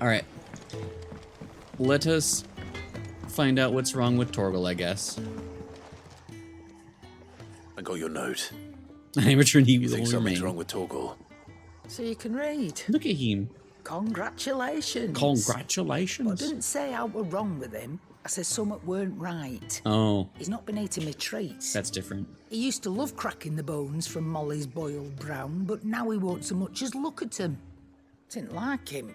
All right. Let us find out what's wrong with Torgal, I guess. I got your note. I'm returning You you think will something's remain. wrong with Torgal? So you can read. Look at him. Congratulations. Congratulations. But I didn't say I were wrong with him. I said something weren't right. Oh, He's not been eating me treats. that's different. He used to love cracking the bones from Molly's boiled brown, but now he won't so much as look at them. Didn't like him.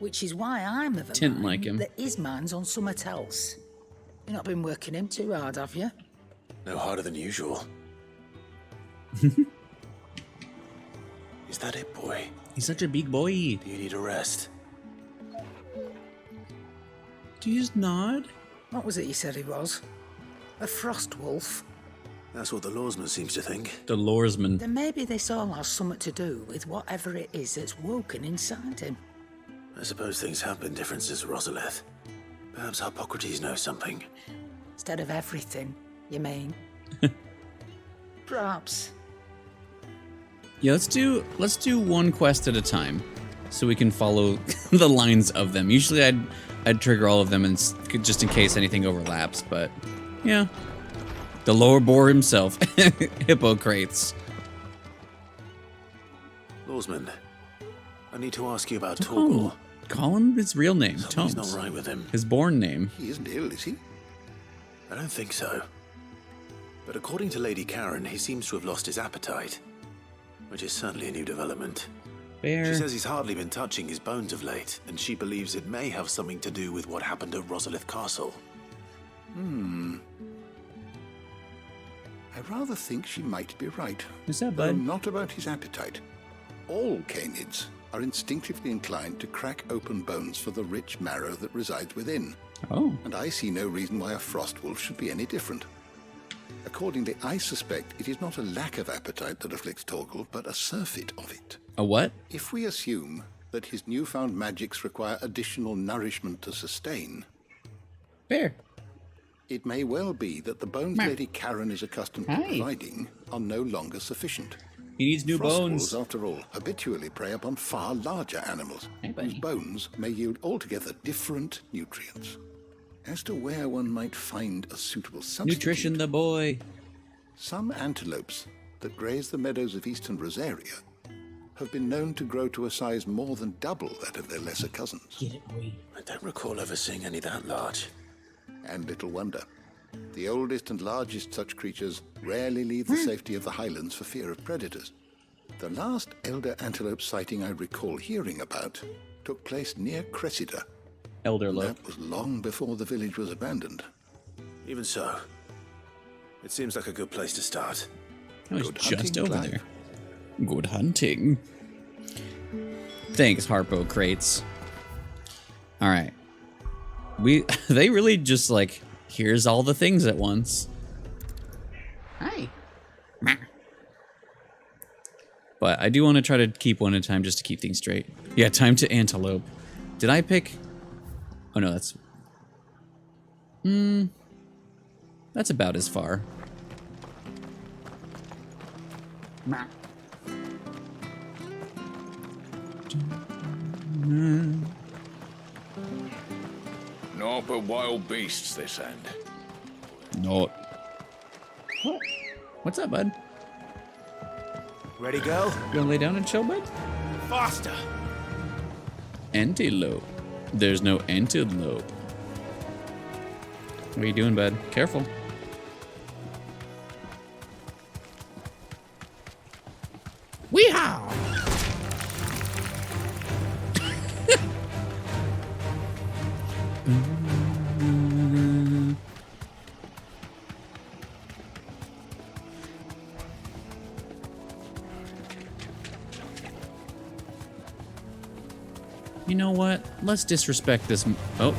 Which is why I'm of a Didn't mind like him. that his mind's on something else. You've not been working him too hard, have you? No harder than usual. Is that it, boy? He's such a big boy. Do you need a rest? Do you just nod? What was it you said he was? A frost wolf? That's what the lawsman seems to think. The Loresman. Then maybe this all has something to do with whatever it is that's woken inside him. I suppose things have been different since Rosalith. Perhaps Hippocrates knows something. Instead of everything, you mean? Perhaps. Yeah, let's do one quest at a time, so we can follow the lines of them. Usually, I'd trigger all of them and just in case anything overlaps. But yeah, the lower boar himself, Hippocrates. Lawsman, I need to ask you about Torgal. Call him his real name, Something's Tomes. not right with him. His born name. He isn't ill, is he? I don't think so. But according to Lady Karen, he seems to have lost his appetite. Which is certainly a new development. Bear. She says he's hardly been touching his bones of late, and she believes it may have something to do with what happened at Rosalith Castle. I rather think she might be right. Is that Though bud? not about his appetite. All canids are instinctively inclined to crack open bones for the rich marrow that resides within. Oh, And I see no reason why a frost wolf should be any different. Accordingly, I suspect it is not a lack of appetite that afflicts Torgal, but a surfeit of it. a what? If we assume that his newfound magics require additional nourishment to sustain, Bear. it may well be that the bones Meow. Lady Karen is accustomed to Hi. providing are no longer sufficient. He needs new Frost bones. wolves, after all, habitually prey upon far larger animals, Hey, whose buddy. bones may yield altogether different nutrients. As to where one might find a suitable substitute, Nutrition the boy. some antelopes that graze the meadows of eastern Rosaria have been known to grow to a size more than double that of their lesser cousins. Get it, boy. I don't recall ever seeing any that large. And little wonder. The oldest and largest such creatures rarely leave the safety of the highlands for fear of predators. The last elder antelope sighting I recall hearing about took place near Cressida. Elder look. That was long before the village was abandoned. Even so, it seems like a good place to start. Oh, he's Good just hunting, over Clive. there. Good hunting. Thanks, Harpo Crates. All right. They really just like, here's all the things at once. Hi. But I do want to try to keep one at a time just to keep things straight. Yeah, time to antelope. Did I pick? Oh no, that's... That's about as far. Naught but wild beasts this end. No. What? What's up, bud? Ready, girl? You gonna lay down and chill, bud? Faster! Antelope. There's no antelope. What are you doing, bud? Careful. Weehaw! You know what? Let's disrespect this. Oh.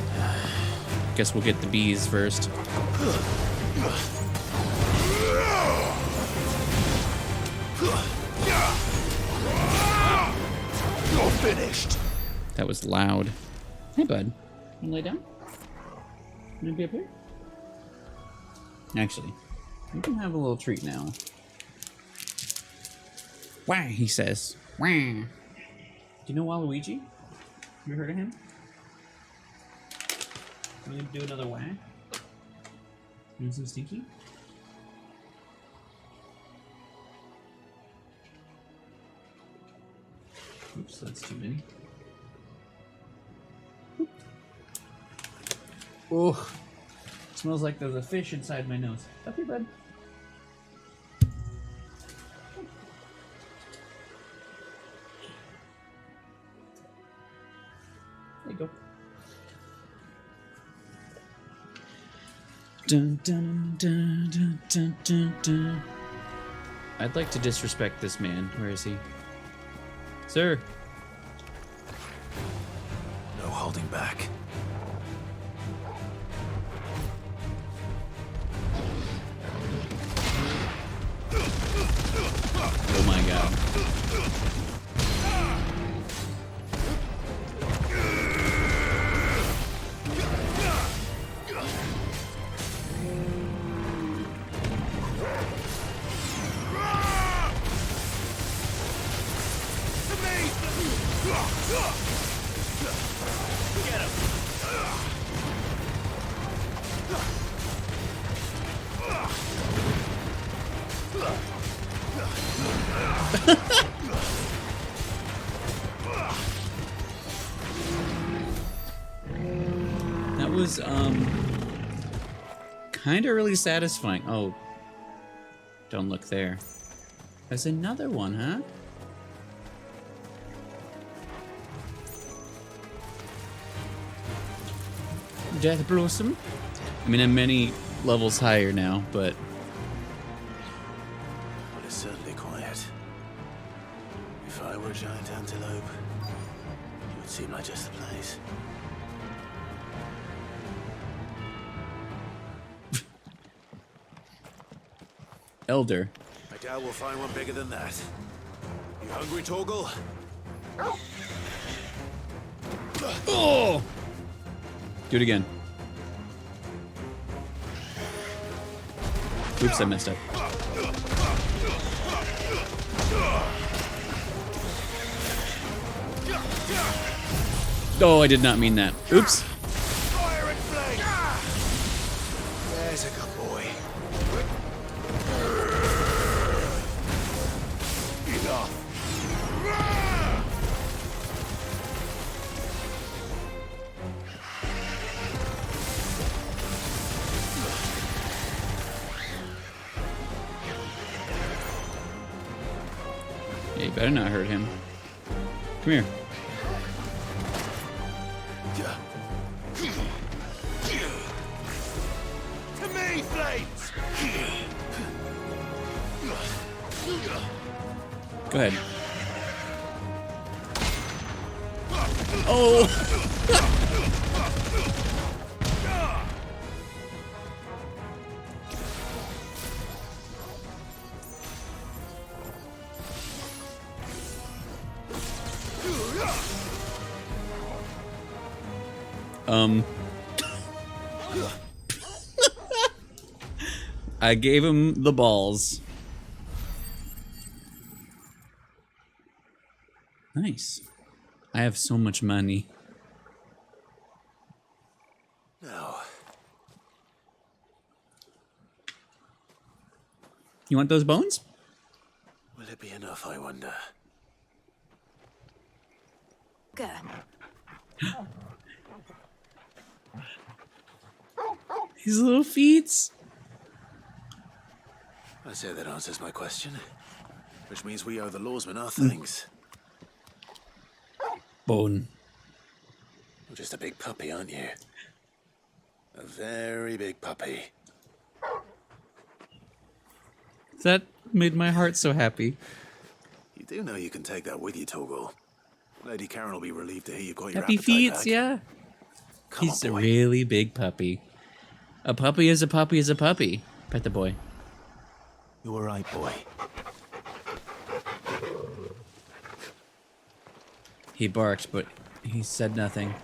Guess we'll get the bees first. You're finished. That was loud. Hey, bud. You lay down? You wanna be up here? Actually, you can have a little treat now. Wah, he says. Wah. Do you know Waluigi? You heard of him? Can we do another whack? You want some stinky? Oops, that's too many. Oh, smells like there's a fish inside my nose. Puppy bud. There you go. Dun, dun, dun, dun, dun, dun, dun. I'd like to disrespect this man. Where is he? Sir. No holding back. Oh my god. That was kind of really satisfying. Oh, don't look there. There's another one, huh? Death Blossom. I mean, I'm many levels higher now, but Well, it's certainly quiet. If I were a giant antelope, it would seem like just the place. Elder. I doubt we'll find one bigger than that. You hungry, Torgal? Oh! Do it again. Oops, I messed up. Oh, I did not mean that. Oops. Fire and flame! There's a good boy. Enough. Yeah, you better not hurt him. Come here. To me, flames! Go ahead. Oh! I gave him the balls. Nice. I have so much money. No. You want those bones? Will it be enough, I wonder? His little feet. I say that answers my question. Which means we owe the lawsmen our things. Bone. You're just a big puppy, aren't you? A very big puppy. That made my heart so happy. You do know you can take that with you, Torgal. Lady Karen will be relieved to hear you got your Happy appetite feet, back. yeah. Come He's on, a boy. really big puppy. A puppy is a puppy is a puppy. Pet the boy. You all right, boy? He barked, but he said nothing.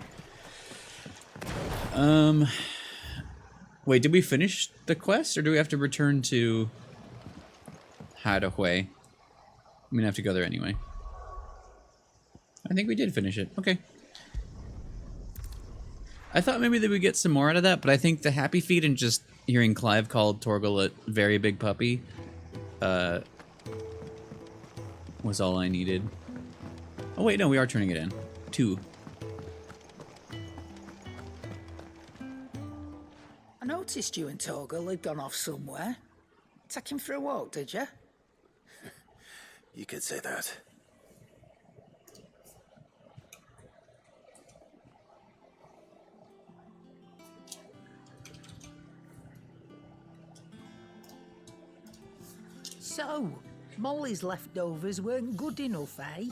Wait, did we finish the quest, or do we have to return to Hideaway? I'm gonna have to go there anyway. I think we did finish it. Okay. I thought maybe they would get some more out of that, but I think the happy feet and just hearing Clive call Torgal a very big puppy was all I needed. Oh wait, no, we are turning it in. 2. I noticed you and Torgal had gone off somewhere. Take him for a walk, did you? You could say that. So, Molly's leftovers weren't good enough, eh?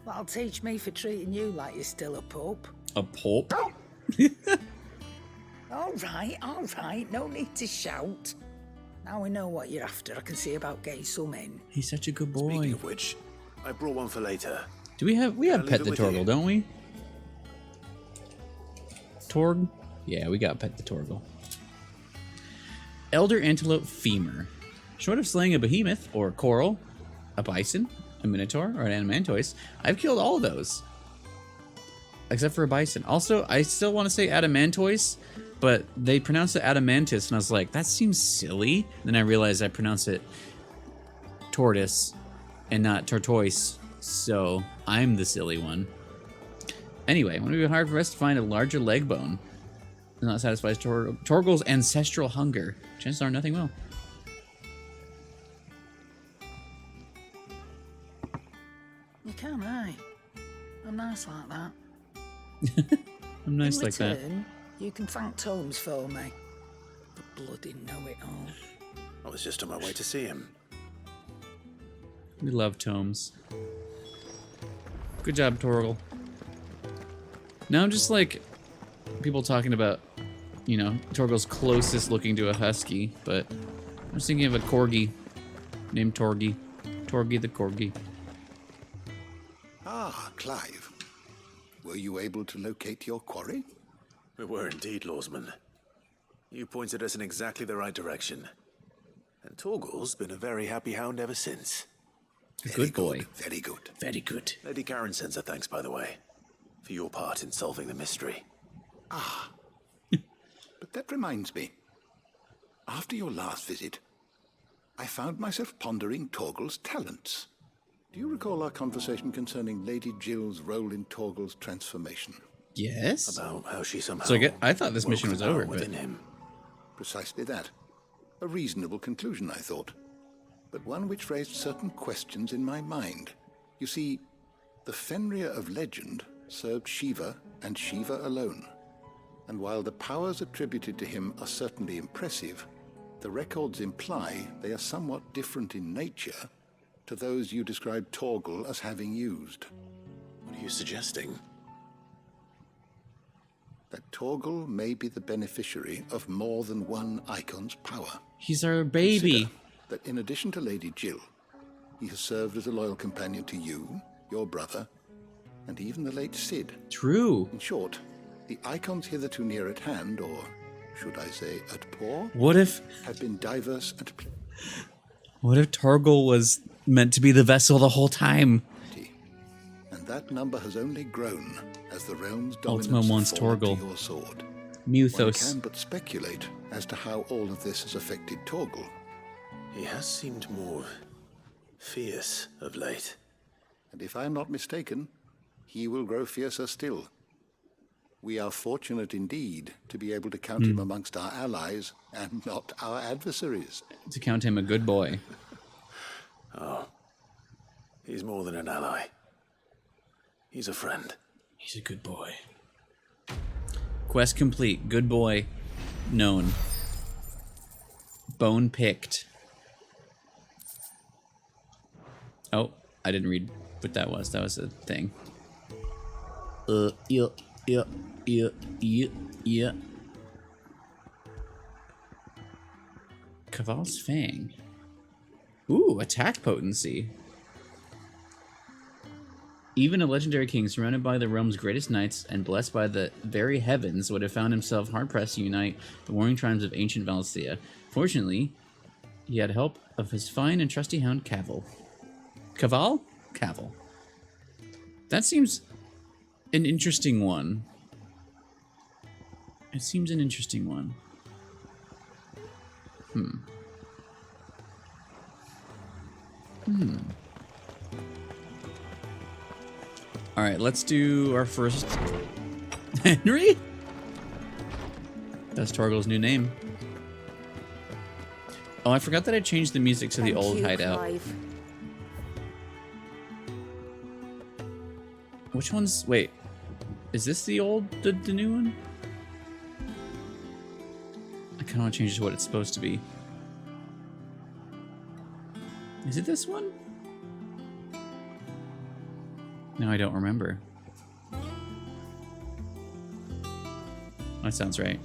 That'll teach me for treating you like you're still a pup. A pulp? All right, no need to shout. Now we know what you're after. I can see about getting some in. He's such a good boy. Speaking of which, I brought one for later. Do we have I'll Pet leave the it with Torgal, you. don't we? Torg? Yeah, we got Pet the Torgal. Elder Antelope Femur. Short of slaying a behemoth, or a coral, a bison, a minotaur, or an adamantoise, I've killed all of those. Except for a bison. Also, I still want to say adamantoise, but they pronounce it adamantus, and I was like, that seems silly. Then I realized I pronounce it tortoise and not tortoise, so I'm the silly one. Anyway, it would be hard for us to find a larger leg bone. It not satisfies Torgal's ancestral hunger. Chances are nothing will. You can, eh? I'm nice like that. I'm nice In like that. return, you can thank Tomes for me. The bloody know-it-all. I was just on my way to see him. We love tomes. Good job, Torgal. Now I'm just like people talking about, you know, Torgal's closest looking to a husky, but I was thinking of a corgi named Torgi. Torgi the corgi. Ah, Clive. Were you able to locate your quarry? We were indeed, Lawsman. You pointed us in exactly the right direction. And Torgal's been a very happy hound ever since. Good boy. Very good. Very good. Lady Karen sends her thanks, by the way, for your part in solving the mystery. But that reminds me. After your last visit, I found myself pondering Torgal's talents. Do you recall our conversation concerning Lady Jill's role in Torgal's transformation? Yes. About how she somehow... So I thought this woke mission the was power over, but within him. Precisely that. A reasonable conclusion, I thought. But one which raised certain questions in my mind. You see, the Fenrir of legend served Shiva and Shiva alone. And while the powers attributed to him are certainly impressive, the records imply they are somewhat different in nature to those you described Torgal as having used. What are you suggesting? That Torgal may be the beneficiary of more than one icon's power. he's our baby. Consider that in addition to Lady Jill, he has served as a loyal companion to you, your brother, and even the late Cid. True. In short, the icons hitherto near at hand, or should I say at paw, What if have been diverse and Torgal was meant to be the vessel the whole time? plenty, and that number has only grown as the realm's Ultima dominance wants has fallen to Torgal. your sword. One Muthos. can but speculate as to how all of this has affected Torgal. He has seemed more fierce of late. And if I am not mistaken, he will grow fiercer still. We are fortunate indeed to be able to count him amongst our allies and not our adversaries. To count him a good boy. He's more than an ally. He's a friend. He's a good boy. Quest complete. Good boy. Known. Bone picked. Oh, I didn't read what that was. That was a thing. Yeah. Caval's Fang. Ooh, attack potency. Even a legendary king surrounded by the realm's greatest knights and blessed by the very heavens would have found himself hard-pressed to unite the warring tribes of ancient Valencia. Fortunately, he had help of his fine and trusty hound, Caval. Caval? Caval. That seems an interesting one. It seems an interesting one. All right, let's do our first. Henry? That's Torgal's new name. Oh, I forgot that I changed the music to the old hideout. Clive. Which one's... Wait. Is this the old... the new one? I kind of want to change it to what it's supposed to be. Is it this one? No, I don't remember. That sounds right.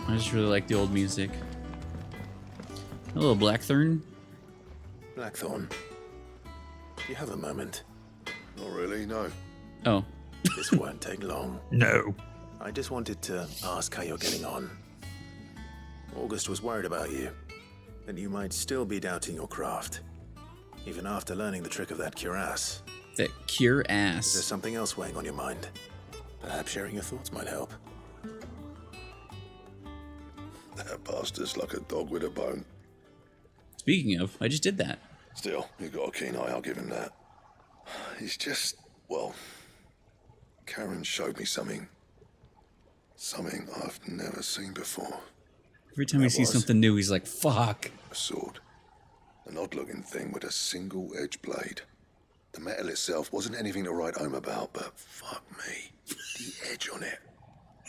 I just really like the old music. Hello, Blackthorn. Blackthorn, do you have a moment? Not really, no. Oh. This won't take long. No. I just wanted to ask how you're getting on. August was worried about you, that you might still be doubting your craft, even after learning the trick of that cuirass. That cure Is there ass. something else weighing on your mind? Perhaps sharing your thoughts might help. That bastard's like a dog with a bone. Speaking of, I just did that. Still, you've got a keen eye, I'll give him that. He's just, well, Karen showed me something I've never seen before. Every time he sees something new, he's like, fuck. A sword. An odd-looking thing with a single-edged blade. The metal itself wasn't anything to write home about, but fuck me. The edge on it.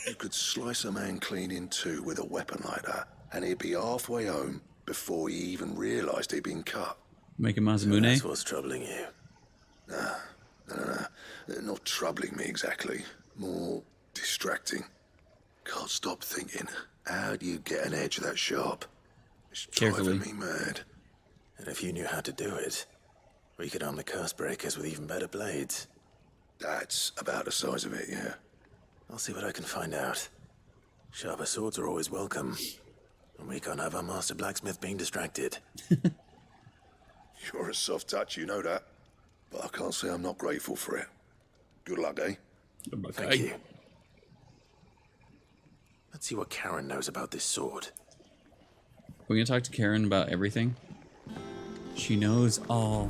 You could slice a man clean in two with a weapon like that, and he'd be halfway home before he even realised he'd been cut. Making Mazamune? That's what's troubling you. No. Not troubling me exactly. More distracting. Can't stop thinking, how do you get an edge that sharp? It's Carefully. driving me mad. And if you knew how to do it, we could arm the curse breakers with even better blades. That's about the size of it, yeah. I'll see what I can find out. Sharper swords are always welcome. And we can't have our master blacksmith being distracted. You're a soft touch, you know that. But I can't say I'm not grateful for it. Good luck, eh? Thank you. Let's see what Karen knows about this sword. We're gonna talk to Karen about everything. She knows all.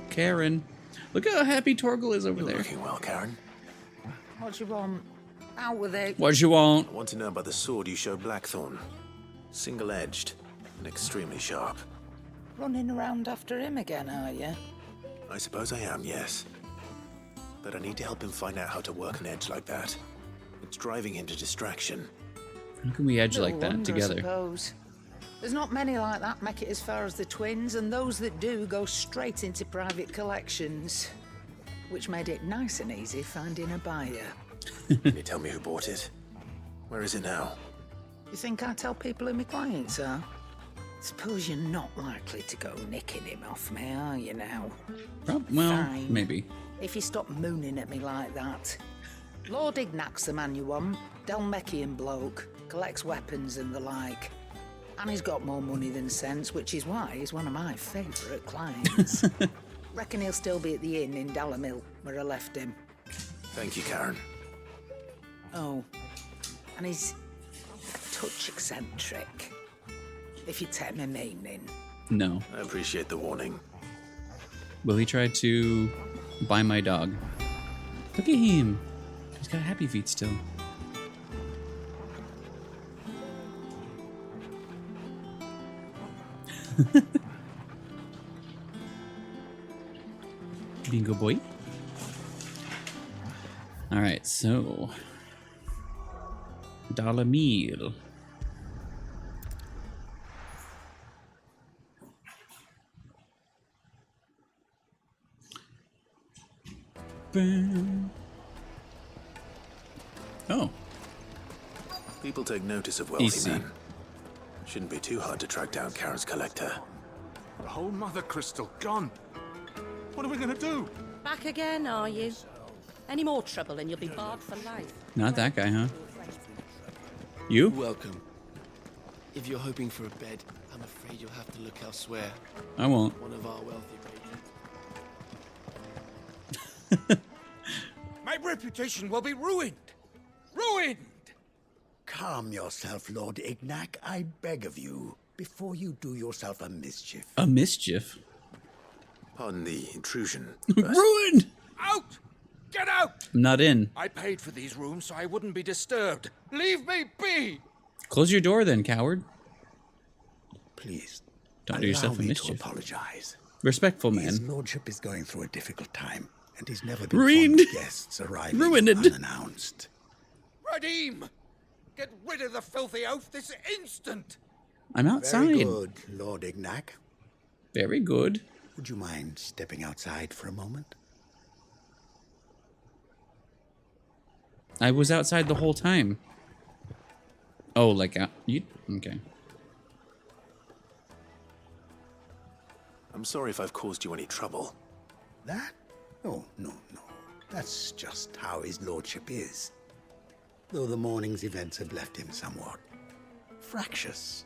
Karen. Look how happy Torgal is over You're there. looking well, Karen. What do you want? Out with it. What you want? I want to know about the sword you showed Blackthorn. Single-edged and extremely sharp. Running around after him again, are you? I suppose I am, yes. But I need to help him find out how to work an edge like that. It's driving him to distraction. How can we edge Little like that wonder, I together? suppose. There's not many like that make it as far as the twins, and those that do go straight into private collections. Which made it nice and easy finding a buyer. Can you tell me who bought it? Where is it now? You think I tell people who my clients are? Suppose you're not likely to go nicking him off me, are you now? Well, Fine. maybe. If you stop mooning at me like that. Lord Ignac's the man you want. Dalmekian bloke. Collects weapons and the like. And he's got more money than sense, which is why he's one of my favourite clients. Reckon he'll still be at the inn in Dalamil, where I left him. Thank you, Karen. Oh, and he's a touch eccentric, if you take my meaning. No. I appreciate the warning. Will he try to buy my dog? Look at him. He's got happy feet still. Bingo boy. All right, so dollar meal. Bam. Oh, People take notice of wealthy Easy. men. Shouldn't be too hard to track down Karen's collector. The whole mother crystal gone. What are we gonna do? Back again, are you? Any more trouble and you'll be barred for life. not that guy, huh? You? Welcome. If you're hoping for a bed, I'm afraid you'll have to look elsewhere. I won't. One of our wealthy patrons. My reputation will be ruined. Ruined! Calm yourself, Lord Ignac, I beg of you, before you do yourself a mischief. A mischief? Pardon the intrusion. Ruined! Out! Get out! I'm not in. I paid for these rooms so I wouldn't be disturbed. Leave me be! Close your door then, coward. Please, Don't do yourself a allow me mischief. to apologize. Respectful His man. lordship is going through a difficult time, and he's never been Ruined. fond of guests arriving Ruined. unannounced. Radim! Get rid of the filthy oaf this instant! I'm outside. Very good, Lord Ignac. Very good. Would you mind stepping outside for a moment? I was outside the whole time. Oh, like you? Okay. I'm sorry if I've caused you any trouble. That? Oh, no. That's just how his lordship is. Though the morning's events have left him somewhat fractious.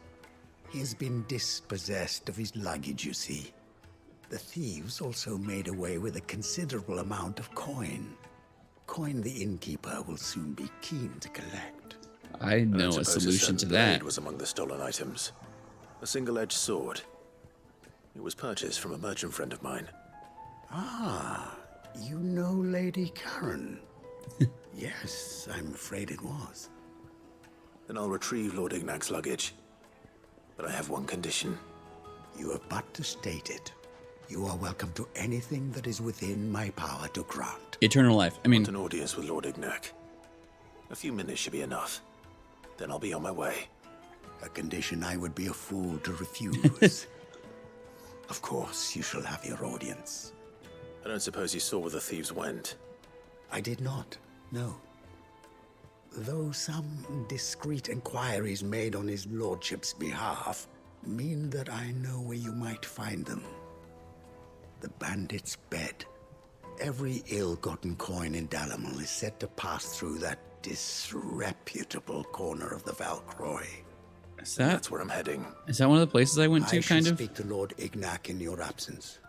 He has been dispossessed of his luggage, you see. The thieves also made away with a considerable amount of coin. Coin the innkeeper will soon be keen to collect. I know don't a suppose solution to certain that. blade was among the stolen items. A single-edged sword. It was purchased from a merchant friend of mine. Ah, you know Lady Karen. Yes, I'm afraid it was. Then I'll retrieve Lord Ignac's luggage. But I have one condition. You have but to state it. You are welcome to anything that is within my power to grant. Eternal life. I mean, An audience with Lord Ignac. A few minutes should be enough. Then I'll be on my way. A condition I would be a fool to refuse. Of course, you shall have your audience. I don't suppose you saw where the thieves went. I did not, no. Though some discreet inquiries made on his lordship's behalf mean that I know where you might find them. The bandit's bed. Every ill-gotten coin in Dalamal is said to pass through that disreputable corner of the Croix. That's where I'm heading. Is that one of the places I went to, I kind shall of? speak to Lord Ignac in your absence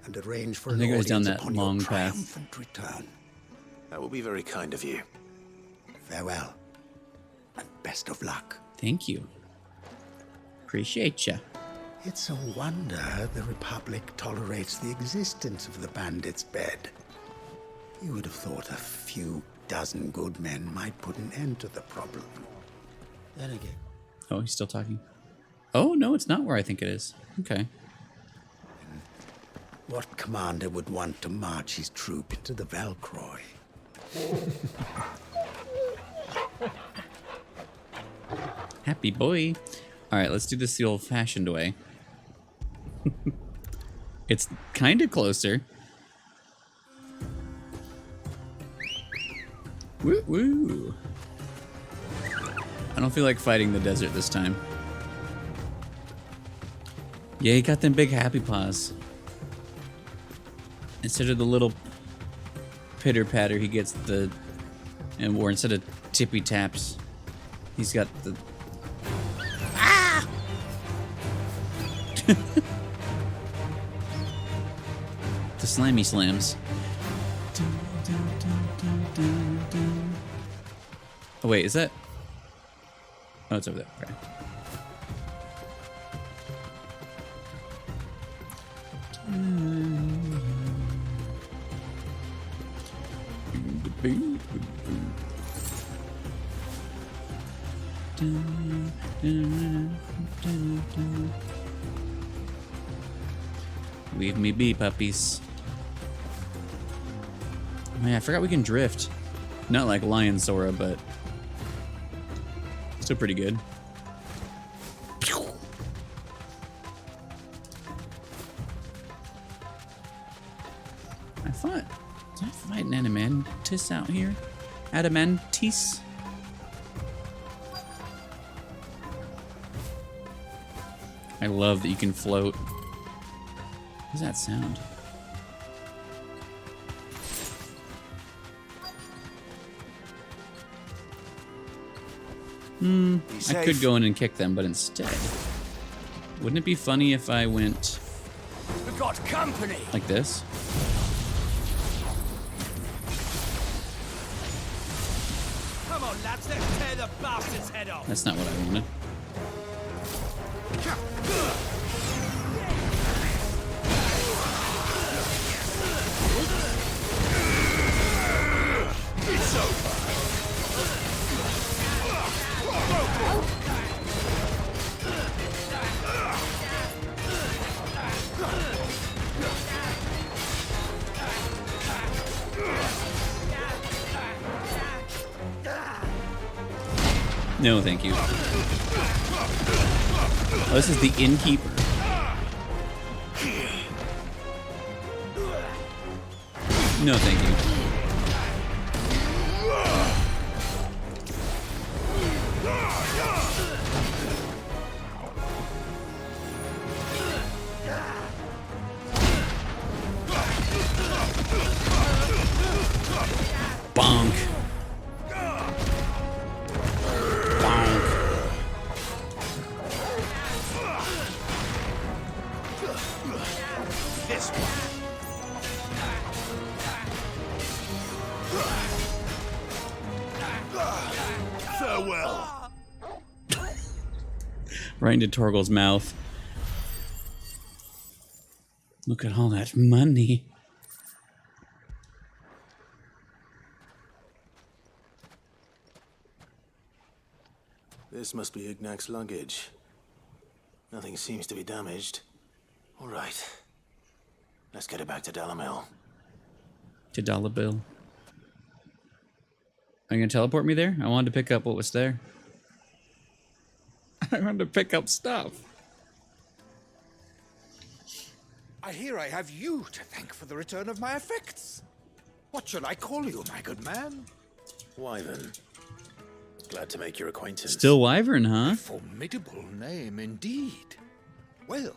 and arrange for I an think it was audience down that upon long your path. triumphant return. That will be very kind of you. Farewell, and best of luck. Thank you. Appreciate ya. It's a wonder the Republic tolerates the existence of the bandit's bed. You would have thought a few dozen good men might put an end to the problem. Then again, Oh, he's still talking. Oh, no, it's not where I think it is. Okay. what commander would want to march his troop into the Croix? Happy boy. All right, let's do this the old-fashioned way. It's kind of closer. Woo woo. I don't feel like fighting the desert this time. Yeah, he got them big happy paws. Instead of the little pitter patter, he gets the, or instead of tippy taps, he's got the. Ah! The slammy slams. Oh wait, is that? Oh, it's over there. Okay. Leave me be, puppies. Man, I forgot we can drift. Not like Lion Sora, but still pretty good. Is I fighting Adamantis out here? Adamantis? I love that you can float. What does that sound? I could go in and kick them, but instead, wouldn't it be funny if I went We've got company. like this? the bastard's head off. That's not what I wanted. It's over. No, thank you. Oh, this is the innkeeper. No, thank you. Bonk. This one. Farewell. Right into Torgal's mouth. Look at all that money. This must be Ignac's luggage. Nothing seems to be damaged. All right. Let's get it back to Dalamil. To Dollar Bill. Are you gonna teleport me there? I wanted to pick up what was there. I wanted to pick up stuff. I hear I have you to thank for the return of my effects. What shall I call you, my good man? Wyvern. Glad to make your acquaintance. Still Wyvern, huh? Formidable name indeed. Well,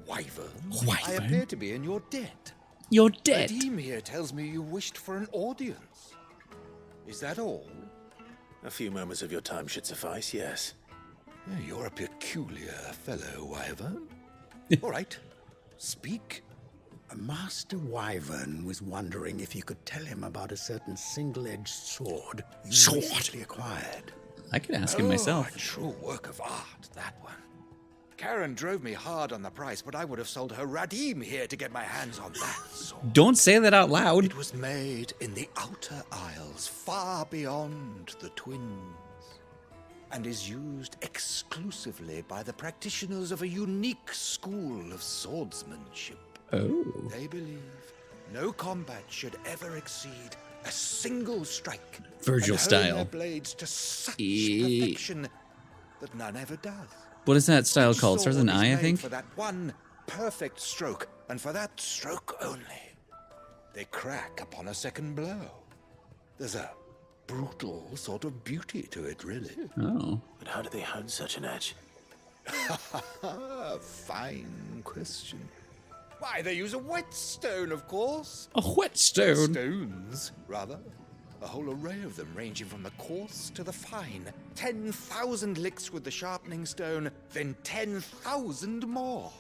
Wyvern, I Wyvern? appear to be in your debt. You're dead. Team here tells me you wished for an audience. Is that all? A few moments of your time should suffice, yes. You're a peculiar fellow, Wyvern. All right, speak. Master Wyvern was wondering if you could tell him about a certain single-edged sword you recently acquired. I could ask him myself. A true work of art, that one. Karen drove me hard on the price, but I would have sold her Radim here to get my hands on that sword. Don't say that out loud. It was made in the Outer Isles, far beyond the Twins, and is used exclusively by the practitioners of a unique school of swordsmanship. Oh. They believe no combat should ever exceed a single strike. Virgil and hone style. their blades to such perfection that none ever does. What is that style Each called? Starts with an sword is I made think. For that one perfect stroke, and for that stroke only. They crack upon a second blow. There's a brutal sort of beauty to it, really. Oh. But how do they hone such an edge? Fine question. Why, they use a whetstone, of course. A whetstone? Stones, rather. A whole array of them, ranging from the coarse to the fine. 10,000 licks with the sharpening stone, then 10,000 more.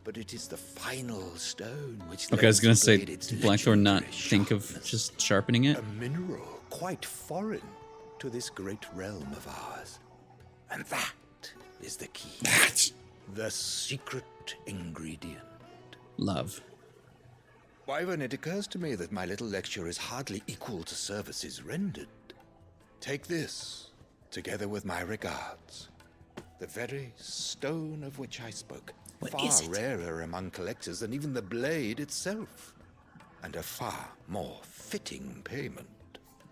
But it is the final stone which Okay, I was gonna lends the say, blade its did Blackthorn not legendary think of sharpness. just sharpening it? A mineral quite foreign to this great realm of ours. And that is the key. The secret ingredient. Love. Wyvern, it occurs to me that my little lecture is hardly equal to services rendered. Take this, together with my regards. The very stone of which I spoke. What far is it? rarer among collectors than even the blade itself. And a far more fitting payment.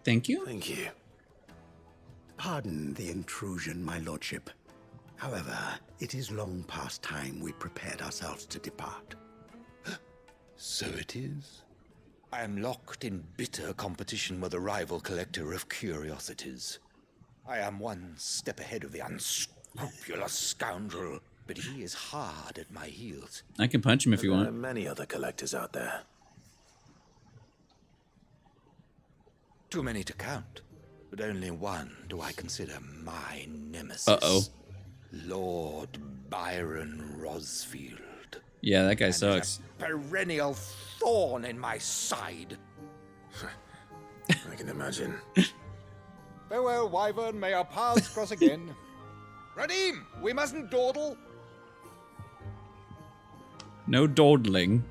Thank you. Thank you. Pardon the intrusion, my lordship. However, it is long past time we prepared ourselves to depart. So it is. I am locked in bitter competition with a rival collector of curiosities. I am one step ahead of the unscrupulous scoundrel, but he is hard at my heels. I can punch him if you There are want. many other collectors out there. Too many to count, but only one do I consider my nemesis. Uh-oh. Lord Byron Rosfield. Yeah, that guy And sucks. is a perennial thorn in my side. I can imagine. Farewell, Wyvern. May our paths cross again. Radim, we mustn't dawdle. No dawdling.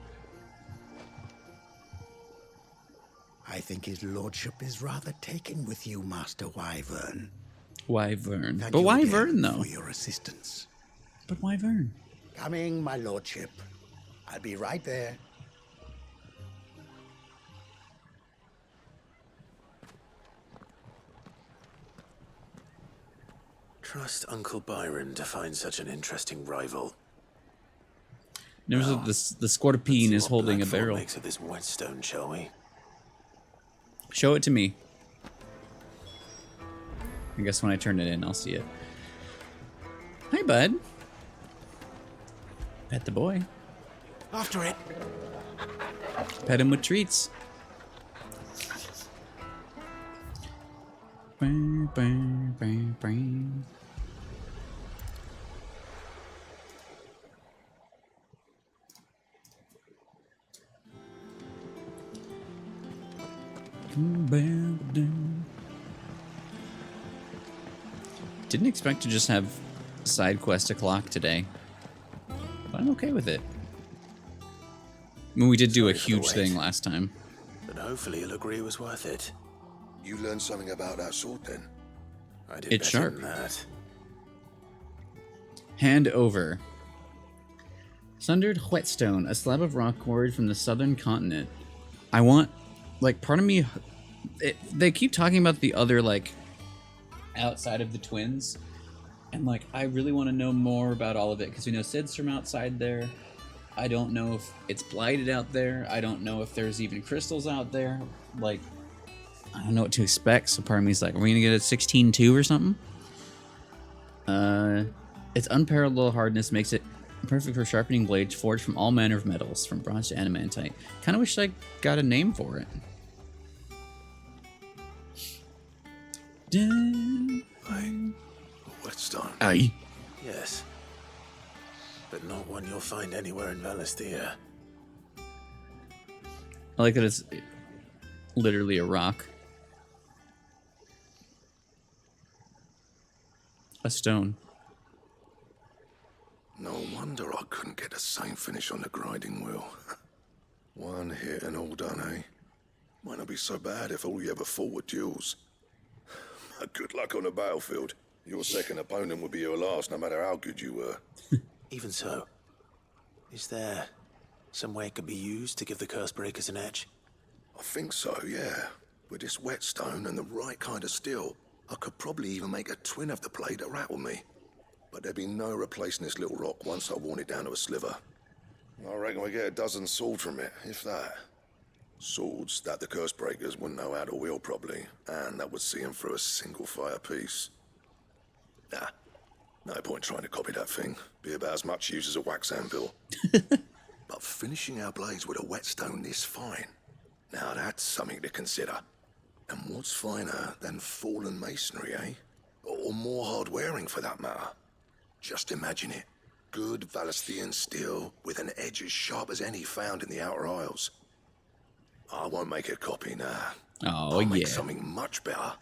I think his lordship is rather taken with you, Master Wyvern. Wyvern. Thank But you Wyvern, again though. for your assistance. But Wyvern. Coming, my lordship. I'll be right there. Trust Uncle Byron to find such an interesting rival. There's Well, the Scorpion See is what holding a Blackthorn barrel. makes of this whetstone, shall we? Show it to me. I guess when I turn it in, I'll see it. Hi, bud. Pet the boy. After it. Pet him with treats. Bang, bang, bang, bang. Didn't expect to just have side quest o'clock today, but I'm okay with it. I mean, we did do a Sorry for the huge wait. thing last time. But hopefully you'll agree it was worth it. You learned something about that sword then? I did It's better sharp. than that. Hand over. Sundered whetstone, a slab of rock quarried from the southern continent. I want, like, part of me, they keep talking about the other, like, outside of the twins, and, like, I really want to know more about all of it, because we know Sid's from outside there. I don't know if it's blighted out there. I don't know if there's even crystals out there. Like, I don't know what to expect, so part of me's like, are we going to get a 16-2 or something? Its unparalleled hardness makes it perfect for sharpening blades forged from all manner of metals, from bronze to adamantite. Kind of wish I got a name for it. Hey, whetstone. Aye. Yes. But not one you'll find anywhere in Valestia. I like that it's literally a rock. A stone. No wonder I couldn't get the same finish on the grinding wheel. One hit and all done, eh? Might not be so bad if all you ever fought were duels. Good luck on the battlefield. Your second opponent would be your last, no matter how good you were. Even so, is there some way it could be used to give the curse breakers an edge? I think so, yeah. With this whetstone and the right kind of steel, I could probably even make a twin of the blade that rattled me. But there'd be no replacing this little rock once I worn it down to a sliver. I reckon we get a dozen swords from it, if that. Swords that the curse breakers wouldn't know how to wield properly, and that would see them through a single fire piece. Nah, no point trying to copy that thing. Be about as much use as a wax anvil. But finishing our blades with a whetstone this fine, now that's something to consider. And what's finer than fallen masonry, eh? Or more hard-wearing, for that matter. Just imagine it. Good Valestian steel with an edge as sharp as any found in the Outer Isles. I won't make a copy, nah. Oh, I'll make yeah. something much better.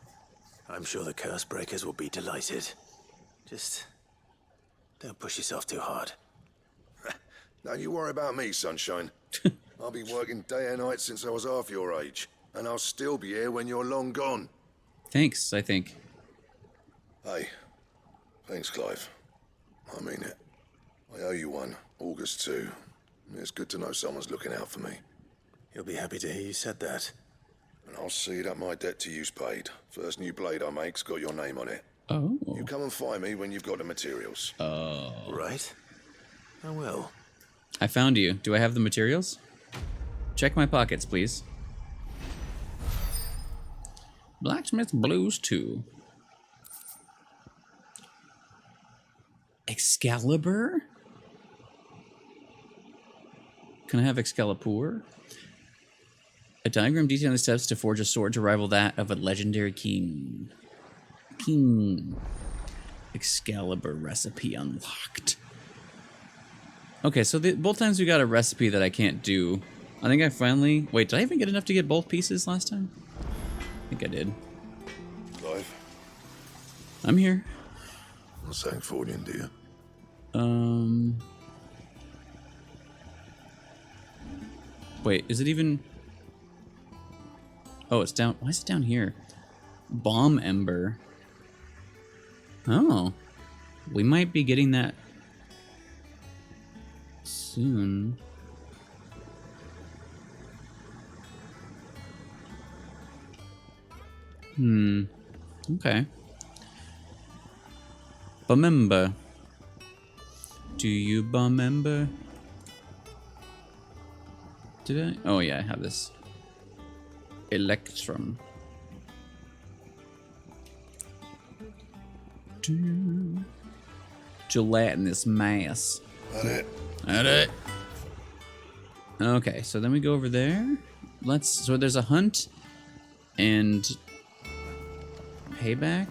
I'm sure the curse breakers will be delighted. Just don't push yourself too hard. Don't you worry about me, sunshine. I'll be working day and night since I was half your age, and I'll still be here when you're long gone. Thanks, I think. Hey, thanks, Clive. I mean it. I owe you one, August too. It's good to know someone's looking out for me. You'll be happy to hear you said that. And I'll see that my debt to you's paid. First new blade I make's got your name on it. Oh. You come and find me when you've got the materials. Oh. Right? I will. I found you. Do I have the materials? Check my pockets, please. Blacksmith Blues 2. Excalibur? Can I have Excalibur? A diagram detailing the steps to forge a sword to rival that of a legendary king. Excalibur recipe unlocked. Okay, so both times we got a recipe that I can't do. I think I finally... Wait, did I even get enough to get both pieces last time? I think I did. Clive, I'm here. Not Sancfordian, do you? Wait, is it even... Oh, it's down... Why is it down here? Bomb Ember. Oh. We might be getting that soon. Okay. Bumember. Do you bumember? Did I? Oh yeah, I have this. Electrum. Gelatinous mass. That it. Okay, so then we go over there. So there's a hunt and payback.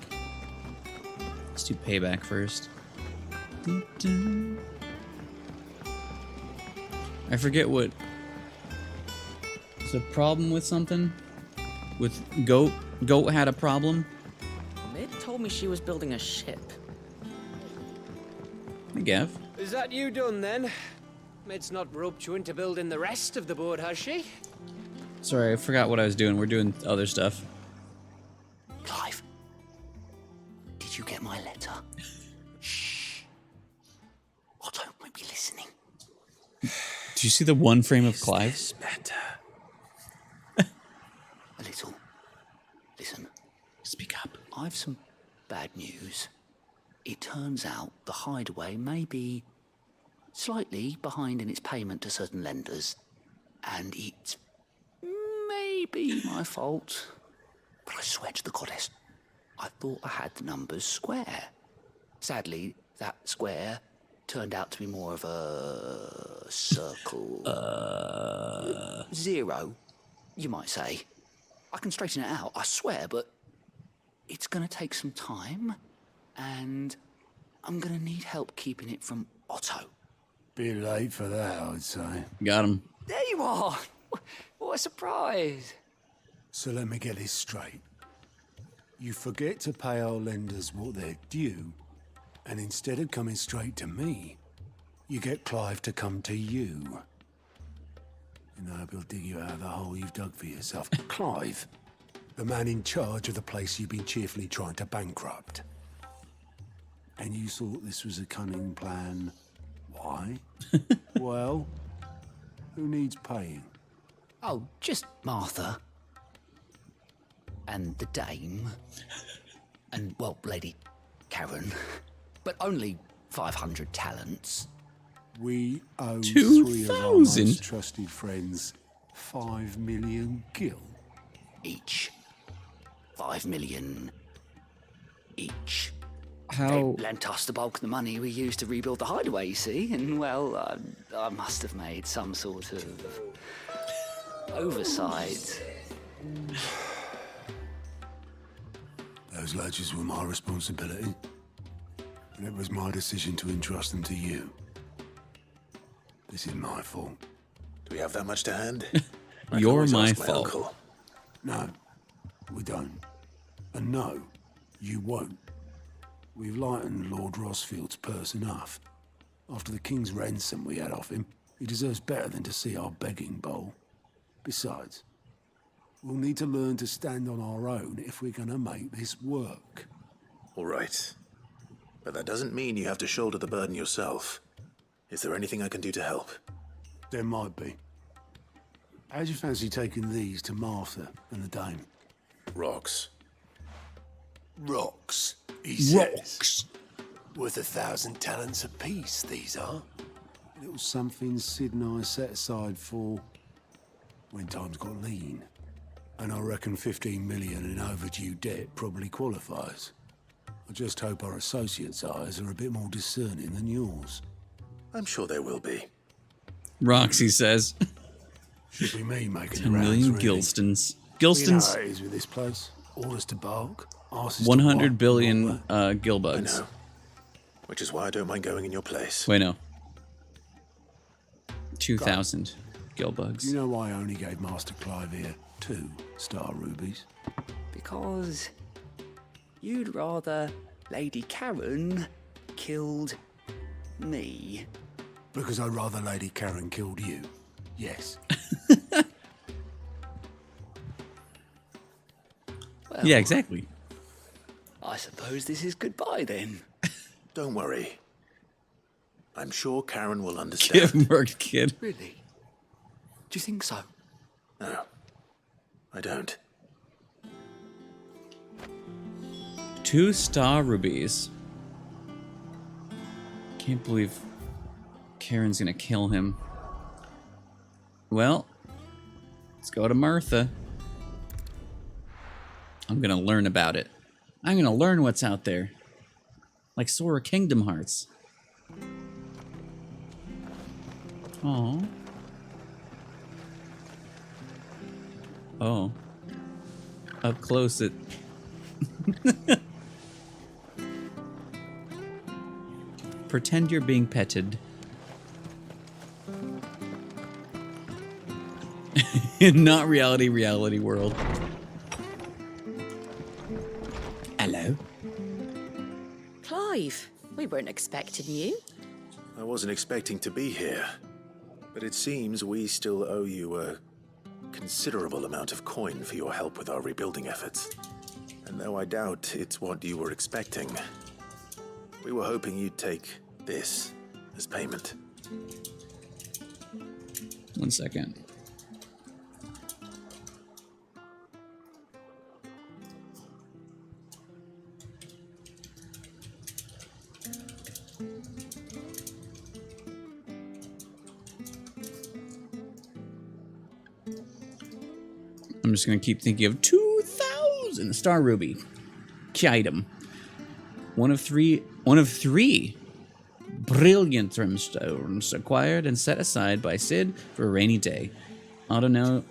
Let's do payback first. I forget what. Is a problem with something? With Goat? Goat had a problem? Mid told me she was building a ship. Hey, Gav. Is that you done then? Mid's not roped you into building the rest of the boat, has she? Sorry, I forgot what I was doing. We're doing other stuff. Clive, did you get my letter? Shh. Otto might be listening. Did you see the one frame of Clive? Better. A little. Listen. Speak up. I've some bad news. It turns out the hideaway may be slightly behind in its payment to certain lenders, and it's maybe my fault. But I swear to the goddess, I thought I had the numbers square. Sadly, that square turned out to be more of a circle. Zero, you might say. I can straighten it out, I swear, but it's gonna take some time, and I'm gonna need help keeping it from Otto. Bit late for that, I'd say. Got him. There you are! What a surprise! So let me get this straight. You forget to pay our lenders what they're due, and instead of coming straight to me, you get Clive to come to you. And I hope he'll dig you out of the hole you've dug for yourself. Clive, the man in charge of the place you've been cheerfully trying to bankrupt. And you thought this was a cunning plan. Why? Well, who needs paying? Oh, just Martha. And the dame. And, well, Lady Karen. But only 500 talents. We owe 2,000? 3 of our most trusted friends 5 million gil. Each. 5 million each. How? They lent us the bulk of the money we used to rebuild the hideaway, you see, and, well, I must have made some sort of oversight. Those ledgers were my responsibility, and it was my decision to entrust them to you. This is my fault. Do we have that much to hand? You're my fault. No, we don't. And no, you won't. We've lightened Lord Rosfield's purse enough. After the king's ransom we had off him, he deserves better than to see our begging bowl. Besides, we'll need to learn to stand on our own if we're gonna make this work. All right. But that doesn't mean you have to shoulder the burden yourself. Is there anything I can do to help? There might be. How'd you fancy taking these to Martha and the dame? Rocks. Rocks, he says. Worth 1,000 talents apiece, these are. It was something Sid and I set aside for when times got lean. And I reckon 15 million in overdue debt probably qualifies. I just hope our associates' eyes are a bit more discerning than yours. I'm sure there will be. Roxy says. Should be me making 10 million Gilstons. Gilstons? You know how it is with this place. Orders to bark, asses 100 to billion Gilbugs. I know. Which is why I don't mind going in your place. Wait, no. 2,000 Gilbugs. You know why I only gave Master Clive here 2 star rubies? Because you'd rather Lady Karen killed me. Because I'd rather Lady Karen killed you. Yes. Well, yeah, exactly. I suppose this is goodbye then. Don't worry. I'm sure Karen will understand. Get murked, kid. Really? Do you think so? No, I don't. 2 star rubies. Can't believe Karen's gonna kill him. Well, let's go to Martha. I'm gonna learn about it. I'm gonna learn what's out there. Like Sora Kingdom Hearts. Aww. Oh. Up close it. Pretend you're being petted. Not reality world. Hello. Clive, we weren't expecting you. I wasn't expecting to be here, but it seems we still owe you a considerable amount of coin for your help with our rebuilding efforts. And though I doubt it's what you were expecting, we were hoping you'd take this as payment. 1 second. I'm just gonna keep thinking of 2,000 star ruby. Key item. One of three brilliant trimstones acquired and set aside by Sid for a rainy day. Otto now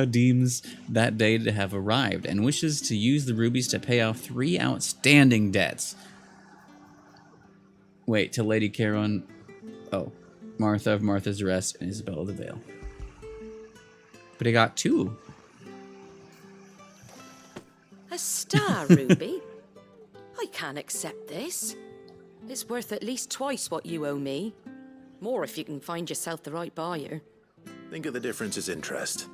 deems that day to have arrived and wishes to use the rubies to pay off 3 outstanding debts. Wait, to Lady Karen. Oh, Martha of Martha's Rest and Isabel of the Vale. But he got 2. A star ruby? I can't accept this. It's worth at least twice what you owe me. More if you can find yourself the right buyer. Think of the difference as interest.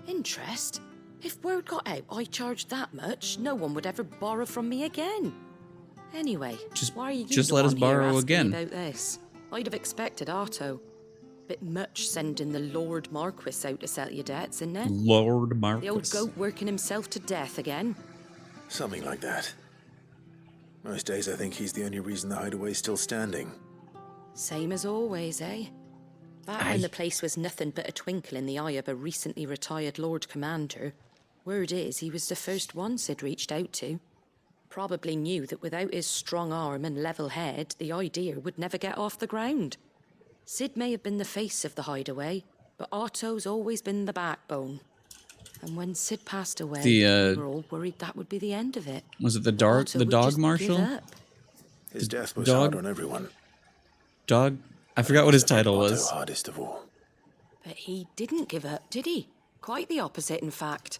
Interest? If word got out I charged that much, no one would ever borrow from me again. Anyway, why are you just the let us one here borrow asking again. me about this? I'd have expected Otto. Bit much sending the Lord Marquis out to settle your debts, isn't it? Lord Marquis. The old goat working himself to death again. Something like that. Most days I think he's the only reason the hideaway's still standing. Same as always, eh? Back when the place was nothing but a twinkle in the eye of a recently retired Lord Commander, word is he was the first one Sid reached out to. Probably knew that without his strong arm and level head, the idea would never get off the ground. Sid may have been the face of the hideaway, but Otto's always been the backbone. And when Sid passed away, we were all worried that would be the end of it. Was it the Otto would dog just marshal? give up. His death was hard on everyone. Dog? I forgot what his title Otto was. hardest of all. But he didn't give up, did he? Quite the opposite, in fact.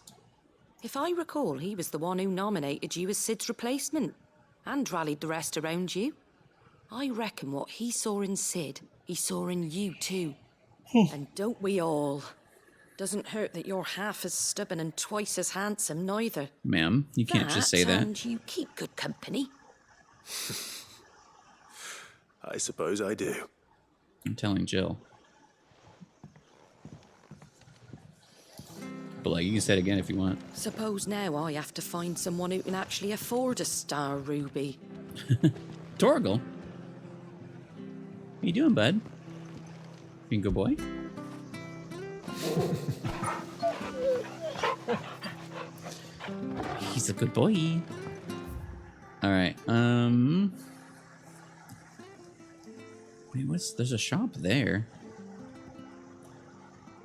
If I recall, he was the one who nominated you as Sid's replacement, and rallied the rest around you. I reckon what he saw in Sid, he saw in you too. And don't we all? Doesn't hurt that you're half as stubborn and twice as handsome, neither. Ma'am, you can't just say that. And you keep good company. I suppose I do. I'm telling Jill. But like, you can say it again if you want. Suppose now I have to find someone who can actually afford a star ruby. Torgal? How you doing, bud? Being a good boy? He's a good boy. Alright, wait, there's a shop there.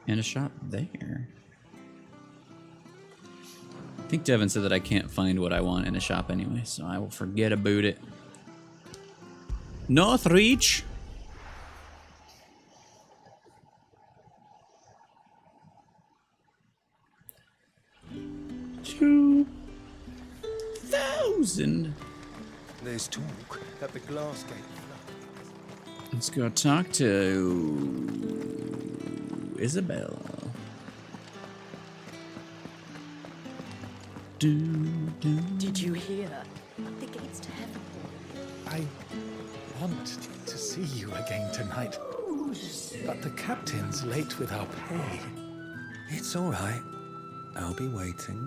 And a shop there. I think Devin said that I can't find what I want in a shop anyway, so I will forget about it. Northreach! 1,000. There's talk that the glass gate. Let's go talk to Isabel. Did you hear? The gates to heaven. I want to see you again tonight, but the captain's late with our pay. It's all right. I'll be waiting.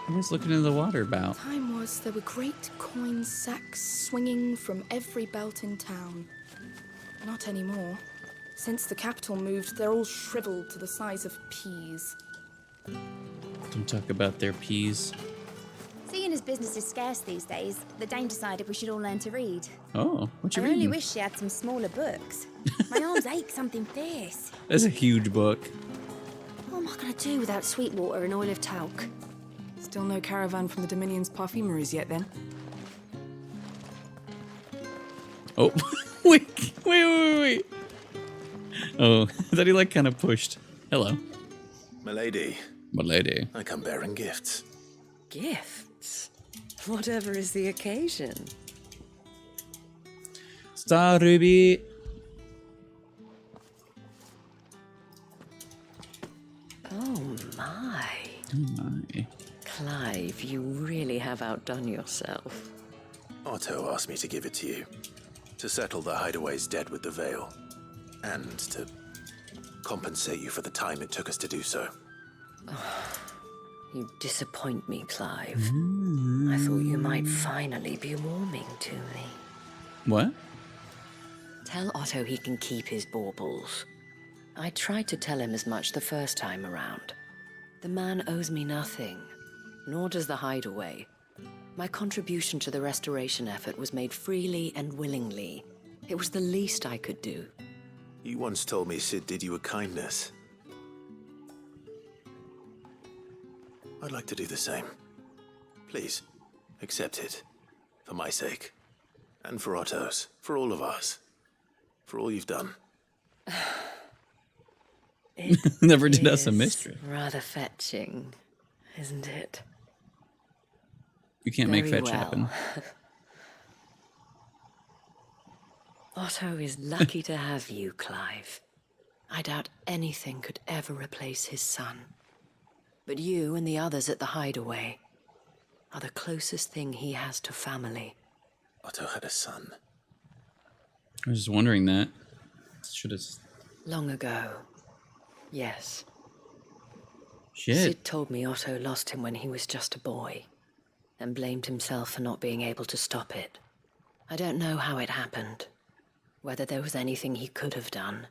What's looking in the water about? Time was there were great coin sacks swinging from every belt in town. Not anymore. Since the capital moved, they're all shriveled to the size of peas. Don't talk about their peas. Seeing as business is scarce these days, the Dame decided we should all learn to read. Oh, what you I reading? only wish she had some smaller books. My arms ache something fierce. That's a huge book. What am I going to do without sweet water and oil of talc? Still no caravan from the Dominion's parfumeries yet, then? Oh, wait. Oh, I thought he like kind of pushed. Hello. Milady. Milady. I come bearing gifts. Gifts? Whatever is the occasion. Star Ruby. Oh my. Oh my. Clive, you really have outdone yourself. Otto asked me to give it to you. To settle the Hideaway's debt with the Veil. And to compensate you for the time it took us to do so. You disappoint me, Clive. I thought you might finally be warming to me. What? Tell Otto he can keep his baubles. I tried to tell him as much the first time around. The man owes me nothing, nor does the Hideaway. My contribution to the restoration effort was made freely and willingly. It was the least I could do. You once told me Sid did you a kindness. I'd like to do the same. Please, accept it. For my sake. And for Otto's. For all of us. For all you've done. Never did us a mystery. Rather fetching, isn't it? You can't make Very fetch well. happen. Otto is lucky to have you, Clive. I doubt anything could ever replace his son. But you and the others at the Hideaway are the closest thing he has to family. Otto had a son. I was just wondering that. Should have. Long ago. Yes. Shit. Sid told me Otto lost him when he was just a boy, and blamed himself for not being able to stop it. I don't know how it happened, whether there was anything he could have done,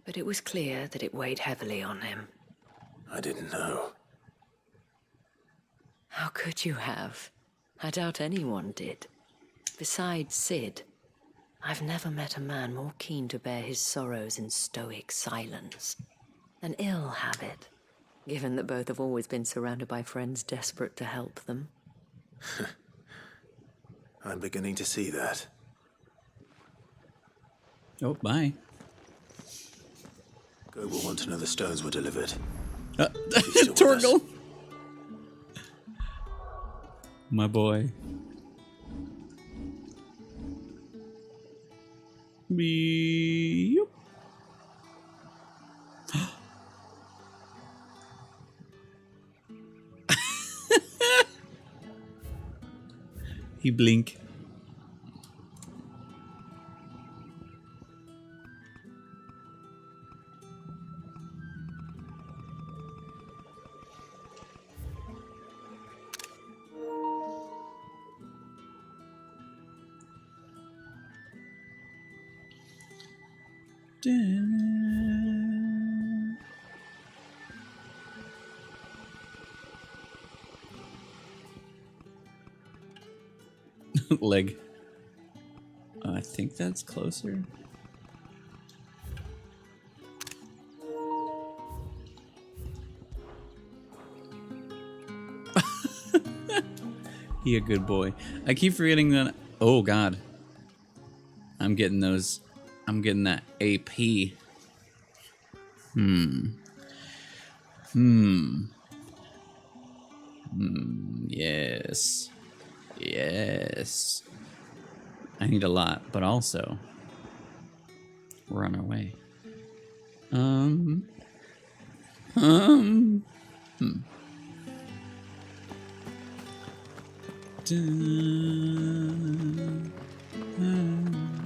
but it was clear that it weighed heavily on him. I didn't know. How could you have? I doubt anyone did. Besides Sid, I've never met a man more keen to bear his sorrows in stoic silence. An ill habit, given that both have always been surrounded by friends desperate to help them. I'm beginning to see that. Oh, bye. Go will want to know the stones were delivered. Torgal. My boy. Beep. He blink. Leg. I think that's closer. He a good boy. I keep forgetting that. Oh God. I'm getting those. I'm getting that AP. Yes. Yes. I need a lot, but also we're on our way.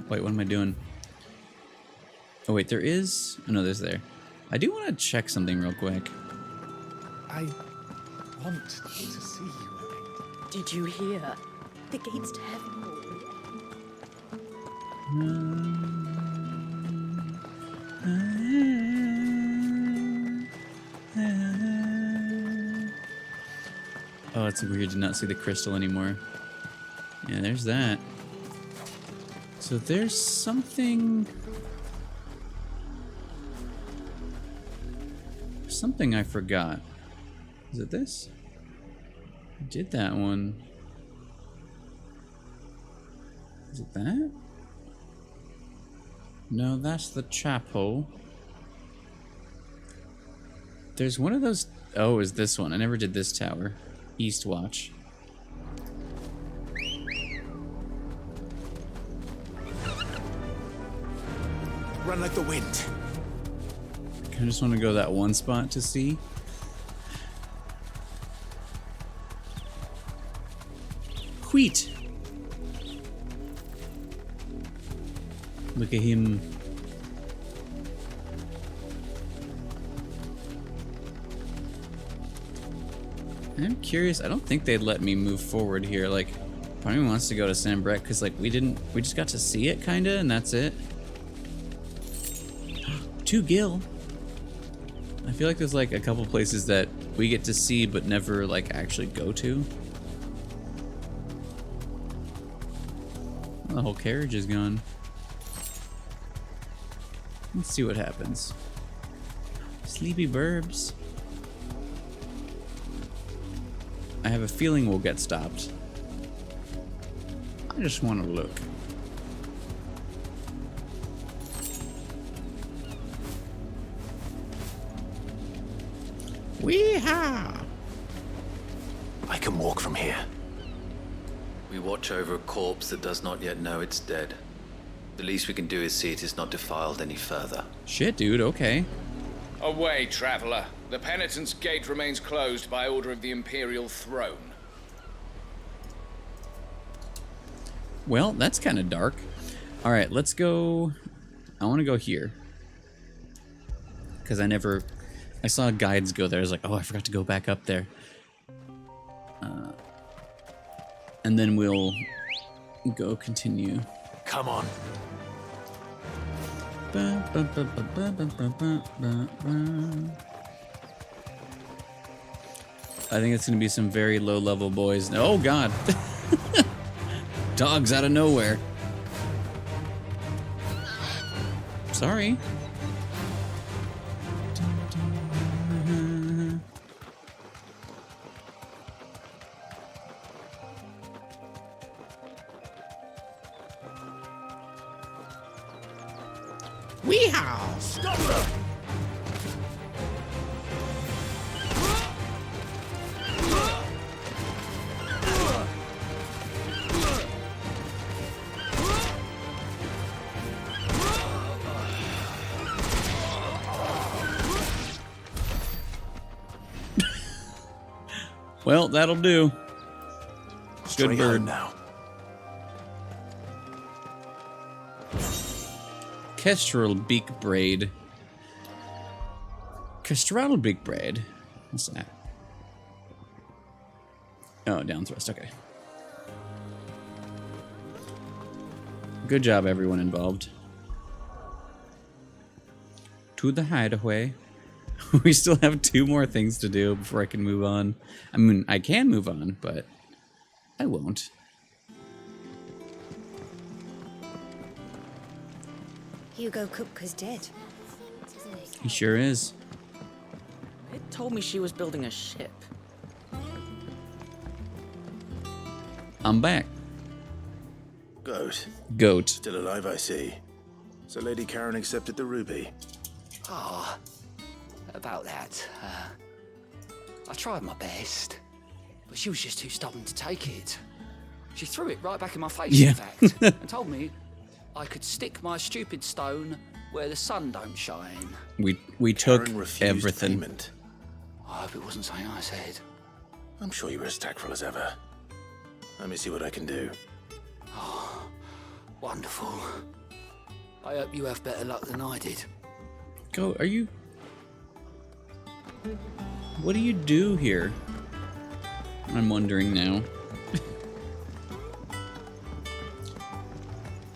Wait, what am I doing? Oh wait, there is. Oh no, there's there. I do want to check something real quick. I want to see you again. Did you hear? The gates to heaven will Oh, it's weird to not see the crystal anymore. Yeah, there's that. So there's something... Something I forgot. Is it this? I did that one. Is it that? No, that's the chapel. There's one of those... Oh, is this one? I never did this tower. East Watch. Run like the wind. I just want to go that one spot to see. Wheat. Look at him. I'm curious. I don't think they'd let me move forward here. Like, part of me wants to go to San Brett because, like, we just got to see it, kinda, and that's it. 2 gil. I feel like there's like a couple places that we get to see but never like actually go to. The whole carriage is gone. Let's see what happens. Sleepy burbs. I have a feeling we'll get stopped. I just want to look. Wee-haw! I can walk from here. We watch over a corpse that does not yet know it's dead. The least we can do is see it is not defiled any further. Shit, dude, okay. Away, traveler. The penitent's gate remains closed by order of the Imperial throne. Well, that's kind of dark. All right, let's go. I want to go here. Because I saw guides go there. I was like, oh, I forgot to go back up there. And then we'll go continue. Come on. I think it's going to be some very low-level boys. Oh, God. Dogs out of nowhere. Sorry. Weehaw! Stop her! Well, that'll do. Good bird. Now. Kestrel beak braid. Kestrel beak braid. What's that? Oh, down thrust. Okay. Good job, everyone involved. To the hideaway. We still have 2 more things to do before I can move on. I mean, I can move on, but I won't. Hugo Kupka's dead. He sure is. It told me she was building a ship. I'm back. Goat. Goat. Still alive, I see. So Lady Karen accepted the ruby. Ah, about that. I tried my best, but she was just too stubborn to take it. She threw it right back in my face, in fact, and told me I could stick my stupid stone where the sun don't shine. We took Karen refused everything. Payment. I hope it wasn't something I said. I'm sure you were as tactful as ever. Let me see what I can do. Oh, wonderful. I hope you have better luck than I did. Go, are you... What do you do here? I'm wondering now.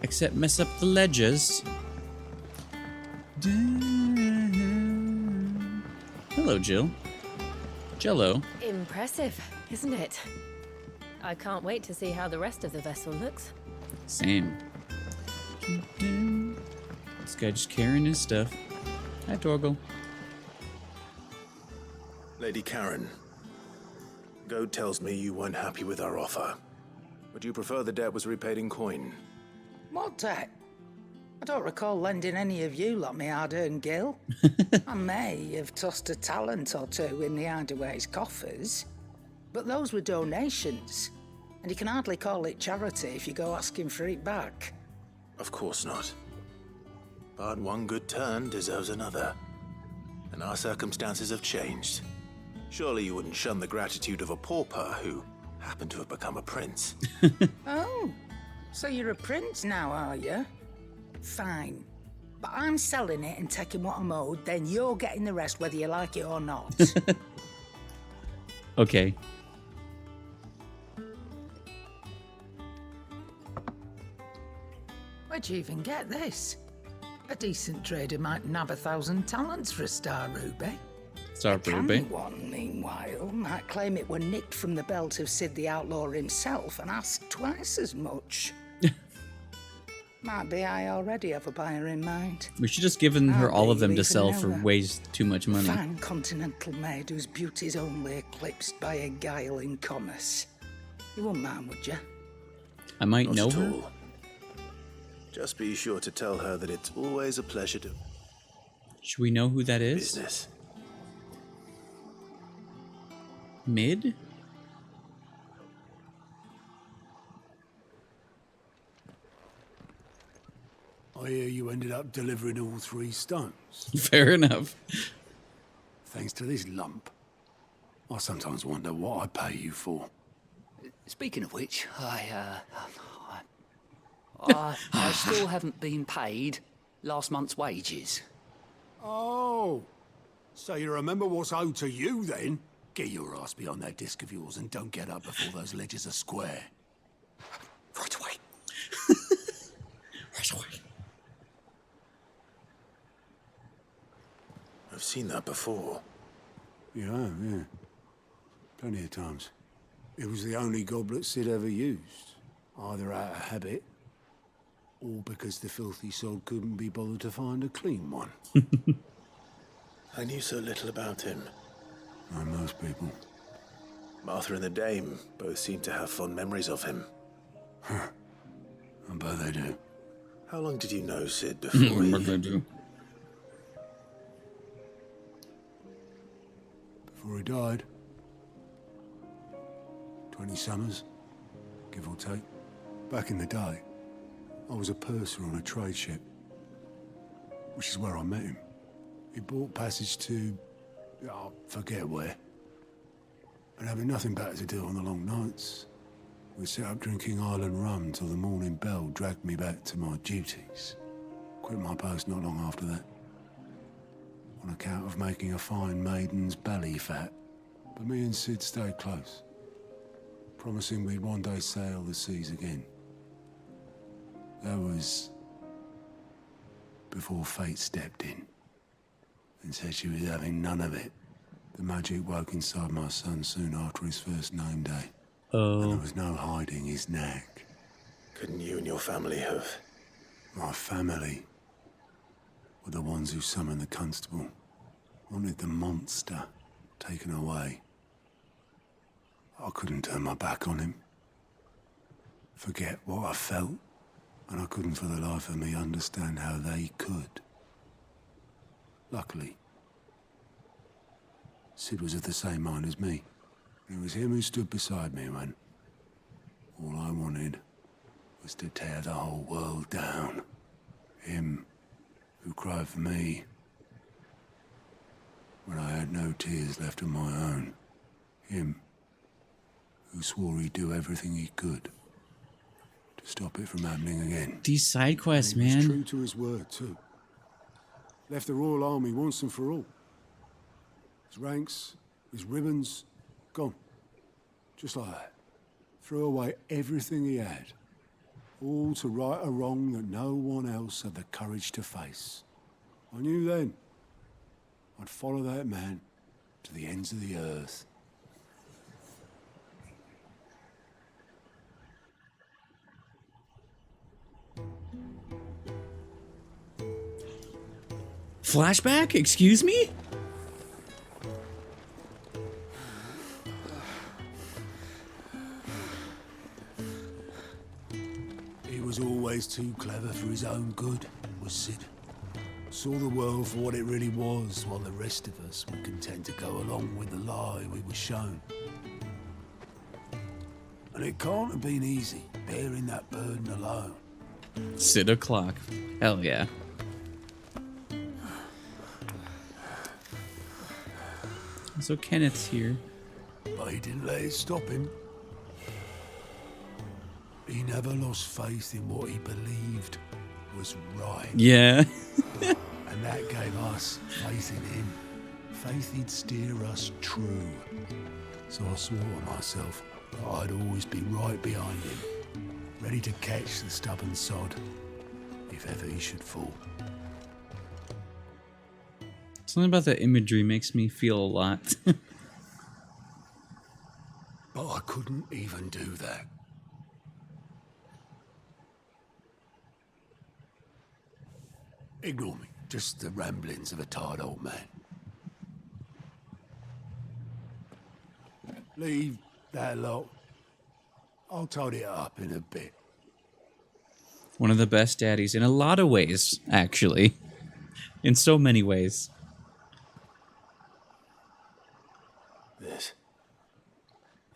Except mess up the ledges. Hello, Jill. Jello. Impressive, isn't it? I can't wait to see how the rest of the vessel looks. Same. This guy just carrying his stuff. Hi, Torgal. Lady Karen, Goad tells me you weren't happy with our offer. Would you prefer the debt was repaid in coin? What debt? I don't recall lending any of you lot me hard-earned gil. I may have tossed a talent or two in the Hideaway's coffers, but those were donations, and you can hardly call it charity if you go asking for it back. Of course not. But one good turn deserves another, and our circumstances have changed. Surely you wouldn't shun the gratitude of a pauper who happened to have become a prince. Oh, so you're a prince now, are you? Fine. But I'm selling it and taking what I'm owed, then you're getting the rest whether you like it or not. Okay. Where'd you even get this? A decent trader might nab 1,000 talents for a star ruby. Star ruby. One, meanwhile, might claim it were nicked from the belt of Sid the Outlaw himself and ask twice as much. Might be I already have a buyer in mind. We should just given her all of them to sell for ways too much money. Fine continental maid whose beauty's only eclipsed by a guile in commerce. You wouldn't mind, would you? I might know Not at her. all. Just be sure to tell her that it's always a pleasure to... Should we know who that is? Business. Mid? I hear you ended up delivering all 3 stones. Fair enough. Thanks to this lump. I sometimes wonder what I pay you for. Speaking of which, I still haven't been paid last month's wages. Oh, so you remember what's owed to you then? Get your ass behind that disc of yours and don't get up before those ledges are square. Right away. Right away. I've seen that before. Yeah. Plenty of times. It was the only goblet Sid ever used. Either out of habit, or because the filthy sod couldn't be bothered to find a clean one. I knew so little about him. Like most people. Martha and the Dame both seem to have fond memories of him. I bet they do. How long did you know Sid before he... Before he died. 20 summers, give or take. Back in the day, I was a purser on a trade ship, which is where I met him. He bought passage to, I forget where. And having nothing better to do on the long nights, we set up drinking island rum till the morning bell dragged me back to my duties. Quit my post not long after that, on account of making a fine maiden's belly fat. But me and Sid stayed close, promising we'd one day sail the seas again. That was before fate stepped in and said she was having none of it. The magic woke inside my son soon after his first name day. Oh. And there was no hiding his knack. Couldn't you and your family have... My family were the ones who summoned the constable. Wanted the monster taken away. I couldn't turn my back on him. Forget what I felt. And I couldn't for the life of me understand how they could. Luckily, Sid was of the same mind as me. It was him who stood beside me when all I wanted was to tear the whole world down. Him who cried for me when I had no tears left of my own. Him who swore he'd do everything he could to stop it from happening again. These side quests, And he man. was true to his word, too. Left the Royal Army once and for all. His ranks, his ribbons, gone. Just like that. Threw away everything he had. All to right a wrong that no one else had the courage to face. I knew then I'd follow that man to the ends of the earth. Flashback? Excuse me? He was always too clever for his own good, was Sid. Saw the world for what it really was, while the rest of us were content to go along with the lie we were shown. And it can't have been easy, bearing that burden alone. Sid o'clock. Hell yeah. So Kenneth's here. But he didn't let it stop him. He never lost faith in what he believed was right. Yeah. And that gave us faith in him. Faith he'd steer us true. So I swore to myself that I'd always be right behind him, ready to catch the stubborn sod if ever he should fall. Something about the imagery makes me feel a lot. But I couldn't even do that. Ignore me. Just the ramblings of a tired old man. Leave that lot. I'll tidy it up in a bit. One of the best daddies in a lot of ways, actually. In so many ways.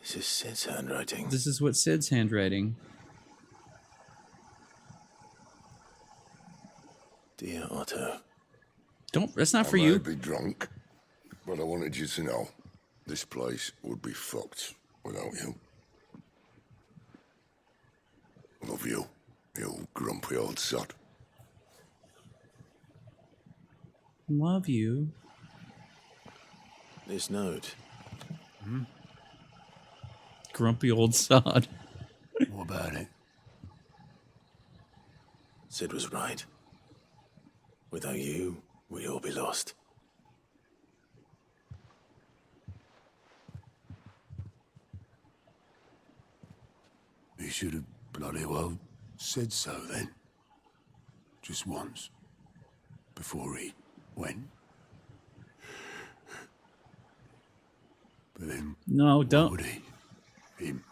This is Sid's handwriting. This is what Sid's handwriting. Dear Otto. Don't, that's not for I you. may be drunk, but I wanted you to know this place would be fucked without you. Love you, you grumpy old sod. Love you. This note. Grumpy old sod. What about it? Sid was right. Without you, we'd all be lost. He should have bloody well said so then. Just once. Before he went. But then... No, don't. Why would he? Him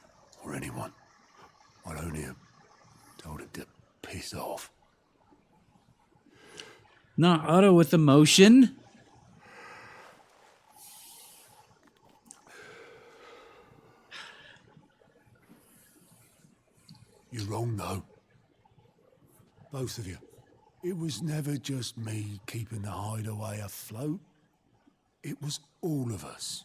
or anyone. I'd only have told him to piss off. Not Otto with emotion. You're wrong, though. Both of you. It was never just me keeping the hideaway afloat. It was all of us.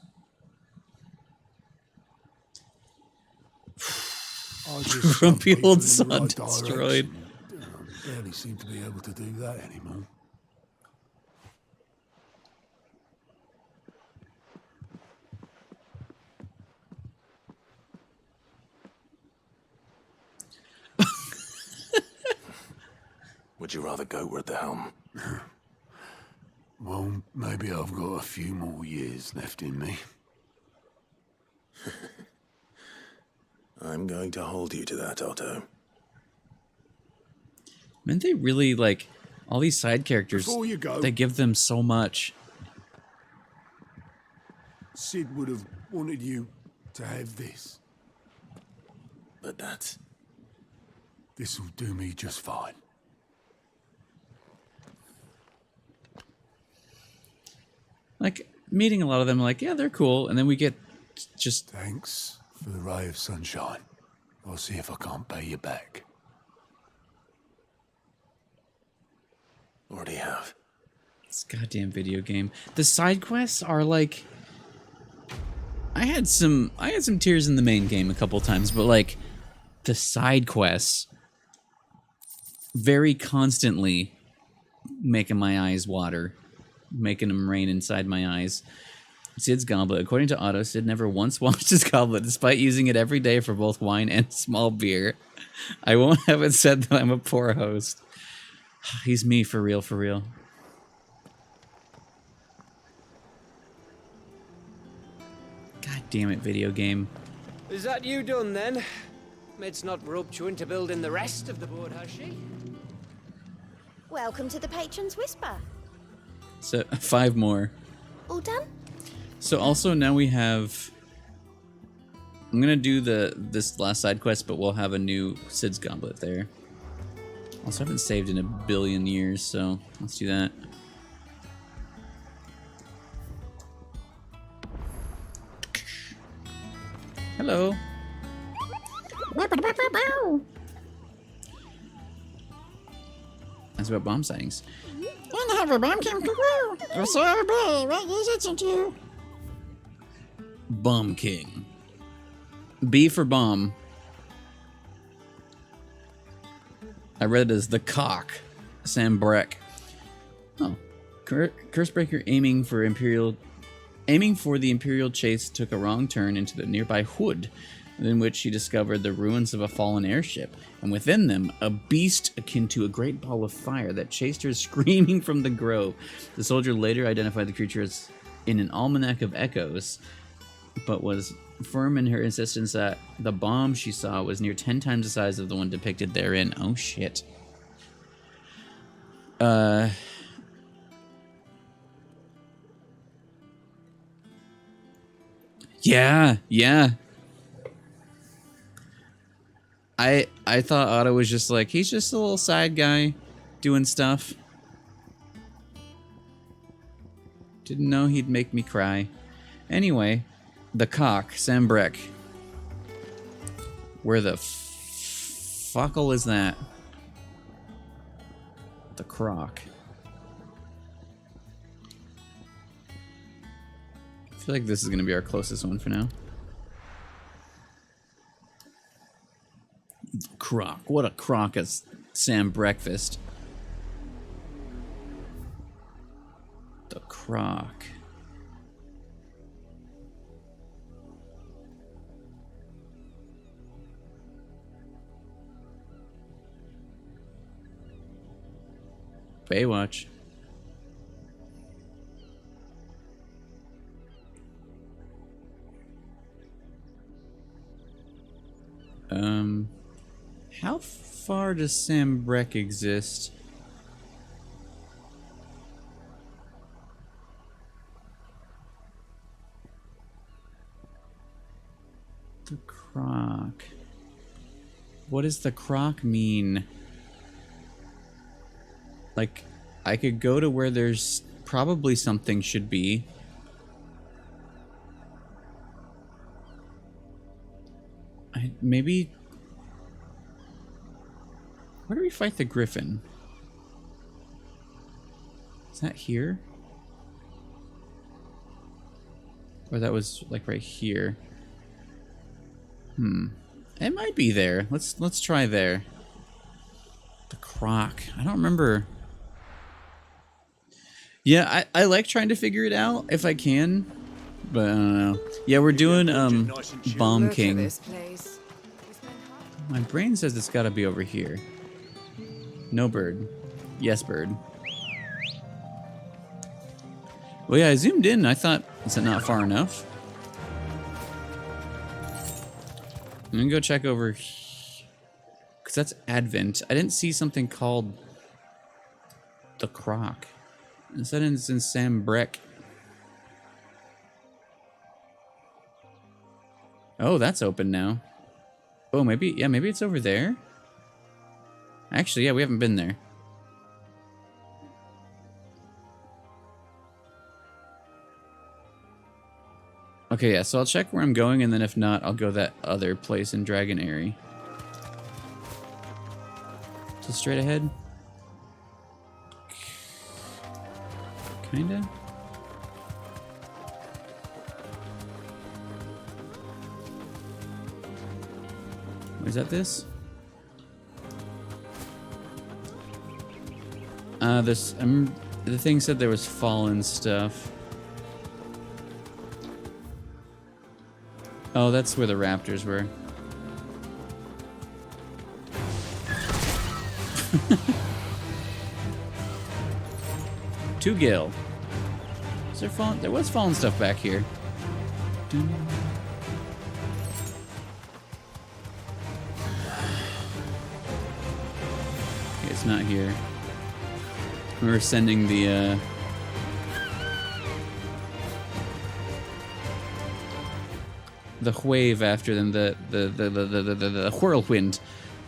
I just Grumpy people old in the son right destroyed. direction. I barely seem to be able to do that anymore. Would you rather go at the helm? Well, maybe I've got a few more years left in me. I'm going to hold you to that, Otto. Man, they really, like, all these side characters, Before you go, they give them so much. Sid would have wanted you to have this. But that's... This'll do me just fine. Like, meeting a lot of them, like, yeah, they're cool. And then we get just... Thanks for the ray of sunshine. I'll see if I can't pay you back. Already have. This goddamn video game. The side quests are like... I had some tears in the main game a couple times, but like the side quests very constantly making my eyes water, making them rain inside my eyes. Sid's goblet. According to Otto, Sid never once washed his goblet, despite using it every day for both wine and small beer. I won't have it said that I'm a poor host. He's me for real, for real. God damn it, video game. Is that you done then? Mid's not roped you into building the rest of the board, has she? Welcome to the Patron's Whisper. So 5 more. All done? So also now we have... I'm gonna do this last side quest, but we'll have a new Sid's Goblet there. Also haven't saved in a billion years, so let's do that. Hello. That's about bomb sightings. And have a bomb come through. Or so everybody, what is it to you? Bomb King. B for bomb. I read it as the cock. Sam Breck. Oh. Cursebreaker aiming for the Imperial chase took a wrong turn into the nearby hood, in which she discovered the ruins of a fallen airship, and within them, a beast akin to a great ball of fire that chased her screaming from the grove. The soldier later identified the creature as in an almanac of echoes, but was firm in her insistence that the bomb she saw was near 10 times the size of the one depicted therein. Oh shit. Yeah. I thought Otto was just like, he's just a little side guy doing stuff. Didn't know he'd make me cry. Anyway, the cock, Sam Breck. Where the fuckle is that? The croc. I feel like this is gonna be our closest one for now. Croc. What a crock is Sam Breakfast. The croc. Baywatch. How far does Sam Breck exist? The croc. What does the croc mean? Like, I could go to where there's probably something should be. Maybe... Where do we fight the griffin? Is that here? Or that was like right here. It might be there. Let's try there. The croc. I don't remember. Yeah, I like trying to figure it out if I can, but I don't know. Yeah, we're doing Bomb King. My brain says it's got to be over here. No bird. Yes, bird. Well, yeah, I zoomed in. I thought, is it not far enough? I'm gonna go check over here. Because that's Advent. I didn't see something called the croc. Instead, it's in Sam Breck. Oh, that's open now. Oh, maybe it's over there. Actually, yeah, we haven't been there. Okay, yeah, so I'll check where I'm going, and then if not, I'll go that other place in Dragon Airy. So straight ahead? Kinda? Is that this? The thing said there was fallen stuff. Oh, that's where the raptors were. To Gil. Is there fallen? There was fallen stuff back here. Okay, it's not here. We were sending the wave after them, the whirlwind.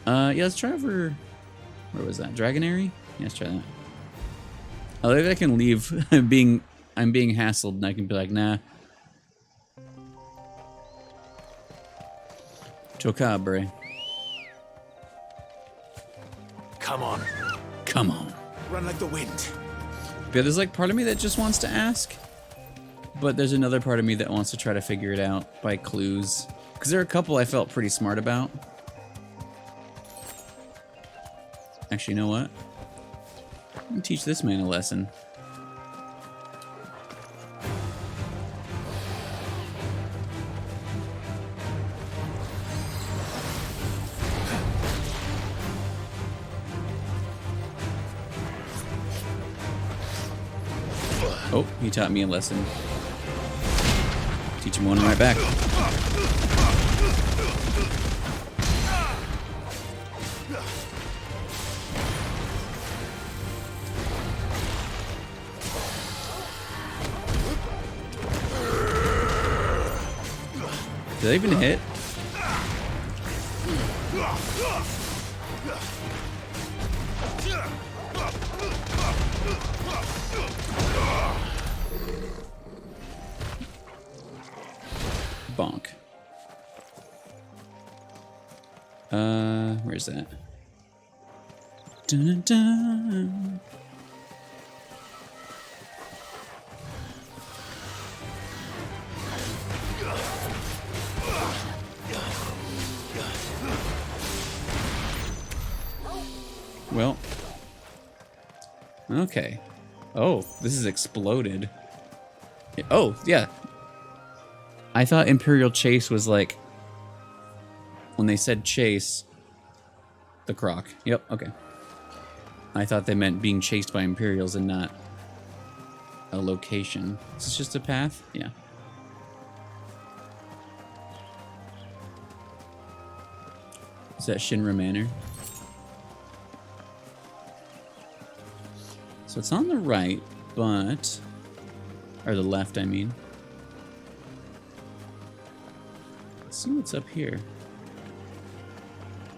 Yeah, let's try over. Where was that? Dragon Airy? Yeah, let's try that. Oh, maybe I can leave. I'm being hassled, and I can be like, nah. Chocabre. Come on. Come on. Run like the wind. Yeah, there's like part of me that just wants to ask, but there's another part of me that wants to try to figure it out by clues. Because there are a couple I felt pretty smart about. Actually, you know what? I'm gonna teach this man a lesson. Oh, he taught me a lesson. Teach him one right back. Did they even hit? Bonk. Where's that? Dun, dun, dun. Well. Okay. Oh, this is exploded. Oh, yeah. I thought Imperial Chase was like, when they said chase, the Croc. Yep, okay. I thought they meant being chased by Imperials and not a location. Is this just a path? Yeah. Is that Shinra Manor? So it's on the right, but... Or the left, I mean. Let's see what's up here.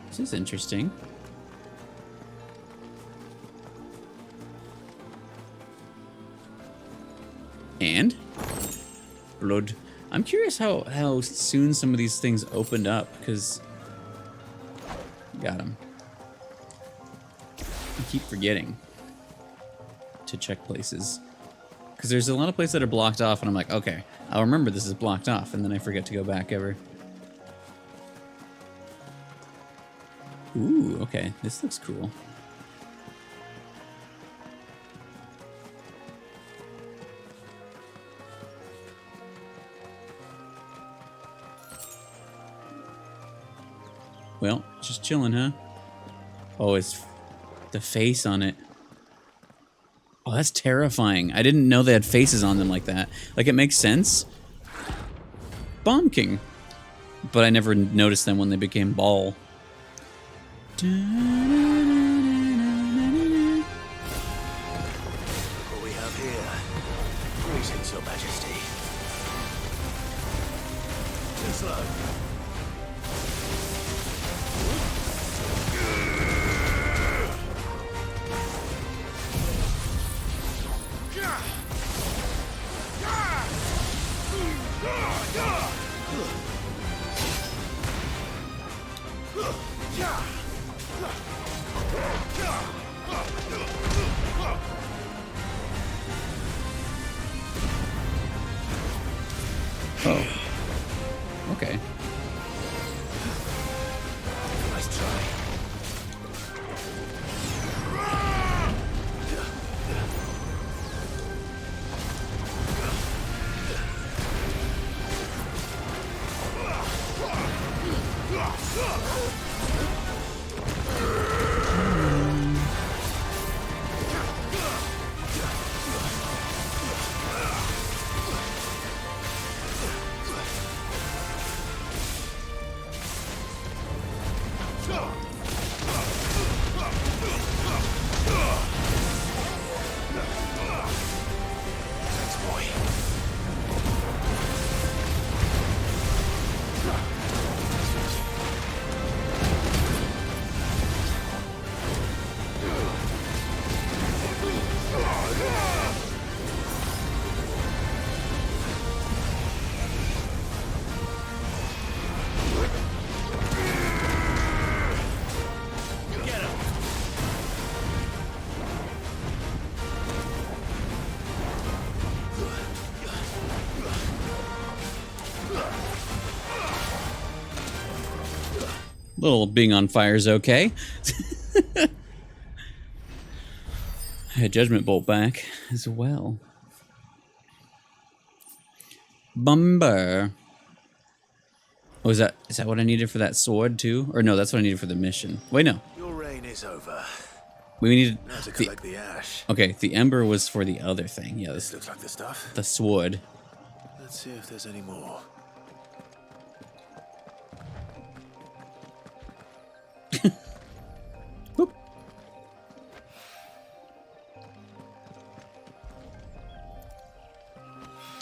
This is interesting. And? Blood. I'm curious how soon some of these things opened up, because... Got him. I keep forgetting to check places. Because there's a lot of places that are blocked off, and I'm like, okay, I'll remember this is blocked off, and then I forget to go back ever. Ooh, okay, this looks cool. Well, just chilling, huh? Oh, it's the face on it. Oh, that's terrifying. I didn't know they had faces on them like that. Like, it makes sense. Bomb King. But I never noticed them when they became Ball. What we have here? Greetings, Your Majesty. Too slow. Oh. Okay. Nice try. Little being on fire is okay. I had Judgment Bolt back as well. Bumber. Oh, is that what I needed for that sword too? Or no, that's what I needed for the mission. Wait, no. Your reign is over. We needed Now to collect the ash. Okay, the ember was for the other thing. Yeah, This looks like the stuff. the sword. Let's see if there's any more.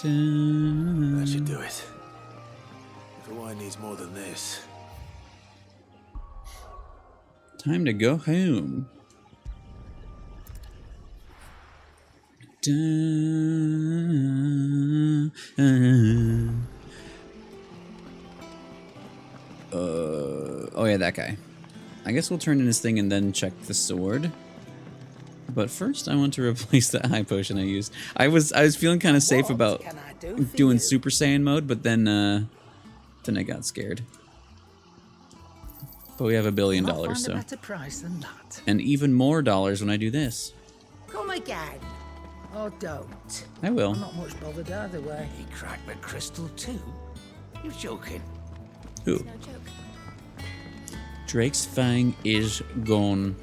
That should do it. If the wine needs more than this. Time to go home. Oh yeah, that guy. I guess we'll turn in his thing and then check the sword. But first, I want to replace that high potion I used. I was feeling kind of safe about doing Super Saiyan mode, but then I got scared. But we have $1 billion, so a better price than that. and even more dollars when I do this. Come again. Or don't. I will. I'm not much bothered either way. He cracked the crystal too? You're joking. Who? No joke. Drake's Fang is gone.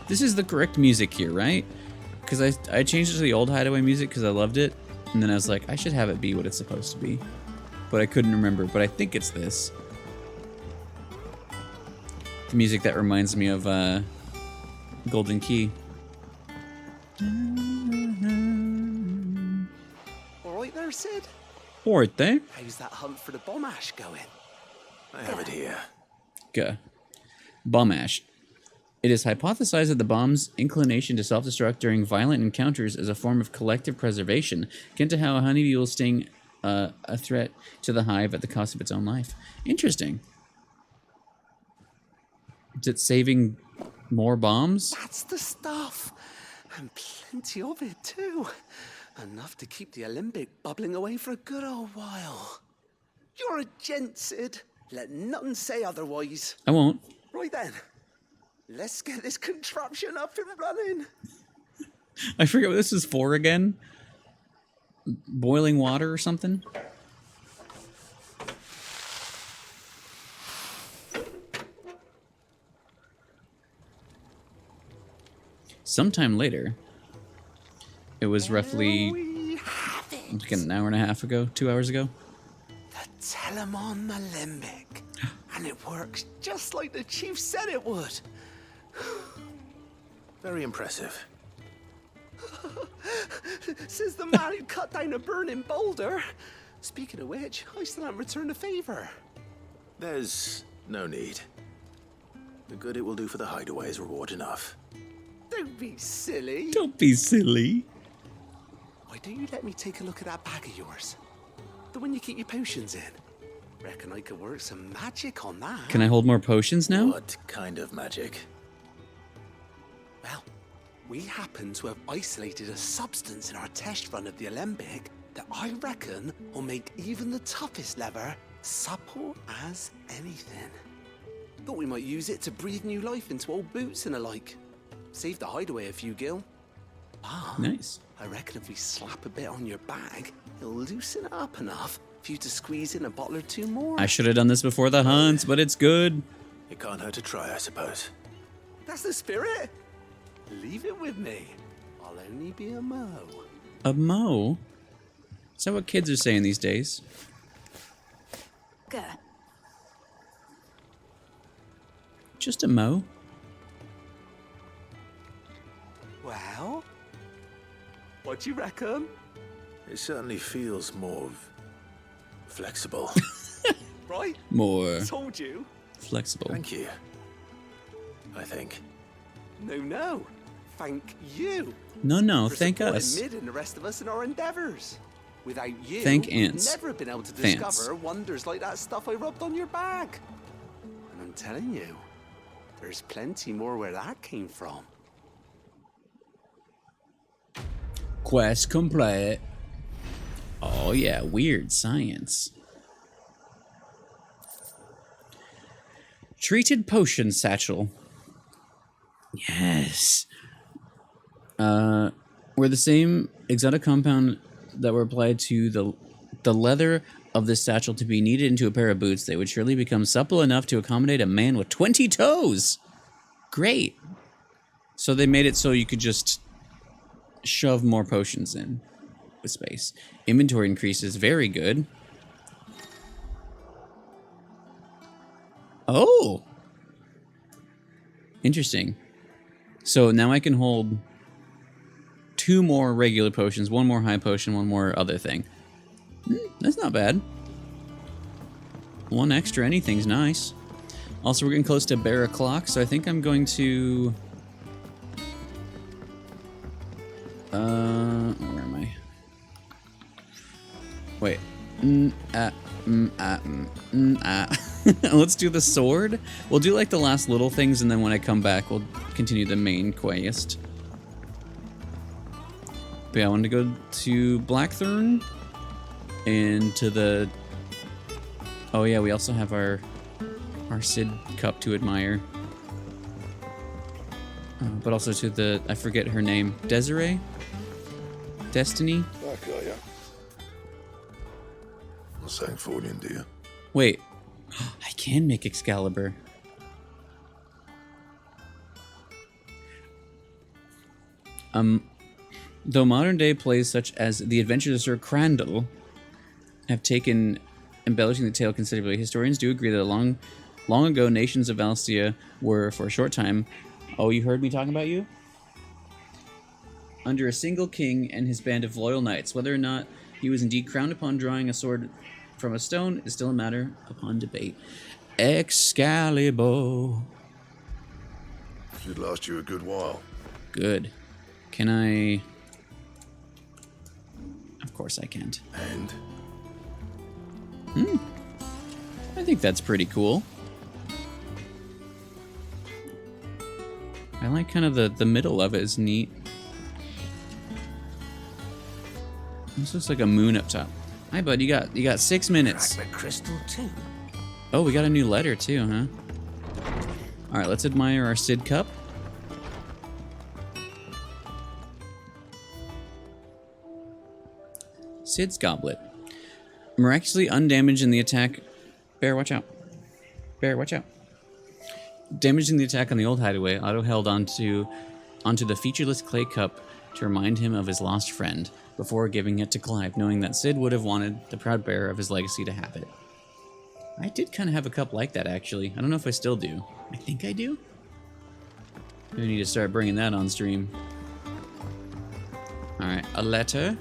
This is the correct music here, right? Because I changed it to the old Hideaway music because I loved it, and then I was like, I should have it be what it's supposed to be. But I couldn't remember, but I think it's this. The music that reminds me of Golden Key. All right there, Sid? Alright there. How's that hunt for the bomb ash going? I have it here. Go. Bomb ash. It is hypothesized that the bomb's inclination to self-destruct during violent encounters is a form of collective preservation, akin to how a honeybee will sting a threat to the hive at the cost of its own life. Interesting. Is it saving more bombs? That's the stuff. And plenty of it, too. Enough to keep the Olympic bubbling away for a good old while. You're a gent, Sid. Let nothing say otherwise. I won't. Right then. Let's get this contraption up and running. I forget what this is for again. Boiling water or something? Sometime later, it was roughly like an hour and a half ago, 2 hours ago. The Telemon Alembic. And it works just like the chief said it would. Very impressive. Says the man who cut down a burning boulder. Speaking of which, I still haven't returned the favor. There's no need. The good it will do for the hideaway is reward enough. Don't be silly. Don't be silly. Why don't you let me take a look at that bag of yours? The one you keep your potions in. Reckon I could work some magic on that. Can I hold more potions now? What kind of magic? Well, we happen to have isolated a substance in our test run of the Alembic that I reckon will make even the toughest lever supple as anything. Thought we might use it to breathe new life into old boots and the like. Save the hideaway a few gil. Ah, nice. I reckon if we slap a bit on your bag, it'll loosen it up enough for you to squeeze in a bottle or two more. I should have done this before the hunts, but it's good. It can't hurt to try, I suppose. That's the spirit. Leave it with me. I'll only be a mo. A mo? Is that what kids are saying these days? Go. Just a mo? Well, what do you reckon? It certainly feels more flexible. Right? More Told you. flexible. Thank you. I think. No. Thank you. No, for thank supporting us. Mid and the rest of us in our endeavors. Without you, Thank we'd ants. never have been able to Fans. discover wonders like that stuff I rubbed on your bag. And I'm telling you, there's plenty more where that came from. Quest complete. Oh yeah, weird science. Treated potion satchel. Yes. Were the same exotic compound that were applied to the leather of this satchel to be kneaded into a pair of boots, they would surely become supple enough to accommodate a man with 20 toes. Great. So they made it so you could just shove more potions in with space. Inventory increases, very good. Oh. Interesting. So now I can hold 2 more regular potions, 1 more high potion, 1 more other thing. That's not bad. 1 extra anything's nice. Also, we're getting close to bear o'clock, so I think I'm going to... where am I? Wait. Let's do the sword. We'll do like the last little things, and then when I come back, we'll continue the main quest. But yeah, I want to go to Blackthorn and to the... Oh yeah, we also have our Cid cup to admire. But also to the... I forget her name. Desiree? Destiny? Back, are ya? Not saying Fordian, do you? Wait. I can make Excalibur. Though modern day plays such as The Adventures of Sir Crandall have taken embellishing the tale considerably, historians do agree that long ago nations of Alcia were, for a short time... Oh, you heard me talking about you? Under a single king and his band of loyal knights. Whether or not he was indeed crowned upon drawing a sword from a stone is still a matter upon debate. Excalibur. Should last you a good while. Good. Can I... Of course I can't. And? I think that's pretty cool. I like kind of the middle of it is neat. This looks like a moon up top. Hi, bud. You got 6 minutes. Crack the crystal too. Oh, we got a new letter too, huh? All right, let's admire our Cid cup. Cid's goblet. Miraculously undamaged in the attack. Bear, watch out. Bear, watch out. Damaged in the attack on the old hideaway, Otto held onto the featureless clay cup to remind him of his lost friend before giving it to Clive, knowing that Cid would have wanted the proud bearer of his legacy to have it. I did kind of have a cup like that, actually. I don't know if I still do. I think I do. We need to start bringing that on stream. Alright, a letter.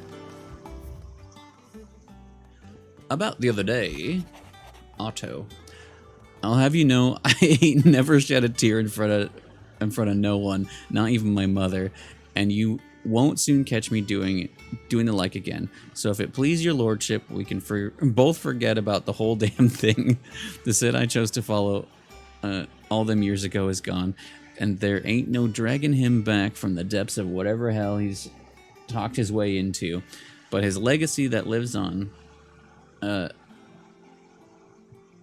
About the other day, Otto. I'll have you know, I never shed a tear in front of no one, not even my mother. And you won't soon catch me doing the like again. So if it please your lordship, we can both forget about the whole damn thing. The Cid I chose to follow all them years ago is gone, and there ain't no dragging him back from the depths of whatever hell he's talked his way into. But his legacy that lives on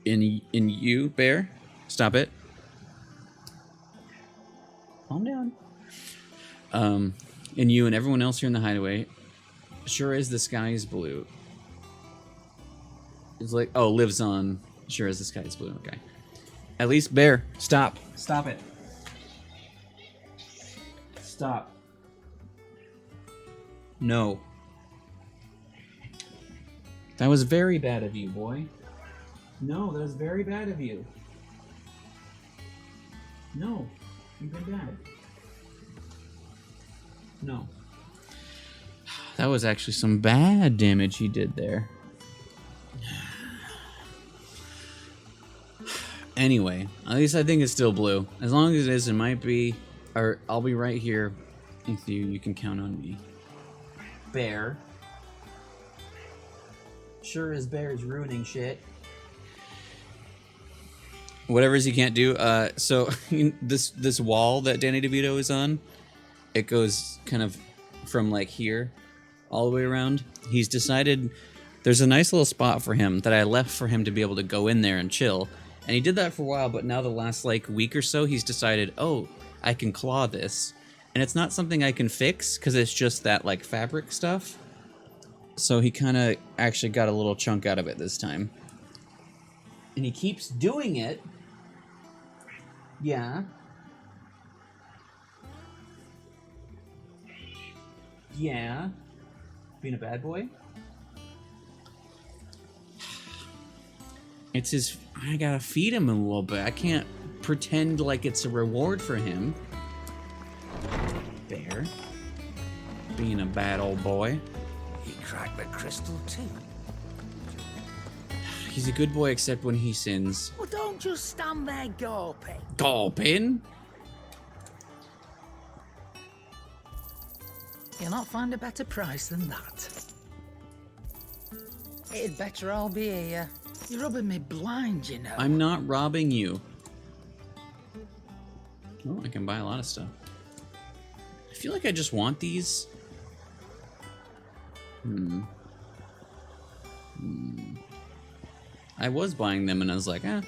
in you, Bear. Stop it. Calm down. And you and everyone else here in the hideaway, sure as the sky is blue. It's like, oh, lives on, sure as the sky is blue. Okay. At least, Bear, stop. Stop it. Stop. No. That was very bad of you, boy. No, that was very bad of you. No, you've been bad. No. That was actually some bad damage he did there. Anyway, at least I think it's still blue. As long as it is, it might be... Or I'll be right here with you. You can count on me. Bear. Sure as Bear's ruining shit. Whatever he can't do. So this wall that Danny DeVito is on, it goes kind of from like here all the way around. He's decided there's a nice little spot for him that I left for him to be able to go in there and chill. And he did that for a while, but now the last like week or so, he's decided, oh, I can claw this. And it's not something I can fix because it's just that like fabric stuff. So he kind of actually got a little chunk out of it this time. And he keeps doing it. Yeah. Yeah. Being a bad boy. It's his... I gotta feed him a little bit. I can't pretend like it's a reward for him. Bear. Being a bad old boy. He cracked the crystal too. He's a good boy except when he sins. Well, don't just stand there gawping. Gawping? You'll not find a better price than that. It'd better all be here. You're rubbing me blind, you know. I'm not robbing you. Oh, I can buy a lot of stuff. I feel like I just want these. I was buying them and I was like, eh.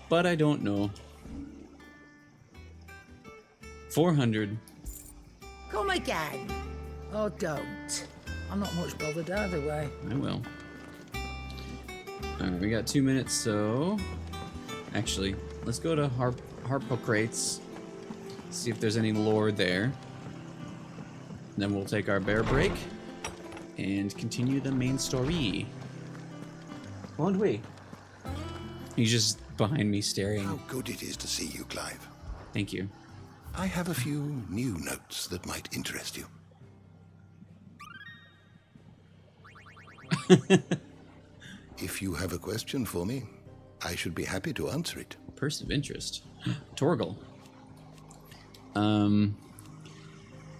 But I don't know. 400. Come again. Or don't. I'm not much bothered either way. I will. Alright, we got 2 minutes, so... Actually, let's go to Harpocrates. See if there's any lore there. Then we'll take our bear break. And continue the main story. Won't we? He's just behind me staring. How good it is to see you, Clive. Thank you. I have a few new notes that might interest you. If you have a question for me, I should be happy to answer it. Person of interest. Torgal.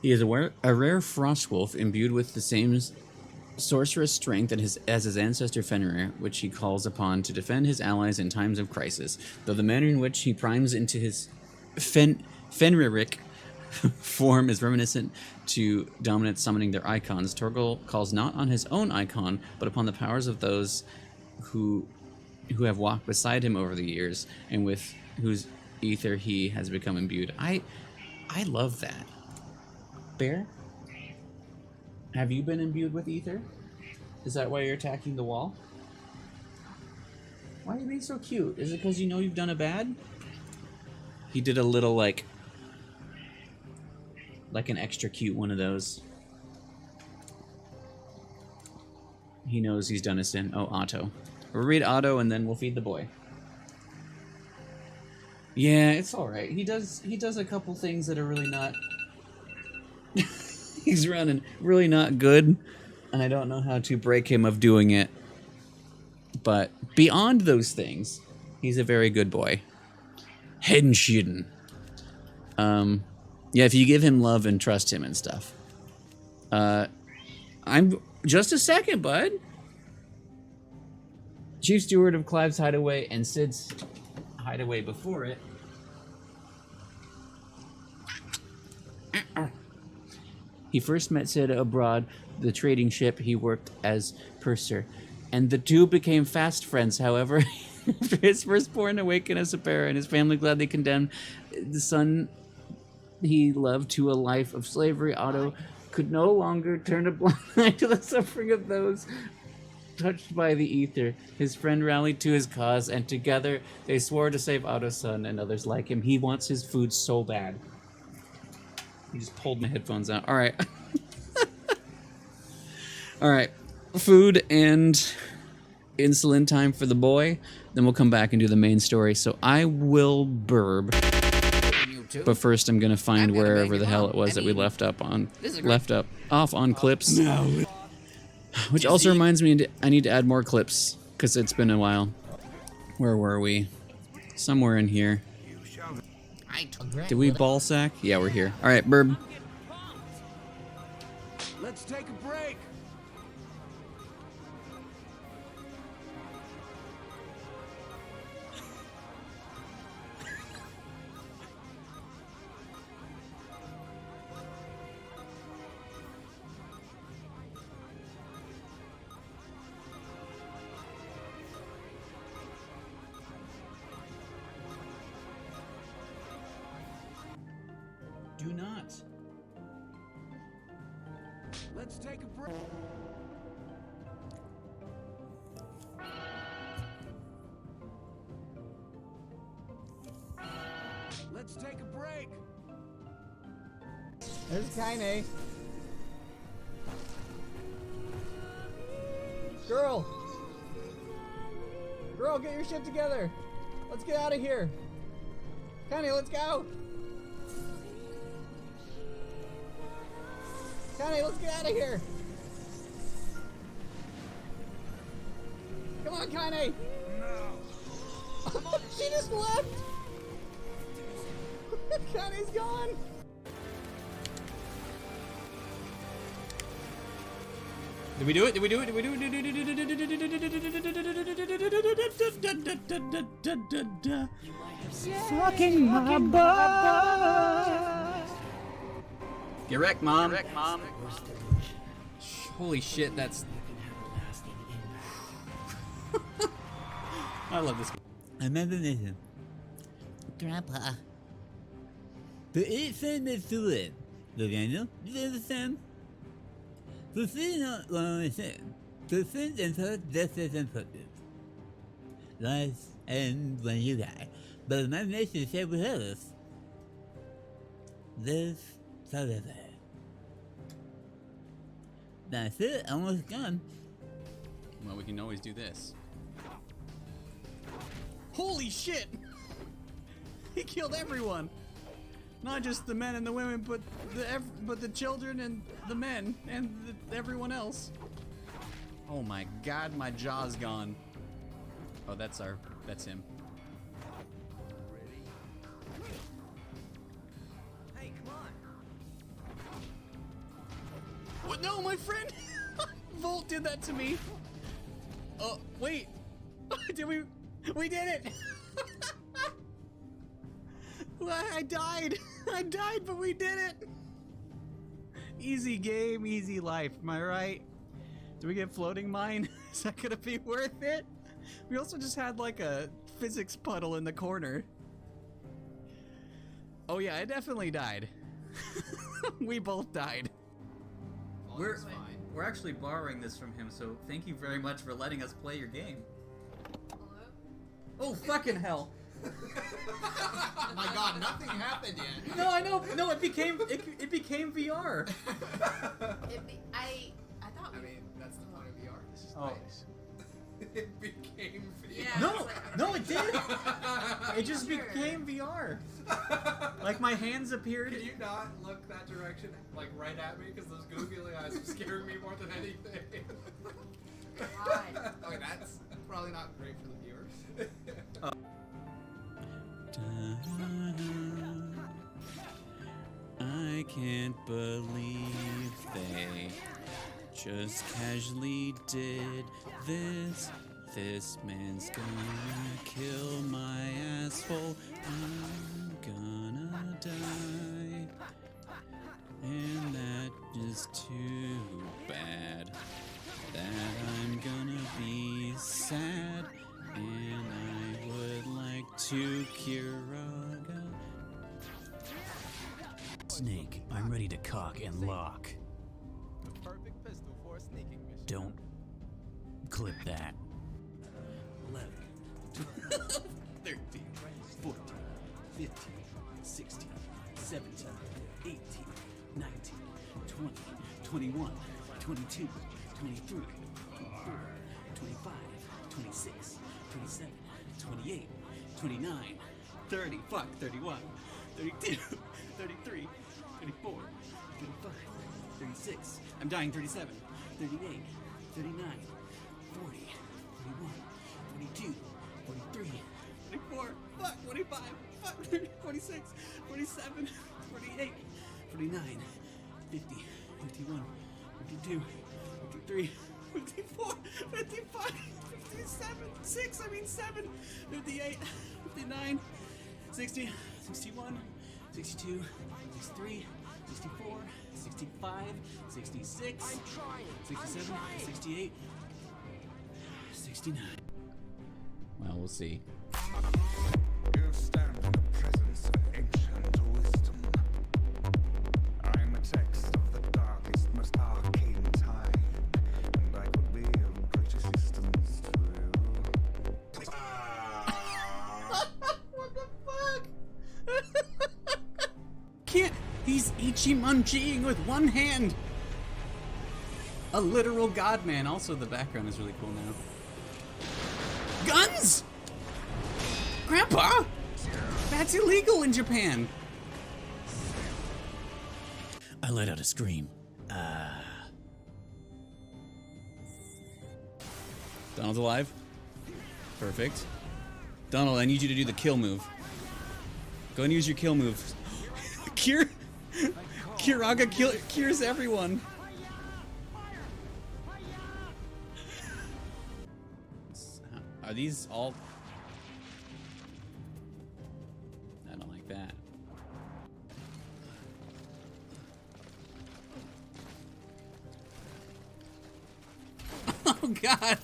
He is a rare frost wolf imbued with the same sorcerous strength as his ancestor Fenrir, which he calls upon to defend his allies in times of crisis. Though the manner in which he primes into his Fenriric form is reminiscent to dominant summoning their icons, Torgal calls not on his own icon, but upon the powers of those who have walked beside him over the years, and with whose ether he has become imbued. I love that. Bear? Have you been imbued with ether? Is that why you're attacking the wall? Why are you being so cute? Is it because you know you've done a bad? He did a little, like an extra cute one of those. He knows he's done a sin. Oh, Otto. We'll read Otto and then we'll feed the boy. Yeah, it's alright. He does a couple things that are really not... He's running really not good, and I don't know how to break him of doing it. But beyond those things, he's a very good boy. Henshin. Yeah, if you give him love and trust him and stuff. I'm just a second, bud. Chief Steward of Clive's hideaway and Sid's hideaway before it. He first met Sid abroad, the trading ship he worked as purser, and the two became fast friends. However, after his firstborn awakened as a pair and his family gladly condemned the son he loved to a life of slavery, Otto could no longer turn a blind eye to the suffering of those touched by the ether. His friend rallied to his cause, and together they swore to save Otto's son and others like him. He wants his food so bad. He just pulled my headphones out. All right. All right. Food and insulin time for the boy. Then we'll come back and do the main story. So I will burb. But first I'm going to find wherever the hell it was that we left off on clips. No. Which also reminds me I need to add more clips because it's been a while. Where were we? Somewhere in here. Did we ball sack? Yeah, we're here. All right, burb. Let's take a break. Do not. Let's take a break. Let's take a break. There's Kaine. Girl! Girl, get your shit together! Let's get out of here! Kaine, let's go! Kaine, let's get out of here! Come on, Kaine! No! She just left! Kaine's gone! Did we do it? Did we do it? Did we do it? Fucking my butt! Get wrecked, Mom. Get wrecked, Mom. Holy shit, that's... I love this. I remember this. Grandpa. But it's in the fluid. Lorena, do you understand? The thing not understand. The thing is that this is important. Life ends when you die. But my mission is with others. Live forever. That's it, almost done. Well, we can always do this. Holy shit! He killed everyone! Not just the men and the women, but the children and the men and everyone else. Oh my god, my jaw's gone. Oh, that's him. Hey, come on. What? No, my friend! Volt did that to me. Oh, wait. We did it! I died. I died, but we did it. Easy game, easy life. Am I right? Do we get floating mine? Is that gonna be worth it? We also just had like a physics puddle in the corner. Oh yeah, I definitely died. We both died. We're actually borrowing this from him, so thank you very much for letting us play your game. Oh fucking hell! Oh my god, nothing happened yet. No, I know. No, it became VR. I thought. I mean, that's the point of VR. This is nice. It became VR. Yeah, no, it did. It just became VR. Like my hands appeared. Can you not look that direction, like right at me, because those googly eyes are scaring me more than anything. God. Okay, that's probably not great for the viewers. believe they just casually did this. This man's gonna kill my asshole. I'm gonna die. And that is too bad. That I'm gonna be sad. And I would like to Kiraga. Snake, I'm ready to cock and lock. The perfect pistol for a sneaking mission. Don't clip that. 11, 13, 14, 15, 16, 17, 18, 19, 20, 21, 22, 23, 24, 25, 26, 27, 28, 29, 30, fuck, 31, 32, 33, 34, 35, 36, I'm dying, 37, 38, 39, 40, 41, 42, 43, 44, fuck, 45, fuck, 46, 47, 48, 49, 50, 51, 52, 53, 54, 55, 57, 6, 7, 58, 59, 60, 61, 62, 63, 64, 65, 66, 67, 68, 69. Well, we'll see. You stand in the presence of ancient wisdom. I'm a text of the darkest, most arcane time, and I could be of great assistance to you. What the fuck? Can't. He's Ichimonjiing with one hand. A literal god man. Also, the background is really cool now. Guns? Grandpa? That's illegal in Japan. I let out a scream. Donald's alive. Perfect. Donald, I need you to do the kill move. Go and use your kill move. Kiraga cures everyone. Are these all... I don't like that. Oh god.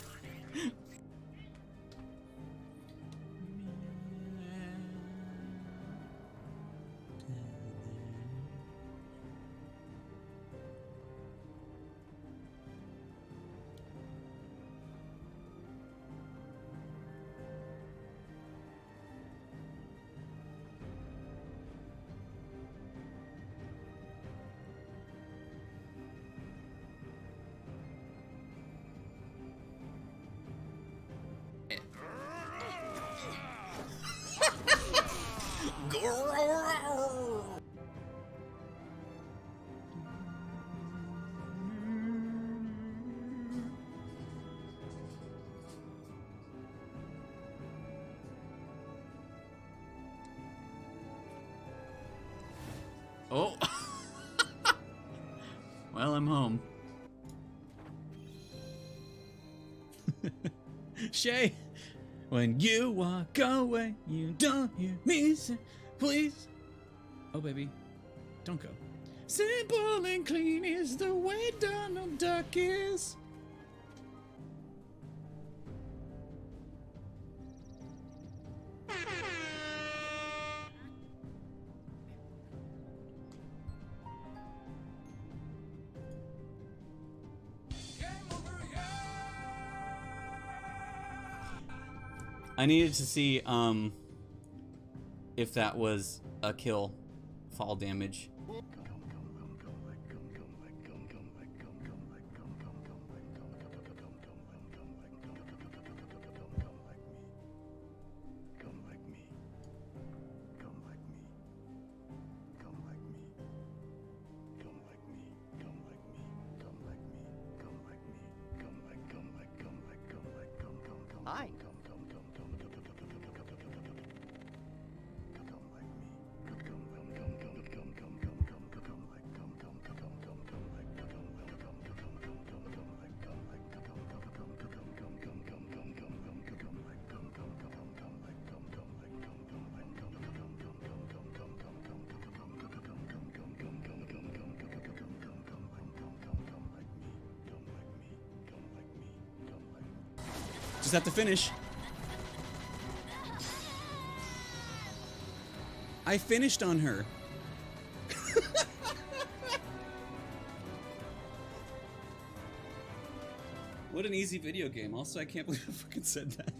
Oh. Well, I'm home. Shay, when you walk away, you don't hear me say, please. Oh, baby, don't go. Simple and clean is the way Donald Duck is. I needed to see if that was a kill fall damage. Hi. Just have to finish. I finished on her. What an easy video game. Also, I can't believe I fucking said that.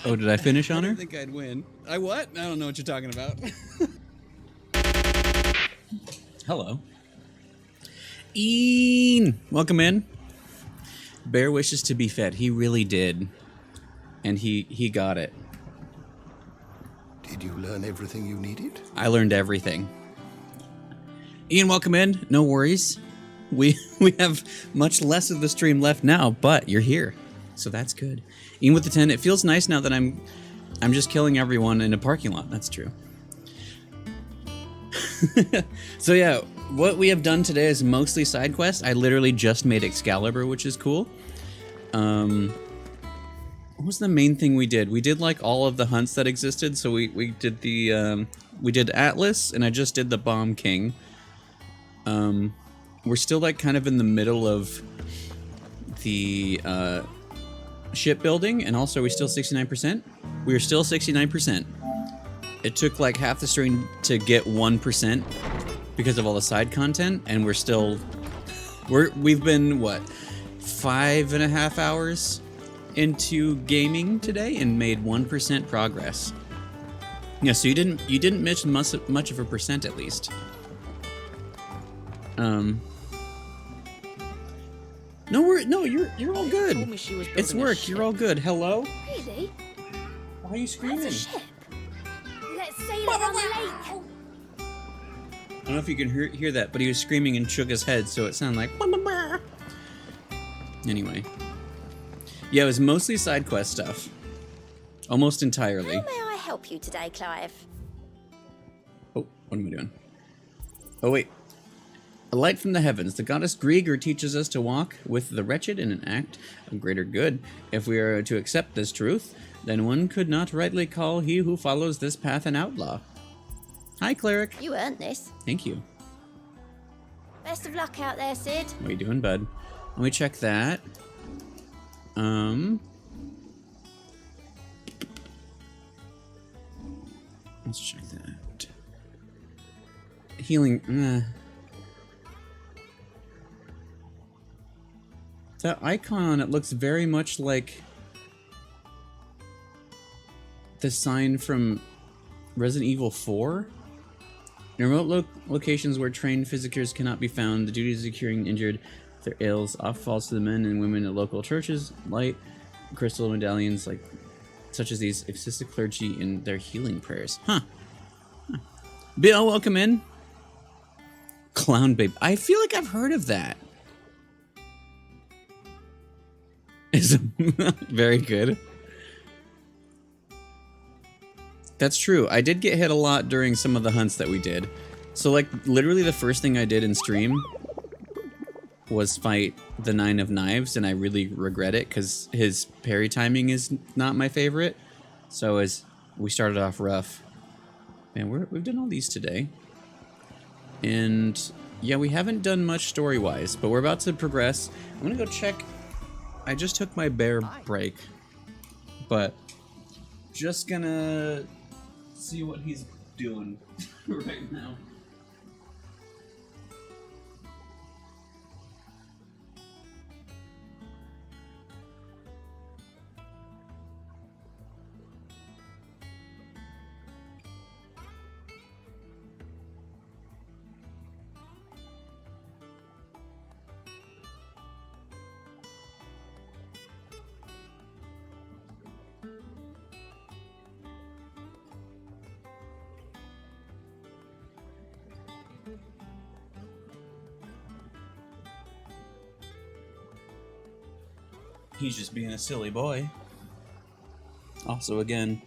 Oh, did I finish on her? I don't think I'd win. I what? I don't know what you're talking about. Hello. Ian! Welcome in. Bear wishes to be fed. He really did. And he got it. Did you learn everything you needed? I learned everything. Ian, welcome in. No worries. We have much less of the stream left now, but you're here. So that's good. Ian with the 10. It feels nice now that I'm just killing everyone in a parking lot. That's true. So yeah, what we have done today is mostly side quests. I literally just made Excalibur, which is cool. What was the main thing we did? We did like all of the hunts that existed. So we did the we did Atlas, and I just did the Bomb King. We're still like kind of in the middle of the shipbuilding, and also are we still 69%? We are still 69%. It took like half the stream to get 1% because of all the side content, and we've been what, 5.5 hours into gaming today and made 1% progress. Yeah, so you didn't miss much of a percent at least. No, you're all good. It's work. You're all good. Hello? Really? Why are you screaming? That's a ship. Let's sail it on the lake. I don't know if you can hear that, but he was screaming and shook his head, so it sounded like... Anyway. Yeah, it was mostly side quest stuff. Almost entirely. How may I help you today, Clive? Oh, what am I doing? Oh, wait. A light from the heavens. The goddess Grieger teaches us to walk with the wretched in an act of greater good. If we are to accept this truth, then one could not rightly call he who follows this path an outlaw. Hi, cleric. You earned this. Thank you. Best of luck out there, Sid. What are you doing, bud? Let me check that. Let's check that. Healing. That icon on it looks very much like the sign from Resident Evil 4. In remote locations where trained physicians cannot be found, the duty of securing injured their ails off falls to the men and women at local churches. Light crystal medallions such as these assist the clergy in their healing prayers. Huh. Bill, welcome in. Clown Babe. I feel like I've heard of that. Is very good. That's true. I did get hit a lot during some of the hunts that we did. So like literally the first thing I did in stream was fight the 9 of Knives, and I really regret it because his parry timing is not my favorite. So as we started off rough. Man, we've done all these today. And yeah, we haven't done much story-wise, but we're about to progress. I'm gonna go check. I just took my bear break, but just gonna see what he's doing right now. He's just being a silly boy. Also, again,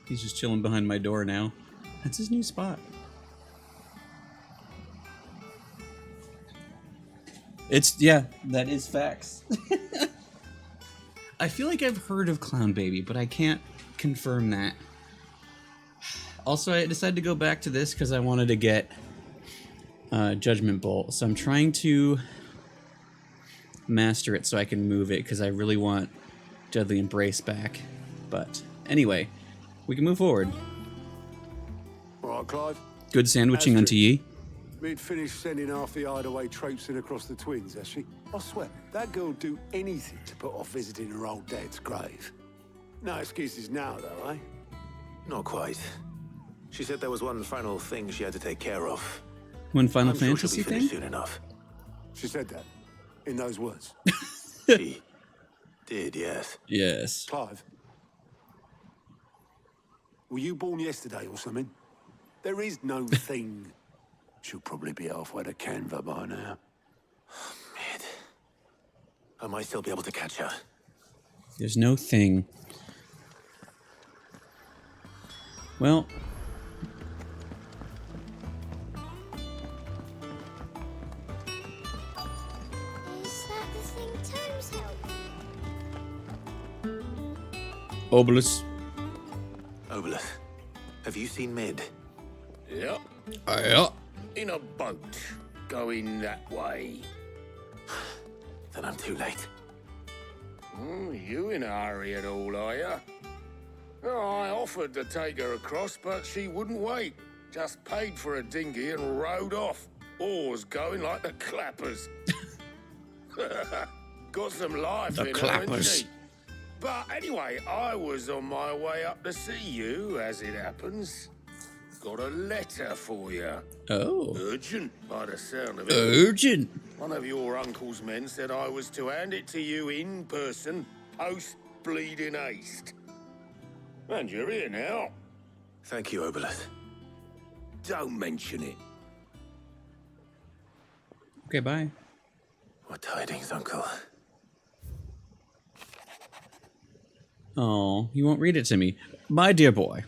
he's just chilling behind my door now. That's his new spot. Yeah, that is facts. I feel like I've heard of Clown Baby, but I can't confirm that. Also, I decided to go back to this because I wanted to get Judgment Bolt. So I'm trying to master it so I can move it because I really want Deadly Embrace back. But anyway, we can move forward. All right, Clive. Good sandwiching unto ye. Mid finished sending half the hideaway traipsing across the twins, has she? I swear, that girl'd do anything to put off visiting her old dad's grave. No excuses now, though, eh? Not quite. She said there was one final thing she had to take care of. One Final I'm sure Fantasy she'll be finished thing? soon enough. She said that, in those words. She did, yes. Yes. Clive, were you born yesterday or something? There is no thing. She'll probably be halfway to Canva by now. Mid. I might still be able to catch her. There's no thing. Well. Is that the thing Tomes helped? Obelisk. Obelith, have you seen Mid? Yep. Yeah. In a boat, going that way. Then I'm too late. You in a hurry at all, are you? Oh, I offered to take her across, but she wouldn't wait. Just paid for a dinghy and rowed off. Oars going like the clappers. Got some life The in clappers. her, ain't she? But anyway, I was on my way up to see you, as it happens. Got a letter for you. Oh. Urgent, by the sound of it. Urgent. One of your uncle's men said I was to hand it to you in person, post-bleeding haste. And you're here now. Thank you, Obelith. Don't mention it. Okay, bye. What tidings, Uncle? Oh, you won't read it to me. My dear boy.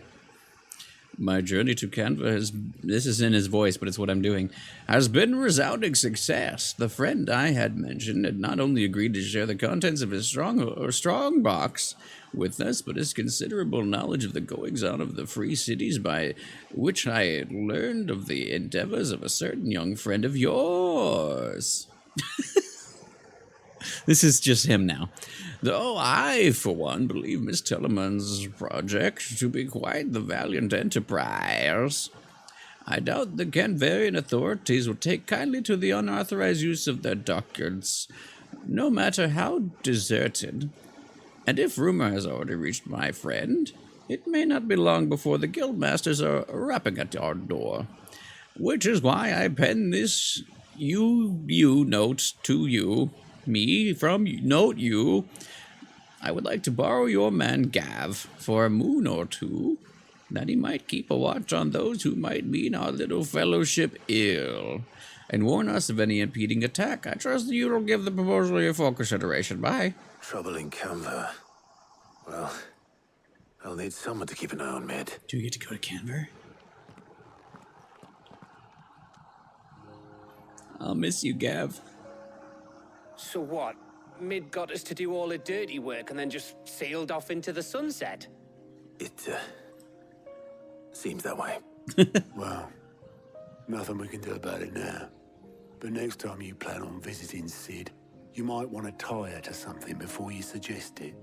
My journey to Canva has, this is in his voice, but it's what I'm doing, has been resounding success. The friend I had mentioned had not only agreed to share the contents of his strong box with us, but his considerable knowledge of the goings-on of the free cities, by which I had learned of the endeavors of a certain young friend of yours. This is just him now. Though I, for one, believe Miss Tellerman's project to be quite the valiant enterprise, I doubt the Canvarian authorities will take kindly to the unauthorized use of their dockyards, no matter how deserted. And if rumor has already reached my friend, it may not be long before the guildmasters are rapping at our door. Which is why I pen this you note to you. Me from note you. I would like to borrow your man Gav for a moon or two, that he might keep a watch on those who might mean our little fellowship ill, and warn us of any impeding attack. I trust that you will give the proposal your full consideration. Bye. Trouble in Canva. Well, I'll need someone to keep an eye on Mid. Do we get to go to Canva? I'll miss you, Gav. So what? Mid got us to do all the dirty work and then just sailed off into the sunset? It, seems that way. Well, nothing we can do about it now. But next time you plan on visiting Sid, you might want to tie her to something before you suggest it.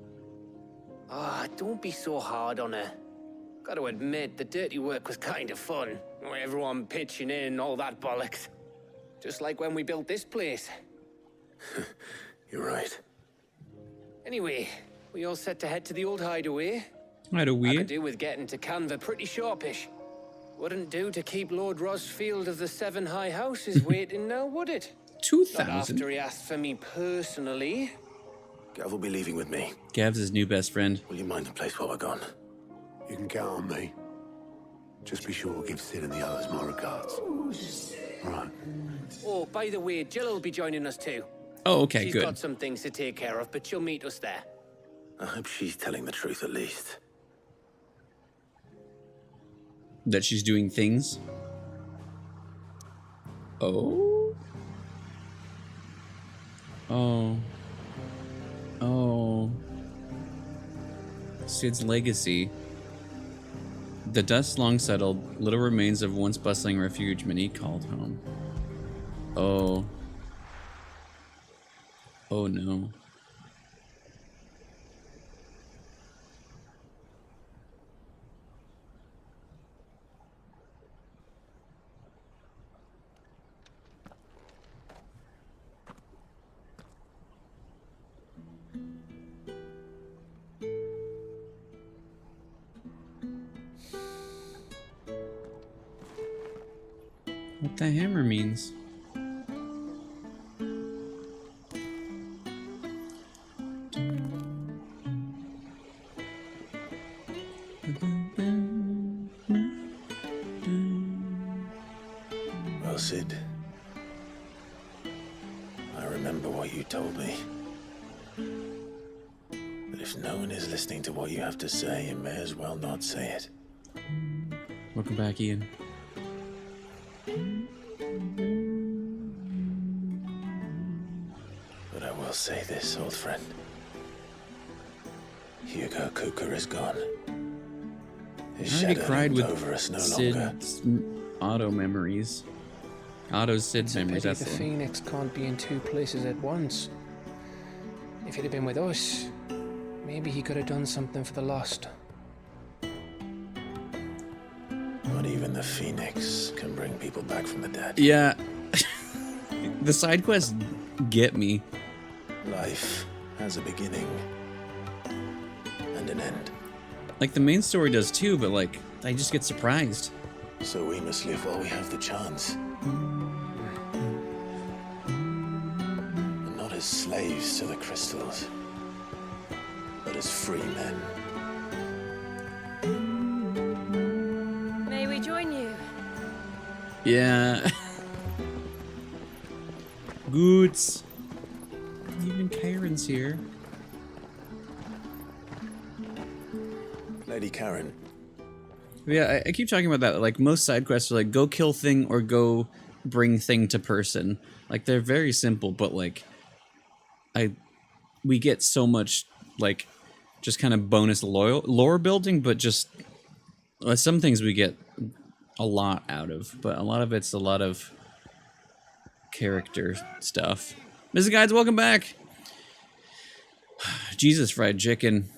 Ah, don't be so hard on her. Gotta admit, the dirty work was kind of fun. Everyone pitching in, all that bollocks. Just like when we built this place. You're right. Anyway, we all set to head to the old hideaway. Hideaway? I could do with getting to Canva pretty sharpish. Wouldn't do to keep Lord Rosfield of the Seven High Houses waiting now, would it? 2,000? Not after he asked for me personally. Gav will be leaving with me. Gav's his new best friend. Will you mind the place while we're gone? You can count on me. Just be sure to give Sid and the others my regards. Right. Oh, by the way, Jill will be joining us too. Oh, okay, She's good. got some things to take care of, but she'll meet us there. I hope she's telling the truth at least. That she's doing things? Oh? Oh. Oh. Sid's legacy. The dust long settled, little remains of once bustling refuge many called home. Oh. Oh no. What the hammer means. Well, Sid, I remember what you told me. But if no one is listening to what you have to say, you may as well not say it. Welcome back, Ian. But I will say this, old friend. Hugo Cooker is gone. His I already shadow cried looms with over us no longer. Sid's auto memories. Auto's Sid's memories, Pity that's the the one. Phoenix can't be in two places at once. If he'd have been with us, maybe he could have done something for the lost. Not even the Phoenix can bring people back from the dead. Yeah. The side quests get me. Life has a beginning and an end. Like, the main story does too, but, like, I just get surprised. So we must live while we have the chance. And not as slaves to the crystals, but as free men. May we join you? Yeah. Goods. Even Kieran's here. Lady Karen. Yeah, I keep talking about that. Like, most side quests are like, go kill thing or go bring thing to person. Like, they're very simple, but like, we get so much, like, just kind of bonus lore building, but just some things we get a lot out of, but a lot of it's a lot of character stuff. Mrs. Guides, welcome back. Jesus, fried chicken.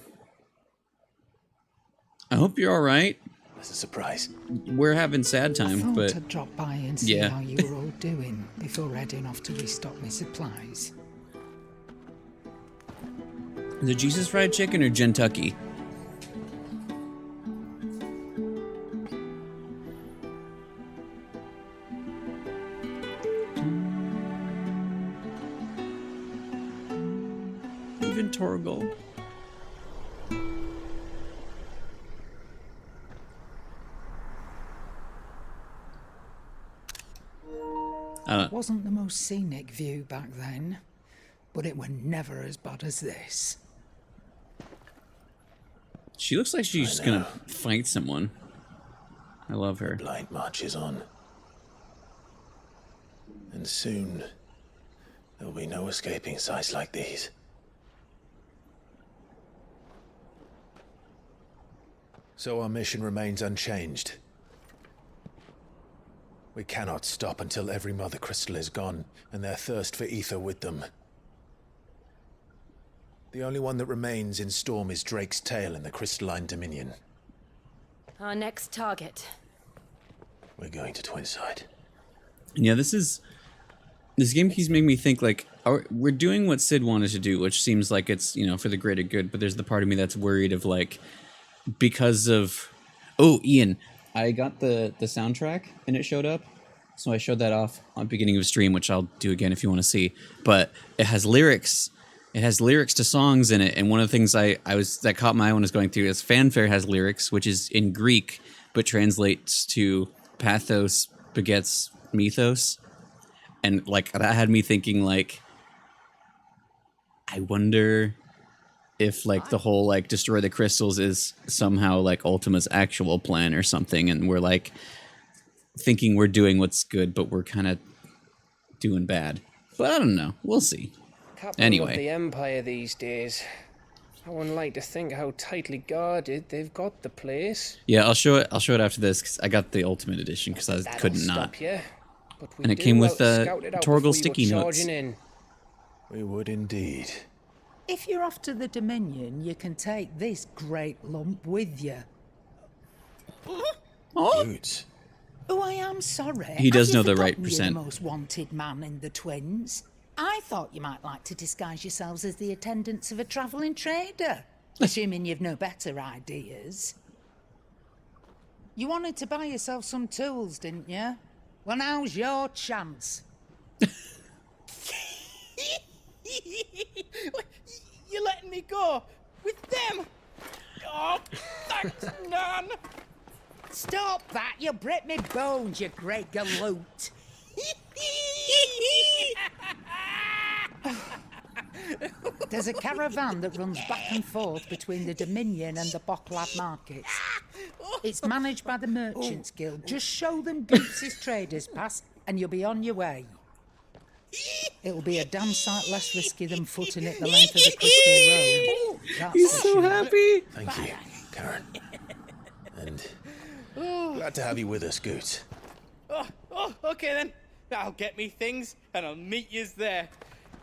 I hope you're all right. It's a surprise. We're having sad I time, thought but I'd drop by and see yeah. how you were all doing before heading off to restock my supplies. Is it Jesus fried chicken or Gentucky? Even Torgal. It wasn't the most scenic view back then, but it were never as bad as this. She looks like she's gonna fight someone. I love her. Blind marches on. And soon, there'll be no escaping sights like these. So our mission remains unchanged. We cannot stop until every Mother Crystal is gone, and their thirst for ether with them. The only one that remains in Storm is Drake's tail in the Crystalline Dominion. Our next target. We're going to Twinside. Yeah, this game keeps making me think, like, we're doing what Sid wanted to do, which seems like it's, you know, for the greater good, but there's the part of me that's worried of, like, because of... Oh, Ian, I got the soundtrack, and it showed up, so I showed that off on the beginning of stream, which I'll do again if you want to see, but it has lyrics. It has lyrics to songs in it, and one of the things that caught my eye when I was going through is Fanfare has lyrics, which is in Greek, but translates to pathos begets mythos, and like that had me thinking, like, I wonder if like the whole like destroy the crystals is somehow like Ultima's actual plan or something, and we're like thinking we're doing what's good, but we're kind of doing bad. But I don't know. We'll see. Capital Anyway. of the Empire these days. I wouldn't like to think how tightly guarded they've got the place. Yeah, I'll show it after this, because I got the Ultimate Edition because I That'll couldn't not. stop you. But we And it do came well with to scout it out Torgal before you sticky go notes. charging in. We would indeed. If you're off to the Dominion, you can take this great lump with you. Boots. Oh, I am sorry. He does Have you know the right forgotten percent. You're the most wanted man in the Twins. I thought you might like to disguise yourselves as the attendants of a travelling trader, assuming you've no better ideas. You wanted to buy yourself some tools, didn't you? Well, now's your chance. You're letting me go with them? Oh, thanks, Nan. Stop that! You'll break me bones, you great galoot. There's a caravan that runs back and forth between the Dominion and the Bocklad markets. It's managed by the Merchants Guild. Just show them Goots' traders pass and you'll be on your way. It'll be a damn sight less risky than footing it the length of the Crystal Road. That's He's for so sure. happy. Thank you, Karen. And glad to have you with us, Goot. Oh, okay then. I'll get me things and I'll meet yous there.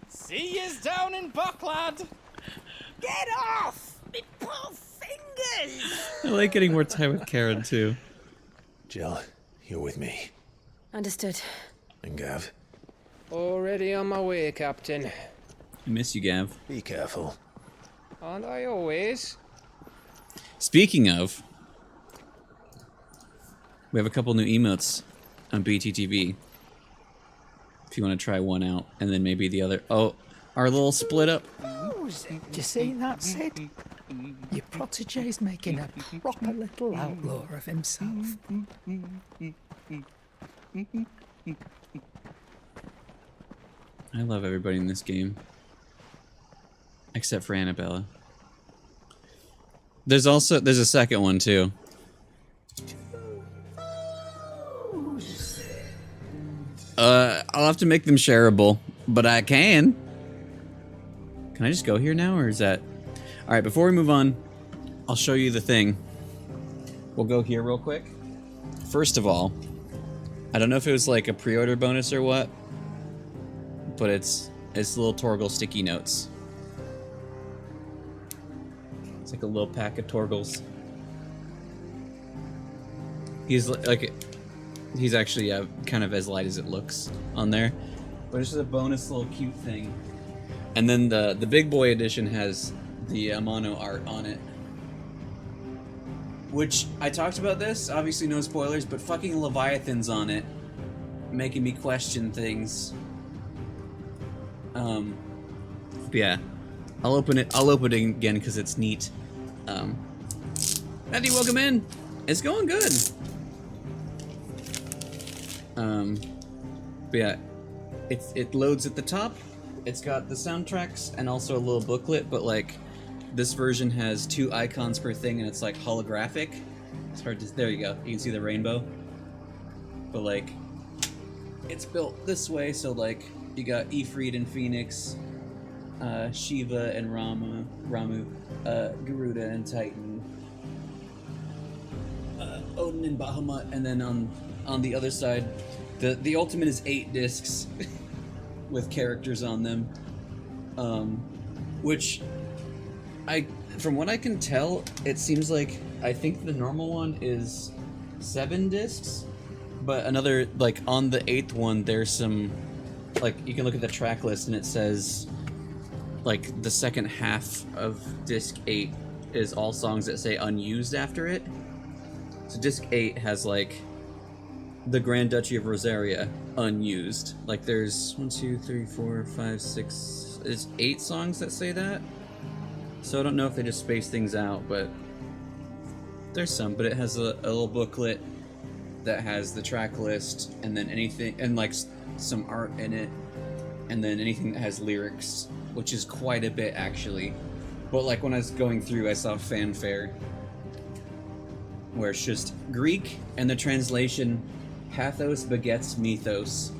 See yous down in Bocklad. Get off! Me poor fingers! I like getting more time with Karen too. Jill, you're with me. Understood. And Gav. Already on my way, Captain. I miss you, Gav. Be careful. Aren't I always? Speaking of, we have a couple new emotes on BTTV. If you want to try one out, and then maybe the other. Oh, our little split up. Oh, do you see that, Sid? Your protege's making a proper little outlaw of himself. I love everybody in this game. Except for Annabella. There's a second one too. I'll have to make them shareable, but I can. Can I just go here now, or is that... Alright, before we move on, I'll show you the thing. We'll go here real quick. First of all, I don't know if it was like a pre-order bonus or what, but it's little Torgal sticky notes. It's like a little pack of Torgals. He's actually kind of as light as it looks on there, but it's just a bonus little cute thing. And then the big boy edition has the mono art on it, which I talked about this. Obviously, no spoilers, but fucking Leviathan's on it, making me question things. Yeah, I'll open it again because it's neat. Matthew, welcome in. It's going good. But yeah, it loads at the top. It's got the soundtracks and also a little booklet, but like this version has 2 icons per thing and it's like holographic. It's hard to, there you go. You can see the rainbow. But like, it's built this way, so like you got Ifrit and Phoenix, Shiva and Ramu, Garuda and Titan, Odin and Bahamut, and then on the other side, the ultimate is 8 discs with characters on them, which from what I can tell, it seems like I think the normal one is 7 discs, but another, like on the 8th one, there's some, like you can look at the track list and it says like the second half of disc 8 is all songs that say unused after it. So disc 8 has like the Grand Duchy of Rosaria unused. Like there's 1, 2, 3, 4, 5, 6. There's 8 songs that say that. So I don't know if they just space things out, but there's some. But it has a little booklet that has the track list, and then anything, and like some art in it, and then anything that has lyrics, which is quite a bit actually. But like when I was going through, I saw Fanfare, where it's just Greek, and the translation, pathos begets mythos,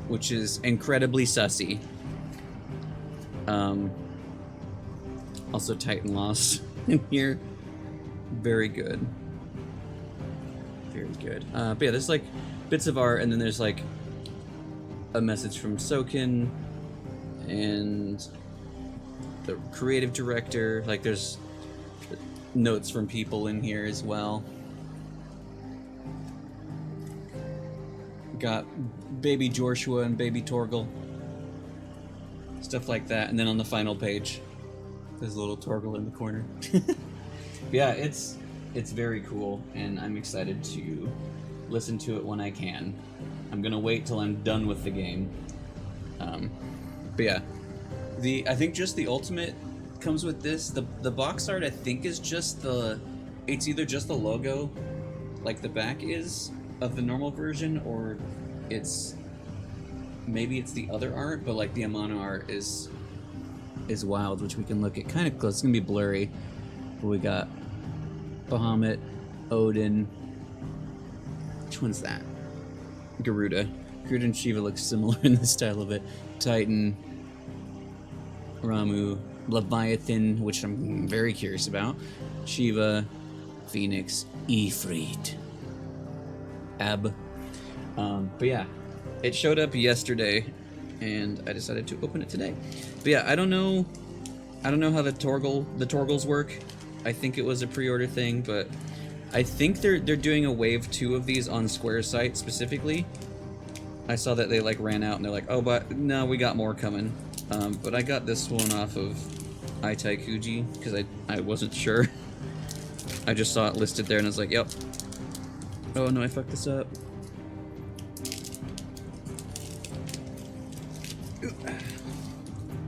which is incredibly sussy. Also Titan Lost in here. Very good. Very good. But yeah, there's like bits of art, and then there's like a message from Sokin and the creative director. Like, there's notes from people in here as well. Got baby Joshua and baby Torgal. Stuff like that. And then on the final page, there's a little Torgal in the corner. Yeah, it's very cool, and I'm excited to listen to it when I can. I'm gonna wait till I'm done with the game. But yeah, I think just the ultimate comes with this. The box art, I think, is just it's either just the logo, like the back is of the normal version, or maybe it's the other art, but like the Amano art is wild, which we can look at kind of close. It's gonna be blurry, but we got Bahamut, Odin. Which one's that? Garuda. Garuda and Shiva look similar in the style of it. Titan, Ramu, Leviathan, which I'm very curious about. Shiva, Phoenix, Ifrit, Ab. But yeah, it showed up yesterday, and I decided to open it today. But yeah, I don't know how the Torgals work. I think it was a pre-order thing, but I think they're doing a wave 2 of these on Square's site specifically. I saw that they like ran out and they're like, oh, but no, we got more coming. But I got this one off of Itaikuji because I wasn't sure. I just saw it listed there and I was like, yep. Oh no, I fucked this up.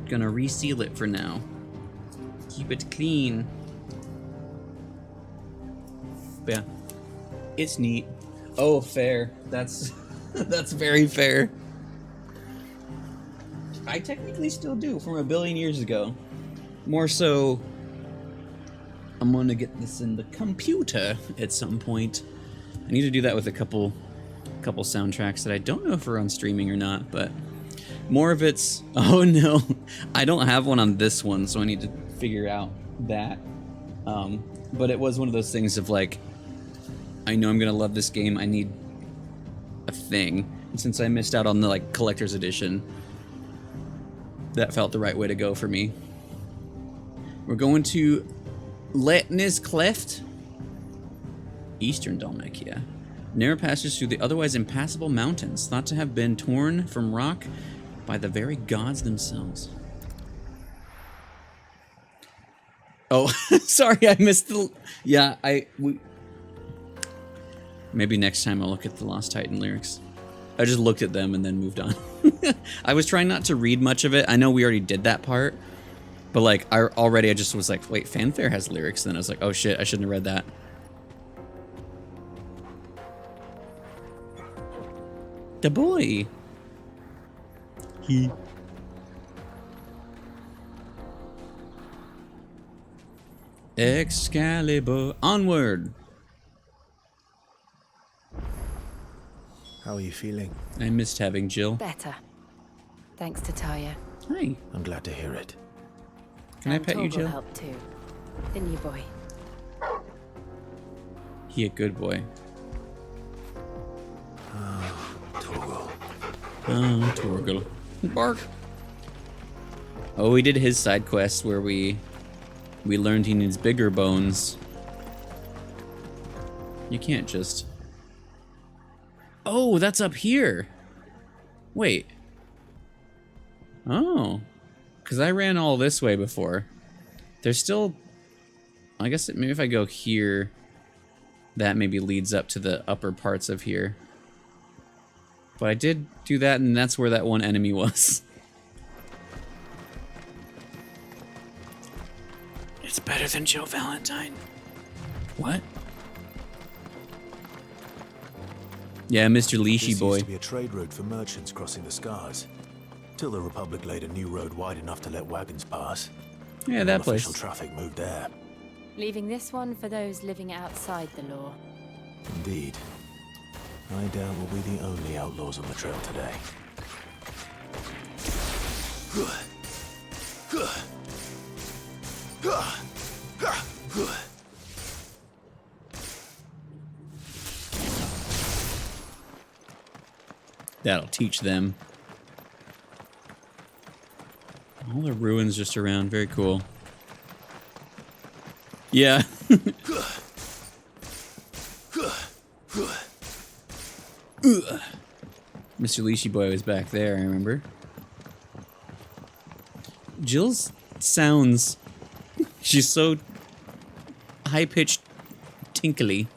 Gonna reseal it for now. Keep it clean. But yeah, it's neat. Oh, fair. That's very fair. I technically still do from a billion years ago. More so, I'm gonna get this in the computer at some point. I need to do that with a couple soundtracks that I don't know if are on streaming or not, but more of it's, oh no, I don't have one on this one, so I need to figure out that. But it was one of those things of like, I know I'm gonna love this game, I need a thing. And since I missed out on the like collector's edition, that felt the right way to go for me. We're going to Letna's Cleft, Eastern Dalmatia. Narrow passage through the otherwise impassable mountains, thought to have been torn from rock by the very gods themselves. Oh, sorry, I missed the... Yeah, maybe next time I'll look at the Lost Titan lyrics. I just looked at them and then moved on. I was trying not to read much of it. I know we already did that part, but like I just was like, wait, Fanfare has lyrics. Then I was like, oh shit, I shouldn't have read that. The boy. He. Excalibur, onward. How are you feeling? I missed having Jill. Better. Thanks to Taya. Hi. I'm glad to hear it. Can I pet you, Jill? Helped too. Didn't you, boy? He a good boy. Torgal. Oh, Torgal. Bark. Oh, we did his side quest where we learned he needs bigger bones. You can't just... Oh, that's up here. Wait. Oh. Because I ran all this way before. There's still... I guess maybe if I go here, that maybe leads up to the upper parts of here. But I did do that, and that's where that one enemy was. It's better than Joe Valentine. What? Yeah, Mr. Leashy boy. This used to be a trade route for merchants crossing the Scars, till the Republic laid a new road wide enough to let wagons pass. Yeah, that place. Official traffic moved there. Leaving this one for those living outside the law. Indeed. I doubt we'll be the only outlaws on the trail today. That'll teach them. All the ruins just around. Very cool. Yeah. Mr. Leashy Boy was back there, I remember. Jill's sounds... She's so high-pitched, tinkly.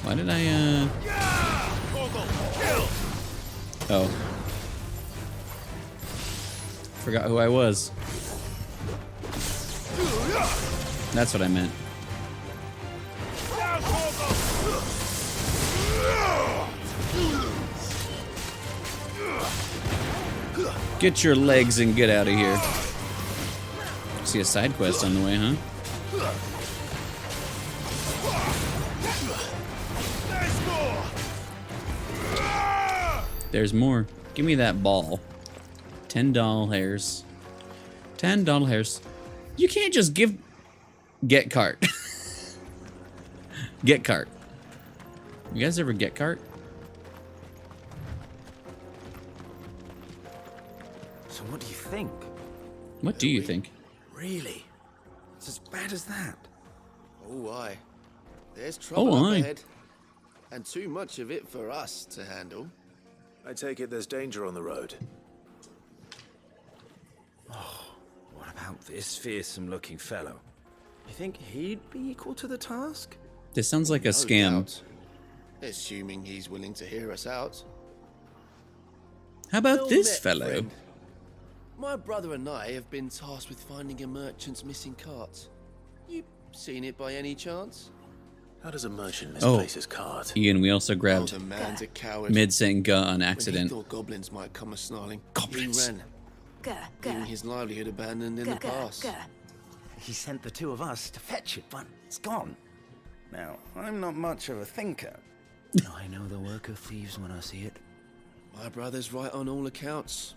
Why did I, Oh. Forgot who I was. That's what I meant. Get your legs and get out of here. See a side quest on the way, huh? There's more. Give me that ball. 10 doll hairs. 10 doll hairs. You can't just give... Get cart. Get cart. You guys ever get cart? So what do you think? What do you think? Really? It's as bad as that? Oh, aye. There's trouble Oh, up aye. ahead. And too much of it for us to handle. I take it there's danger on the road. What about this fearsome-looking fellow? You think he'd be equal to the task? This sounds like a scam. doubt. Assuming he's willing to hear us out. How about Well this met, fellow? friend. My brother and I have been tasked with finding a merchant's missing cart. You seen it by any chance? How does a merchant Oh, misplace his cart? Ian, we also grabbed the man's a coward. mid-saying "guh" on When he accident. thought goblins might come a snarling, Goblins. he ran, leaving his livelihood abandoned in the past. He sent the two of us to fetch it, but it's gone. Now, I'm not much of a thinker. I know the work of thieves when I see it. My brother's right on all accounts.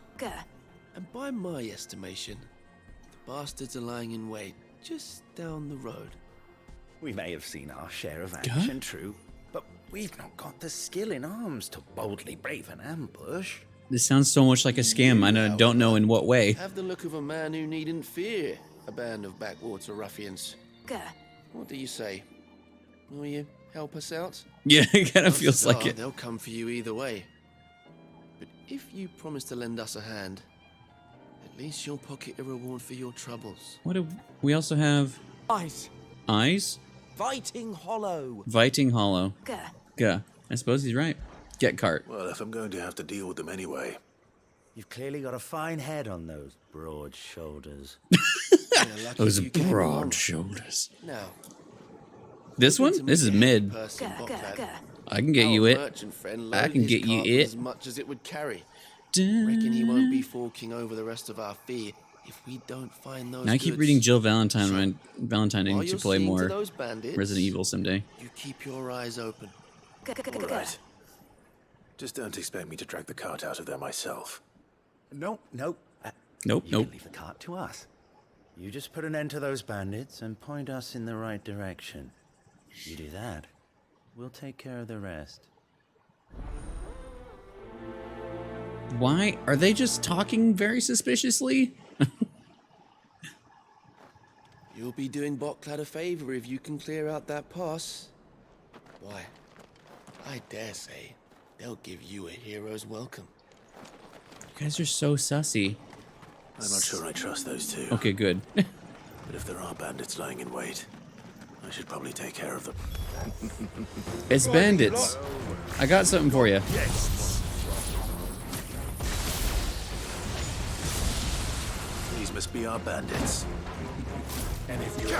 And by my estimation, the bastards are lying in wait just down the road. We may have seen our share of action, true, but we've not got the skill in arms to boldly brave an ambush. This sounds so much like a scam. I don't know in what way. Have the look of a man who needn't fear a band of backwater ruffians. What do you say? Will you help us out? Yeah, it kind of feels like Odds are it. They'll come for you either way. But if you promise to lend us a hand, at least you'll pocket a reward for your troubles. What do we also have? Eyes. Eyes? Fighting Hollow. Viting Hollow. Guh. I suppose he's right. Get cart. Well, if I'm going to have to deal with them anyway. You've clearly got a fine head on those broad shoulders. Those broad shoulders. Now, This one? This is mid. I can get you it. I can get you it. As much as it would carry. Reckon he won't be forking over the rest of our fee if we don't find those Now I keep goods. reading Jill Valentine needs While to you're play seeing to more those bandits, Resident Evil someday. You keep your eyes open. All right. Just don't expect me to drag the cart out of there myself. Nope. Nope, You nope. can leave the cart to us. You just put an end to those bandits and point us in the right direction. You do that, we'll take care of the rest. Why? Are they just talking very suspiciously? You'll be doing Botclad a favor if you can clear out that pass. Why, I dare say they'll give you a hero's welcome. You guys are so sussy. I'm not sure I trust those two. Okay, good. But if there are bandits lying in wait, I should probably take care of them. It's bandits. I got something for you. These must be our bandits. And if you're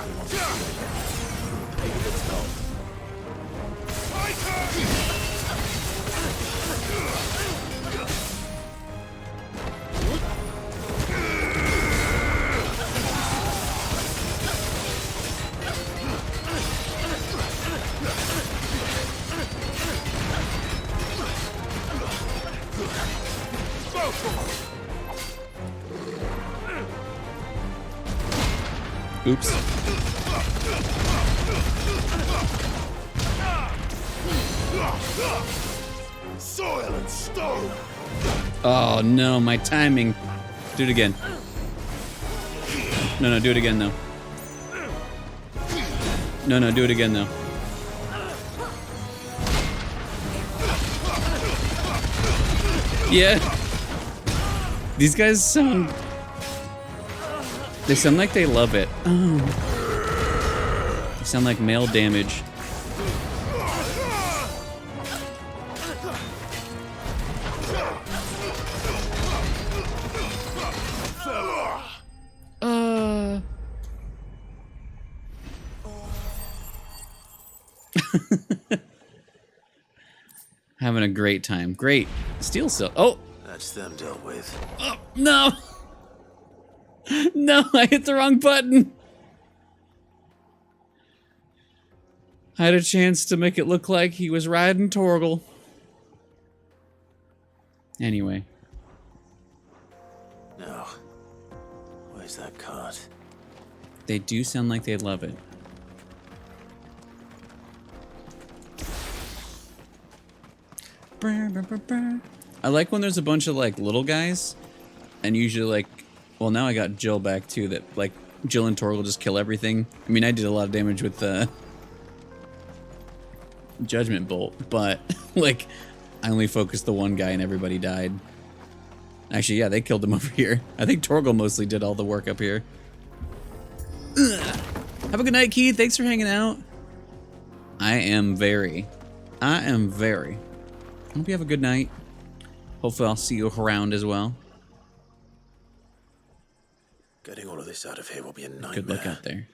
pay the toll. Oops. Soil and stone. Oh no, my timing. Do it again. No, do it again though. No, do it again though. Yeah. These guys sound... They sound like they love it. Oh. They sound like male damage. Having a great time. Great. Steel cell. Oh! That's them dealt with. Oh, no! No, I hit the wrong button. I had a chance to make it look like he was riding Torgal. Anyway. No. Where's that cart? They do sound like they love it. I like when there's a bunch of like little guys, and usually like, well, now I got Jill back too. That like Jill and Torgal just kill everything. I mean, I did a lot of damage with Judgment Bolt, but like I only focused the one guy and everybody died. Actually, yeah, they killed him over here. I think Torgal mostly did all the work up here. Ugh. Have a good night, Keith. Thanks for hanging out. I am very. Hope you have a good night. Hopefully I'll see you around as well. Getting all of this out of here will be a nightmare. Good luck out there.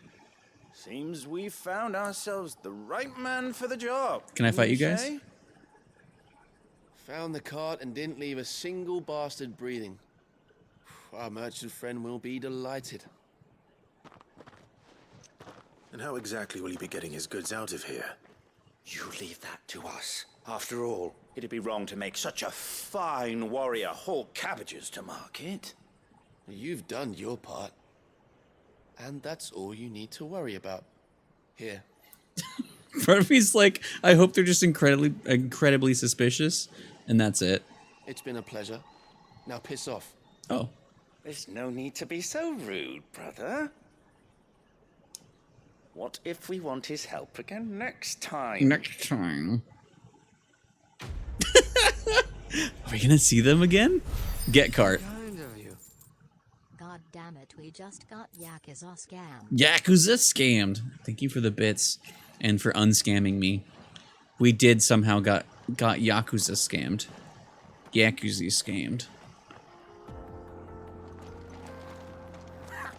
Seems we've found ourselves the right man for the job. Can I fight you guys? Say? Found the cart and didn't leave a single bastard breathing. Our merchant friend will be delighted. And how exactly will he be getting his goods out of here? You leave that to us. After all, it'd be wrong to make such a fine warrior haul cabbages to market. You've done your part. And that's all you need to worry about. Here. Part of me's like, I hope they're just incredibly suspicious, and that's it. It's been a pleasure. Now piss off. Oh. There's no need to be so rude, brother. What if we want his help again next time? Next time. Are we gonna see them again? Get cart. God damn it, we just got Yakuza scammed. Yakuza scammed. Thank you for the bits and for unscamming me. We did somehow got Yakuza scammed. Yakuza scammed.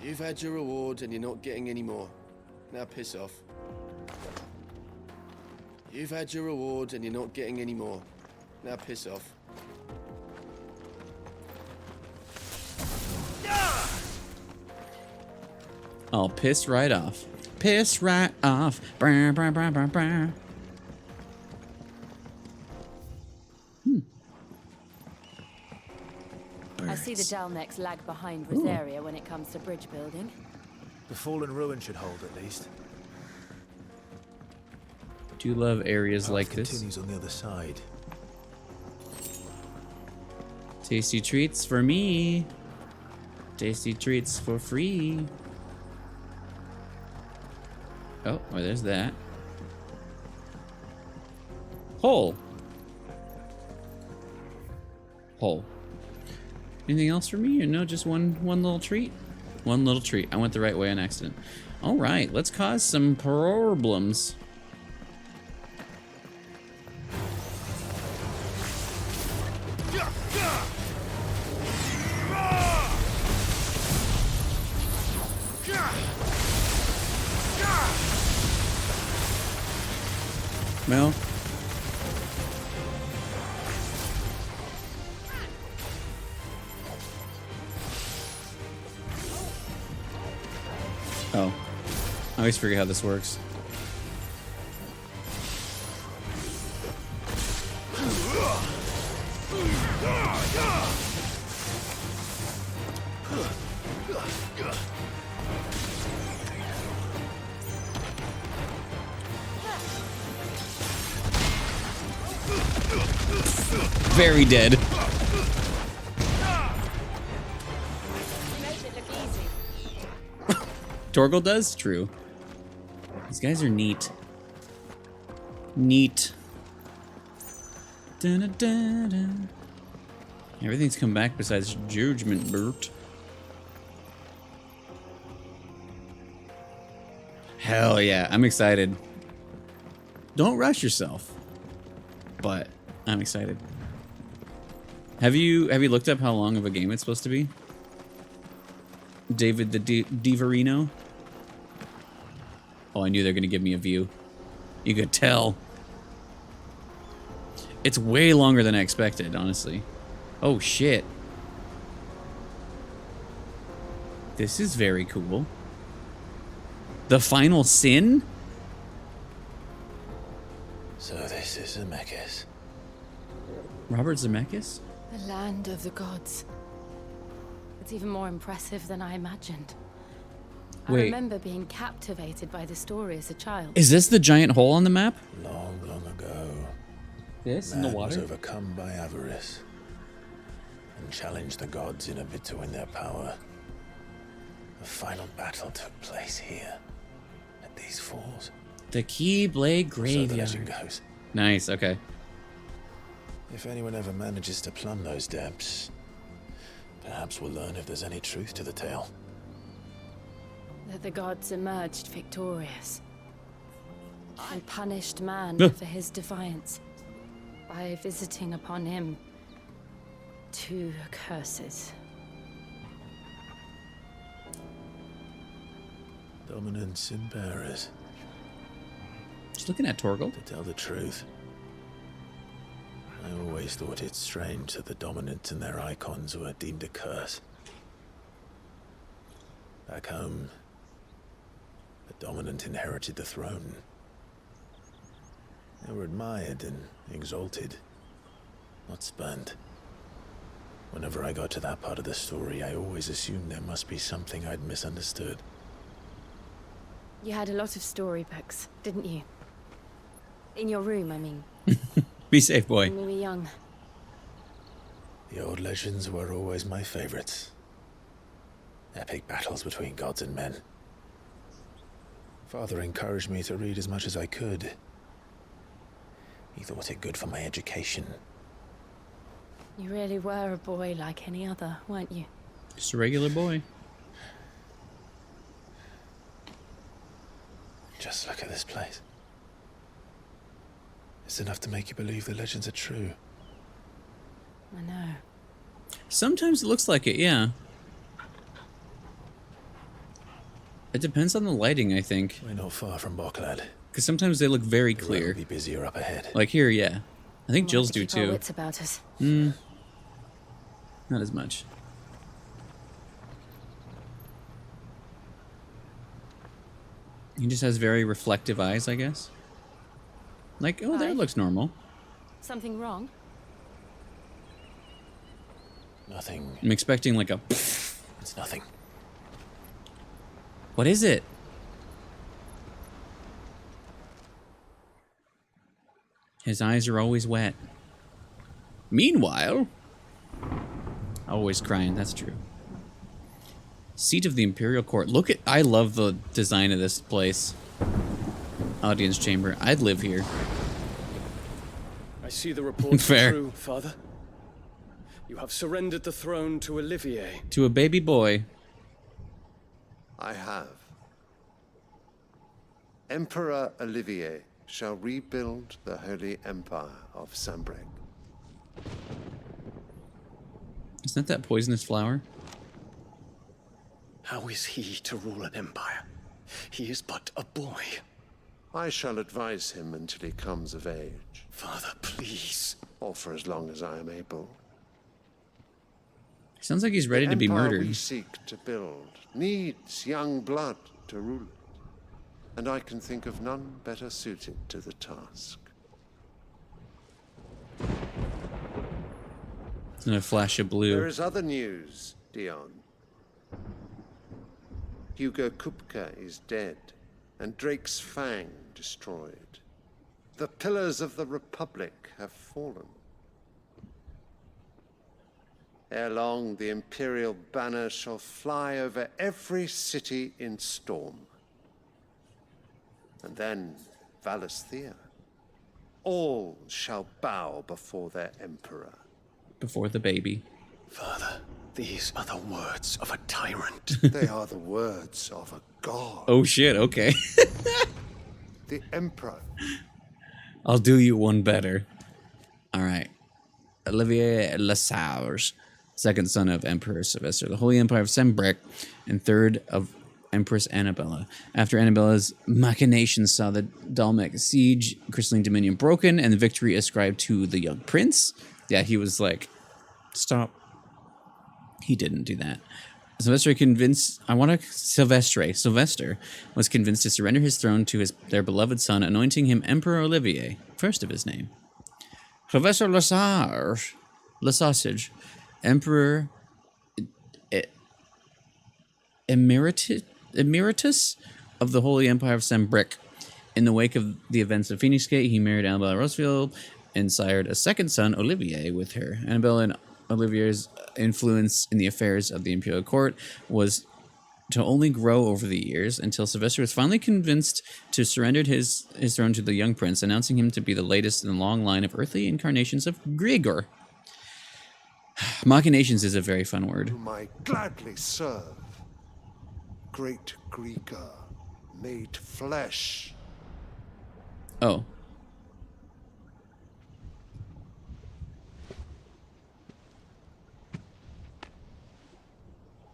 You've had your reward and you're not getting any more. Now piss off. You've had your reward and you're not getting any more. Now piss off. I'll piss right off. Piss right off. Brr, brr, brr, brr, brr. I see the Dalnex lag behind Rosaria when it comes to bridge building. The fallen ruin should hold at least. Do you love areas like this? Continues on the other side. Tasty treats for me. Tasty treats for free. Oh, well, there's that. Hole. Hole. Anything else for me? Or no, just one little treat? One little treat. I went the right way on accident. All right, let's cause some problems. Well. Oh. I always forget how this works. Very dead. You made it look easy. Torgal does? True. These guys are neat. Neat. Dun, dun, dun. Everything's come back besides Judgment Burt. Hell yeah, I'm excited. Don't rush yourself. But I'm excited. Have you looked up how long of a game it's supposed to be? David the Diverino? Oh, I knew they were gonna give me a view. You could tell. It's way longer than I expected, honestly. Oh shit. This is very cool. The Final Sin? So this is Zemeckis. Robert Zemeckis? The land of the gods. It's even more impressive than I imagined. I Wait. remember being captivated by the story as a child. Is this the giant hole on the map? Long, long ago, This in man the was water? overcome by avarice and challenged the gods in a bid to win their power. The final battle took place here, at these falls. The Keyblade So the legend Graveyard. goes. Nice, okay. If anyone ever manages to plumb those depths, perhaps we'll learn if there's any truth to the tale. That the gods emerged victorious and punished man Huh. for his defiance by visiting upon him 2 curses. Dominant sin bearers. Just looking at Torgal. To tell the truth, I always thought it strange that the dominant and their icons were deemed a curse. Back home, the dominant inherited the throne. They were admired and exalted, not spurned. Whenever I got to that part of the story, I always assumed there must be something I'd misunderstood. You had a lot of storybooks, didn't you? In your room, I mean. Be safe, boy. When we were young. The old legends were always my favorites. Epic battles between gods and men. Father encouraged me to read as much as I could. He thought it good for my education. You really were a boy like any other, weren't you? Just a regular boy. Just look at this place. It's enough to make you believe the legends are true. I know. Sometimes it looks like it, yeah. It depends on the lighting, I think. We're not far from Boklad. Because sometimes they look very The road clear. will be busier up ahead. Like here, yeah. I think We'll Jill's have to do keep our too. wits about us. Not as much. He just has very reflective eyes, I guess. Like, oh, that Hi. looks normal. Something wrong? Nothing. I'm expecting like a. It's nothing. What is it? His eyes are always wet. Meanwhile, always crying. That's true. Seat of the Imperial Court. Look at. I love the design of this place. Audience chamber. I'd live here. I see the reports Fair. are true, Father. You have surrendered the throne to Olivier. To a baby boy. I have. Emperor Olivier shall rebuild the Holy Empire of Sambrec. Isn't that poisonous flower? How is he to rule an empire? He is but a boy. I shall advise him until he comes of age. Father, please. Or for as long as I am able. Sounds like he's ready The to be empire murdered. we seek to build needs young blood to rule it. And I can think of none better suited to the task. It's in a flash of blue. There is other news, Dion. Hugo Kupka is dead, and Drake's Fang destroyed. The pillars of the Republic have fallen. Ere long, the Imperial banner shall fly over every city in Storm. And then, Valisthea, all shall bow before their Emperor. Before the baby. Father, these are the words of a tyrant. They are the words of a god. Oh shit, okay. The Emperor. I'll do you one better. Alright. Olivier Lesage, second son of Emperor Sylvester, the Holy Empire of Sembrec, and third of Empress Annabella. After Annabella's machinations saw the Dalmec siege, crystalline dominion broken, and the victory ascribed to the young prince. Yeah, he was like, stop. He didn't do that. Sylvester was convinced to surrender his throne to their beloved son, anointing him Emperor Olivier, first of his name. Sylvester Lesage, Emperor Emeritus of the Holy Empire of Sembrec. In the wake of the events of Phoenix Gate, he married Annabella Rosefield and sired a second son, Olivier, with her. Annabella and Olivier's influence in the affairs of the imperial court was to only grow over the years until Sylvester was finally convinced to surrender his throne to the young prince, announcing him to be the latest in a long line of earthly incarnations of Grigor. Machinations is a very fun word. Whom I gladly serve. Great Grigor, made flesh. Oh.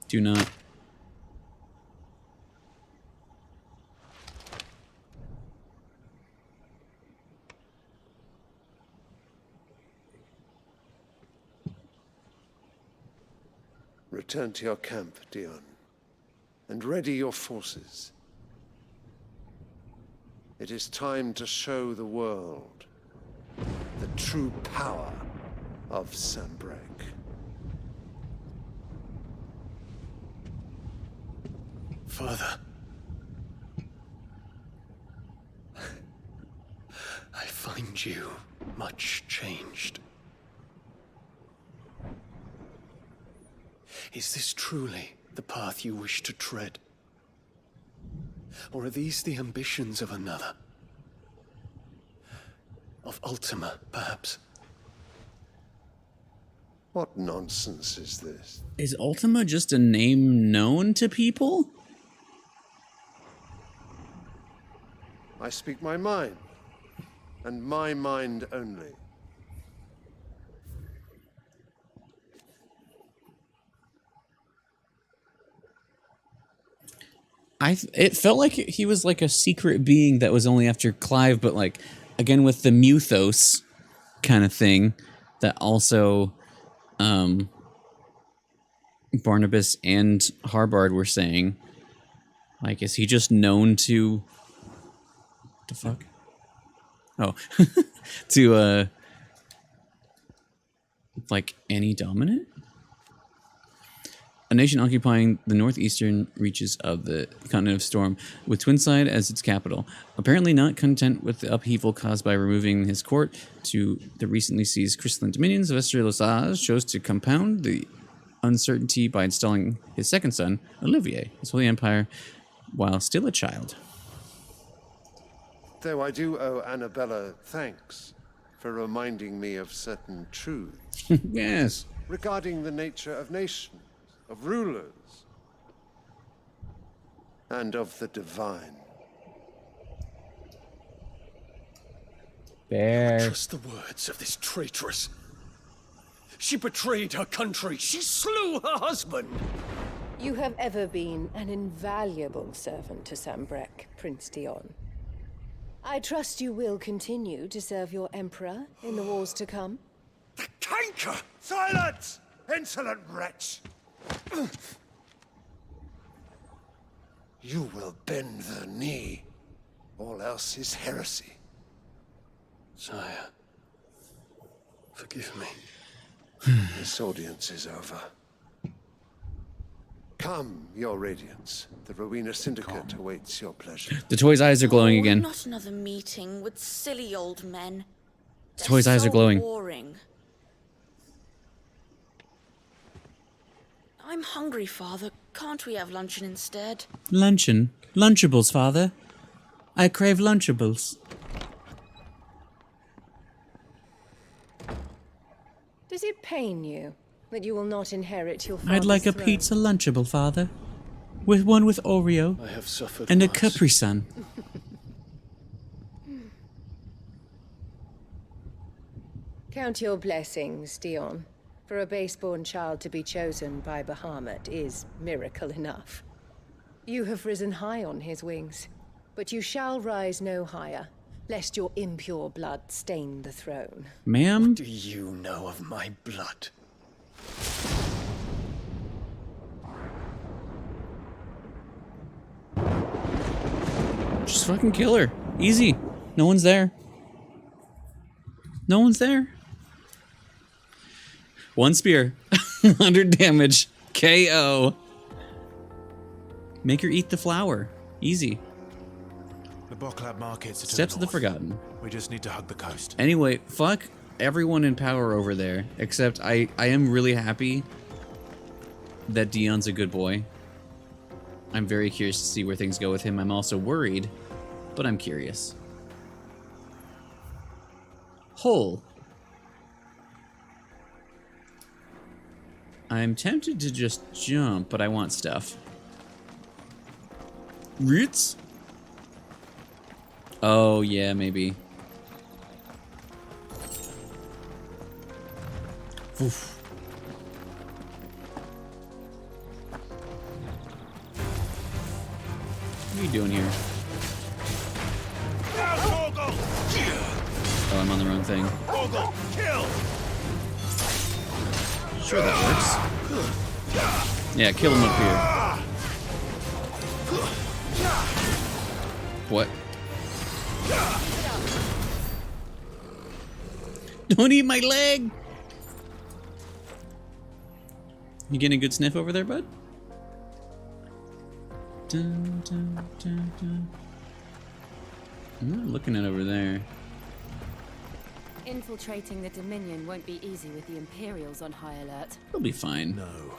Do not. Return to your camp, Dion, and ready your forces. It is time to show the world the true power of Sembrec. Father, I find you much changed. Is this truly the path you wish to tread? Or are these the ambitions of another? Of Ultima, perhaps? What nonsense is this? Is Ultima just a name known to people? I speak my mind, and my mind only. It felt like he was like a secret being that was only after Clive, but like, again, with the mythos kind of thing that also Barnabas and Harbard were saying. Like, is he just known to... What the fuck? Oh. To, like, any dominant? A nation occupying the northeastern reaches of the continent of Storm, with Twinside as its capital. Apparently not content with the upheaval caused by removing his court to the recently seized crystalline dominions, Sylvester Lesage chose to compound the uncertainty by installing his second son, Olivier, his Holy Empire, while still a child. Though I do owe Annabella thanks for reminding me of certain truths. Yes. Regarding the nature of nations, of rulers, and of the divine. Bear. Trust the words of this traitress. She betrayed her country. She slew her husband. You have ever been an invaluable servant to Sembrec, Prince Dion. I trust you will continue to serve your Emperor in the wars to come. The canker! Silence! Insolent wretch! You will bend the knee. All else is heresy. Sire, forgive me. This audience is over. Come, your radiance. The Rowena Syndicate awaits your pleasure. The toy's eyes are glowing again. Not another meeting with silly old men. The toy's eyes are glowing. Boring. I'm hungry, Father. Can't we have luncheon instead? Luncheon. Lunchables, father. I crave Lunchables. Does it pain you that you will not inherit your father's I'd like a throne? pizza Lunchable, father. With one with Oreo. I have suffered and a once. Capri Sun. Count your blessings, Dion. For a base-born child to be chosen by Bahamut is miracle enough. You have risen high on his wings, but you shall rise no higher, lest your impure blood stain the throne. Ma'am? What do you know of my blood? Just fucking kill her. Easy. No one's there. No one's there. One spear. 100 damage. KO. Make her eat the flower. Easy. The Boklab markets are to Steps the of the north. Forgotten. We just need to hug the coast. Anyway, fuck everyone in power over there. Except I am really happy that Dion's a good boy. I'm very curious to see where things go with him. I'm also worried, but I'm curious. Hole. I'm tempted to just jump, but I want stuff. Roots? Oh, yeah, maybe. Oof. What are you doing here? Oh, I'm on the wrong thing. Sure, that works. Yeah, kill him up here. What? Don't eat my leg! You getting a good sniff over there, bud? Dun, dun, dun, dun. I'm not looking at over there. Infiltrating the Dominion won't be easy with the Imperials on high alert. It'll be fine. No.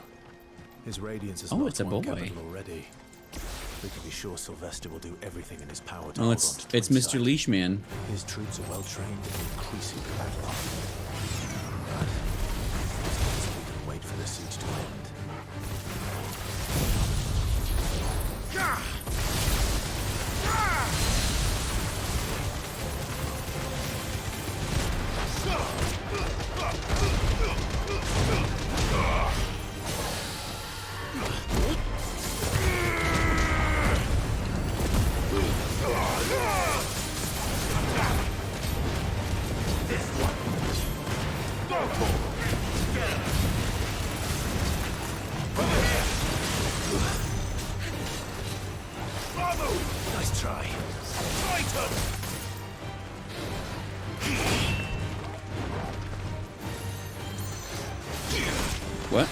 His radiance is Oh, not it's a one boy. capital already. We can be sure Sylvester will do everything in his power to Oh, hold it's on to Mr. Twinside. Leashman. His troops are well trained and increasingly padlocked. But we can wait for the siege to end. Nice try. What?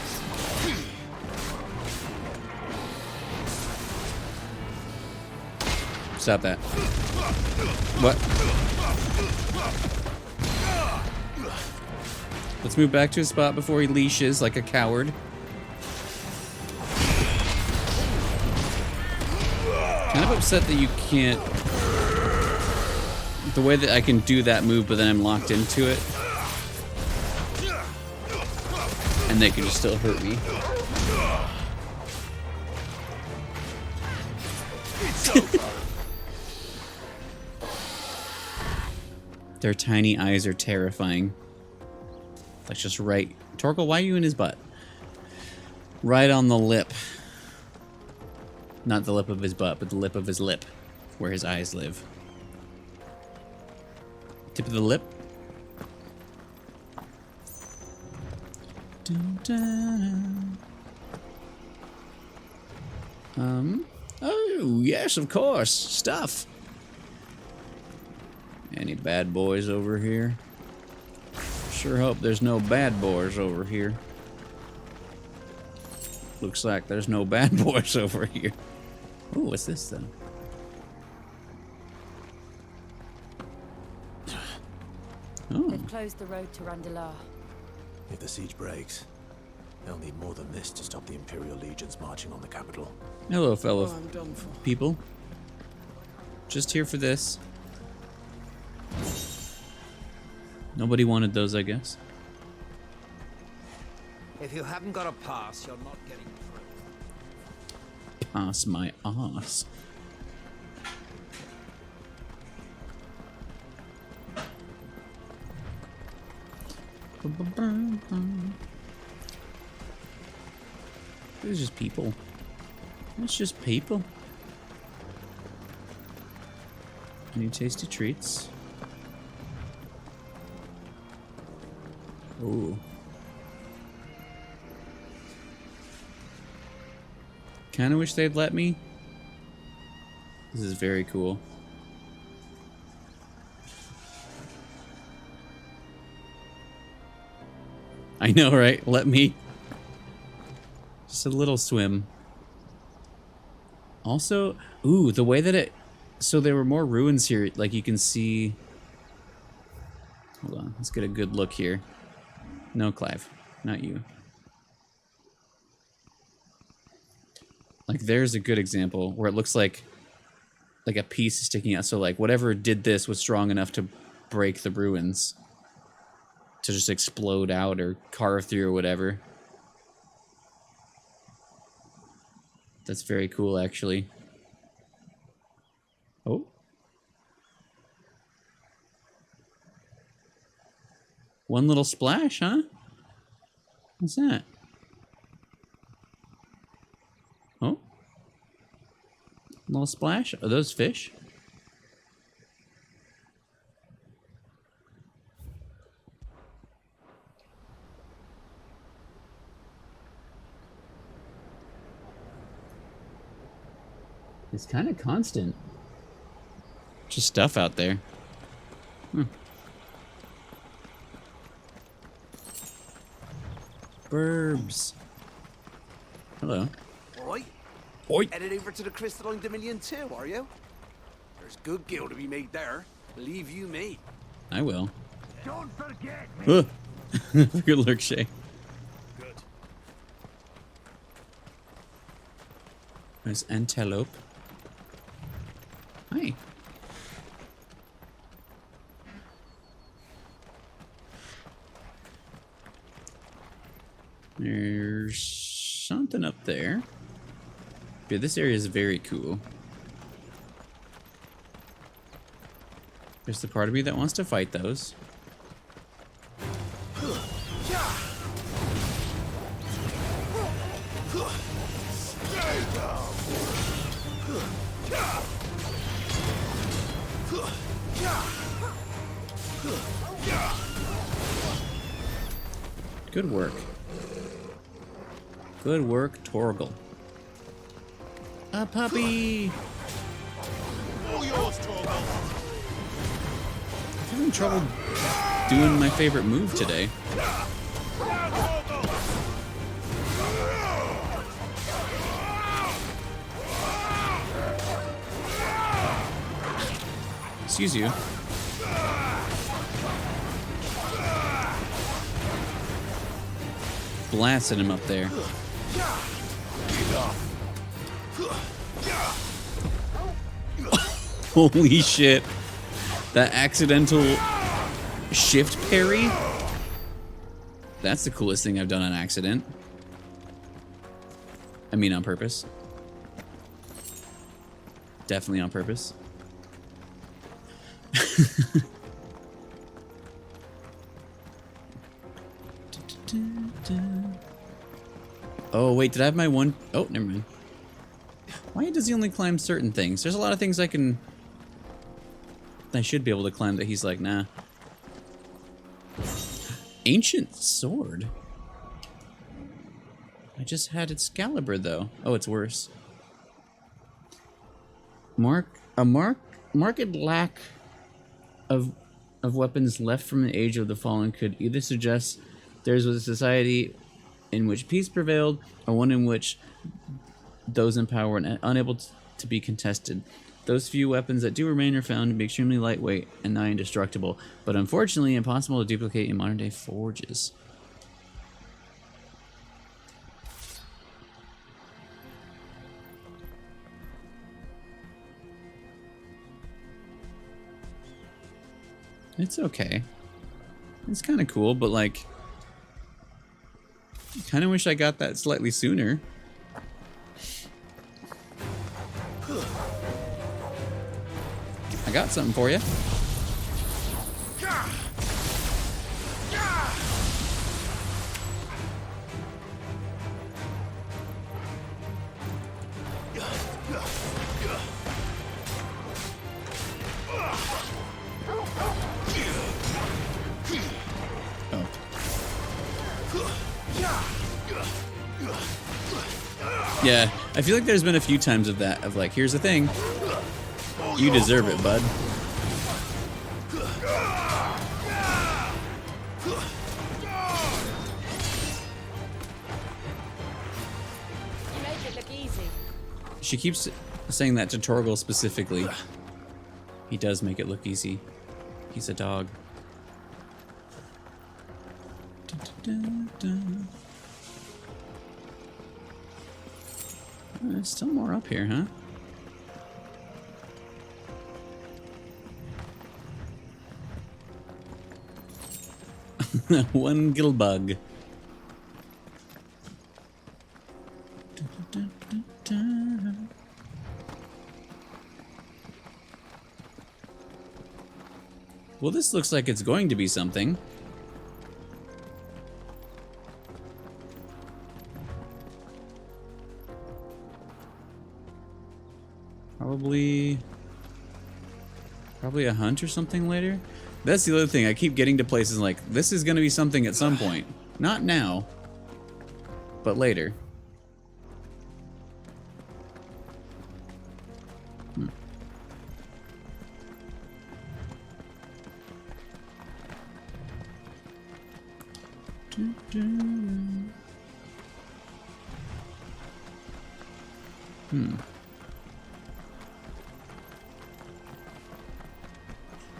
Stop that. What? Let's move back to his spot before he leashes like a coward. Kind of upset that you can't... The way that I can do that move, but then I'm locked into it. And they can just still hurt me. Their tiny eyes are terrifying. Like just right... Torkel, why are you in his butt? Right on the lip. Not the lip of his butt, but the lip of his lip. Where his eyes live. Tip of the lip. Dun, dun. Oh, yes, of course. Stuff. Any bad boys over here? Sure hope there's no bad boys over here. Looks like there's no bad boys over here. Ooh, what's this then? Oh. They've closed the road to Randalar. If the siege breaks, They'll need more than this to stop the Imperial legions marching on the capital. Hello, fellow I'm done for. people. Just here for this. Nobody wanted those, I guess. If you haven't got a pass, you're not getting through. Pass my ass. It's just people. It's just people. Any tasty treats? Ooh. Kinda wish they'd let me. This is very cool. I know, right? Let me. Just a little swim. Also, ooh, the way that it... So there were more ruins here. Like, you can see... Hold on. Let's get a good look here. No, Clive. Not you. Like, there's a good example where it looks like a piece is sticking out. So, like, whatever did this was strong enough to break the ruins. To just explode out or carve through or whatever. That's very cool, actually. Oh. One little splash, huh? What's that? Oh. Little splash? Are those fish? It's kind of constant. Just stuff out there. Burbs. Hello. Oi. Oi. Headed over to the Crystalline Dominion too, are you? There's good gil to be made there. Believe you me. I will. Don't forget me. Good look, Shay. Good. There's antelope. Hi. There's something up there. Yeah, this area is very cool. There's the part of me that wants to fight those. Good work. Good work, Torgal. A puppy! All yours, Torgal. I'm having trouble doing my favorite move today. Excuse you. Blasting him up there. Holy shit. That accidental shift parry? That's the coolest thing I've done on accident. I mean on purpose. Definitely on purpose. Oh, wait, did I have my one? Oh, never mind. Why does he only climb certain things? There's a lot of things I should be able to climb that he's like, nah. Ancient sword? I just had Excalibur, though. Oh, it's worse. Marked lack of weapons left from the Age of the Fallen could either suggest there was a society in which peace prevailed, or one in which those in power were unable to be contested. Those few weapons that do remain are found to be extremely lightweight and nigh indestructible, but unfortunately impossible to duplicate in modern-day forges. It's okay. It's kind of cool, but like, kind of wish I got that slightly sooner. I got something for you. Yeah, I feel like there's been a few times of that, of like, here's the thing. You deserve it, bud. You make it look easy. She keeps saying that to Torgal specifically. He does make it look easy. He's a dog. There's still more up here, huh? One gill bug. Well, this looks like it's going to be something. Probably a hunt or something later. That's the other thing. I keep getting to places like, this is going to be something at some point. Not now, but later.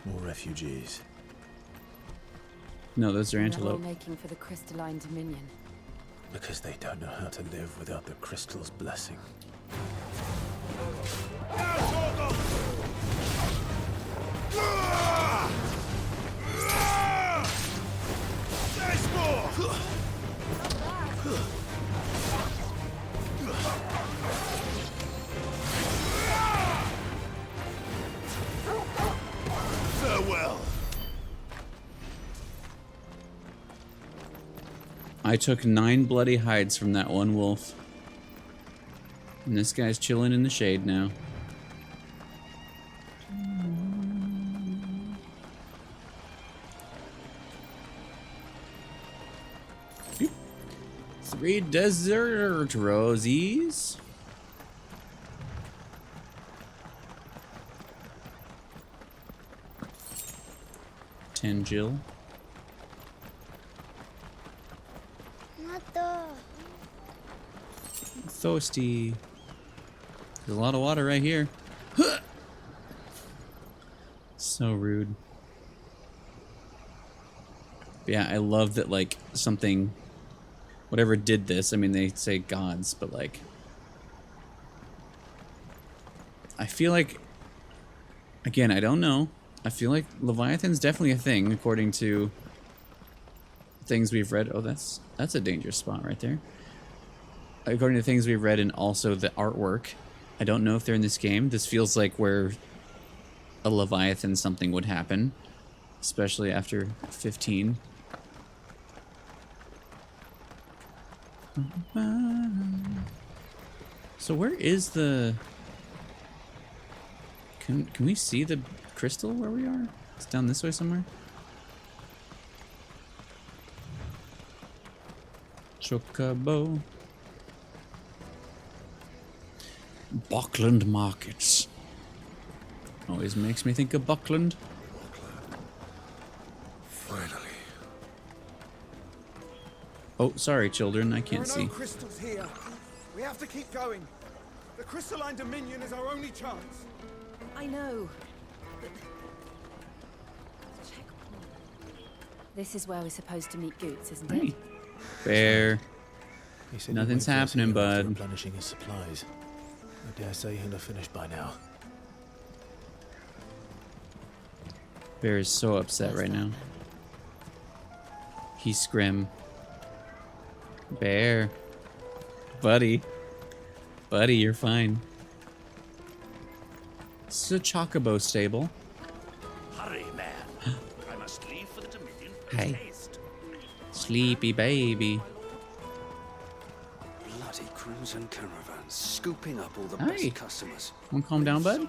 More refugees. No, those are They're all antelope. making for the crystalline dominion. Because they don't know how to live without the crystal's blessing. Farewell. I took 9 bloody hides from that one wolf. And this guy's chilling in the shade now. Beep. 3 desert rosies. Jill. Thirsty. There's a lot of water right here. So rude. But yeah, I love that, like, something, whatever did this, I mean, they say gods, but like, I feel like, again, I don't know. I feel like Leviathan's definitely a thing, according to things we've read. Oh, that's a dangerous spot right there. According to things we've read and also the artwork. I don't know if they're in this game. This feels like where a Leviathan something would happen, especially after 15. So where is the... Can we see the crystal where we are? It's down this way somewhere. Chocobo. Buckland markets. Always makes me think of Buckland. Finally. Oh, sorry, children. I can't There are see. no crystals here. We have to keep going. The crystalline dominion is our only chance. I know. This is where we're supposed to meet Goots, isn't it? Hey. Bear. He said Nothing's he'd wait for us happening, here after bud. replenishing his supplies. I dare say he'll have finished by now. Bear is so upset right now. He's scrim. Bear. Buddy. Buddy, you're fine. This is a chocobo stable. Hurry, man. I must leave for the Dominion. Hey. Haste. Sleepy baby. Bloody crimson caravans, scooping up all the Hey. best customers. Wanna calm down, bud?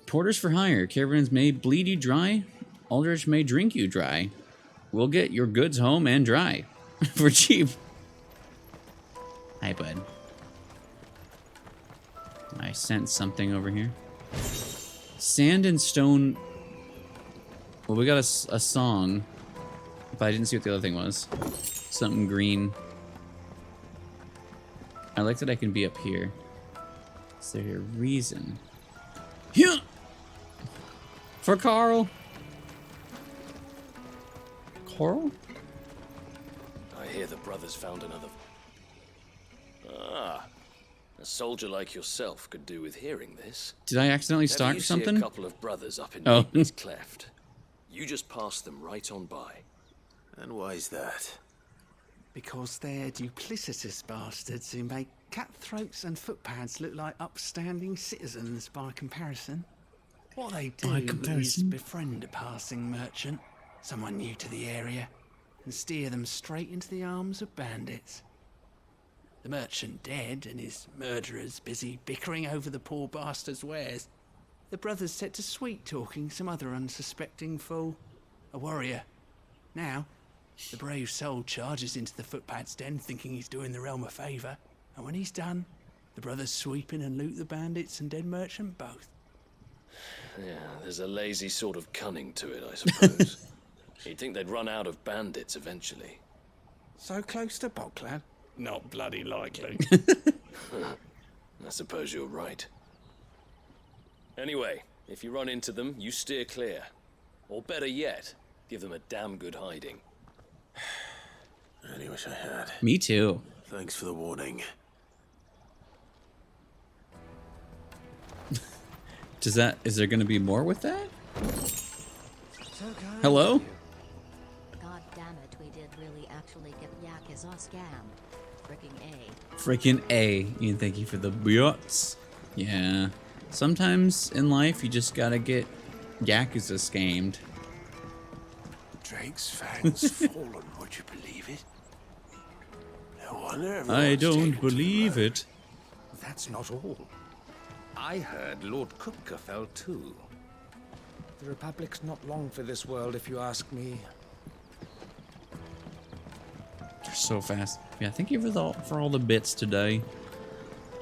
Porters for hire. Caravans may bleed you dry. Aldrich may drink you dry. We'll get your goods home and dry. For cheap. Hi, bud. I sense something over here. Sand and stone. Well, we got a song. But I didn't see what the other thing was. Something green. I like that I can be up here. Is there a reason? Yeah. For Carl. Carl? I hear the brothers found another. Ah, a soldier like yourself could do with hearing this. Did I accidentally start you something? See a couple of brothers up in Oh. Neatman's Cleft. You just pass them right on by. And why is that? Because they're duplicitous bastards who make cutthroats and footpads look like upstanding citizens by comparison. What they do is befriend a passing merchant, someone new to the area, and steer them straight into the arms of bandits. The merchant dead and his murderers busy bickering over the poor bastard's wares. The brothers set to sweet-talking some other unsuspecting fool, a warrior. Now, the brave soul charges into the footpad's den thinking he's doing the realm a favour, and when he's done, the brothers sweep in and loot the bandits and dead merchant both. Yeah, there's a lazy sort of cunning to it, I suppose. You'd think they'd run out of bandits eventually. So close to Boglad? Not bloody likely. I suppose you're right. Anyway, if you run into them, you steer clear. Or better yet, give them a damn good hiding. I only wish I had. Me too. Thanks for the warning. Is there gonna be more with that? Hello? God damn it, we did really actually get Yakuza scammed. Fricking A. Freaking A. Ian, thank you for the biots. Yeah. Sometimes in life you just gotta get Yakuza scammed. Drake's fangs fallen, would you believe it? No wonder I everyone's don't taken to believe road. it. That's not all. I heard Lord Kupka fell too. The Republic's not long for this world, if you ask me. They're so fast. Yeah, thank you for all the bits today.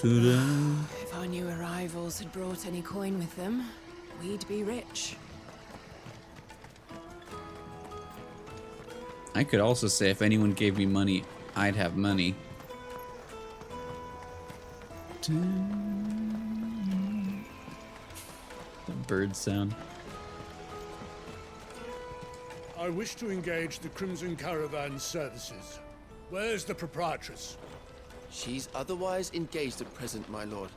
If our new arrivals had brought any coin with them, we'd be rich. I could also say if anyone gave me money, I'd have money. The bird sound. I wish to engage the Crimson Caravan services. Where's the proprietress? She's otherwise engaged at present, my lord.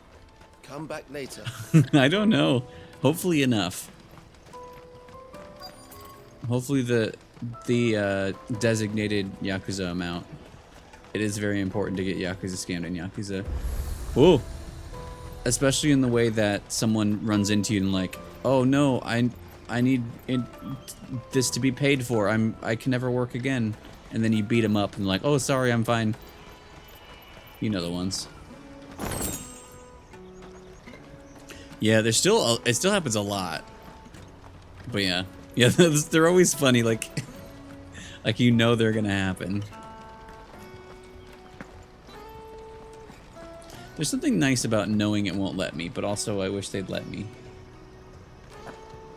Come back later. I don't know. Hopefully enough. Hopefully the designated Yakuza amount. It is very important to get Yakuza scammed in Yakuza. Whoa. Especially in the way that someone runs into you and like, oh no, I need this to be paid for. I can never work again. And then you beat them up and like, oh sorry, I'm fine. You know the ones. Yeah, it still happens a lot. But yeah. Yeah, they're always funny, like you know they're gonna happen. There's something nice about knowing it won't let me, but also I wish they'd let me.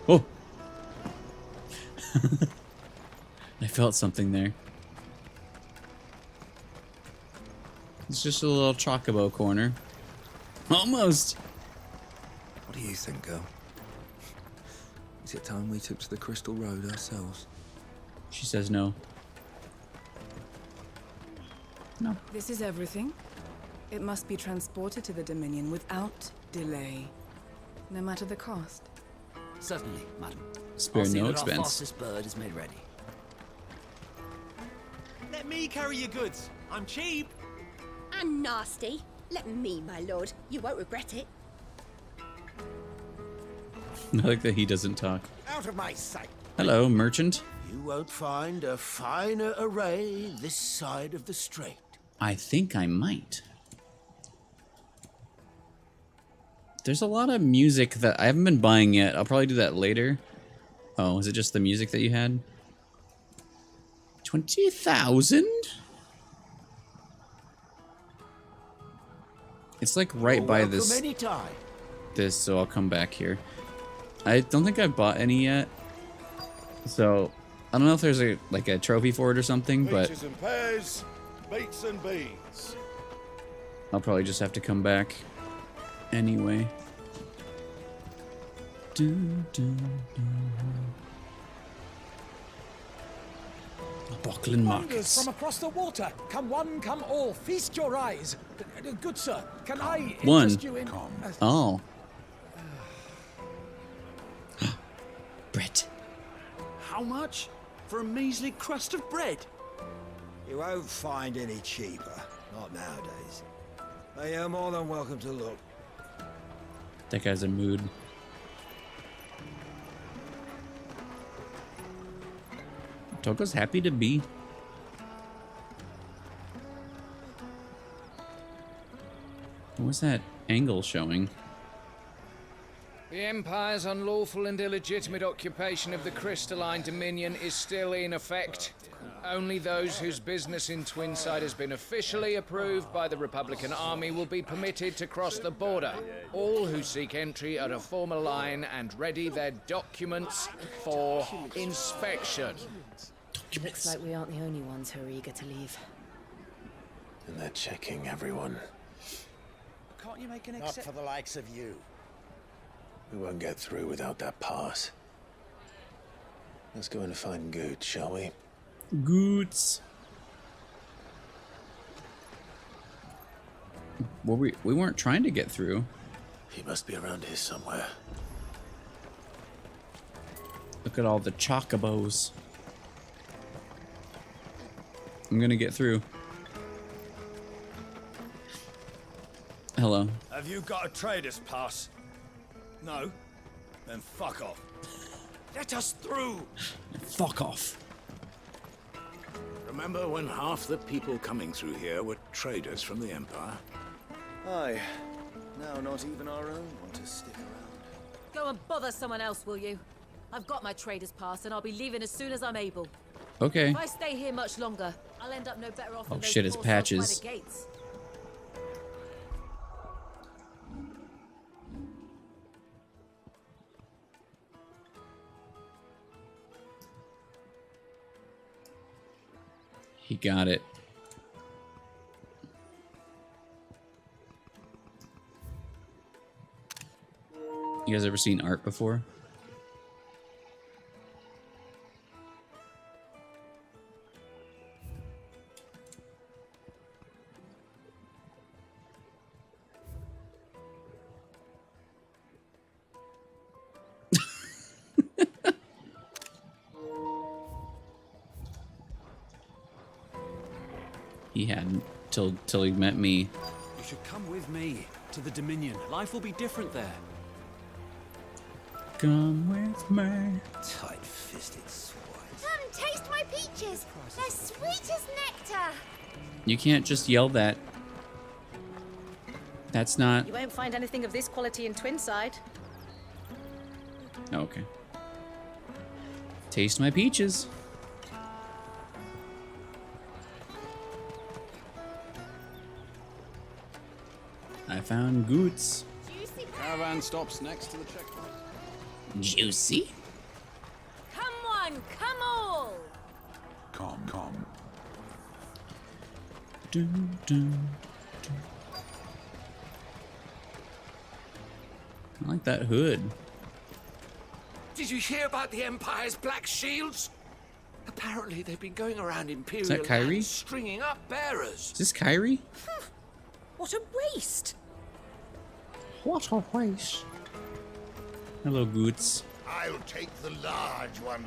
Oh! I felt something there. It's just a little chocobo corner. Almost! What do you think, girl? Is it time we took to the Crystal Road ourselves? She says no. No. This is everything? It must be transported to the Dominion without delay, no matter the cost. Certainly, madam. Spare I'll see no that our expense. fastest bird is made ready. Let me carry your goods. I'm cheap. And nasty. Let me, my lord. You won't regret it. I like that he doesn't talk. Out of my sight. Hello, merchant. You won't find a finer array this side of the strait. I think I might. There's a lot of music that I haven't been buying yet. I'll probably do that later. Oh, is it just the music that you had? 20,000? It's like right by this. This, so I'll come back here. I don't think I've bought any yet. So I don't know if there's a trophy for it or something, but Peaches and pears, beets and beans. I'll probably just have to come back anyway. Buckland markets. From across the water. Come one, come all. Feast your eyes. Good sir, can I One. interest you in... Oh. Bread. How much? For a measly crust of bread? You won't find any cheaper. Not nowadays. But you're more than welcome to look. That guy's in mood. Toko's happy to be. What was that angle showing? The Empire's unlawful and illegitimate occupation of the Crystalline Dominion is still in effect. Only those whose business in Twinside has been officially approved by the Republican Army will be permitted to cross the border. All who seek entry are to form a line and ready their documents for inspection. Looks like we aren't the only ones who are eager to leave. And they're checking everyone. Can't you make an exception? Not for the likes of you. We won't get through without that pass. Let's go and find Gooch, shall we? Goots. Well, we weren't trying to get through. He must be around here somewhere. Look at all the chocobos. I'm gonna get through. Hello. Have you got a trader's pass? No? Then fuck off. Let us through! Fuck off. Remember when half the people coming through here were traders from the Empire? Aye. Now not even our own want to stick around. Go and bother someone else, will you? I've got my trader's pass and I'll be leaving as soon as I'm able. Okay. If I stay here much longer, I'll end up no better off than those shit, it's poor souls by Patches. the gates. He got it. You guys ever seen art before? He hadn't till he met me. You should come with me to the Dominion. Life will be different there. Come with me. Tight-fisted swine. Come, taste my peaches. They're sweet as nectar. You can't just yell that. That's not... You won't find anything of this quality in Twinside. Oh, okay. Taste my peaches. I found Goots. Caravan stops next to the checkpoint. Juicy. Come one, come all. Come. Dun, dun, dun. I like that hood. Did you hear about the Empire's black shields? Apparently they've been going around Imperial Kyrie? lands stringing up bearers. Is this Kyrie? What a waste! What a waste. Hello, Goots. I'll take the large one.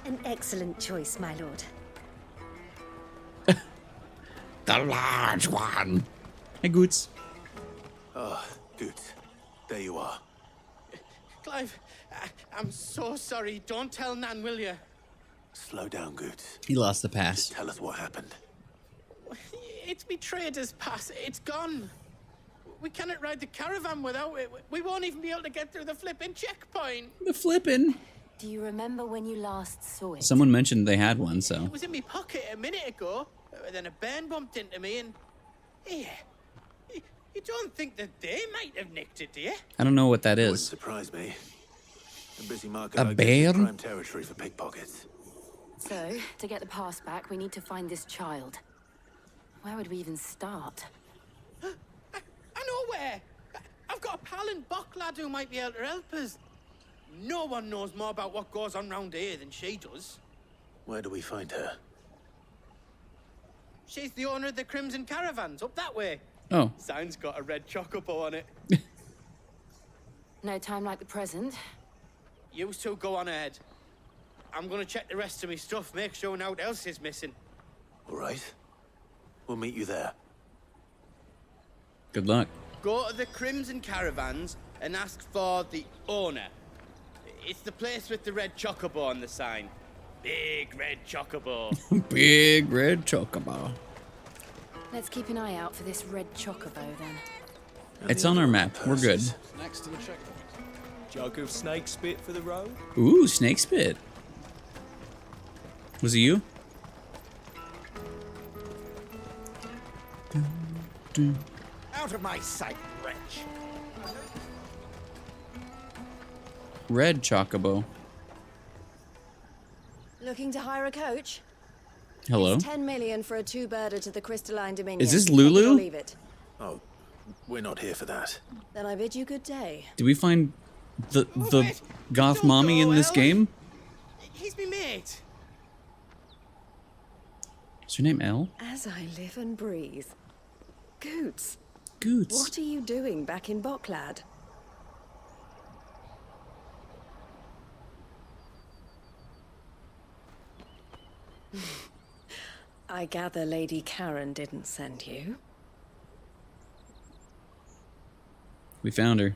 An excellent choice, my lord. The large one. Hey, Goots. Ah, good. There you are. Clive, I'm so sorry. Don't tell Nan, will you? Slow down, Good. He lost the pass. Just tell us what happened. It's me trader's pass. It's gone. We cannot ride the caravan without it. We won't even be able to get through the flipping checkpoint. The flipping. Do you remember when you last saw it? Someone mentioned they had one, so. It was in my pocket a minute ago. Then a bairn bumped into me and... Yeah. You don't think that they might have nicked it, do you? I don't know what that Wouldn't is. surprise me. A busy market A like this is bairn? prime territory for pickpockets. So, to get the pass back, we need to find this child. Where would we even start? I know where. I've got a pal in Bock lad who might be able to help us. No one knows more about what goes on round here than she does. Where do we find her? She's the owner of the Crimson Caravans, up that way. Oh. Sign's got a red chocobo on it. No time like the present. You two go on ahead. I'm gonna check the rest of my stuff, make sure no one else is missing. All right. We'll meet you there. Good luck. Go to the Crimson Caravans and ask for the owner. It's the place with the red chocobo on the sign. Big red chocobo. Big red chocobo. Let's keep an eye out for this red chocobo then. It's on our map. We're good. Next to the checkpoint. Jug of snake spit for the road? Ooh, snake spit. Was it you? Out of my sight, wretch. Red chocobo. Looking to hire a coach? Hello? It's 10 million for a two-birder to the Crystalline Dominion. Is this Take it or Lulu? leave it. Oh, we're not here for that. Then I bid you good day. Did we find the goth mommy in this game? He's me mate. Is her name Elle? As I live and breathe. Goots. Goots. What are you doing back in Bocklad? I gather Lady Karen didn't send you. We found her.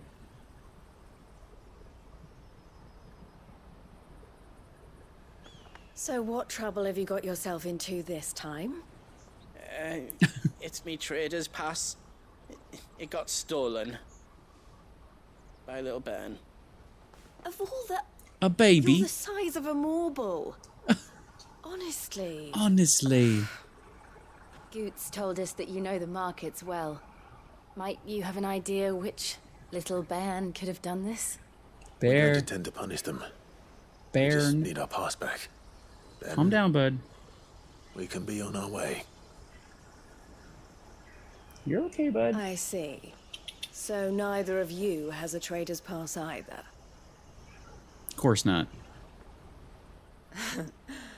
So what trouble have you got yourself into this time? It's me trader's pass. It got stolen. By a little bairn. Of all the... A baby? You're the size of a marble. Honestly. Honestly. Goots told us that you know the markets well. Might you have an idea which little bairn could have done this? We don't Bear. intend to punish them. We just Bairn. need our pass back. Then Calm down, bud. we can be on our way. You're okay, bud. I see. So neither of you has a trader's pass either. Of course not. What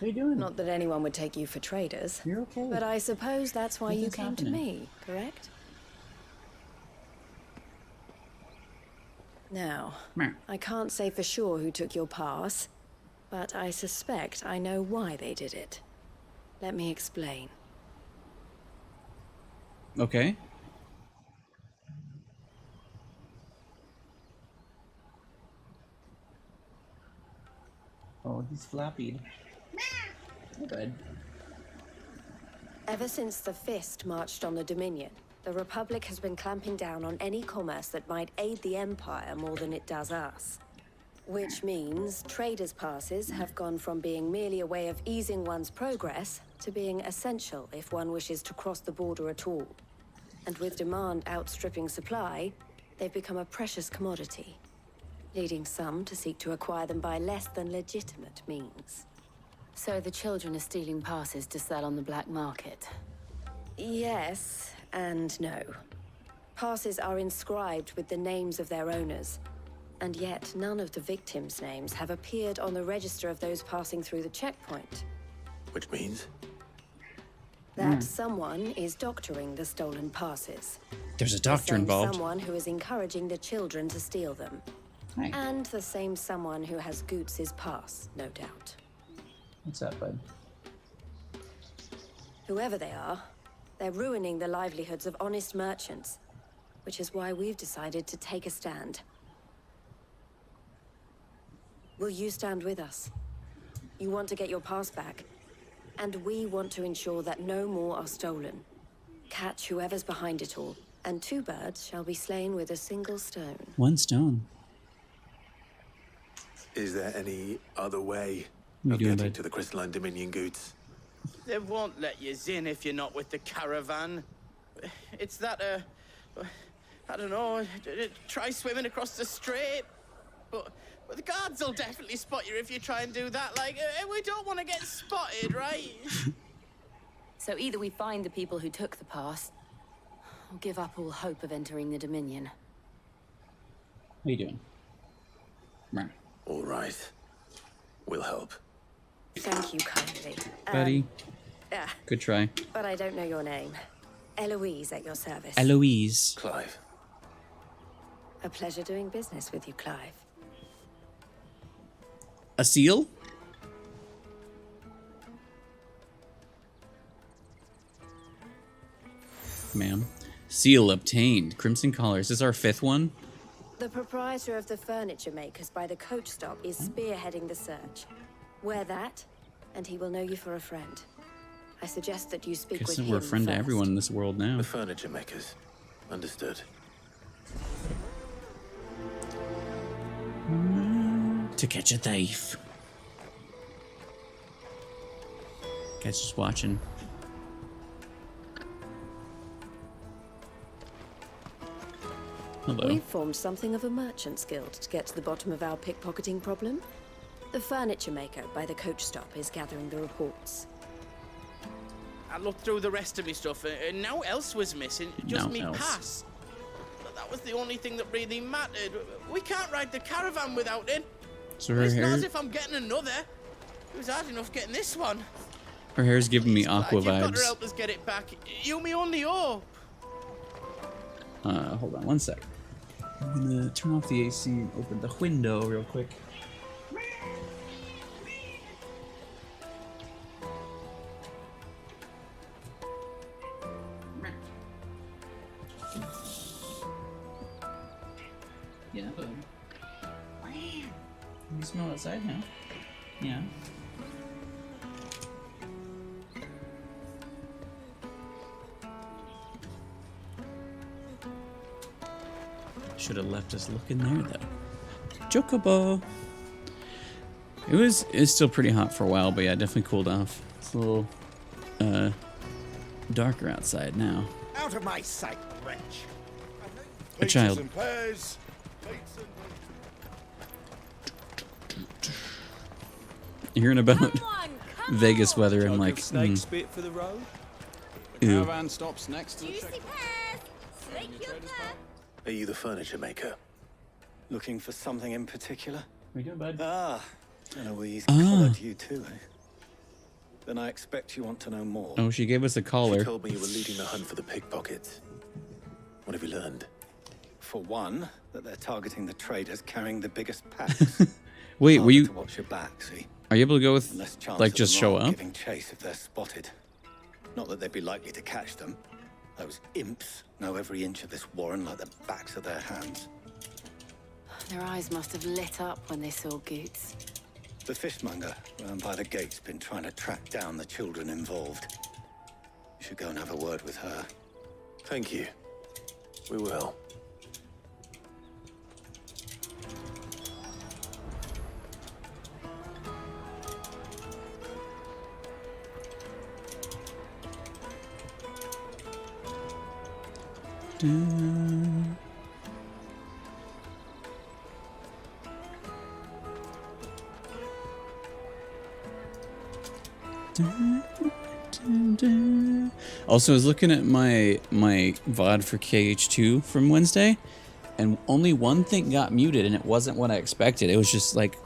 are you doing? Not that anyone would take you for traders. You're okay. But I suppose that's why you Nothing's came to happening. me, correct? Now, Meh. I can't say for sure who took your pass, but I suspect I know why they did it. Let me explain. Okay. Oh, he's flappied. Hey, bud. Ever since the Fist marched on the Dominion, the Republic has been clamping down on any commerce that might aid the Empire more than it does us. Which means traders' passes have gone from being merely a way of easing one's progress to being essential if one wishes to cross the border at all. And with demand outstripping supply, they've become a precious commodity, leading some to seek to acquire them by less than legitimate means. So the children are stealing passes to sell on the black market. Yes and no. Passes are inscribed with the names of their owners, and yet none of the victims' names have appeared on the register of those passing through the checkpoint. Which means? That someone is doctoring the stolen passes. There's a doctor the same involved. Someone who is encouraging the children to steal them. Hi. And the same someone who has Goots's pass, no doubt. What's up, bud? Whoever they are, they're ruining the livelihoods of honest merchants, which is why we've decided to take a stand. Will you stand with us? You want to get your pass back, and we want to ensure that no more are stolen. Catch whoever's behind it all, and 2 birds shall be slain with a single stone. 1 stone. Is there any other way What are of you doing, getting bud? to the Crystalline Dominion, Goots? They won't let you in if you're not with the caravan. It's that, I don't know, try swimming across the strait. But the guards will definitely spot you if you try and do that. Like, we don't want to get spotted, right? So either we find the people who took the pass, or give up all hope of entering the Dominion. How you doing? Right. All right. We'll help. Thank you kindly. Buddy. Ah, Good try. but I don't know your name. Eloise at your service. Eloise. Clive. A pleasure doing business with you, Clive. A seal? Ma'am. Seal obtained. Crimson collar. Is this our 5th one? The proprietor of the furniture makers by the coach stop is spearheading the search. Wear that, and he will know you for a friend. I suggest that you speak Guess with that him we're a friend to first. everyone in this world now. The furniture makers. Understood. To catch a thief. Guys just watching. Hello. We've formed something of a merchant's guild to get to the bottom of our pickpocketing problem. The furniture maker by the coach stop is gathering the reports. I looked through the rest of my stuff, and now else was missing. Just Now me else. pass. But that was the only thing that really mattered. We can't ride the caravan without it. So her It's not hair, as if I'm getting another. It was hard enough getting this one. her hair's giving me aqua You've got to vibes. help us get it back. You me only hope. Hold on 1 sec. I'm gonna turn off the AC and open the window real quick. Yeah, bud. You smell outside now? Yeah. Should have left us looking there though. Chocobo. It was still pretty hot for a while, but yeah, it definitely cooled off. It's a little darker outside now. Out of my sight, wretch. A child. And pears. Hearing about Vegas weather, I'm Jug like, of snake spit for the road? The Ew. caravan stops next to the checkpoint. Are you the furniture maker? Looking for something in particular? We good, bud? Ah, Eloise Ah. collared you too, eh? Then I expect you want to know more. Oh, she gave us a collar. She told me you were leading the hunt for the pickpockets. What have you learned? For one, that they're targeting the traders carrying the biggest packs. Wait, were Harder you? to watch your back, see? Are you able to go with, Less chance like, of just them show not up? giving chase if they're spotted. Not that they'd be likely to catch them. Those imps know every inch of this warren like the backs of their hands. Their eyes must have lit up when they saw Goots. The fishmonger round by the gate's been trying to track down the children involved. You should go and have a word with her. Thank you. We will. Also, I was looking at my VOD for KH2 from Wednesday, and only one thing got muted, and it wasn't what I expected. It was just like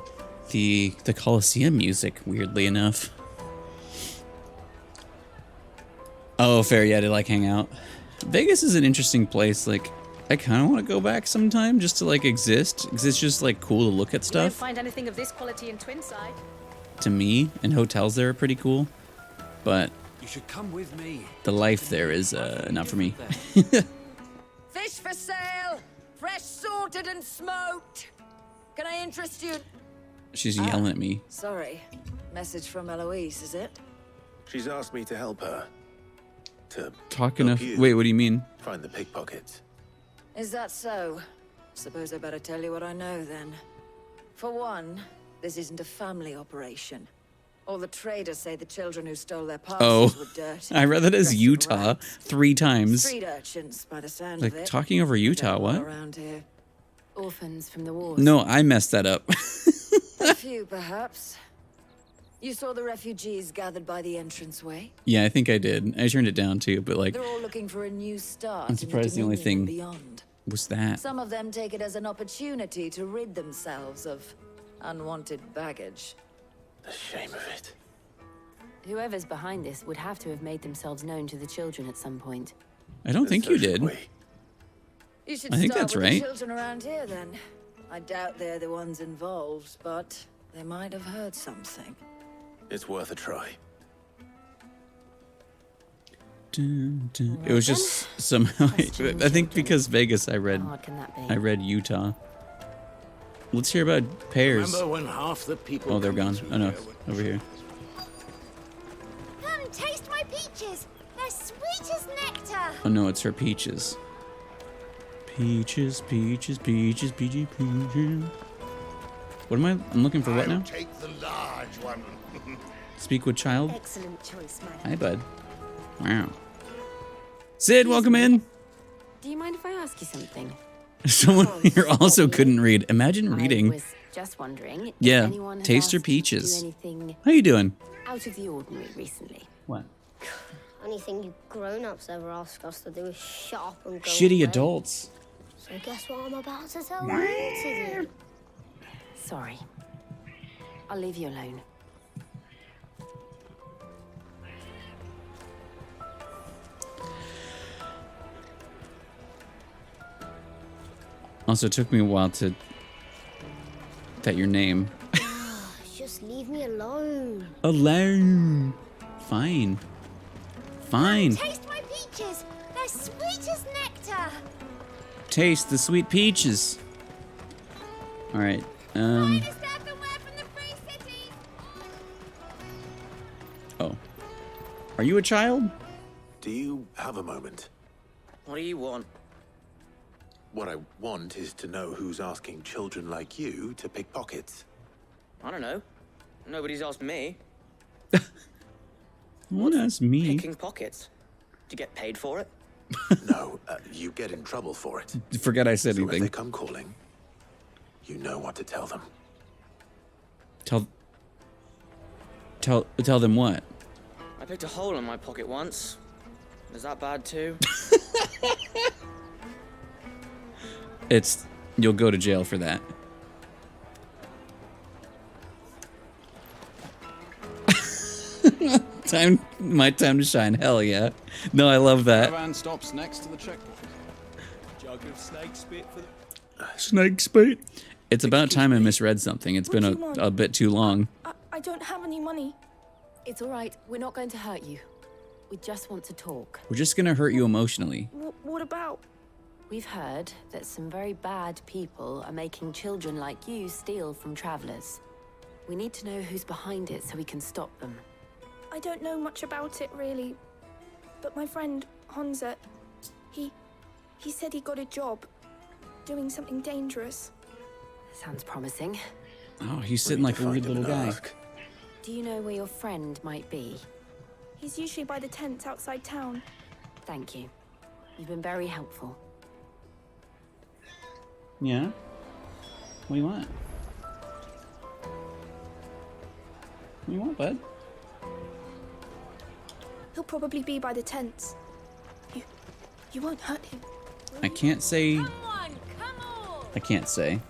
the Coliseum music, weirdly enough. Oh, fair. Yeah, to like hang out. Vegas is an interesting place. Like, I kind of want to go back sometime just to like exist. Because it's just like cool to look at You don't stuff. find anything of this quality in Twinside. To me, and hotels there are pretty cool. But You should come with me. the life there is not for me. Fish for sale! Fresh sorted and smoked! Can I interest you? She's yelling at me. Sorry. Message from Eloise, is it? She's asked me to help her. To Talk help enough. you Wait, what do you mean? find the pickpockets. Is that so? Suppose I better tell you what I know then. For one, this isn't a family operation. All the traders say the children who stole their parcels were dirty. I read that as dressed in Utah rags. 3 times. Street urchins, by the sound Like of it. talking over Utah, what? Around here. Orphans from the wars. No, I messed that up. A few, perhaps. You saw the refugees gathered by the entranceway? Yeah, I think I did. I turned it down too, but like, They're all looking for a new start. I'm surprised the only thing beyond. was that. Some of them take it as an opportunity to rid themselves of unwanted baggage. The shame of it. Whoever's behind this would have to have made themselves known to the children at some point. I don't think you did. You should I think start that's with right. the children around here then. I doubt they're the ones involved, but they might have heard something. It's worth a try. It was just somehow. I think because Vegas, I read Utah. Let's hear about pears. Remember when half the people Oh, they're gone. coming Oh no, through over here. Come taste my peaches. They're sweet as nectar. Oh no, it's her peaches. Peaches, peaches, peaches, peaches, peaches. What am I? I'm looking for what now? Take the large one. Speak with child. Excellent choice, madam. Hi, bud. Wow. Sid, welcome in. Do you mind if I ask you something? Someone here also couldn't read. Imagine I reading. was just wondering if Yeah, anyone has taste your asked you to peaches. do anything How you doing? out of the ordinary recently. What? Anything you grown-ups ever ask us to do is shut up and go Shitty away. adults. So guess what I'm about to tell you to do? Sorry. I'll leave you alone. Also, it took me a while to get your name. Just leave me alone. Alone. Fine. Fine. Taste my peaches. They're sweet as nectar. Taste the sweet peaches. All right. Oh. Are you a child? Do you have a moment? What do you want? What I want is to know who's asking children like you to pick pockets. I don't know. Nobody's asked me. What asked me? Picking pockets. Do you get paid for it? No, you get in trouble for it. Forget I said So if anything. they come calling, you know what to tell them. Tell them what? I picked a hole in my pocket once. Is that bad too? You'll go to jail for that. My time to shine. Hell yeah. No, I love that. Caravan stops next to the checkpoint. Jug of snake spit for the... Snake spit. It's about time I misread something. It's been a bit too long. I don't have any money. It's all right. We're not going to hurt you. We just want to talk. We're just gonna hurt you emotionally. What about? We've heard that some very bad people are making children like you steal from travelers. We need to know who's behind it so we can stop them. I don't know much about it, really. But my friend, Honza, he said he got a job doing something dangerous. Sounds promising. Oh, he's sitting like a weird little guy. Do you know where your friend might be? He's usually by the tents outside town. Thank you. You've been very helpful. Yeah? What do you want? What do you want, bud? He'll probably be by the tents. You won't hurt him. I can't say. Come on. I can't say.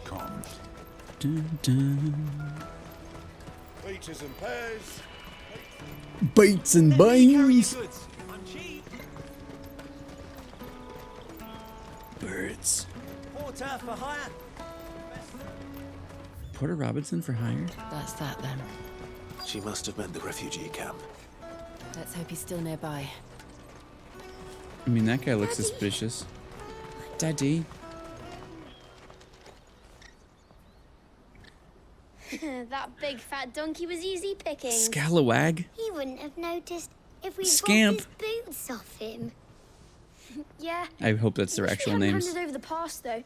Come. Dun, dun. Peaches and pears. Bites and binds. Birds. Porter for hire. Porter Robinson for hire? That's that then. She must have meant the refugee camp. Let's hope he's still nearby. I mean, that guy looks suspicious. Daddy. That big fat donkey was easy picking. Scalawag. He wouldn't have noticed if we Scamp. bobbed his boots off him. Yeah. I hope that's their actual names. Handed over the pass, though.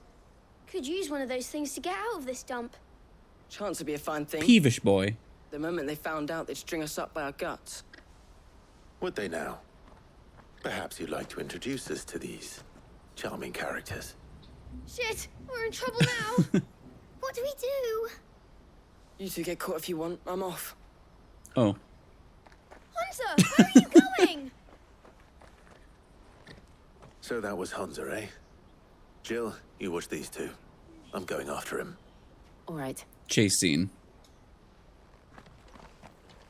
Could use one of those things to get out of this dump. Chance would be a fine thing. Peevish boy. The moment they found out, they'd string us up by our guts. Would they now? Perhaps you'd like to introduce us to these charming characters. Shit, we're in trouble now. What do we do? You two get caught if you want. I'm off. Oh. Hunter, where are you going? So that was Hunter, eh? Jill, you watch these two. I'm going after him. All right. Chase scene.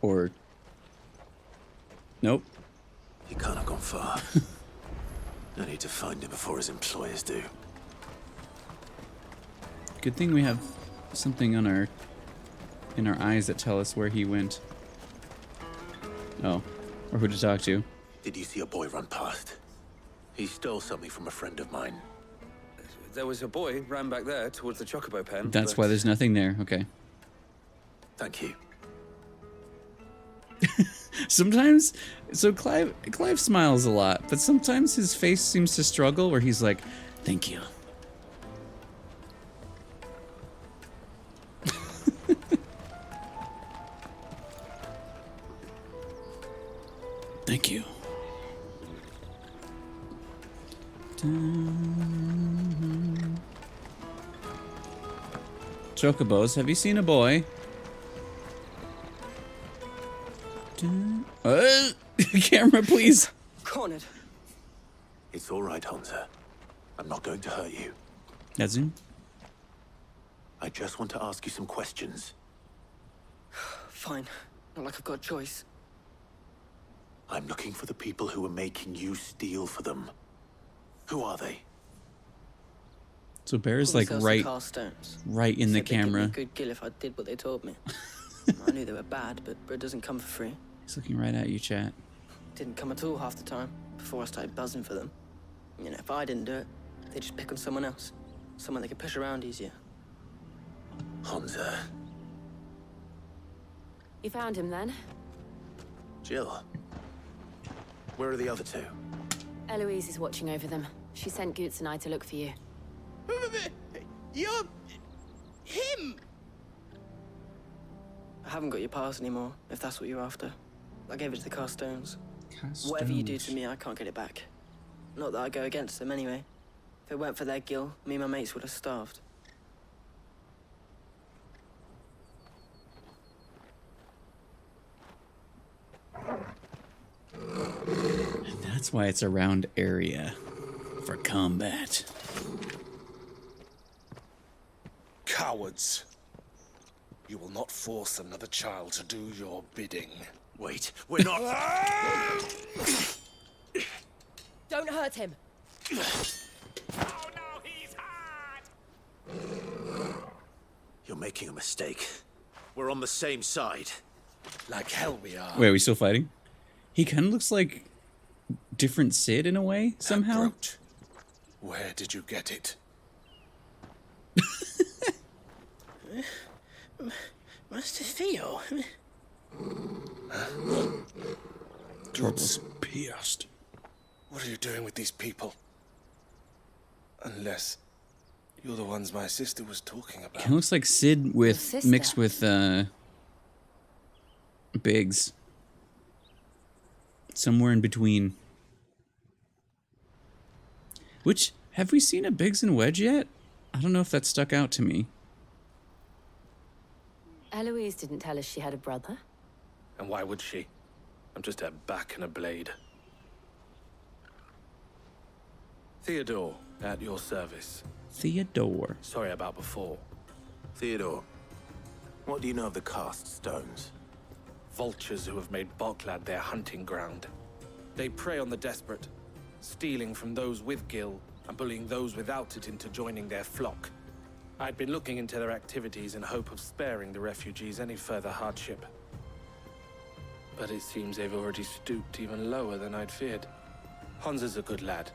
Or... Nope. He can't have gone far. I need to find him before his employers do. Good thing we have something on our... in our eyes that tell us where he went. Oh. Or who to talk to. Did you see a boy run past? He stole something from a friend of mine. There was a boy ran back there towards the chocobo pen. That's why there's nothing there. Okay. Thank you. Sometimes, so Clive smiles a lot, but sometimes his face seems to struggle where he's like, thank you. Thank you. Chocobos, have you seen a boy? Camera, please. Cornered. It's all right, Hunter. I'm not going to hurt you. Yazoo? I just want to ask you some questions. Fine. Not like I've got a choice. I'm looking for the people who are making you steal for them. Who are they? So Bear's like right in the camera. They'd give me a good gill if I did what they told me. I knew they were bad, but bread doesn't come for free. He's looking right at you, chat. Didn't come at all half the time, before I started buzzing for them. You know, if I didn't do it, they'd just pick on someone else. Someone they could push around easier. Hunter. You found him then? Jill. Where are the other two? Eloise is watching over them. She sent Goots and I to look for you. You're... him! I haven't got your pass anymore, if that's what you're after. I gave it to the Carstones. Whatever you do to me, I can't get it back. Not that I go against them anyway. If it weren't for their gill, me and my mates would have starved. And that's why it's a round area for combat. Cowards. You will not force another child to do your bidding. Wait, we're not... Don't hurt him. You're making a mistake. We're on the same side. Like hell we are. Wait, are we still fighting? He kind of looks like different Sid in a way, somehow. Where did you get it? Master Theo? Drops pierced. What are you doing with these people? Unless you're the ones my sister was talking about. Kind of looks like Sid with mixed with Biggs. Somewhere in between. Which, have we seen a Biggs and Wedge yet? I don't know if that stuck out to me. Eloise didn't tell us she had a brother. And why would she? I'm just her back and a blade. Theodore, at your service. Theodore. Sorry about before. Theodore, what do you know of the cast stones? Vultures who have made Boklad their hunting ground. They prey on the desperate, stealing from those with gil and bullying those without it into joining their flock. I'd been looking into their activities in hope of sparing the refugees any further hardship. But it seems they've already stooped even lower than I'd feared. Hansa's a good lad.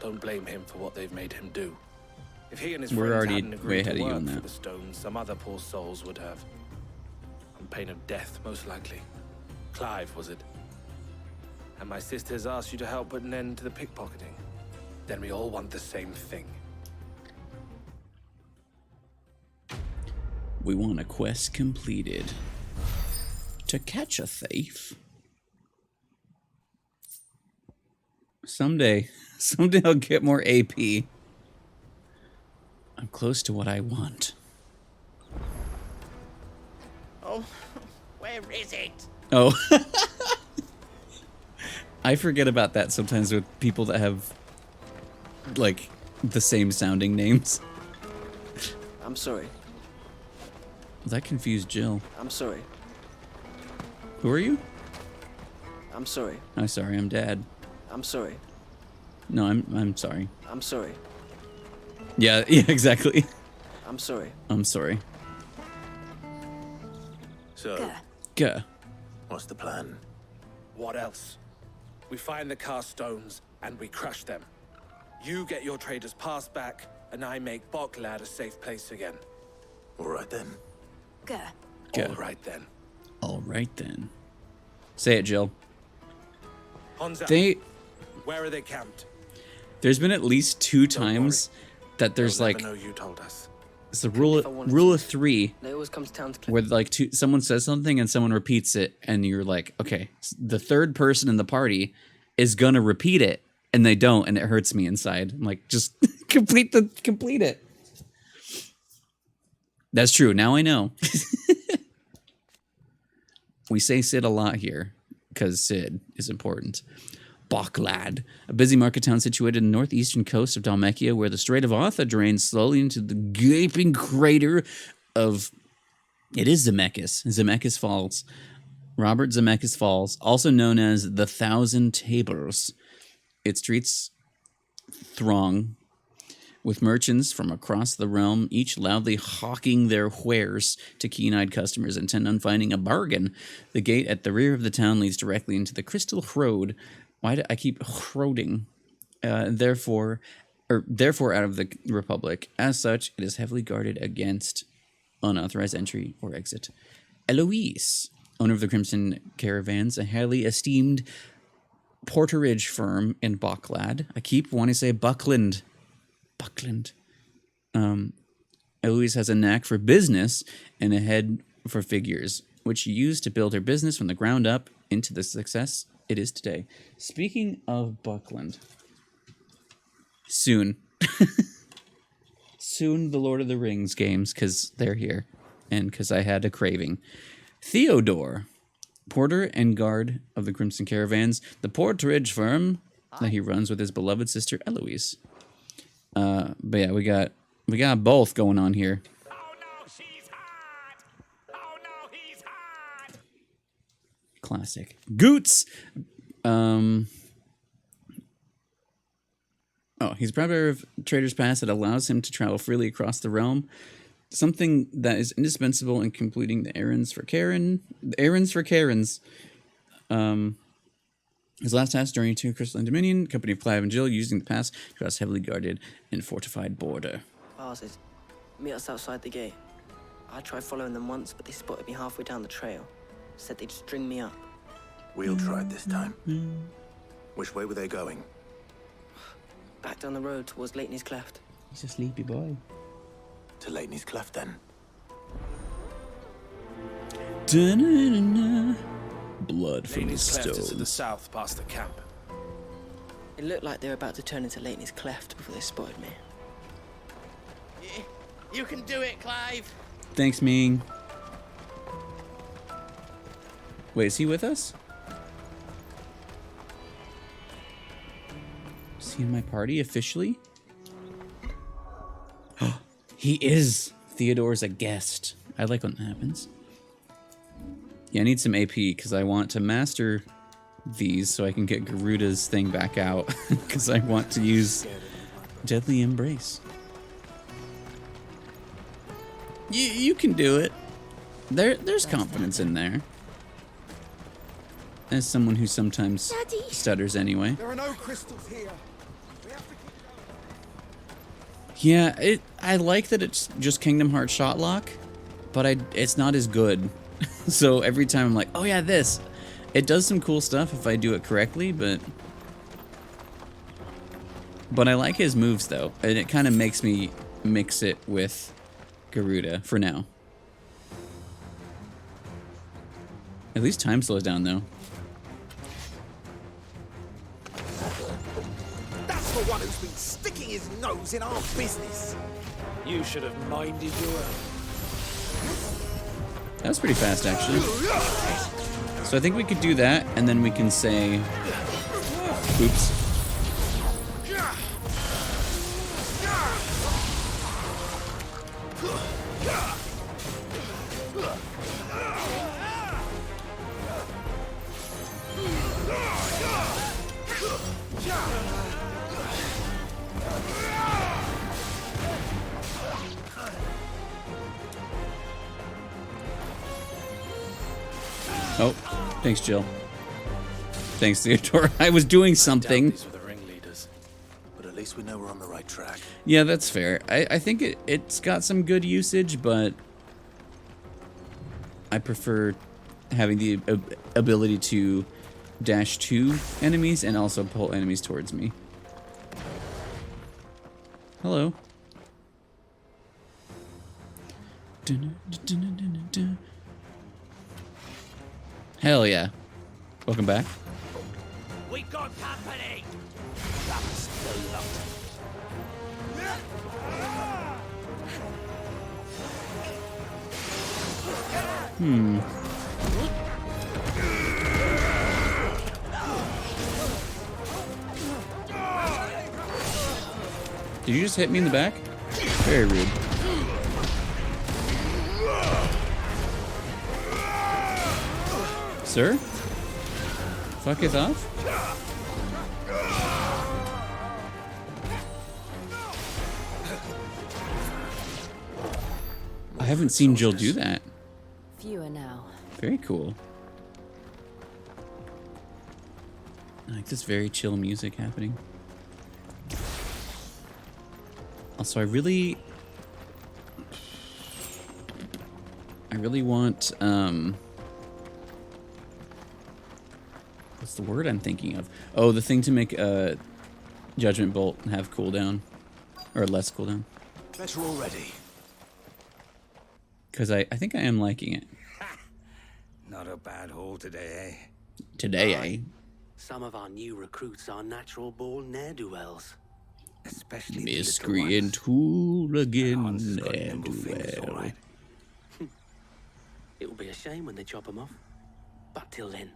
Don't blame him for what they've made him do. If he and his We're friends already hadn't way agreed ahead to of you work on for that. the stones, some other poor souls would have. On pain of death, most likely. Clive, was it? And my sisters asked you to help put an end to the pickpocketing. Then we all want the same thing. We want a quest completed. To catch a thief? Someday I'll get more AP. I'm close to what I want. Oh, where is it? Oh. I forget about that sometimes with people that have, like, the same sounding names. I'm sorry. That confused Jill. I'm sorry. Who are you? I'm sorry. I'm sorry, I'm Dad. I'm sorry. No, I'm sorry. I'm sorry. Yeah, exactly. I'm sorry. I'm sorry. So, Gah. what's the plan? What else? We find the cast stones and we crush them. You get your trader's pass back, and I make Boklad a safe place again. All right then. All right then. All right then. Say it, Jill. Hansa, They. where are they camped? There's been at least 2 times that there's They'll like never know you told us. it's the rule of 3 They always come to town to where like someone says something and someone repeats it and you're like, okay, the third person in the party is gonna repeat it and they don't and it hurts me inside. I'm like, just complete it. That's true. Now I know. We say Sid a lot here because Sid is important. Boklad, a busy market town situated in the northeastern coast of Dalmatia, where the Strait of Artha drains slowly into the gaping crater of... It is Zemeckis Falls. Robert Zemeckis Falls, also known as the Thousand Tables. Its streets throng with merchants from across the realm, each loudly hawking their wares to keen-eyed customers intent on finding a bargain. The gate at the rear of the town leads directly into the Crystal Road. Why do I keep hroding? Therefore out of the Republic. As such, it is heavily guarded against unauthorized entry or exit. Eloise, owner of the Crimson Caravans, a highly esteemed porterage firm in Boklad. I keep wanting to say Buckland. Eloise has a knack for business and a head for figures, which she used to build her business from the ground up into the success it is today. Speaking of Buckland, soon the Lord of the Rings games, because they're here, and because I had a craving. Theodore, porter and guard of the Crimson Caravans, the porterage firm that he runs with his beloved sister Eloise. But yeah, we got both going on here. Classic. Goots! He's a proprietor of Trader's Pass that allows him to travel freely across the realm. Something that is indispensable in completing the errands for Karen. His last task during to Crystalline Dominion, company of Clive and Jill, using the pass to cross heavily guarded and fortified border. Passes. Meet us outside the gate. I tried following them once, but they spotted me halfway down the trail. Said they'd string me up. We'll try it this time. Which way were they going? Back down the road towards Leighton's Cleft. He's a sleepy boy. To Leighton's Cleft, then. Da-na-na-na. Blood from the Leighton's Cleft is to the stones. south, past the camp. It looked like they were about to turn into Leighton's Cleft before they spotted me. You can do it, Clive. Thanks, Ming. Wait, is he with us? Is he in my party officially? He is. Theodore's a guest. I like when that happens. Yeah, I need some AP because I want to master these so I can get Garuda's thing back out because I want to use Deadly Embrace. You can do it. There's confidence in there. As someone who sometimes stutters anyway. There are no crystals here. Yeah, I like that it's just Kingdom Hearts shot lock, but it's not as good. So every time I'm like, oh yeah, this. It does some cool stuff if I do it correctly, but I like his moves though, and it kind of makes me mix it with Garuda for now. At least time slows down though. That's the one who's been sticking his nose in our business. You should have minded your own. That was pretty fast actually. So I think we could do that, and then we can say, oops. Oh, thanks, Jill. Thanks, Theodore. I was doing something. These were the ringleaders, but at least we know we're on the right track. Yeah, that's fair. I think it's got some good usage, but I prefer having the ability to dash to enemies and also pull enemies towards me. Hello. Hell yeah. Welcome back. We got company. Hmm. Did you just hit me in the back? Very rude. Sir? Fucketh off? I haven't seen Jill do that. Fewer now. Very cool. I like this very chill music happening. Also, I really want, what's the word I'm thinking of? Oh, the thing to make a Judgment Bolt have cooldown, or less cooldown. Better already. Because I think I am liking it. Not a bad haul today, eh? Today, eh? Some of our new recruits are natural-born ne'er-do-wells. Especially Miscreant hooligan ne'er-do-well. It will be a shame when they chop them off. But till then,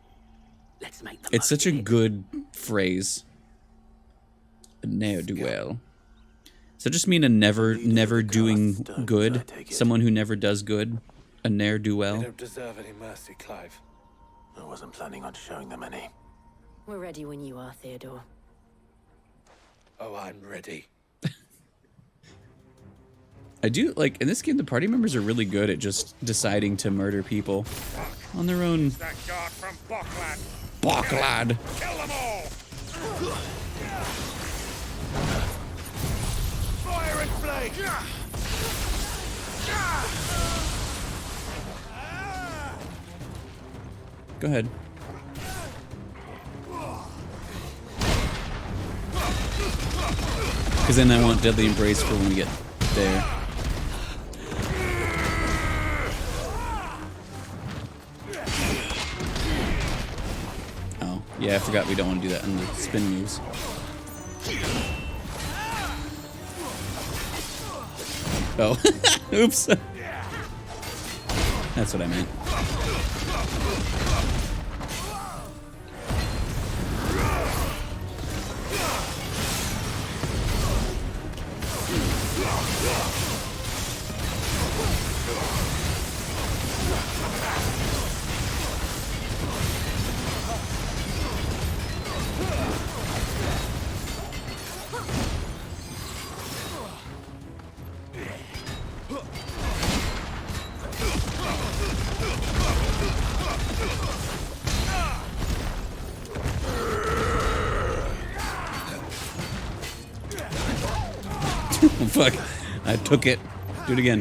let's make them. It's such a good phrase. A ne'er-do-well. Does that just mean a never doing good? Someone who never does good? A ne'er-do-well? They don't deserve any mercy, Clive. I wasn't planning on showing them any. We're ready when you are, Theodore. Oh, I'm ready. I do, like, in this game, the party members are really good at just deciding to murder people on their own. That guard from Bocklad. Bocklad. Kill them all. Fire and flame. Go ahead. Because then I want Deadly Embrace for when we get there. Oh, yeah, I forgot we don't want to do that on the spin moves. Oh, oops. That's what I meant. fuck. I took it. Do it again.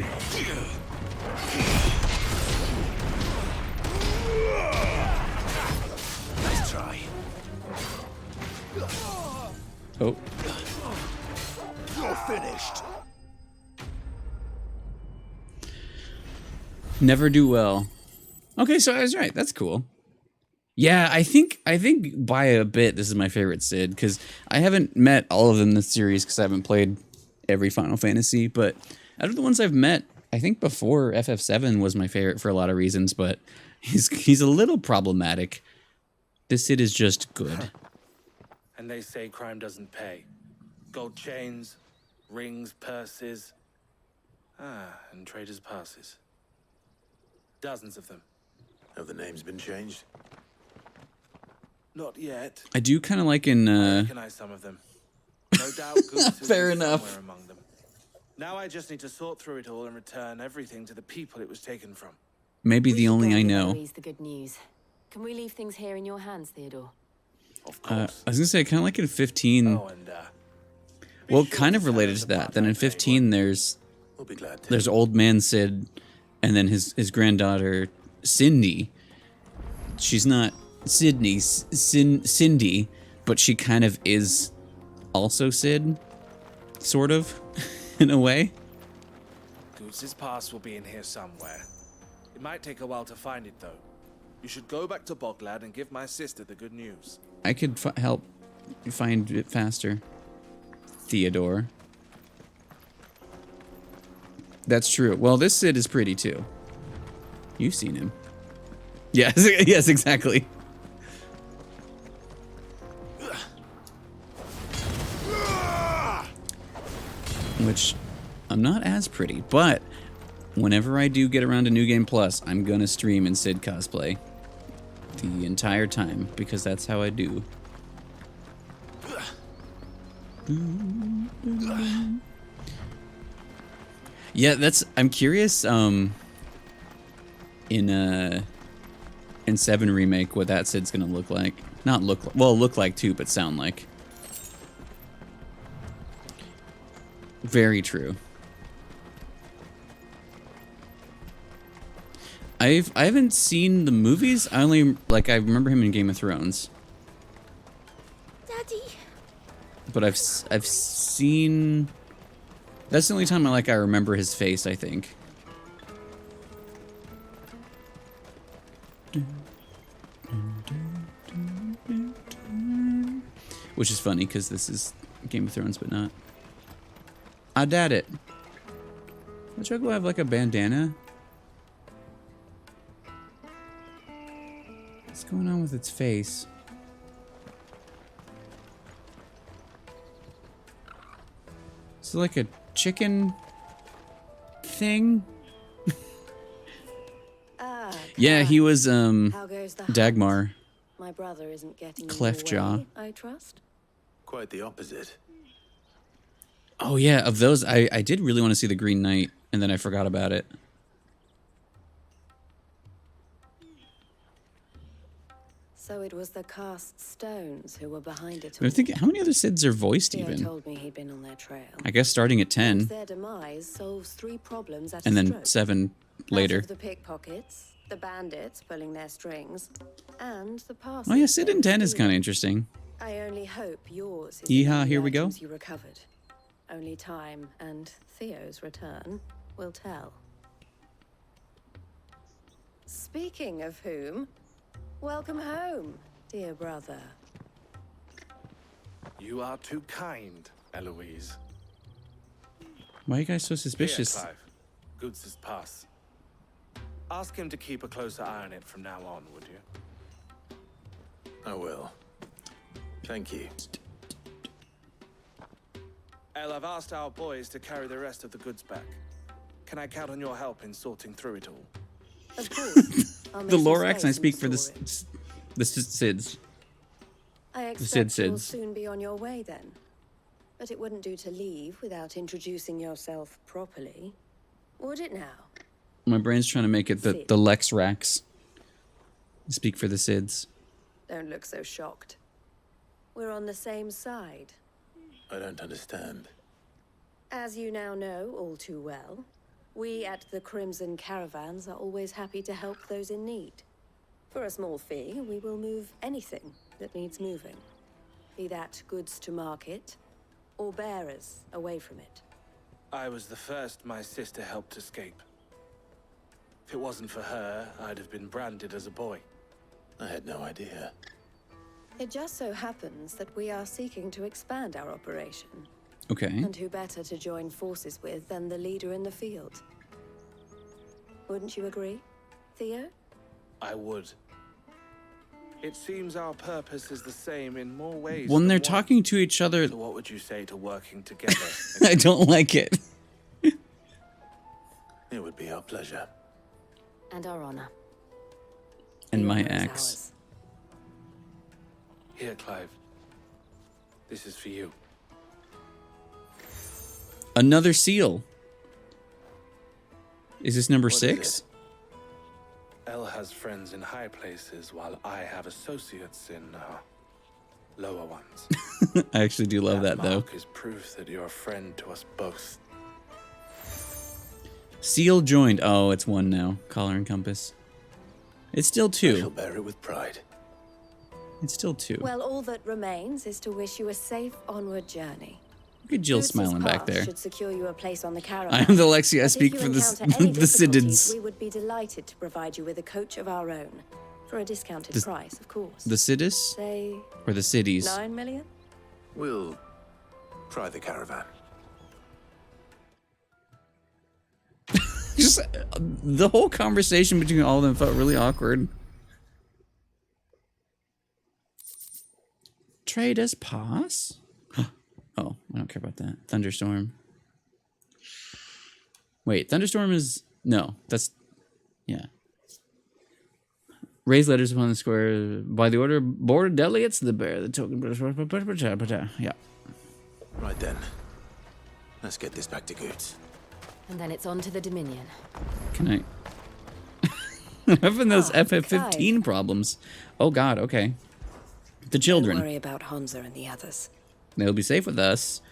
Nice try. Oh. You're finished. Never do well. Okay, so I was right. That's cool. Yeah, I think by a bit this is my favorite Cid, because I haven't met all of them in this series because I haven't played every Final Fantasy, but out of the ones I've met, I think before FF7 was my favorite for a lot of reasons, but he's a little problematic. This Cid is just good. And they say crime doesn't pay. Gold chains, rings, purses. And traders' passes. Dozens of them. Have the names been changed? Not yet. I do kind of like in I recognize some of them. No doubt Goose Fair is enough. somewhere among them. Now I just need to sort through it all and return everything to the people it was taken from. maybe the only I know. Eloise the good news. Can we leave things here in your hands, Theodore? Of I was gonna say, kind of like in 15. Well, kind of related to that. Then in 15, there's old man Cid, and then his granddaughter Cindy. She's not Sydney, Cindy, but she kind of is also Cid, sort of, in a way. Goose's pass will be in here somewhere. It might take a while to find it, though. You should go back to Boglad and give my sister the good news. I could help find it faster. Theodore. That's true. Well, this Cid is pretty too. You've seen him. Yes, yes, exactly. Which, I'm not as pretty, but whenever I do get around to New Game Plus, I'm gonna stream in Cid cosplay the entire time, because that's how I do. Yeah, I'm curious, in 7 Remake, what that Cid's gonna look like. Not look, well, look like too, but sound like. Very true. I haven't seen the movies. I remember him in Game of Thrones. Daddy. But I've seen. That's the only time I remember his face, I think. Which is funny because this is Game of Thrones, but not. I doubt it. Does Juggalo have a bandana? What's going on with its face? Is it like a chicken thing? Yeah, he was How goes the Dagmar. My brother isn't getting Cleft jaw. I trust. Quite the opposite. Oh yeah, of those I did really want to see the Green Knight, and then I forgot about it. So it was the cast stones who were behind it all. I'm thinking, how many other Cids are voiced Theo even? told me he'd been on their trail. I guess starting at 10, Their demise solves 3 problems at and a then stroke. 7 later. Out of the pickpockets, the bandits pulling their strings, and the pass. Oh yeah, Cid in 10 is kind of interesting. I only hope yours is Yeehaw, the here we go. items you recovered. Only time and Theo's return will tell. Speaking of whom, welcome home, dear brother. You are too kind, Eloise. Why are you guys so suspicious? Here, Clive. Goose's pass. Ask him to keep a closer eye on it from now on, would you? I will. Thank you. El, I've asked our boys to carry the rest of the goods back. Can I count on your help in sorting through it all? Of course. I'll make The some Lorax, space I and speak for store it. the Cids. I The expect you'll Cids. soon be on your way then. But it wouldn't do to leave without introducing yourself properly. Would it now? My brain's trying to make it the Lex Rax. I speak for the Cids. Don't look so shocked. We're on the same side. I don't understand. As you now know all too well, we at the Crimson Caravans are always happy to help those in need. For a small fee, we will move anything that needs moving. Be that goods to market, or bearers away from it. I was the first my sister helped escape. If it wasn't for her, I'd have been branded as a boy. I had no idea. It just so happens that we are seeking to expand our operation. Okay. And who better to join forces with than the leader in the field? Wouldn't you agree, Theo? I would. It seems our purpose is the same in more ways When than they're one. talking to each other... So what would you say to working together? I don't like it. It would be our pleasure. And our honor. And my axe. Here, Clive. This is for you. Another seal. Is this number What is 6? Elle has friends in high places, while I have associates in lower ones. I actually do love that though. Mark is proof that you're a friend to us both. Seal joined. Oh, it's 1 now. Collar and compass. It's still 2. I shall bear it with pride. It's still 2. Well, all that remains is to wish you a safe onward journey. Look at Jill Boots' smiling back pass there. should secure you a place on the caravan. I am the Lexi. I But speak if for you the encounter any the difficulties, Siddons. We would be delighted to provide you with a coach of our own. For a discounted price, of course. The Siddis? Say... Or the cities? 9 million? We'll try the caravan. Just the whole conversation between all of them felt really awkward. Trader's pass? Oh, I don't care about that. Thunderstorm. Wait, Thunderstorm is... No, that's... Yeah. Raise letters upon the square by the order of board of delegates. The bear, the token... Yeah. Right then. Let's get this back to Goods. And then it's on to the Dominion. Can I... I'm having those FF15 problems. Oh god, okay. The children. Don't worry about Hansa and the others. They'll be safe with us,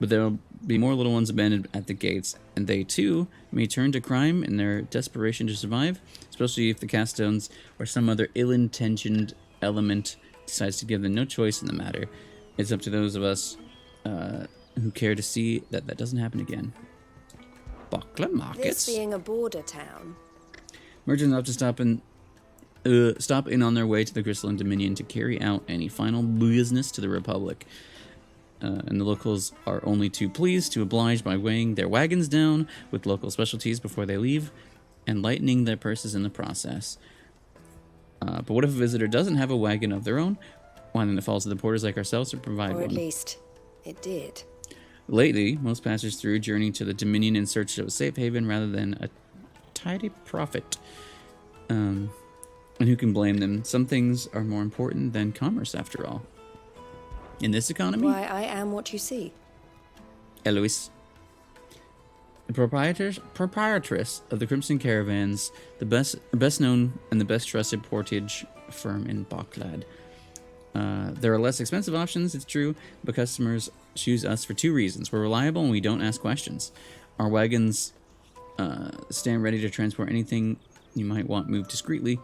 but there will be more little ones abandoned at the gates, and they too may turn to crime in their desperation to survive, especially if the Caststones or some other ill-intentioned element decides to give them no choice in the matter. It's up to those of us who care to see that that doesn't happen again. Buckler markets. This being a border town. Merchants have to stop in on their way to the Crystalline Dominion to carry out any final business to the Republic. And the locals are only too pleased to oblige by weighing their wagons down with local specialties before they leave, and lightening their purses in the process. But what if a visitor doesn't have a wagon of their own? Why then it falls to the porters like ourselves to provide one. Or at least, it did. Lately, most passers through journey to the Dominion in search of a safe haven rather than a tidy profit. And who can blame them? Some things are more important than commerce, after all. In this economy? Why, I am what you see. Eloise. The proprietress of the Crimson Caravans, the best known and the best trusted portage firm in Bocklad. There are less expensive options, it's true, but customers choose us for 2 reasons. We're reliable and we don't ask questions. Our wagons stand ready to transport anything you might want moved discreetly,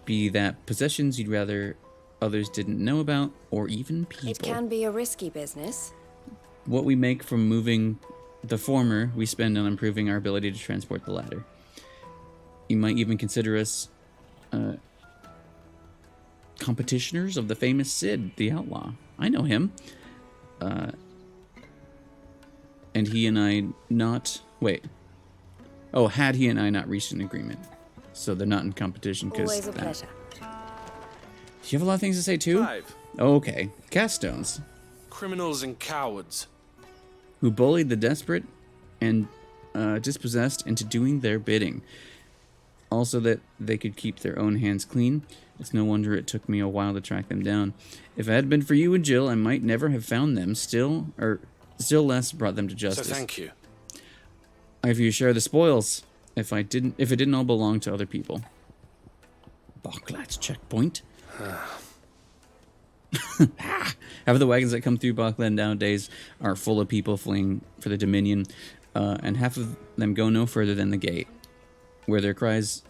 be that possessions you'd rather others didn't know about, or even people. It can be a risky business. What we make from moving the former, we spend on improving our ability to transport the latter. You might even consider us competitioners of the famous Sid, the outlaw. I know him. And he and I not... Wait. Oh, had he and I not reached an agreement. So they're not in competition because... Always a pleasure. Do you have a lot of things to say too? 5. Oh, okay. Caststones. Criminals and cowards. Who bullied the desperate and dispossessed into doing their bidding. Also that they could keep their own hands clean. It's no wonder it took me a while to track them down. If it had been for you and Jill, I might never have found them. Still less brought them to justice. So thank you. I have you share the spoils. If it didn't all belong to other people. Bocklad's checkpoint. Half of the wagons that come through Bokland nowadays are full of people fleeing for the Dominion, and half of them go no further than the gate, where their cries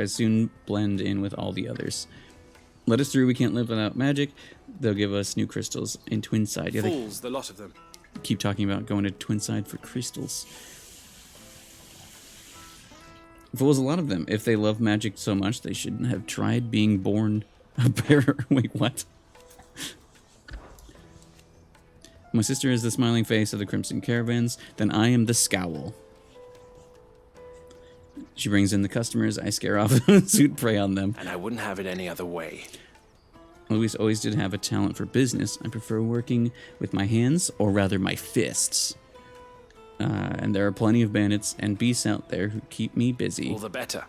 soon blend in with all the others. Let us through, we can't live without magic. They'll give us new crystals in Twinside. Yeah, Fools, the lot of them. Keep talking about going to Twinside for crystals. Fools, a lot of them. If they love magic so much, they shouldn't have tried being born a bearer. Wait, what? My sister is the smiling face of the Crimson Caravans, then I am the scowl. She brings in the customers, I scare off those who'd prey on them. And I wouldn't have it any other way. Luis always did have a talent for business. I prefer working with my hands, or rather my fists. And there are plenty of bandits and beasts out there who keep me busy. All the better.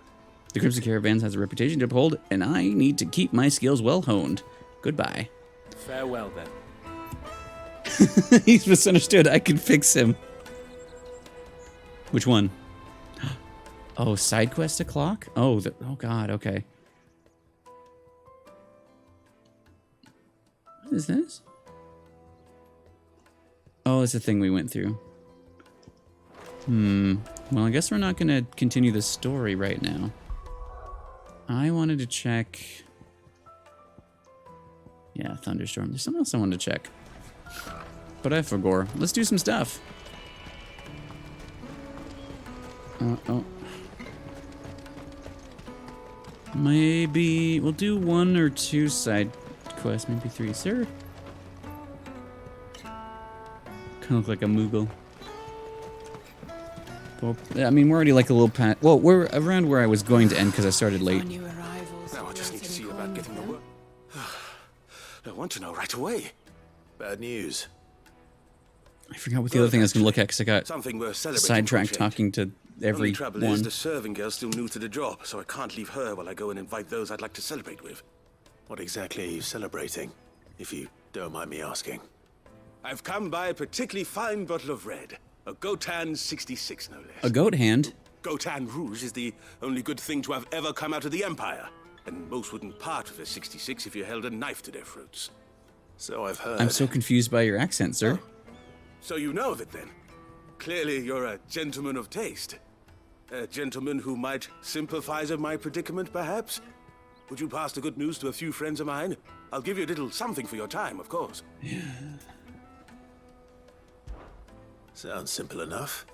The Crimson Caravans has a reputation to uphold, and I need to keep my skills well honed. Goodbye. Farewell, then. He's misunderstood. I can fix him. Which one? Oh, side quest o'clock? Oh, oh God, okay. What is this? Oh, it's a thing we went through. Well, I guess we're not going to continue the story right now. I wanted to check... Yeah, Thunderstorm. There's something else I wanted to check. But I forgot. Let's do some stuff. Oh. Maybe we'll do 1 or 2 side quests, maybe 3, sir. Kind of look like a Moogle. Well, I mean, we're already like a little pat. Well, we're around where I was going to end because I started late. Now I just need to see about getting the work. I want to know right away. Bad news. I forgot what the other thing I was going to look at because I got Something we're celebrating, sidetracked talking to Only every trouble one. is the serving girl's still new to the job, so I can't leave her while I go and invite those I'd like to celebrate with. What exactly are you celebrating, if you don't mind me asking? I've come by a particularly fine bottle of red. A Gotan 66, no less. A goat hand? Gotan Rouge is the only good thing to have ever come out of the Empire. And most wouldn't part with a 66 if you held a knife to their throats. So I've heard. I'm so confused by your accent, sir. So you know of it then? Clearly you're a gentleman of taste. A gentleman who might sympathize with my predicament, perhaps? Would you pass the good news to a few friends of mine? I'll give you a little something for your time, of course. Yeah. Sounds simple enough.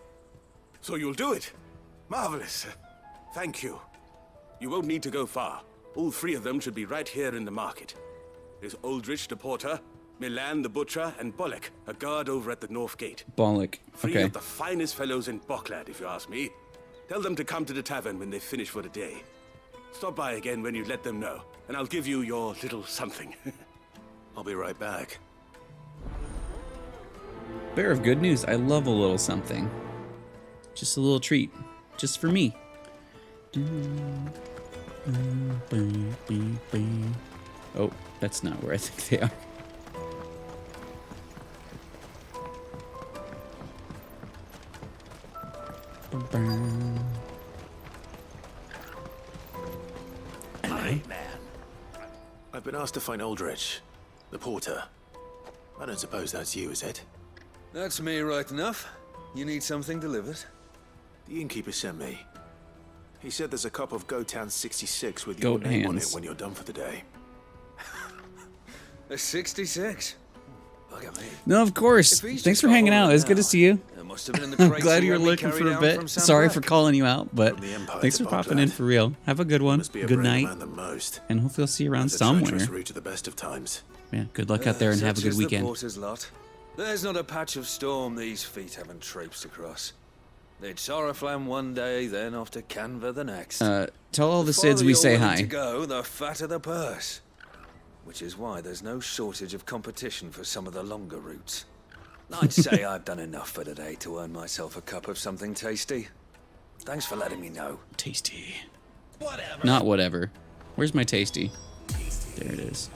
So you'll do it? Marvelous. Thank you. You won't need to go far. All 3 of them should be right here in the market. There's Aldrich the porter, Milan the butcher, and Bollock, a guard over at the north gate. Bollock. 3 Okay. of the finest fellows in Bokland, if you ask me. Tell them to come to the tavern when they finish for the day. Stop by again when you let them know, and I'll give you your little something. I'll be right back. Bearer of good news. I love a little something. Just a little treat. Just for me. Oh, that's not where I think they are. Hey, man. I've been asked to find Aldrich, the porter. I don't suppose that's you, is it? That's me right enough. You need something delivered? The innkeeper sent me. He said there's a cup of Gotan 66 with Goat your name on hands. it when you're done for the day. A 66? Look at me. No, of course. If he's Thanks just for got hanging hold out. of It's it good to now, see you. it must have been in the I'm crates glad he you were let me looking carry for a down bit. from Sam Sorry Black. for calling you out, but From the Empire thanks to for popping in Bokland. for real. Have a good one. Must be a Good braver night. man than most. And hopefully I'll see you around That's a treacherous somewhere. route to the best of times. Yeah, good luck out there and have a Such good is the weekend. porter's lot. There's not a patch of storm these feet haven't traipsed across. They'd Sorrowflam one day, then off to Canva the next. Tell all the farther Sids we you're say willing hi. to go, the fatter the purse. Which is why there's no shortage of competition for some of the longer routes. I'd say I've done enough for today to earn myself a cup of something tasty. Thanks for letting me know. Tasty. Whatever. Not whatever. Where's my tasty? There it is.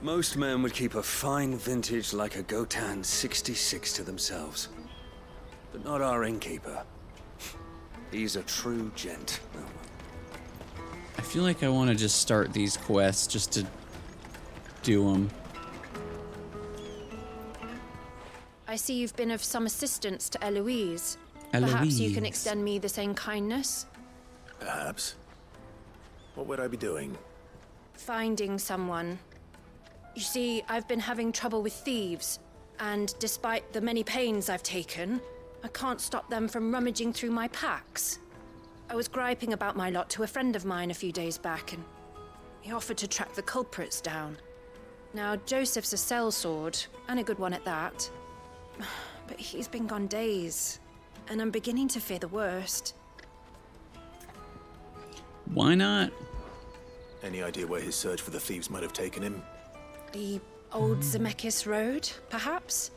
Most men would keep a fine vintage like a Gotan 66 to themselves. But not our innkeeper. He's a true gent. I feel like I want to just start these quests just to do them. I see you've been of some assistance to Eloise. Perhaps you can Eloise. extend me the same kindness? Perhaps. What would I be doing? Finding someone. You see, I've been having trouble with thieves, and despite the many pains I've taken, I can't stop them from rummaging through my packs. I was griping about my lot to a friend of mine a few days back, and he offered to track the culprits down. Now, Joseph's a sellsword, and a good one at that. But he's been gone days, and I'm beginning to fear the worst. Why not? Any idea where his search for the thieves might have taken him? The old Zemeckis Road, perhaps?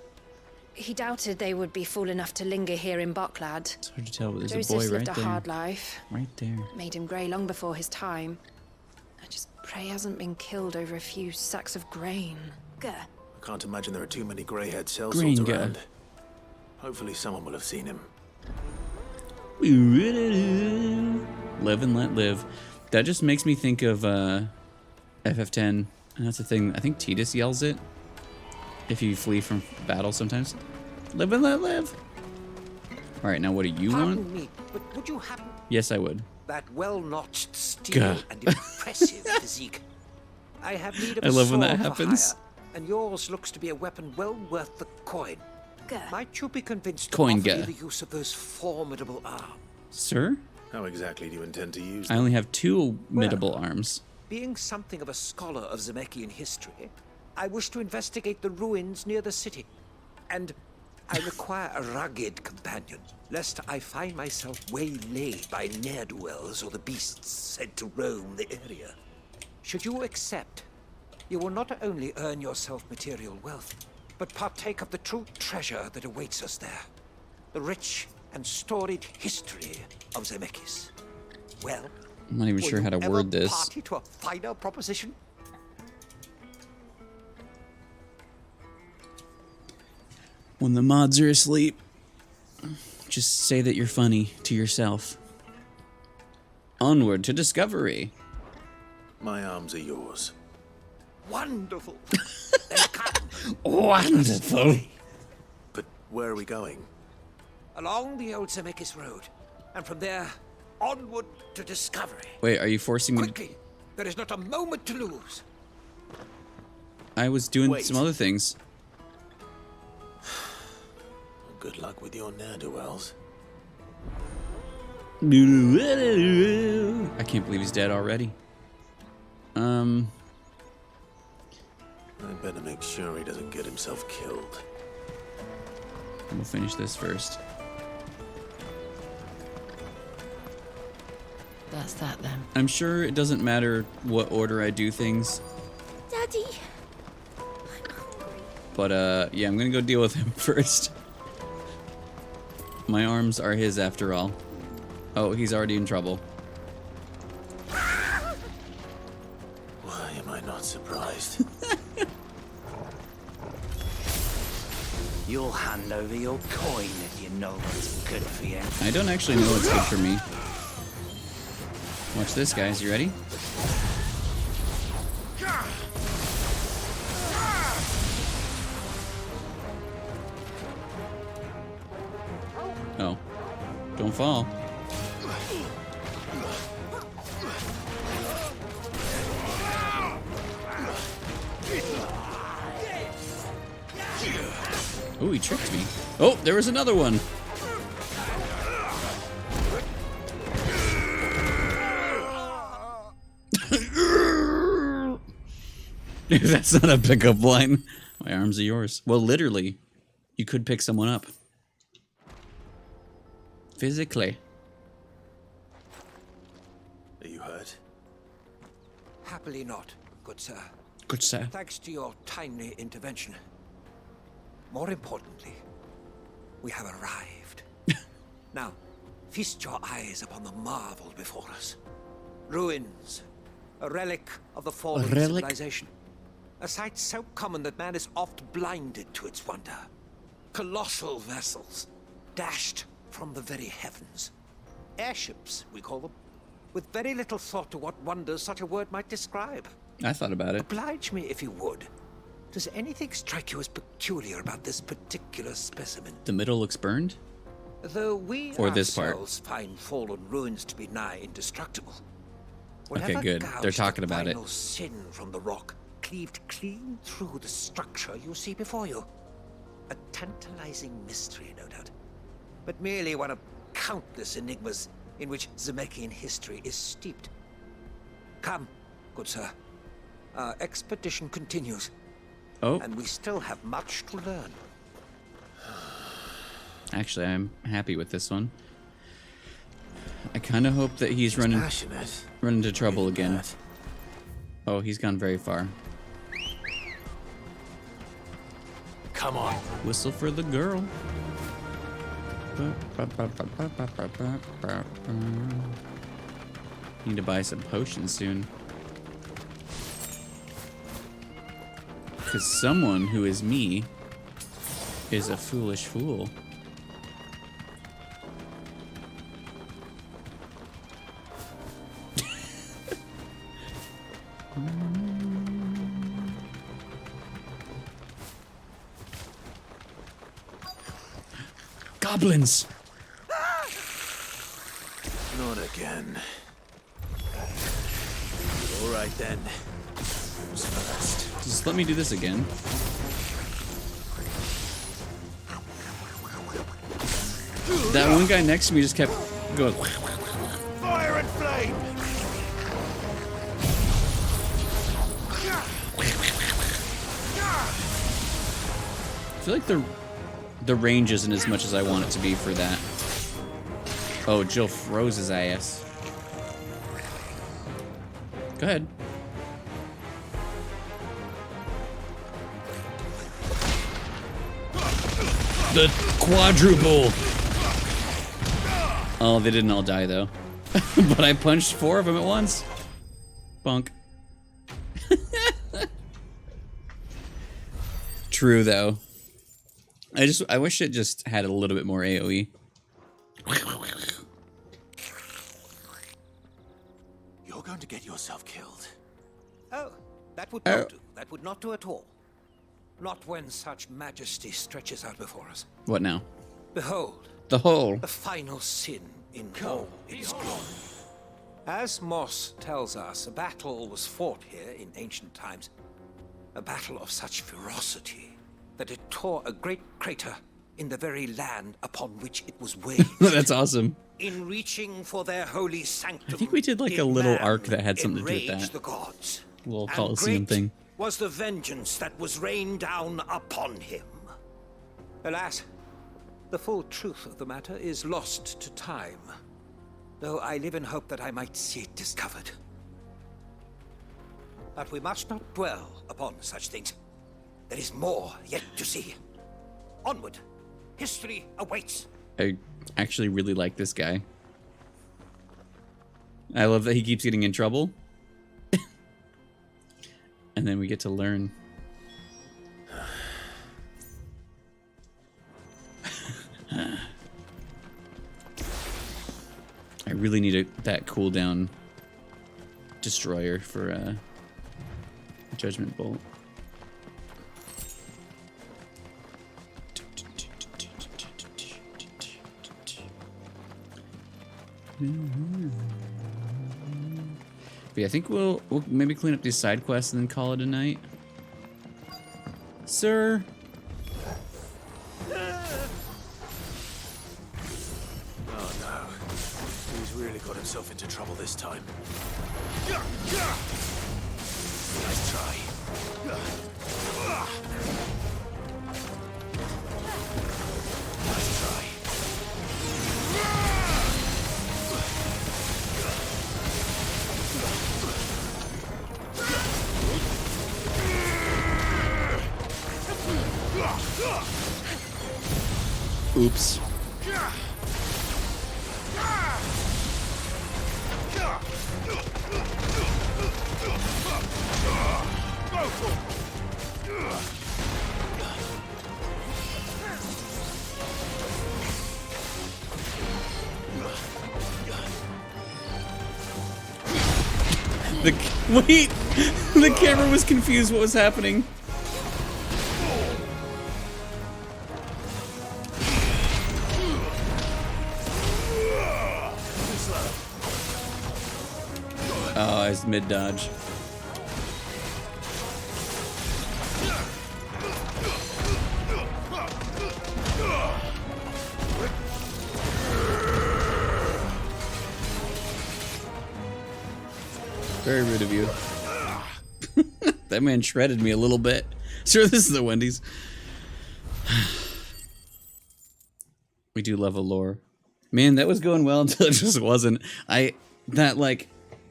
He doubted they would be fool enough to linger here in Boklad. It's hard to tell, but there's Joseph's a boy lived right a there. hard life. Right there. Made him grey long before his time. I just pray he hasn't been killed over a few sacks of grain. I can't imagine there are too many grey-haired sellswords Green guy. around. Hopefully someone will have seen him. Live and let live. That just makes me think of FF10. And that's the thing. I think Tidus yells it if you flee from battle sometimes. Live and let live. All right, now what do you want? Pardon me, but would you happen Yes, I would. that well-notched steel Gah. and impressive physique? I have need of I a love when that sword for happens. hire, and yours looks to be a weapon well worth the coin. Might you be convinced to Coin offer me gah. the use of those formidable arms? Sir? How exactly do you intend to use I them? only have two middle arms. Being something of a scholar of Zemeckis history, I wish to investigate the ruins near the city. And I require a rugged companion, lest I find myself waylaid by ne'er-do-wells or the beasts said to roam the area. Should you accept, you will not only earn yourself material wealth, but partake of the true treasure that awaits us there. The rich and storied history of Zemeckis. Well, I'm not even will sure you how to ever word this. party to a finer proposition? When the mods are asleep, just say that you're funny to yourself. Onward to discovery. My arms are yours. Wonderful. Wonderful. But where are we going? Along the old Zemeckis Road, and from there, onward to discovery. Wait, are you forcing me? Quickly, there is not a moment to lose. I was doing Wait. some other things. Good luck with your ne'er-do-wells. I can't believe he's dead already. I better make sure he doesn't get himself killed. We'll finish this first. That's that then. I'm sure it doesn't matter what order I do things, Daddy. but yeah, I'm gonna go deal with him first. My arms are his after all. Oh, he's already in trouble. Why am I not surprised? You'll hand over your coin if you know what's good for you. I don't actually know what's good for me. Watch this, guys. You ready? Oh. Don't fall. Oh, he tricked me. Oh, there was another one. That's not a pickup line. My arms are yours. Well, literally, you could pick someone up. Physically. Are you hurt? Happily not, good sir. Good sir. Thanks to your timely intervention. More importantly, we have arrived. Now, feast your eyes upon the marvel before us. Ruins, a relic of the fallen civilization. A sight so common that man is oft blinded to its wonder. Colossal vessels, dashed from the very heavens. Airships, we call them, with very little thought to what wonders such a word might describe. I thought about it. Oblige me if you would. Does anything strike you as peculiar about this particular specimen? The middle looks burned? Though we Or this part? ourselves find fallen ruins to be nigh indestructible. Okay, Whatever good. They're gouged talking the about it. final sin from the rock cleaved clean through the structure you see before you. A tantalizing mystery, no doubt, but merely one of countless enigmas in which Zemeckien history is steeped. Come, good sir. Our expedition continues. Oh. And we still have much to learn. Actually, I'm happy with this one. I kind of hope that he's running into trouble again. Oh, he's gone very far. Come on. Whistle for the girl. Need to buy some potions soon. Because someone who is me is a foolish fool. Goblins! Not again. All right then. Who's first? Just let me do this again. That one guy next to me just kept going. Fire and flame! I feel like the range isn't as much as I want it to be for that. Oh, Jill froze his ass. Go ahead. The quadruple. Oh, they didn't all die though. But I punched 4 of them at once. Bunk. True though. I wish it just had a little bit more AoE. You're going to get yourself killed. Oh, that would not do. That would not do at all. Not when such majesty stretches out before us. What now? Behold. The hole. The final sin in all its glory. As Moss tells us, a battle was fought here in ancient times. A battle of such ferocity that it tore a great crater in the very land upon which it was waged. That's awesome. In reaching for their holy sanctum, I think we did like a little arc that had something to do with that. The gods. A little And Colosseum great thing. was the vengeance that was rained down upon him. Alas, the full truth of the matter is lost to time, though I live in hope that I might see it discovered. But we must not dwell upon such things. There is more yet to see. Onward. History awaits. I actually really like this guy. I love that he keeps getting in trouble. And then we get to learn. I really need that cooldown destroyer for Judgment Bolt. But yeah, I think we'll maybe clean up these side quests and then call it a night. Sir. Oh no. He's really got himself into trouble this time. Nice try. Nice try. Oops. Wait! The camera was confused what was happening. Oh, it's mid dodge. Very rude of you. That man shredded me a little bit. Sure, this is the Wendy's. We do love a lore. Man, that was going well until it just wasn't. That like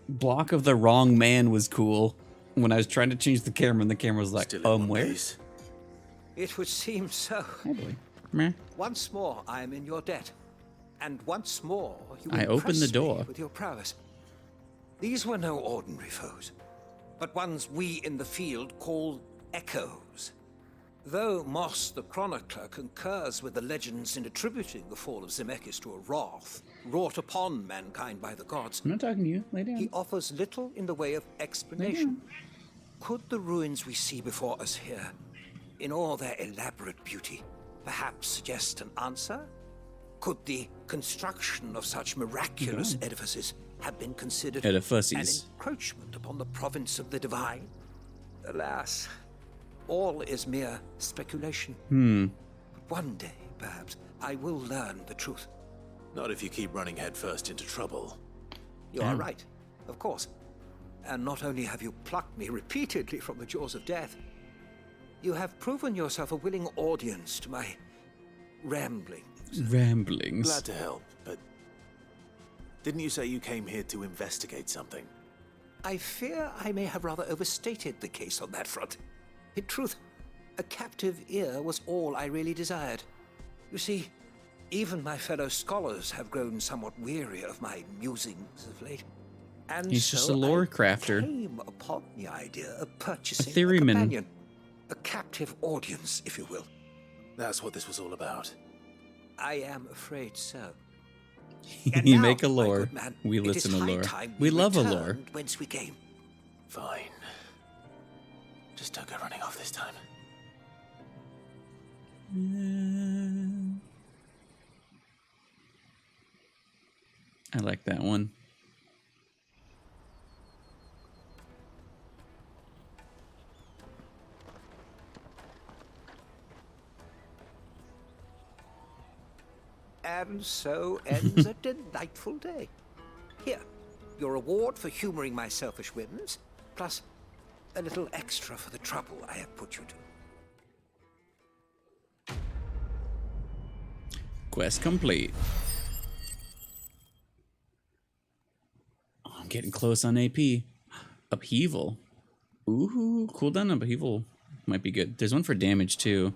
block of the wrong man was cool. When I was trying to change the camera and the camera was like, where? It would seem so. Hi, boy. Meh. Once more, I am in your debt. And once more, you I opened the door. me with your prowess. These were no ordinary foes, but ones we in the field call echoes. Though Moss the Chronicler concurs with the legends in attributing the fall of Zemeckis to a wrath wrought upon mankind by the gods, I'm not talking to you. Lay down. he offers little in the way of explanation. Could the ruins we see before us here, in all their elaborate beauty, perhaps suggest an answer? Could the construction of such miraculous edifices have been considered an encroachment upon the province of the divine? Alas, all is mere speculation. One day, perhaps, I will learn the truth. Not if you keep running headfirst into trouble. You are right, of course. And not only have you plucked me repeatedly from the jaws of death, you have proven yourself a willing audience to my ramblings. Ramblings. Glad to help, but didn't you say you came here to investigate something? I fear I may have rather overstated the case on that front. In truth, a captive ear was all I really desired. You see, even my fellow scholars have grown somewhat weary of my musings of late. And He's just a lore crafter. Came upon the idea of purchasing a theoryman. companion, a captive audience, if you will. That's what this was all about. I am afraid so. You make a lore. Man, We it listen is to high lore. time We love a lore. returned whence we came. Fine. Just don't go running off this time. I like that one. And so ends a delightful day. Here, your reward for humoring my selfish whims, plus a little extra for the trouble I have put you to. Quest complete. Oh, I'm getting close on AP. Upheaval. Ooh, cooldown upheaval might be good. There's one for damage too.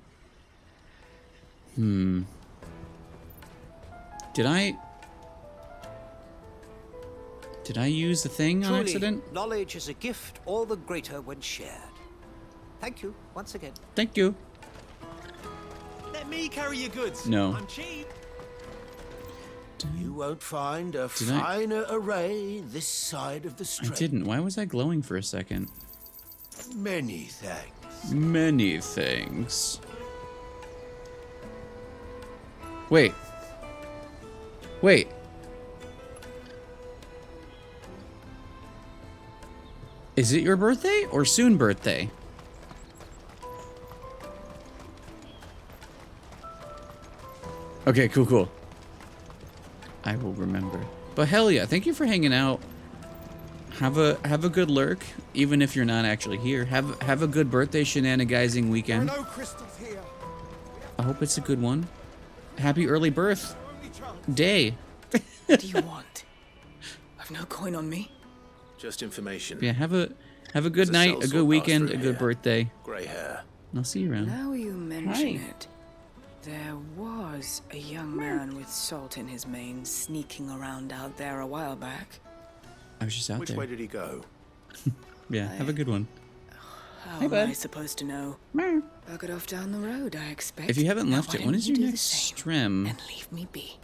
Did I use the thing on Truly, accident? knowledge is a gift all the greater when shared. Thank you once again. Thank you. Let me carry your goods. No. I'm cheap. You won't find a Did I- finer array this side of the I strait. didn't. Why was I glowing for a second? Many thanks. Many things. Wait. Wait. Is it your birthday or soon birthday? Okay, cool. I will remember. But hell yeah, thank you for hanging out. Have a good lurk, even if you're not actually here. Have a good birthday shenanigizing weekend. No crystals here. I hope it's a good one. Happy early birth day. What do you want? I've no coin on me. Just information. Yeah, have a good There's a night, a sellsword good weekend, pass a through good here. birthday. Grey hair. I'll see you around. Now you mention Hi. it, there was a young man with salt in his mane sneaking around out there a while back. I was just out Which there. way did he go? Yeah, have a good one. How Hi, am bud. I supposed to know? Bug it off down the road, I expect. If you haven't Now, left why it, when don't is you your do the next same stream? and leave me be?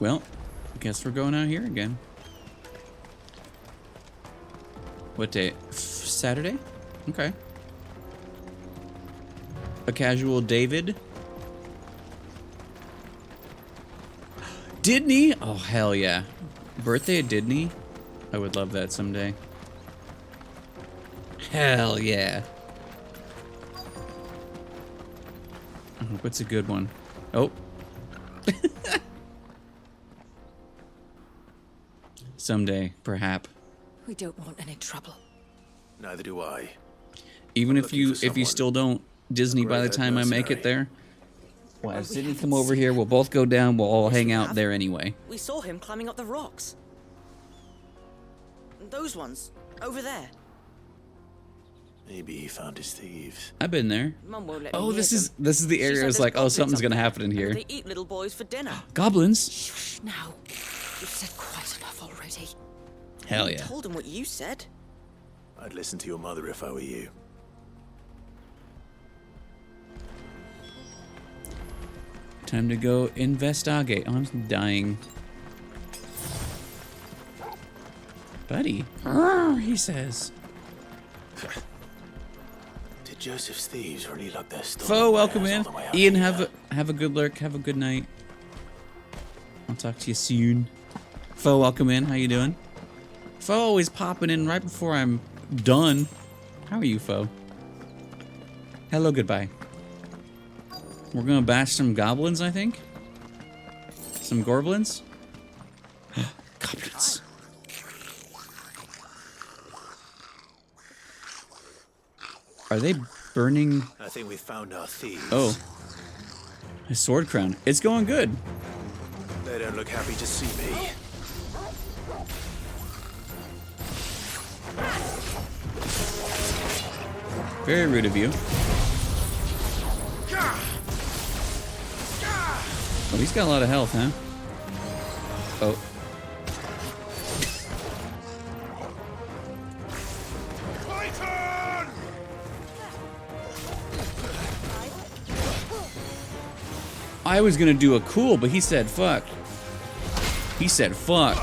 Well, I guess we're going out here again. What day? Saturday? Okay. A casual David. Didney? Oh, hell yeah. Birthday of Didney? I would love that someday. Hell yeah. What's a good one? Oh. Someday, perhaps. We don't want any trouble. Neither do I. Even I'm if you looking for still don't Disney by the grey-haired time I make it mercenary. there. Well, have Sydney come over here, we'll both go down, we'll all hang out there anyway. We saw him climbing up the rocks. Those ones, over there. Maybe he found his thieves. I've been there. Mum won't let Oh, me this near is them. the She area. said It's there's like, oh, goblins something's up gonna there, happen in and here. They eat little boys for dinner. Goblins? Now, you've said quite enough already. Hell I yeah. told him what you said. I'd listen to your mother if I were you. Time to go investigate. Oh, I'm dying. Buddy. He says. Did Joseph's thieves really lug their stolen Foe, welcome wares in. all the way out Ian, here? have a good lurk. Have a good night. I'll talk to you soon. Foe, welcome in. How you doing? Foe always popping in right before I'm done. How are you, Foe? Hello, goodbye. We're gonna bash some goblins, I think. Some gorblins. Goblins. Are they burning? I think we found our thieves. Oh. A sword crown. It's going good. They don't look happy to see me. Very rude of you. Oh, he's got a lot of health, huh? Oh. I was gonna do a cool, but he said fuck. He said fuck.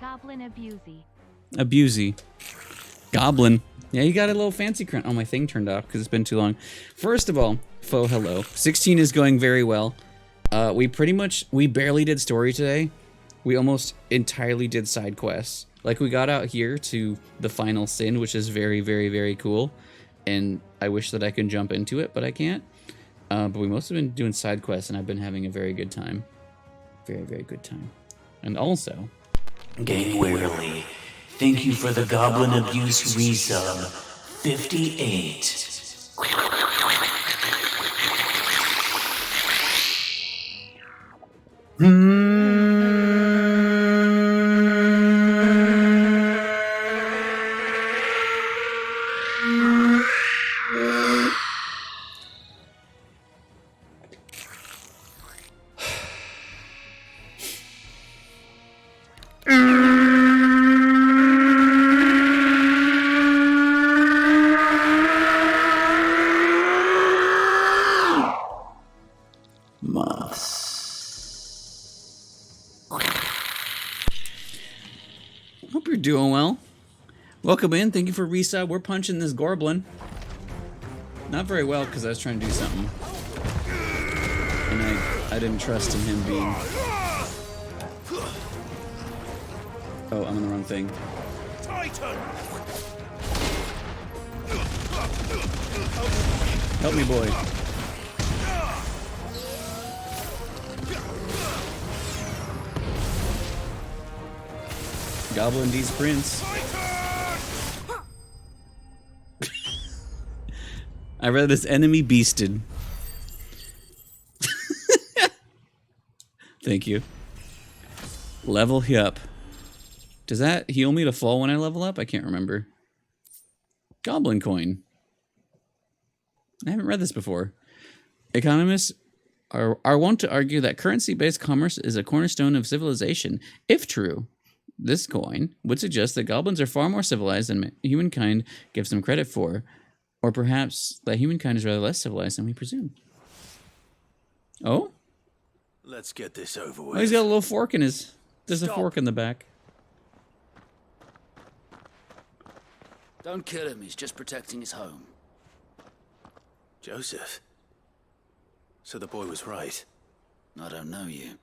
Goblin abusey. Abusey. Goblin. Yeah, you got a little fancy crown. Oh, my thing turned off because it's been too long. First of all, Foe, hello. 16 is going very well. We barely did story today. We almost entirely did side quests. Like, we got out here to the final sin, which is very, very, very cool. And I wish that I could jump into it, but I can't. But we mostly been doing side quests, and I've been having a very good time. Very, very good time. And also... Game Warily, thank you for the Goblin Abuse resub. 58. Hope you're doing well. Welcome in. Thank you for resub. We're punching this Gorblin. Not very well because I was trying to do something. And I didn't trust in him being... Oh, I'm on the wrong thing. Help me, boy. Goblin D's Prince. I read this enemy beasted. Thank you. Level up. Does that heal me to fall when I level up? I can't remember. Goblin coin. I haven't read this before. Economists are wont to argue that currency-based commerce is a cornerstone of civilization. If true, this coin would suggest that goblins are far more civilized than humankind gives them credit for, or perhaps that humankind is rather less civilized than we presume. Oh? Let's get this over with. Oh, he's got a little fork in his... There's a fork in the back. Don't kill him, he's just protecting his home. Joseph? So the boy was right. I don't know you.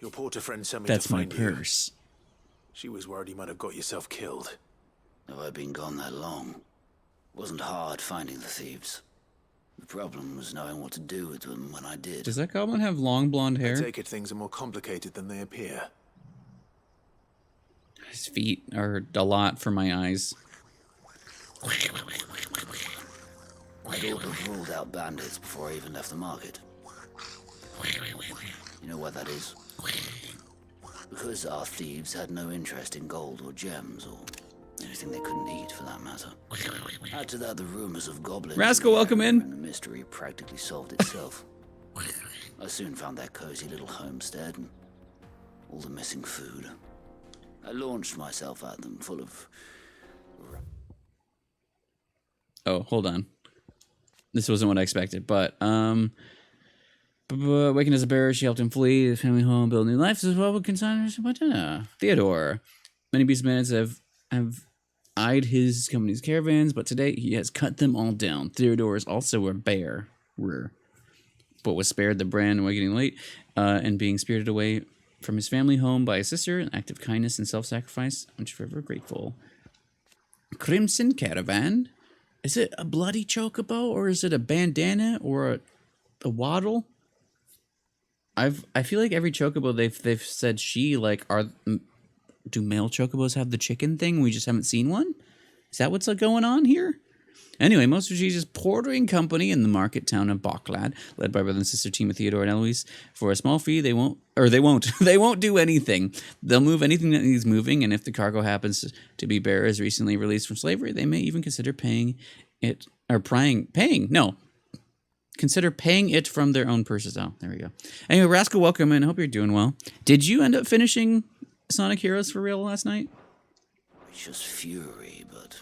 Your porter friend sent me That's to my find you. purse. She was worried you might have got yourself killed. Have I been gone that long? Wasn't hard finding the thieves. The problem was knowing what to do with them when I did. Does that goblin have long blonde hair? I take it things are more complicated than they appear. His feet are a lot for my eyes. I'd ought to have ruled out bandits before I even left the market. You know why that is? Because our thieves had no interest in gold or gems or anything they couldn't eat, for that matter. Add to that the rumors of goblins. Rascal, welcome in. And the mystery practically solved itself. I soon found their cozy little homestead and all the missing food. I launched myself at them, full of... Oh, hold on. This wasn't what I expected, but waking as a bear, she helped him flee his family home, build new life as well with consigners. Theodore. Many beast bandits have eyed his company's caravans, but today he has cut them all down. Theodore is also a bear, but was spared the brand awakening late and being spirited away from his family home by his sister, an act of kindness and self-sacrifice. I'm forever grateful. Crimson Caravan. Is it a bloody chocobo, or is it a bandana, or a waddle? I feel like every chocobo they've said she, like, do male chocobos have the chicken thing? We just haven't seen one? Is that what's going on here? Anyway, most of Jesus portering company in the market town of Bocklad, led by brother and sister team of Theodore and Eloise. For a small fee, they won't do anything. They'll move anything that needs moving, and if the cargo happens to be bearers recently released from slavery, they may even consider consider paying it from their own purses. Oh, there we go. Anyway, Rascal, welcome in. Hope you're doing well. Did you end up finishing Sonic Heroes for real last night? It's just fury, but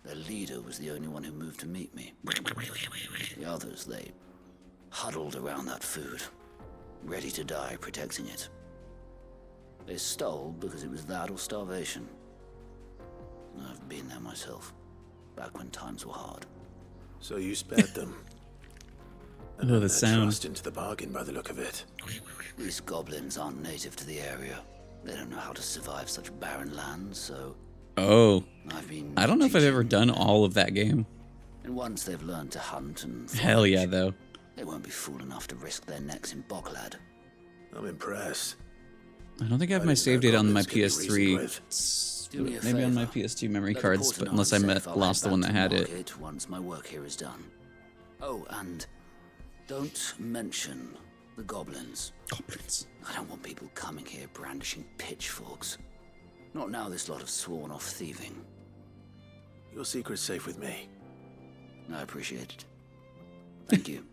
their leader was the only one who moved to meet me. The others, they huddled around that food, ready to die protecting it. They stole because it was that or starvation. I've been there myself, back when times were hard. So you spared them. And the sound. Trust into the bargain by the look of it. These goblins aren't native to the area. They don't know how to survive such barren lands, so... Oh. I don't know if I've ever done all of that game. And once they've learned to hunt and forage, hell yeah, though. They won't be fool enough to risk their necks in Bocklad. I'm impressed. I don't think I have my save data on my PS3. Maybe on my PS2 memory cards, but unless I lost the one that had it. Once my work here is done. Oh, and don't mention the goblins. Goblins. I don't want people coming here brandishing pitchforks. Not now this lot have sworn off thieving. Your secret's safe with me. I appreciate it. Thank you.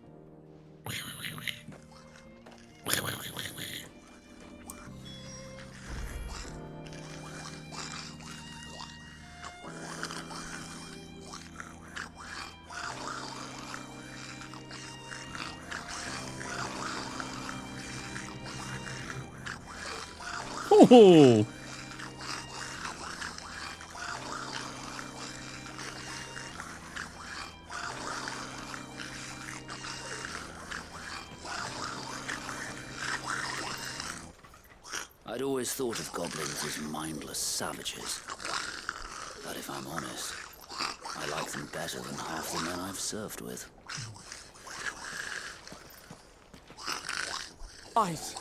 Oh! I'd always thought of goblins as mindless savages. But if I'm honest, I like them better than half the men I've served with. Ice.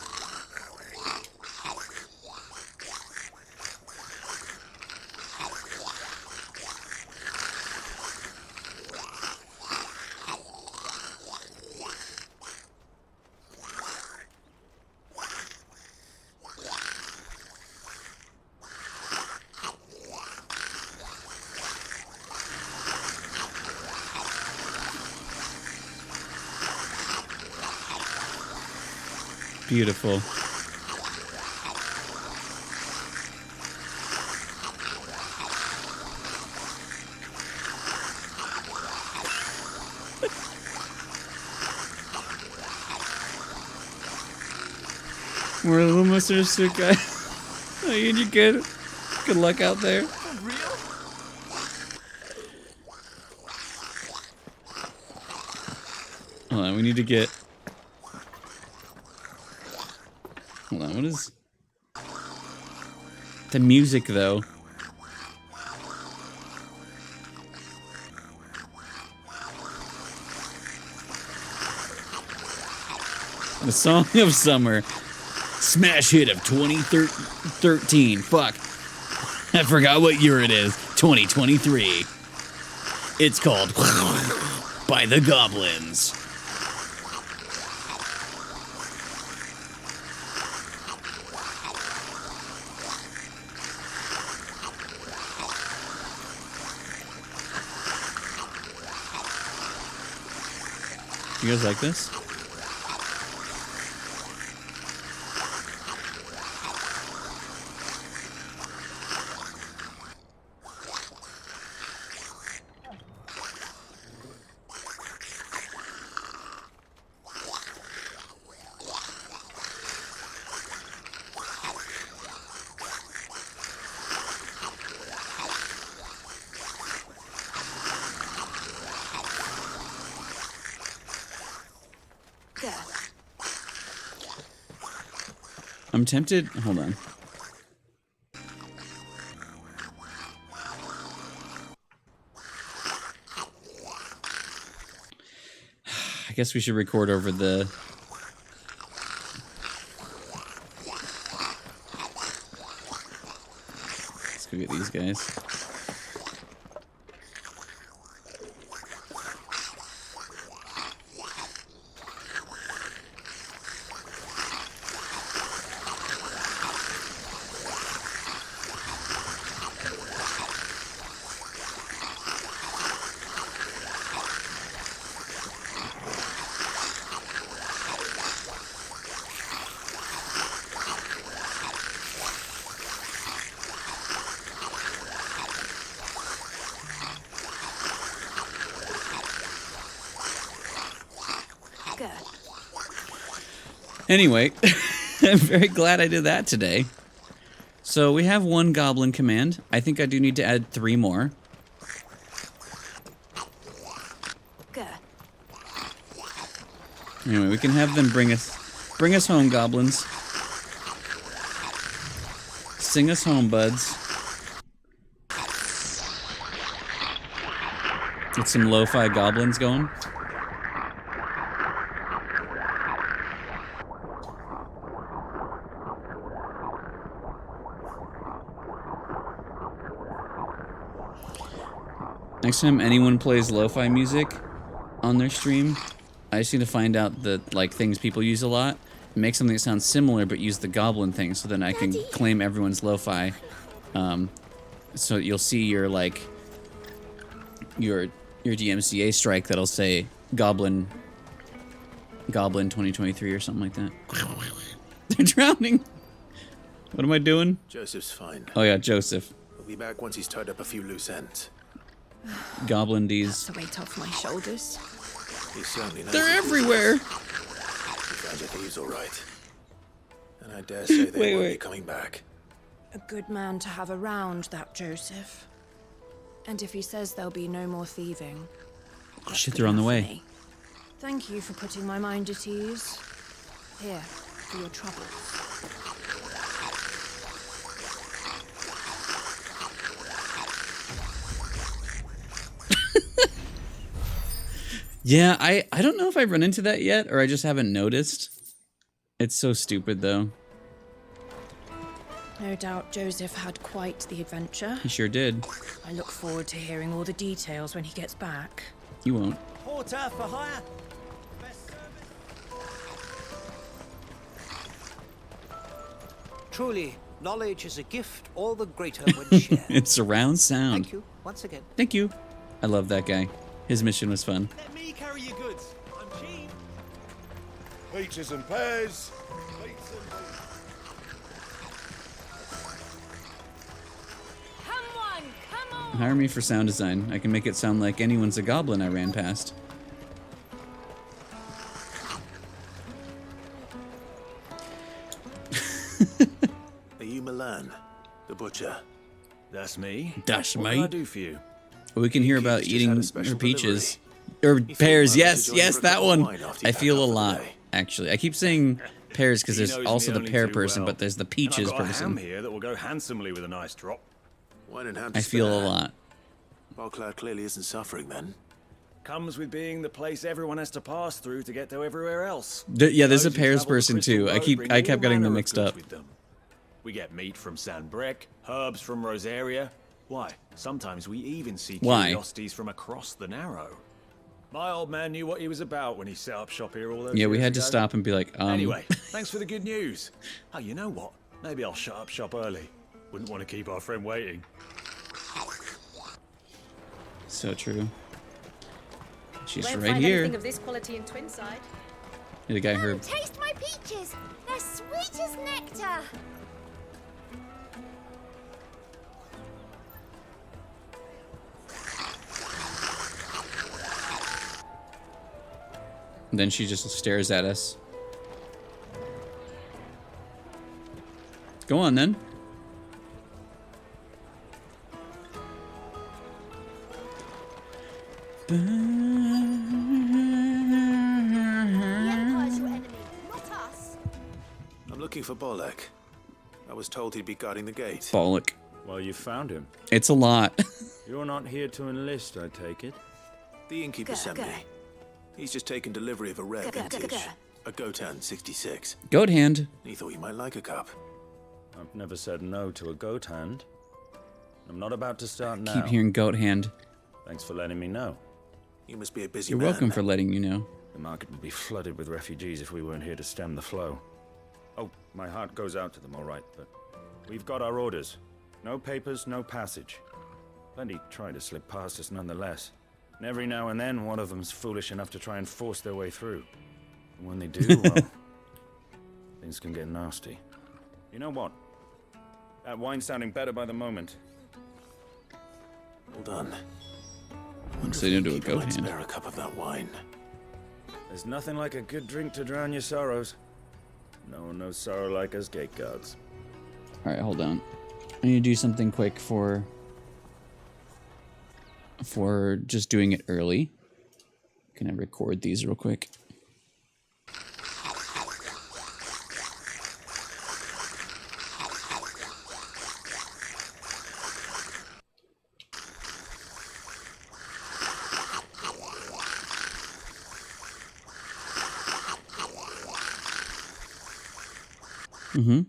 Beautiful. We're almost there, guy. Oh, you good? Good luck out there. Hold on, we need to get... Hold on, what is... The music, though. The Song of Summer. Smash hit of 2013. Fuck. I forgot what year it is. 2023. It's called By the Goblins. You guys like this? I'm tempted. Hold on. I guess we should record over the... Let's go get these guys. Anyway, I'm very glad I did that today. So we have one goblin command. I think I do need to add 3 more. Anyway, we can have them bring us home, goblins. Sing us home, buds. Get some lo-fi goblins going. Next time anyone plays lo-fi music on their stream, I just need to find out the things people use a lot, make something that sounds similar but use the goblin thing, so then I can claim everyone's lo-fi. So you'll see your DMCA strike that'll say Goblin 2023 or something like that. They're drowning. What am I doing? Joseph's fine. Oh yeah, Joseph. We'll be back once he's tied up a few loose ends. Goblin D's. That's the weight off my shoulders. He certainly knows. They're everywhere. He found your thieves all right. And I dare say they won't be coming back. A good man to have around, that Joseph. And if he says there'll be no more thieving... Shit, they're on the way. Thank you for putting my mind at ease. Here, for your troubles. Yeah, I don't know if I've run into that yet, or I just haven't noticed. It's so stupid, though. No doubt Joseph had quite the adventure. He sure did. I look forward to hearing all the details when he gets back. You won't. Porter for hire. Truly, knowledge is a gift all the greater when shared. It's surround sound. Thank you once again. Thank you. I love that guy. His mission was fun. Let me carry your goods. I'm cheap. Peaches and pears. Hire me for sound design. I can make it sound like anyone's a goblin I ran past. Are you Milan, the butcher? That's me. That's what me. can I do for you? We can hear about just eating had a her special peaches. Or pears, might like yes, to join yes, for a that cup of one. wine after you I pack feel up a for the lot, day. actually. I keep saying pears because He there's knows also me the only pear too person, well. but there's the And peaches I've got a person. ham here that will go handsomely with a nice drop. Wine and ham I to feel a spare. lot. Barclay clearly isn't suffering then. Comes with being the place everyone has to pass through to get to everywhere else. Yeah, there's a Those who pears travel the person Crystal too. Road bring I all kept getting them manner of mixed goods up. with them. We get meat from San Brec, herbs from Rosaria. Why, sometimes we even see Why? curiosities from across the Narrow. My old man knew what he was about when he set up shop here all those Yeah, we years had to ago. stop and be like, Anyway, thanks for the good news. Oh, you know what? Maybe I'll shut up shop early. Wouldn't want to keep our friend waiting. So true. She's Won't right find here. anything of this quality in Twinside. The guy Herb. Taste my peaches. They're sweet as nectar. And then she just stares at us. Go on then. I'm looking for Bolek. I was told he'd be guarding the gate. Bollock. Well, you found him. It's a lot. You're not here to enlist, I take it? The innkeeper sent me. He's just taken delivery of a rare vintage. A Gotan 66. Goat hand. He thought you might like a cup. I've never said no to a goat hand. I'm not about to start now. Keep hearing goat hand. Thanks for letting me know. You must be a busy You're man. welcome for letting you know. The market would be flooded with refugees if we weren't here to stem the flow. Oh, my heart goes out to them, all right, but we've got our orders. No papers, no passage. Plenty try to slip past us nonetheless. And every now and then, one of them's foolish enough to try and force their way through. And when they do, well, things can get nasty. You know what? That wine's sounding better by the moment. Hold on. So you do a goat hand. Spare a cup of that wine. There's nothing like a good drink to drown your sorrows. No one knows sorrow like us gate guards. All right, hold on. I need to do something quick for just doing it early. Can I record these real quick? Mm-hmm.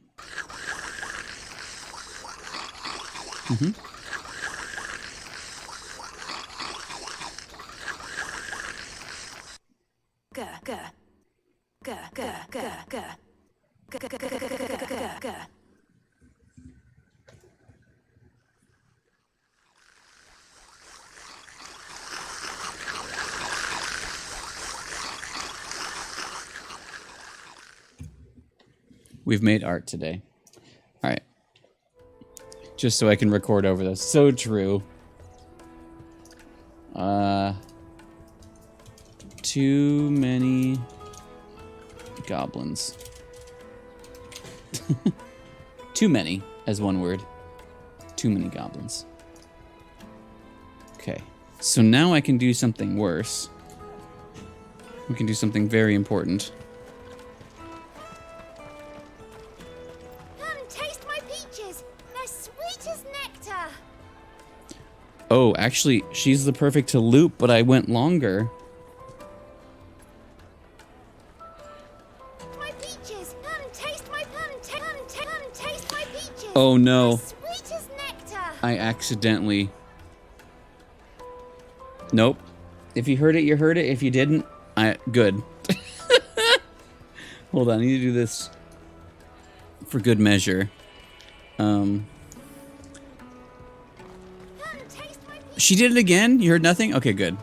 Mm-hmm. We've made art today. All right. Just so I can record over this. So true. Too many goblins. Too many as one word. Too many goblins. Okay. So now I can do something worse. We can do something very important. Come taste my peaches. They're sweet as nectar. Oh, actually, she's the perfect to loop, but I went longer. My peaches. Come taste my taste my peaches. Oh no. Sweet as nectar. I accidentally... Nope. If you heard it, you heard it. If you didn't, good. Hold on, I need to do this for good measure. She did it again? You heard nothing? Okay, good.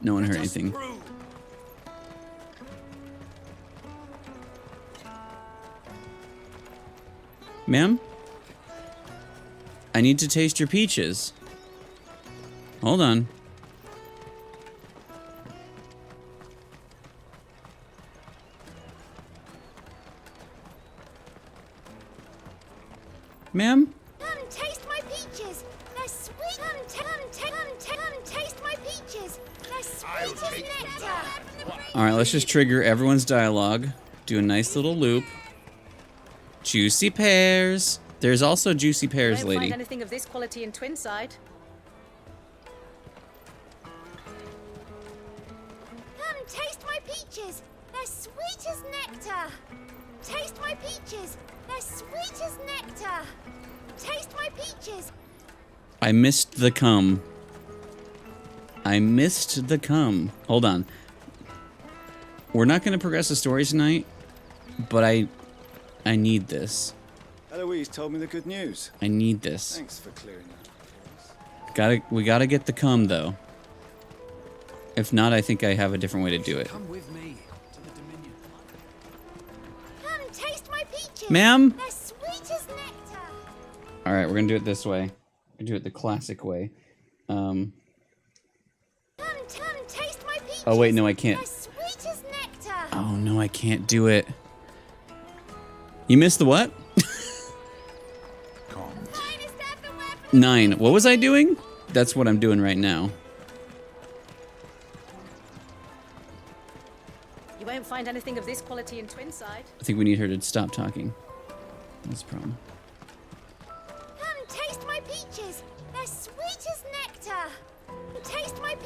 No one heard anything. Ma'am? I need to taste your peaches. Hold on. Ma'am? Come taste my peaches. They're sweet. Come taste my peaches. They're sweet. All right, let's just trigger everyone's dialogue. Do a nice little loop. Juicy pears. There's also juicy pears, Won't lady. find anything of this quality in Twinside. Come taste my peaches. They're sweet as nectar. Taste my peaches. They're sweet as nectar. Taste my peaches. I missed the cum. I missed the cum. Hold on. We're not going to progress the story tonight, but I need this. Eloise told me the good news. I need this. Thanks for clearing that. We gotta get the cum though. If not, I think I have a different way to do it. Come with me to the Dominion. Come taste my peaches. Ma'am? They're sweet as nectar. All right, we're gonna do it this way. We're gonna do it the classic way. Come taste my peaches. Oh wait, no, I can't. They're sweet as nectar. Oh no, I can't do it. You missed the what? 9. What was I doing? That's what I'm doing right now. You won't find anything of this quality in Twinside. I think we need her to stop talking. That's the problem. Come taste my peaches. They're sweet as nectar. Taste my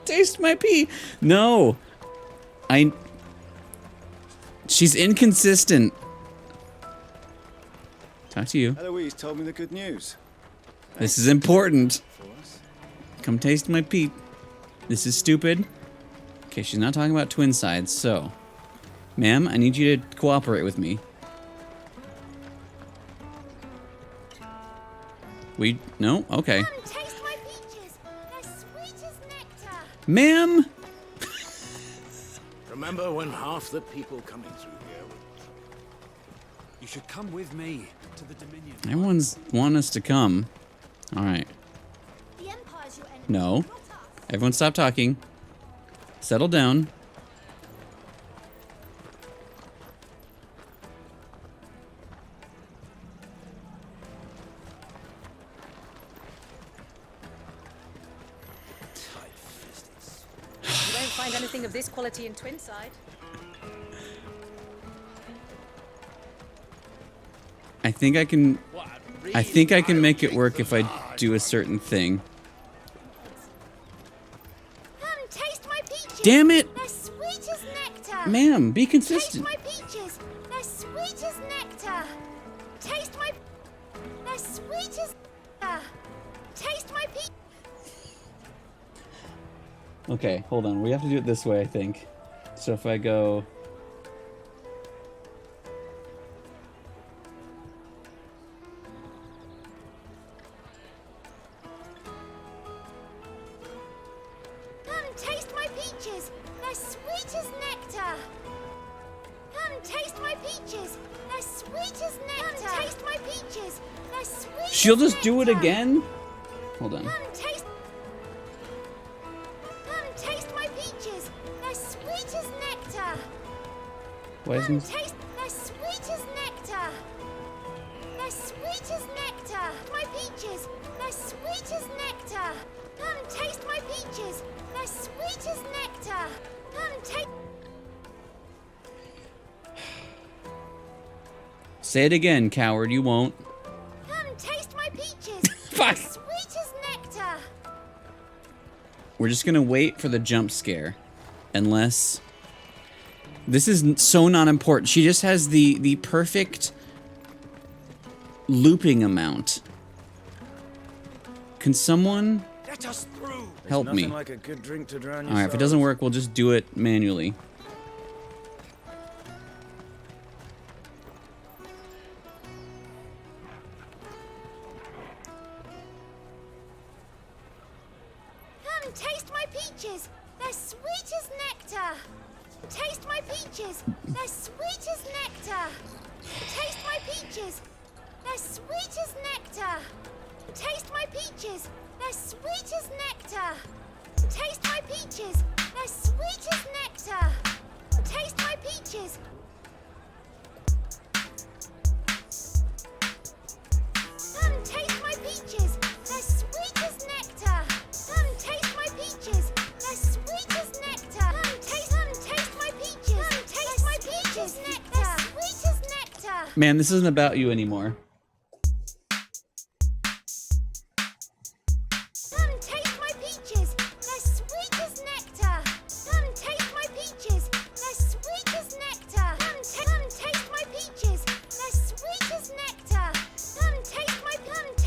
Taste my pee. No. She's inconsistent. Talk to you. Eloise told me the good news. This is important. Come taste my pee. This is stupid. Okay, she's not talking about twin sides, so. Ma'am, I need you to cooperate with me. No? Okay. taste my peaches. They're sweet as nectar. Ma'am! Remember when half the people coming through here were... You should come with me to the Dominion. Everyone's wanting us to come. Alright. The Empire's your enemy. No. Everyone stop talking. Settle down. You won't find anything of this quality in Twinside. I think I can make it work if I do a certain thing. Come taste my peaches. Damn it! They're sweet as nectar. Ma'am, be Taste consistent. my peaches. They're sweet as nectar. Taste my. They're sweet as nectar. Taste my peaches. Okay, hold on. We have to do it this way, I think. So if I go... Come taste my peaches. They're sweet as nectar. Come taste my peaches. They're sweet as nectar. Come taste my peaches. They're sweet. She'll as just do it nectar. again? Hold on. Come taste. Come taste my peaches. They're sweet as nectar. Why Come isn't... taste. They're sweet as nectar. They're sweet as nectar. My peaches. They're sweet as nectar. Come taste my peaches. They're sweet as nectar. Come taste. Say it again, coward. You won't. Come taste my peaches. Fuck. They're sweet as nectar. We're just gonna wait for the jump scare. Unless... This is so not important. She just has the perfect looping amount. Can someone Let us through. help me? Nothing like a good drink to drown your Alright, if it sorrows. doesn't work, we'll just do it manually. Come taste my peaches. They're sweet as nectar. Taste my peaches. They're sweet as nectar. Taste my peaches. They're sweet as nectar. Taste my peaches. They're sweet as nectar. Taste my peaches. They're sweet as nectar. Taste my peaches. Come taste my peaches. They're sweet as nectar. Come taste my peaches. They're sweet Man, this isn't about you anymore. Come taste my peaches. They're sweet as nectar. Come taste my peaches. They're sweet as nectar. Come taste my peaches. They're sweet as nectar. Come taste my peaches.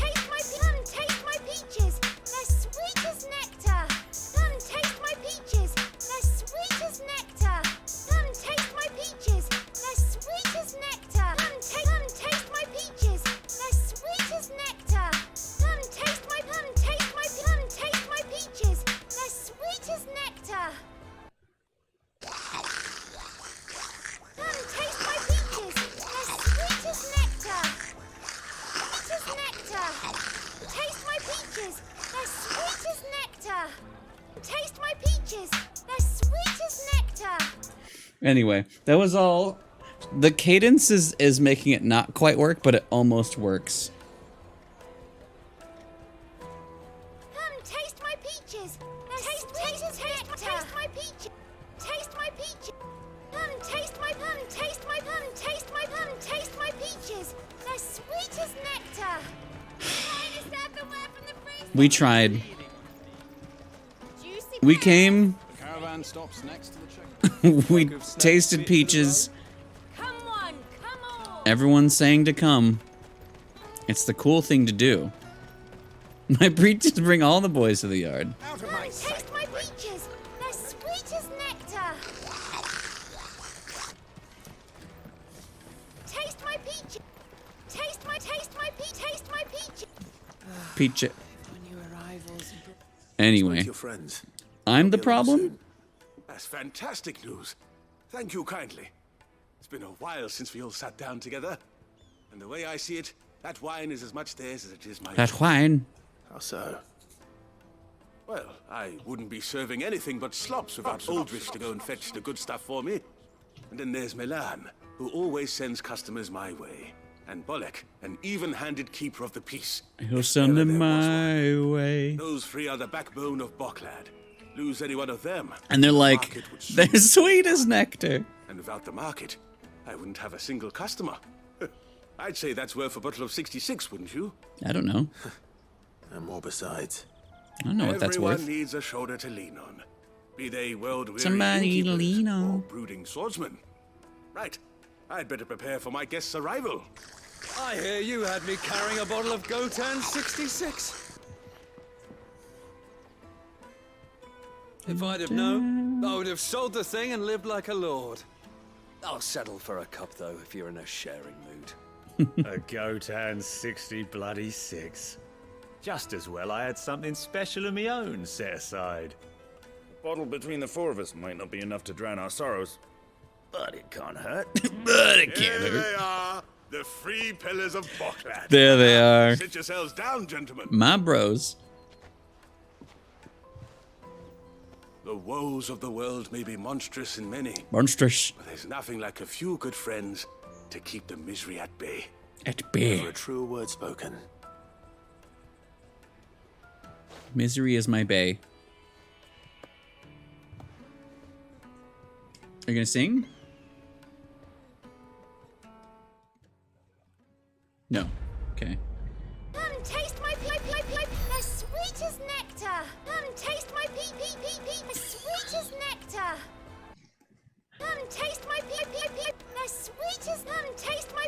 They're sweet as nectar. Come taste my peaches. They're sweet as nectar. Come taste my peaches. They're sweet as nectar. Come taste my peaches. They're sweet as nectar. Come taste my peaches. They're sweet as nectar. Come taste my peaches. They're sweet as nectar. Sweet as nectar. Taste my peaches. They're sweet as nectar. Taste my peaches. They're sweet as nectar. Anyway, that was all. The cadence is making it not quite work, but it almost works. Come taste my peaches. They're sweet as nectar. Taste my peaches. Taste my peaches. Come taste my peaches. They're sweet as nectar. We tried. We came. The caravan stops next to the check. We tasted peaches. Everyone's saying to come. It's the cool thing to do. My preachers bring all the boys to the yard. Come taste my peaches. They're sweet as nectar. Taste my peaches. Taste my peaches. Peach. New arrivals. Anyway, Your friends. I'm the problem? That's fantastic news. Thank you kindly. It's been a while since we all sat down together. And the way I see it, that wine is as much theirs as it is mine. That wine. How so? Well, I wouldn't be serving anything but slops without Aldrich to go and fetch the good stuff for me. And then there's Milan, who always sends customers my way. And Bolek, an even-handed keeper of the peace. He'll send them my way. Those three are the backbone of Boklad. Lose any one of them. And they're like, the market would they're sweet as nectar. And without the market, I wouldn't have a single customer. I'd say that's worth a bottle of 66, wouldn't you? I don't know. And more besides. I don't know what that's worth. Everyone needs a shoulder to lean on. Be they world-weary Somebody to innkeepers lean or on. brooding swordsmen. Right. I'd better prepare for my guest's arrival. I hear you had me carrying a bottle of Gotan 66. If I'd have known, I would have sold the thing and lived like a lord. I'll settle for a cup, though, if you're in a sharing mood. A Gotan 60 bloody 6. Just as well I had something special of my own set aside. A bottle between the four of us might not be enough to drown our sorrows, but it can't hurt. But it can't Here hurt. they are, the three pillars of Boklad. There they are. Sit yourselves down, gentlemen. My bros. The woes of the world may be monstrous in many. Monstrous. But there's nothing like a few good friends to keep the misery at bay. At bay. For a true word spoken. Misery is my bay. Are you gonna sing? No. Okay. Come taste my they're sweet as nectar. Come taste my they're sweet as nectar. Come taste my they're sweet as come taste my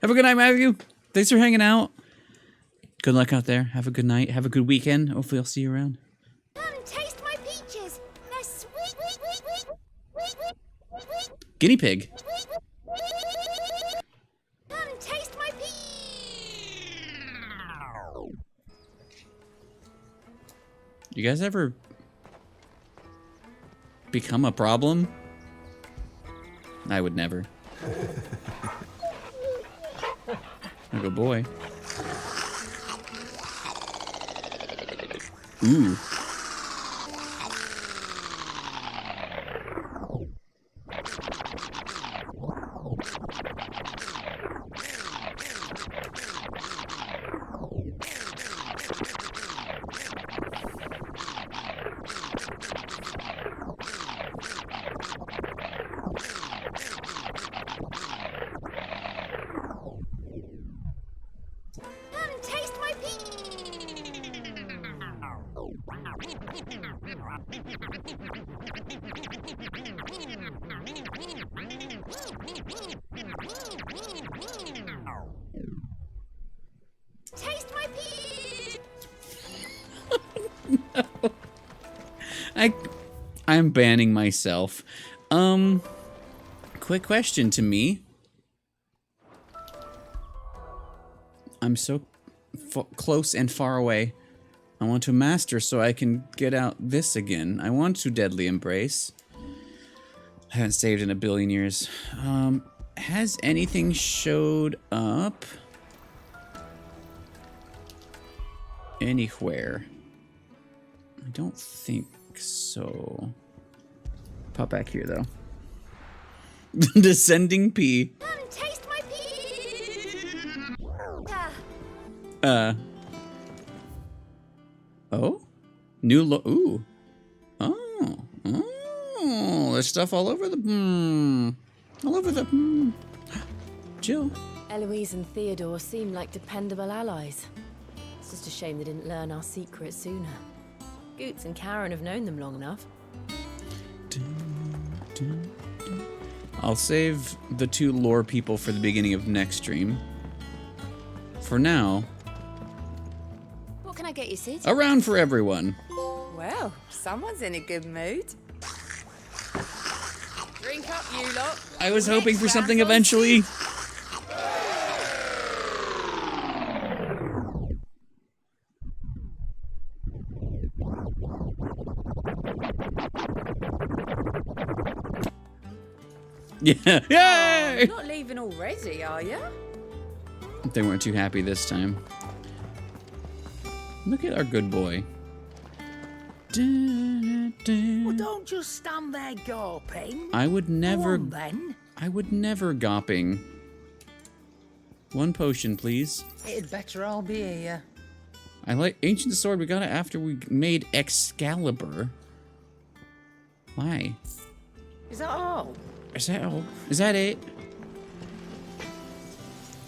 Have a good night, Matthew. Thanks for hanging out. Good luck out there. Have a good night. Have a good weekend. Hopefully I'll see you around. Come taste my peaches. They're sweet. Guinea pig. Come taste my You guys ever become a problem? I would never. Oh, good boy. Ooh. I'm banning myself. Quick question to me. I'm so close and far away. I want to master so I can get out this again. I want to deadly embrace. I haven't saved in a billion years. Has anything showed up anywhere? I don't think so. Pop back here though. Descending pea. Taste my pea. Oh? New ooh. Oh. There's stuff all over the all over the Jill. Eloise and Theodore seem like dependable allies. It's just a shame they didn't learn our secrets sooner. Goots and Karen have known them long enough. I'll save the 2 lore people for the beginning of next stream. For now, What can I get you, Sid? a round for everyone. Well, someone's in a good mood. Drink up, you lot. I was hoping for something eventually. Yeah. Yay! You're not leaving already, are you? They weren't too happy this time. Look at our good boy. Well, don't just stand there gawping. I would never. Go on, then. I would never gawping. 1 potion, please. It'd better all be here. I like ancient sword. We got it after we made Excalibur. Why? Is that all? Is that all? Is that it?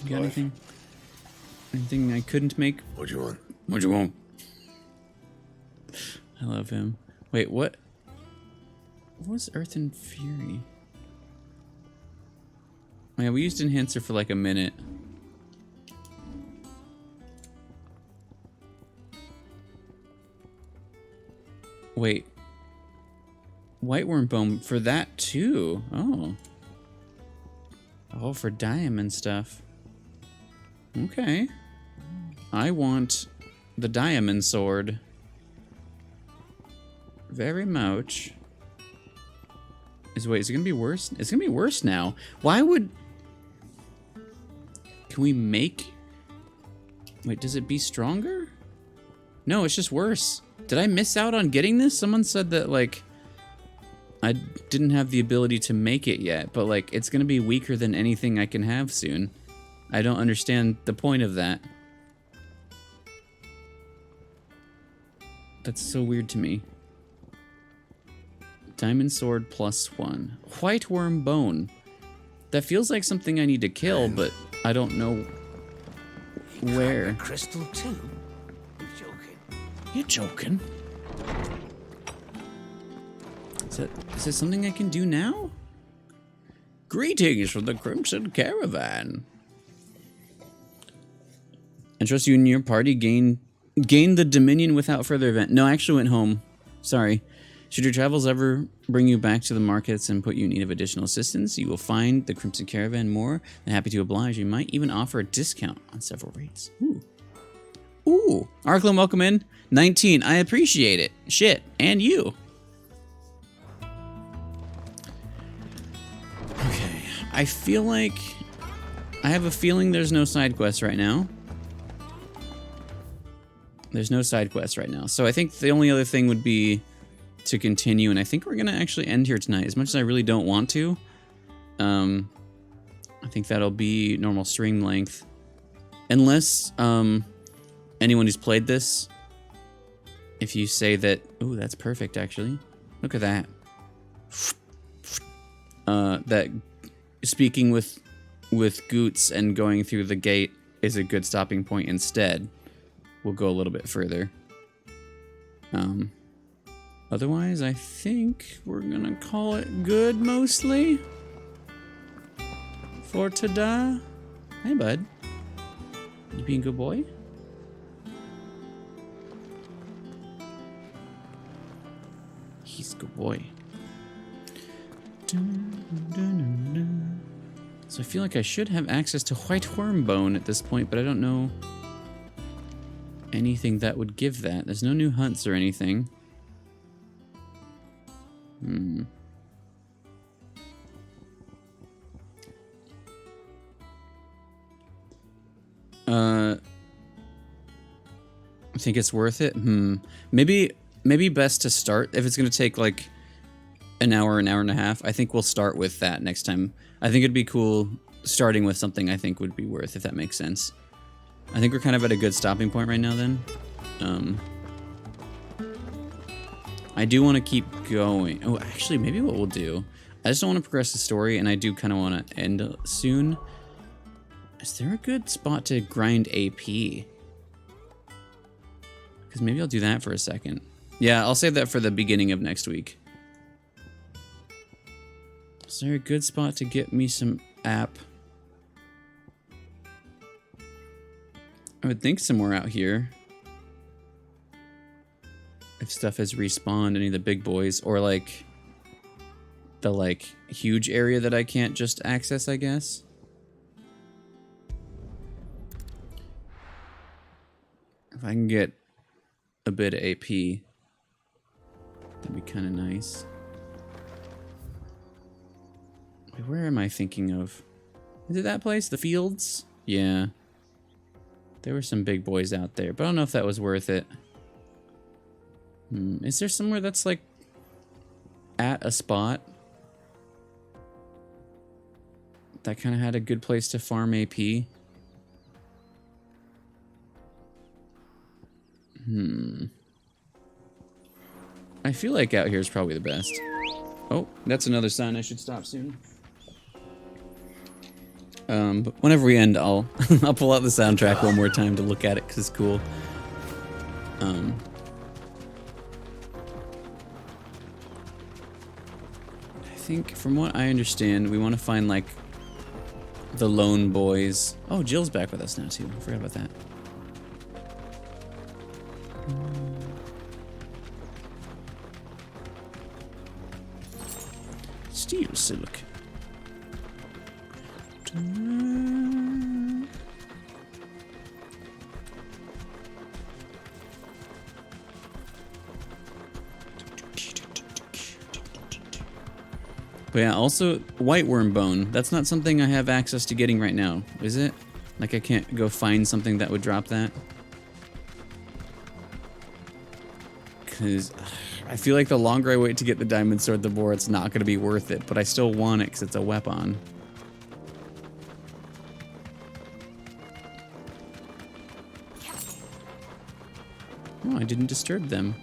You got anything? Anything I couldn't make? What do you want? What do you want? I love him. Wait, what? What was Earth and Fury? Oh, yeah, we used Enhancer for like a minute. Wait. Whiteworm Bone for that too. Oh. Oh, for diamond stuff. Okay. I want the diamond sword. Very much. Is it gonna be worse? It's gonna be worse now. Why would... Can we make... Wait, does it be stronger? No, it's just worse. Did I miss out on getting this? Someone said that, like... I didn't have the ability to make it yet, but, like, it's gonna be weaker than anything I can have soon. I don't understand the point of that. That's so weird to me. Diamond sword +1. Whiteworm bone. That feels like something I need to kill, but I don't know where. Crystal too? You're joking? Is it something I can do now? Greetings from the Crimson Caravan. I trust you and your party gain the Dominion without further event. No, I actually went home. Sorry. Should your travels ever bring you back to the markets and put you in need of additional assistance, you will find the Crimson Caravan more than happy to oblige. You might even offer a discount on several rates. Ooh. Ooh. Arklin, welcome in. 19. I appreciate it. Shit. And you. Okay. I feel like... I have a feeling there's no side quests right now. There's no side quests right now. So I think the only other thing would be to continue, and I think we're gonna actually end here tonight, as much as I really don't want to. I think that'll be normal stream length. Unless anyone who's played this, if you say that... Ooh, that's perfect, actually. Look at that. That speaking with Goots and going through the gate is a good stopping point instead. We'll go a little bit further. Otherwise, I think we're gonna call it good, mostly. For today. Hey, bud. You being a good boy? He's Good boy. So I feel like I should have access to white wormbone at this point, but I don't know anything that would give that. There's no new hunts or anything. I think it's worth it. Maybe best to start if it's gonna take like an hour and a half. I think we'll start with that next time. I think it'd be cool starting with something I think would be worth, if that makes sense. I think we're kind of at a good stopping point right now then. I do want to keep going. Oh, actually, maybe what we'll do, I just don't want to progress the story, and I do kind of want to end soon. Is there a good spot to grind AP? Because maybe I'll do that for a second. Yeah, I'll save that for the beginning of next week. Is there a good spot to get me some app? I would think somewhere out here. If stuff has respawned, any of the big boys, or like the like huge area that I can't just access, I guess. If I can get a bit of AP, that'd be kind of nice. Wait, where am I thinking of? Is it that place? The fields? Yeah. There were some big boys out there, but I don't know if that was worth it. Is there somewhere that's like at a spot that kind of had a good place to farm AP? I feel like out here is probably the best. Oh, that's another sign I should stop soon. But whenever we end, I'll I'll pull out the soundtrack one more time to look at it because it's cool. I think from what I understand, we want to find like the lone boys. Oh, Jill's back with us now too. I forgot about that. Steel silk. But yeah, also white worm bone. That's not something I have access to getting right now, is it? Like I can't go find something that would drop that? Because I feel like the longer I wait to get the diamond sword, the more it's not going to be worth it. But I still want it because it's a weapon. Oh, I didn't disturb them.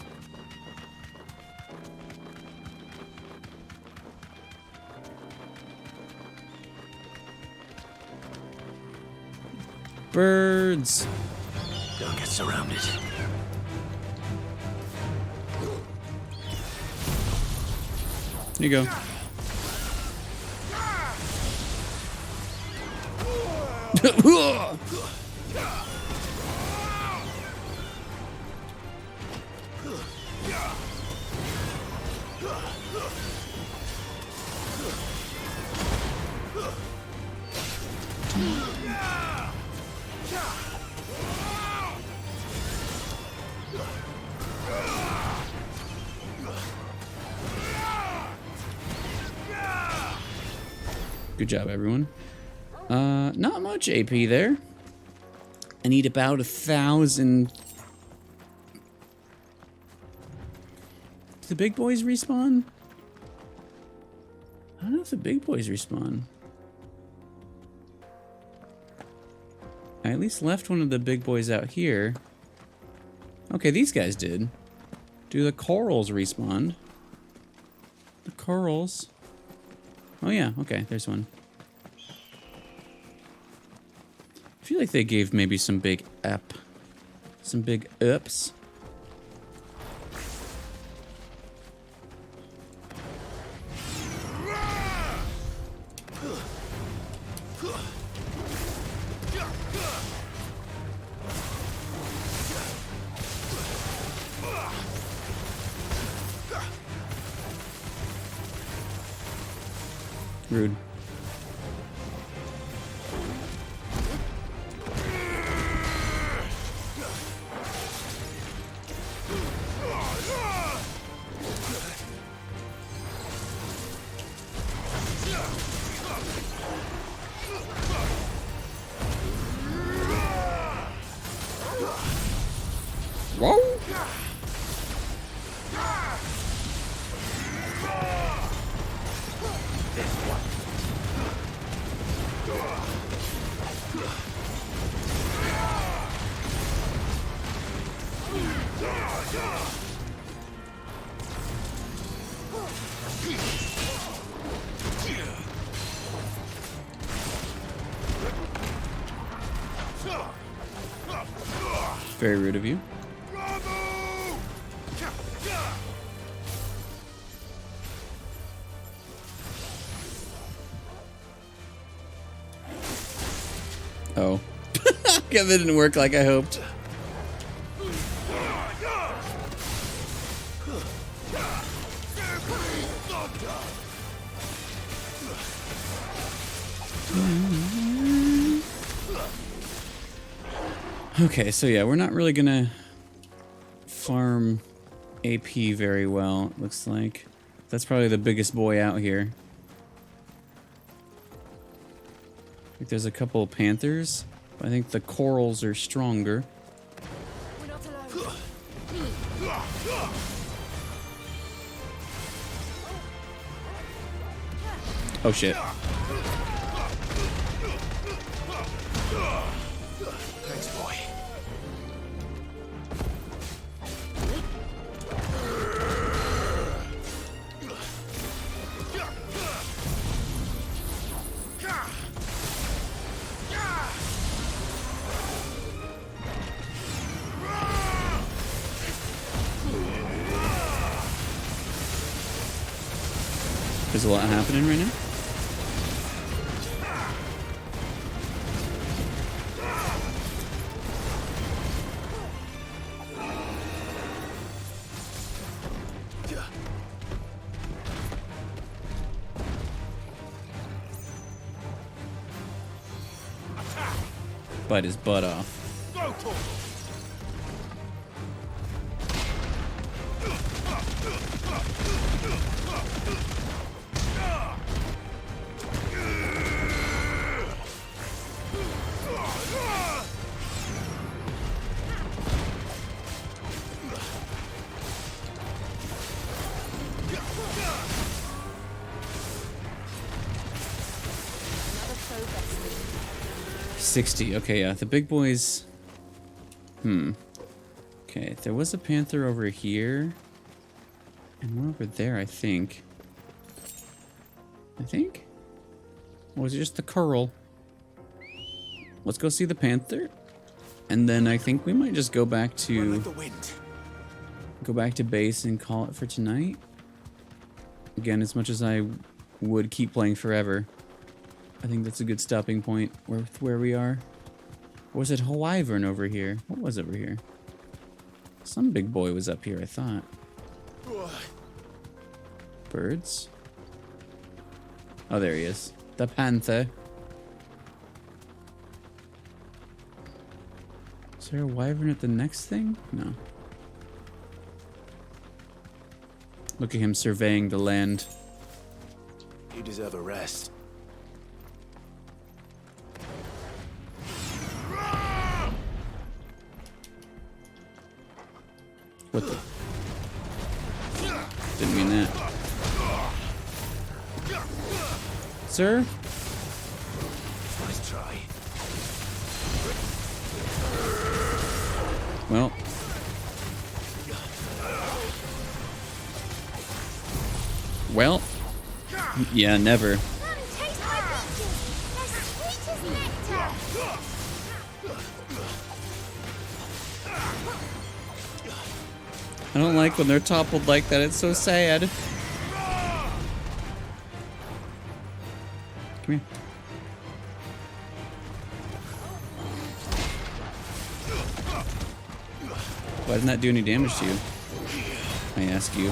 Birds! Don't get surrounded. Here you go. Good job, everyone. Not much AP there. I need about 1,000. Do the big boys respawn? I don't know if the big boys respawn. I at least left one of the big boys out here. Okay, these guys did. Do the corals respawn? The corals. Oh yeah, okay, there's one. I feel like they gave maybe some big ups. Rude. Whoa! Very rude of you. Oh. Yeah, that didn't work like I hoped. Okay, so yeah, we're not really gonna farm AP very well, it looks like. That's probably the biggest boy out here. I think there's a couple of panthers. I think the corals are stronger. Oh shit. Thanks, boy. There's a lot happening right now. Bite his butt off. Another 60. Okay, yeah, the big boys. Okay, there was a panther over here. And one over there, I think. Or was it just the curl? Let's go see the panther. And then I think we might just go back to base and call it for tonight. Again, as much as I would keep playing forever, I think that's a good stopping point with where we are. Or was it Wyvern over here? What was over here? Some big boy was up here, I thought. Birds? Oh, there he is. The panther. Is there a wyvern at the next thing? No. Look at him surveying the land. You deserve a rest. What the? Didn't mean that. Sir? Nice try. Well. Well. Yeah, never. I don't like when they're toppled like that. It's so sad. Come here. Why didn't that do any damage to you? I ask you.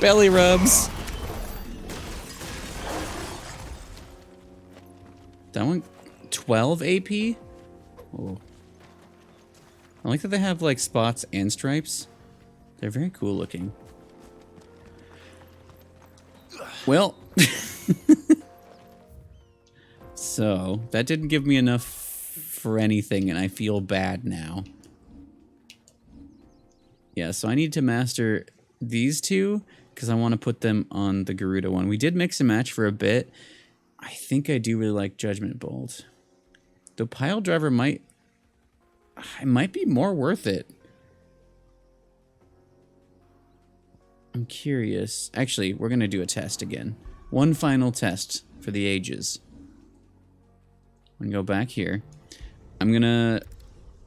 Belly rubs. That one, 12 AP? Oh. I like that they have like spots and stripes. They're very cool looking. Well, so that didn't give me enough for anything, and I feel bad now. Yeah, so I need to master these two because I want to put them on the Garuda one. We did mix and match for a bit. I think I do really like Judgment Bolt. The Pile Driver might be more worth it. I'm curious. Actually, we're going to do a test again. One final test for the ages. I'm going to go back here. I'm going to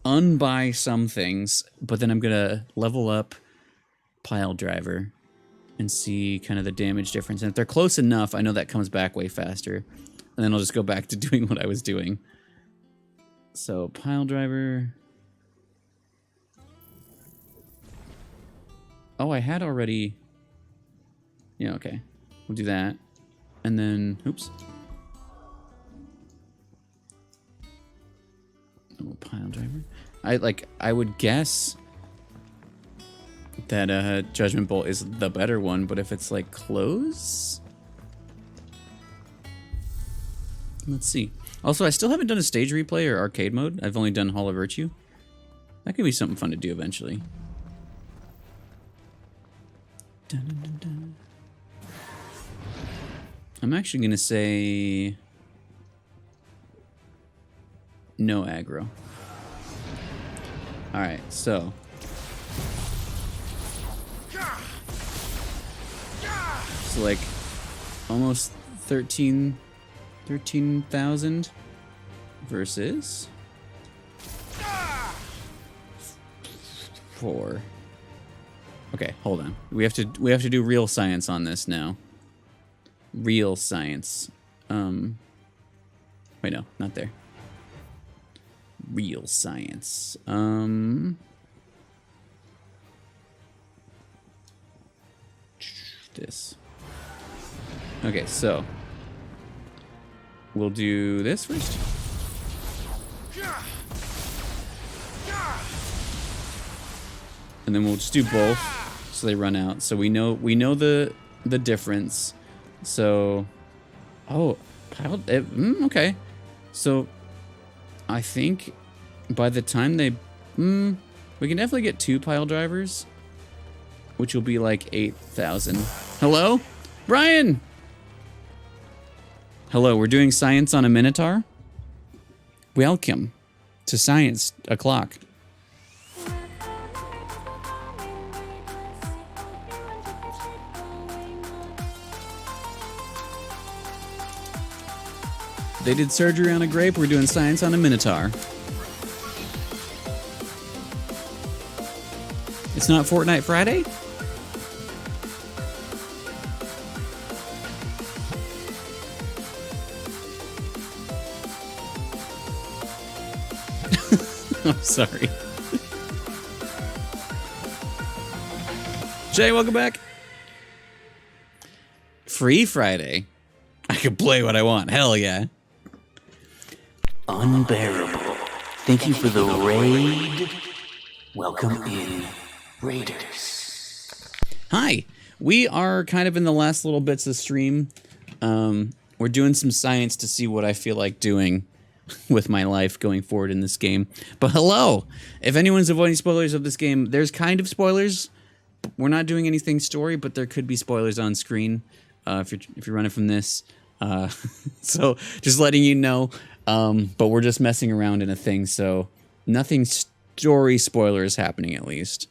unbuy some things, but then I'm going to level up Pile Driver and see kind of the damage difference. And if they're close enough, I know that comes back way faster. And then I'll just go back to doing what I was doing. So, Pile Driver. Oh, I had already... Yeah, okay. We'll do that. And then... Oops. Oh, Pile Driver. I would guess that Judgment Bolt is the better one, but if it's like close... Let's see. Also, I still haven't done a stage replay or arcade mode. I've only done Hall of Virtue. That could be something fun to do eventually. Dun, dun, dun, dun. I'm actually going to say no aggro. Alright, so. So like almost 13,000 versus 4. Okay, hold on. We have to do real science on this now. Real science. Wait, no, not there. Real science. This. Okay, so we'll do this first. And then we'll just do both so they run out. So we know the difference. So okay. So I think by the time they we can definitely get 2 pile drivers, which will be like 8,000. Hello? Brian! Hello, we're doing science on a Minotaur? Welcome to Science O'Clock. They did surgery on a grape, we're doing science on a Minotaur. It's not Fortnite Friday? I'm sorry. Jay, welcome back. Free Friday. I can play what I want. Hell yeah. Unbearable. Thank you for the raid. Welcome in, Raiders. Hi. We are kind of in the last little bits of stream. We're doing some science to see what I feel like doing with my life going forward in this game. But hello! If anyone's avoiding spoilers of this game, there's kind of spoilers. We're not doing anything story, but there could be spoilers on screen if you're running from this. So just letting you know. But we're just messing around in a thing, so nothing story spoilers happening at least.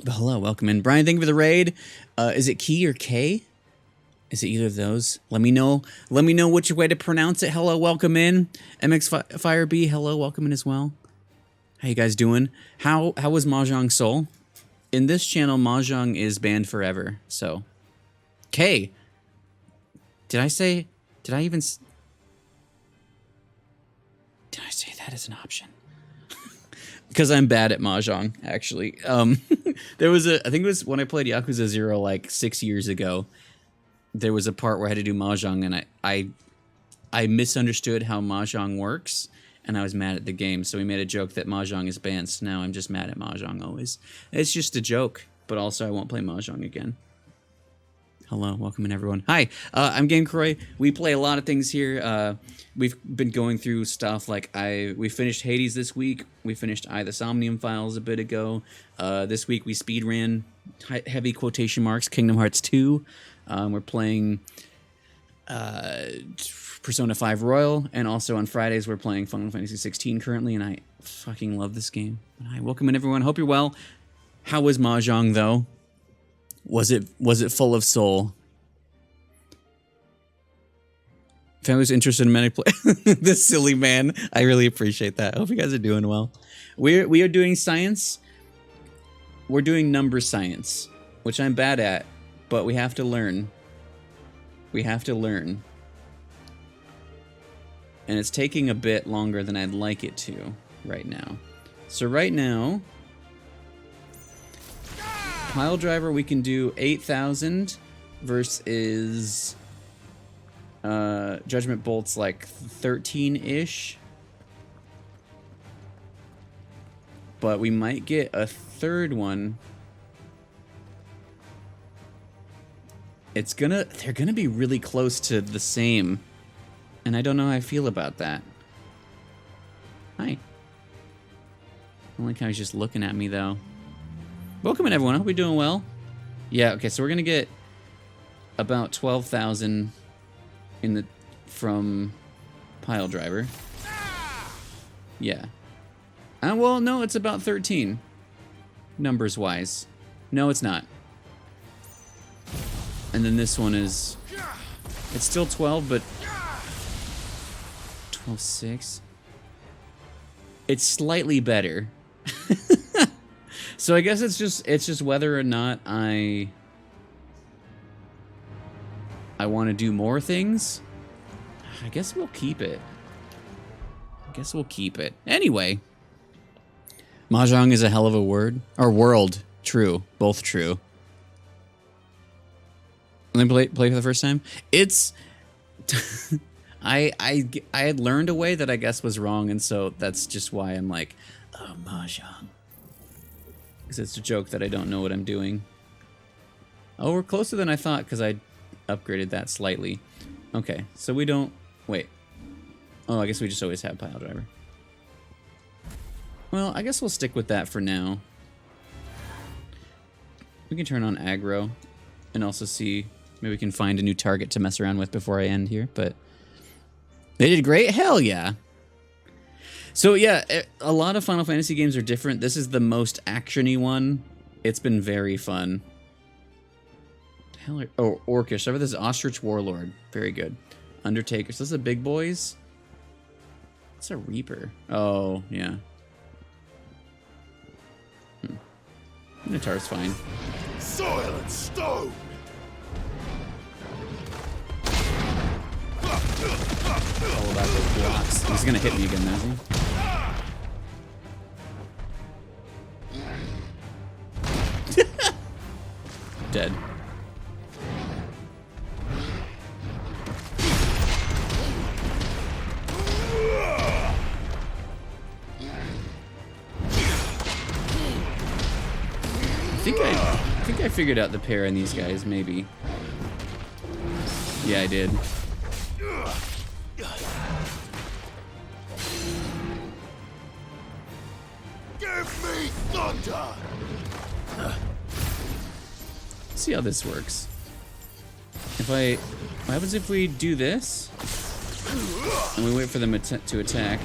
But hello, welcome in. Brian, thank you for the raid. Is it Key or K? Is it either of those? Let me know. Let me know which way to pronounce it. Hello, welcome in. MX Fire B, hello, welcome in as well. How you guys doing? How was Mahjong Soul? In this channel, Mahjong is banned forever. So, K. Did I say that as an option? Because I'm bad at Mahjong, actually. There was I think it was when I played Yakuza 0 like 6 years ago. There was a part where I had to do Mahjong, and I misunderstood how Mahjong works, and I was mad at the game. So we made a joke that Mahjong is banned. So now I'm just mad at Mahjong always. It's just a joke, but also I won't play Mahjong again. Hello, welcome in everyone. Hi, I'm Game Croix. We play a lot of things here. We've been going through stuff like we finished Hades this week. We finished the Somnium Files a bit ago. This week we speed ran heavy quotation marks Kingdom Hearts 2. We're playing Persona 5 Royal, and also on Fridays we're playing Final Fantasy 16 currently, and I fucking love this game. Hi, welcome in everyone. Hope you're well. How was Mahjong though? Was it full of soul? Family's interested in Manic Play. This silly man. I really appreciate that. I hope you guys are doing well. We are doing science. We're doing number science, which I'm bad at, but we have to learn. We have to learn. And it's taking a bit longer than I'd like it to right now. So right now, Pile Driver, we can do 8,000 versus Judgment Bolt's like 13-ish. But we might get a third one. They're gonna be really close to the same. And I don't know how I feel about that. Hi. I don't like how he's just looking at me though. Welcome in everyone, I hope you're doing well. Yeah, okay, so we're gonna get about 12,000 from Pile Driver. Yeah. Well, no, it's about 13. Numbers wise. No, it's not. And then this one is, it's still 12, but 12.6. It's slightly better. So I guess it's just whether or not I want to do more things. I guess we'll keep it. Anyway, Mahjong is a hell of a word. Or world. True. Both true. Let me play for the first time. It's I had learned a way that I guess was wrong, and so that's just why I'm like, oh, Mahjong. Because it's a joke that I don't know what I'm doing. Oh, we're closer than I thought because I upgraded that slightly. Okay, so we don't... Wait. Oh, I guess we just always have Pile Driver. Well, I guess we'll stick with that for now. We can turn on aggro and also see... Maybe we can find a new target to mess around with before I end here, but... They did great? Hell yeah! So yeah, a lot of Final Fantasy games are different. This is the most action-y one. It's been very fun. Oh, Orcish. This is Ostrich Warlord. Very good. Undertaker. So this is the big boys. What's a Reaper? Oh, yeah. Minotaur's fine. Soil and stone! All about those blocks. He's gonna hit me again, isn't he? Dead. I think I figured out the pair in these guys, maybe. Yeah, I did. Give me thunder! See how this works. What happens if we do this and we wait for them to attack?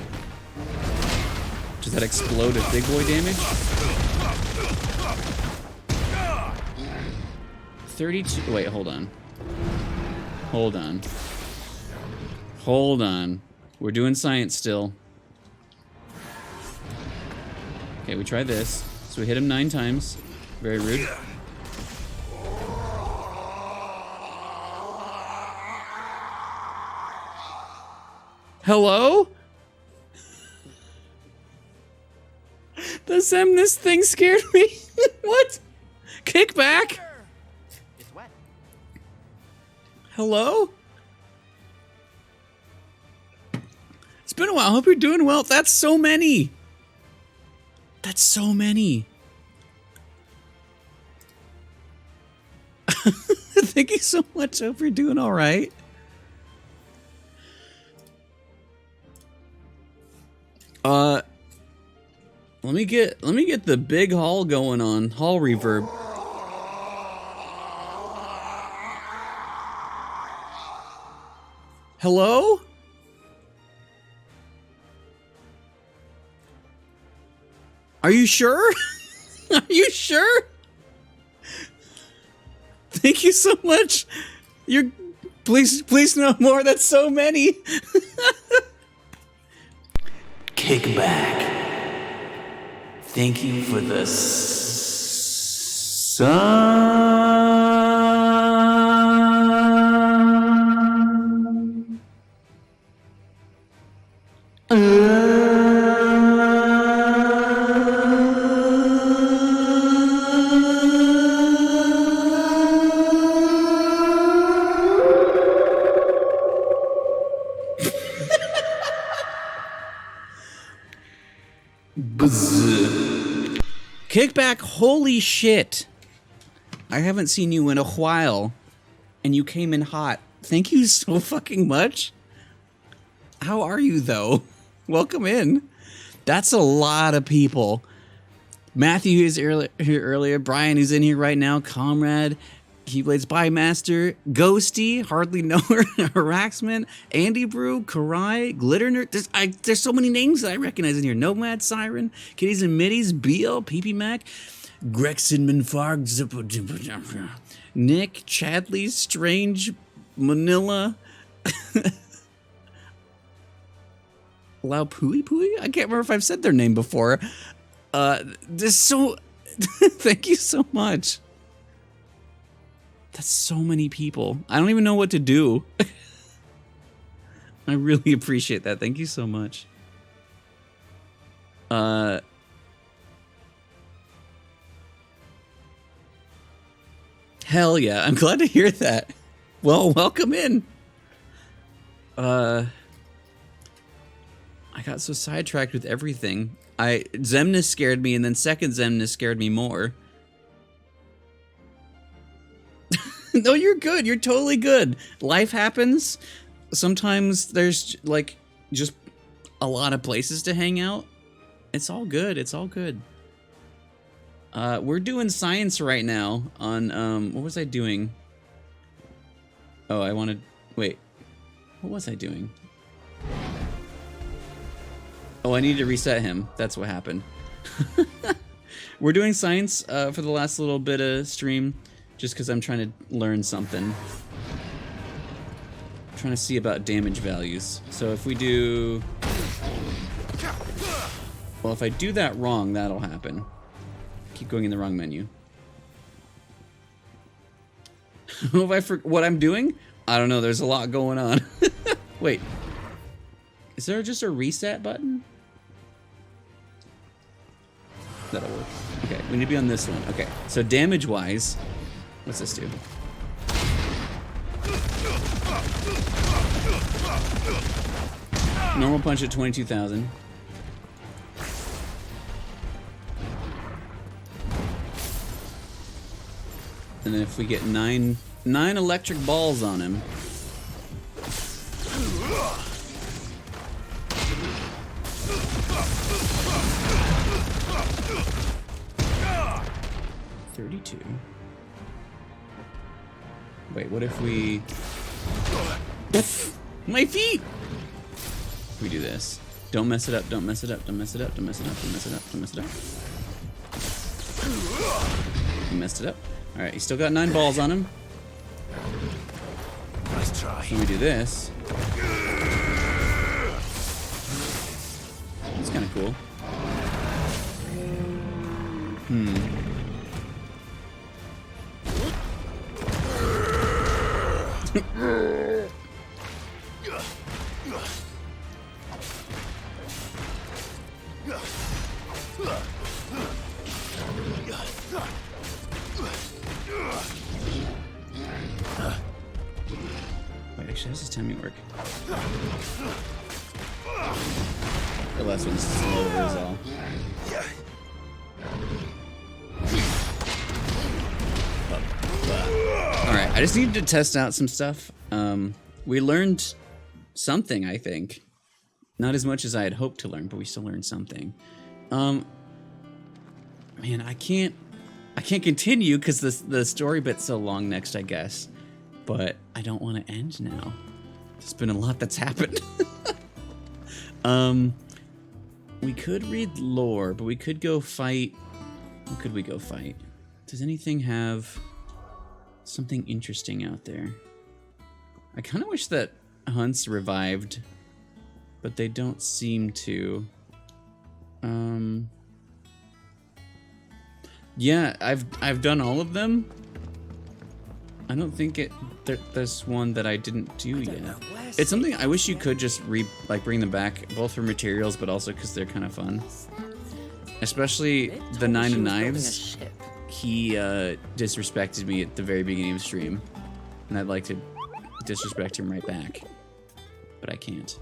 Does that explode at big boy damage? 32. Wait, hold on. Hold on. We're doing science still. Okay, we try this. So we hit him 9 times. Very rude. Hello? The Zemnis thing scared me. What? Kick back? It's wet. Hello? It's been a while. Hope you're doing well. That's so many. That's so many. Thank you so much. Hope you're doing all right. Let me get the big hall going on. Hall reverb. Hello? Are you sure? Are you sure? Thank you so much. Please no more. That's so many. Kick back. Thank you for the sun. Kickback, holy shit. I haven't seen you in a while, and you came in hot. Thank you so fucking much. How are you, though? Welcome in. That's a lot of people. Matthew is here earlier. Brian is in here right now. Comrade, Keyblade Spy Master, Ghosty, Hardly Know Her, Haraxman, Andy Brew, Karai, Glitter Nerd. There's so many names that I recognize in here. Nomad Siren, Kitties and Middies, BL, PP Mac, Grexon Minfarg, Nick, Chadley, Strange, Manila, Lao Pui Pui? I can't remember if I've said their name before. There's so... Thank you so much. That's so many people. I don't even know what to do. I really appreciate that. Thank you so much. Hell yeah. I'm glad to hear that. Well, welcome in. I got so sidetracked with everything. Zemnis scared me, and then second Zemnis scared me more. No, you're good. You're totally good. Life happens. Sometimes there's like just a lot of places to hang out. It's all good. It's all good. We're doing science right now on what was I doing? Oh, I wanted wait. What was I doing? Oh, I need to reset him. That's what happened. We're doing science for the last little bit of stream. Just because I'm trying to learn something. I'm trying to see about damage values. So if we do... Well, if I do that wrong, that'll happen. Keep going in the wrong menu. What I'm doing? I don't know, there's a lot going on. Wait. Is there just a reset button? That'll work. Okay, we need to be on this one. Okay, so damage-wise... What's this do? Normal punch at 22,000. And then if we get nine electric balls on him. $32. Wait, what if we... My feet! We do this. Don't mess it up, don't mess it up, don't mess it up, don't mess it up, don't mess it up, don't mess it up. He messed it up. Alright, he's still got 9 balls on him. Nice try. So we do this. That's kind of cool. Actually, how's this timing work? The last one's slower as all. Alright, I just needed to test out some stuff. We learned something, I think. Not as much as I had hoped to learn, but we still learned something. Man, I can't continue because the story bit's so long next, I guess. But I don't want to end now. There's been a lot that's happened. We could read lore, but we could go fight. What could we go fight? Does anything have something interesting out there? I kind of wish that hunts revived, but they don't seem to. Yeah, I've done all of them. I don't think there's one that I didn't do yet. It's something I wish you could just bring them back, both for materials, but also because they're kind of fun. Especially the Nine of Knives. He disrespected me at the very beginning of the stream, and I'd like to disrespect him right back, but I can't.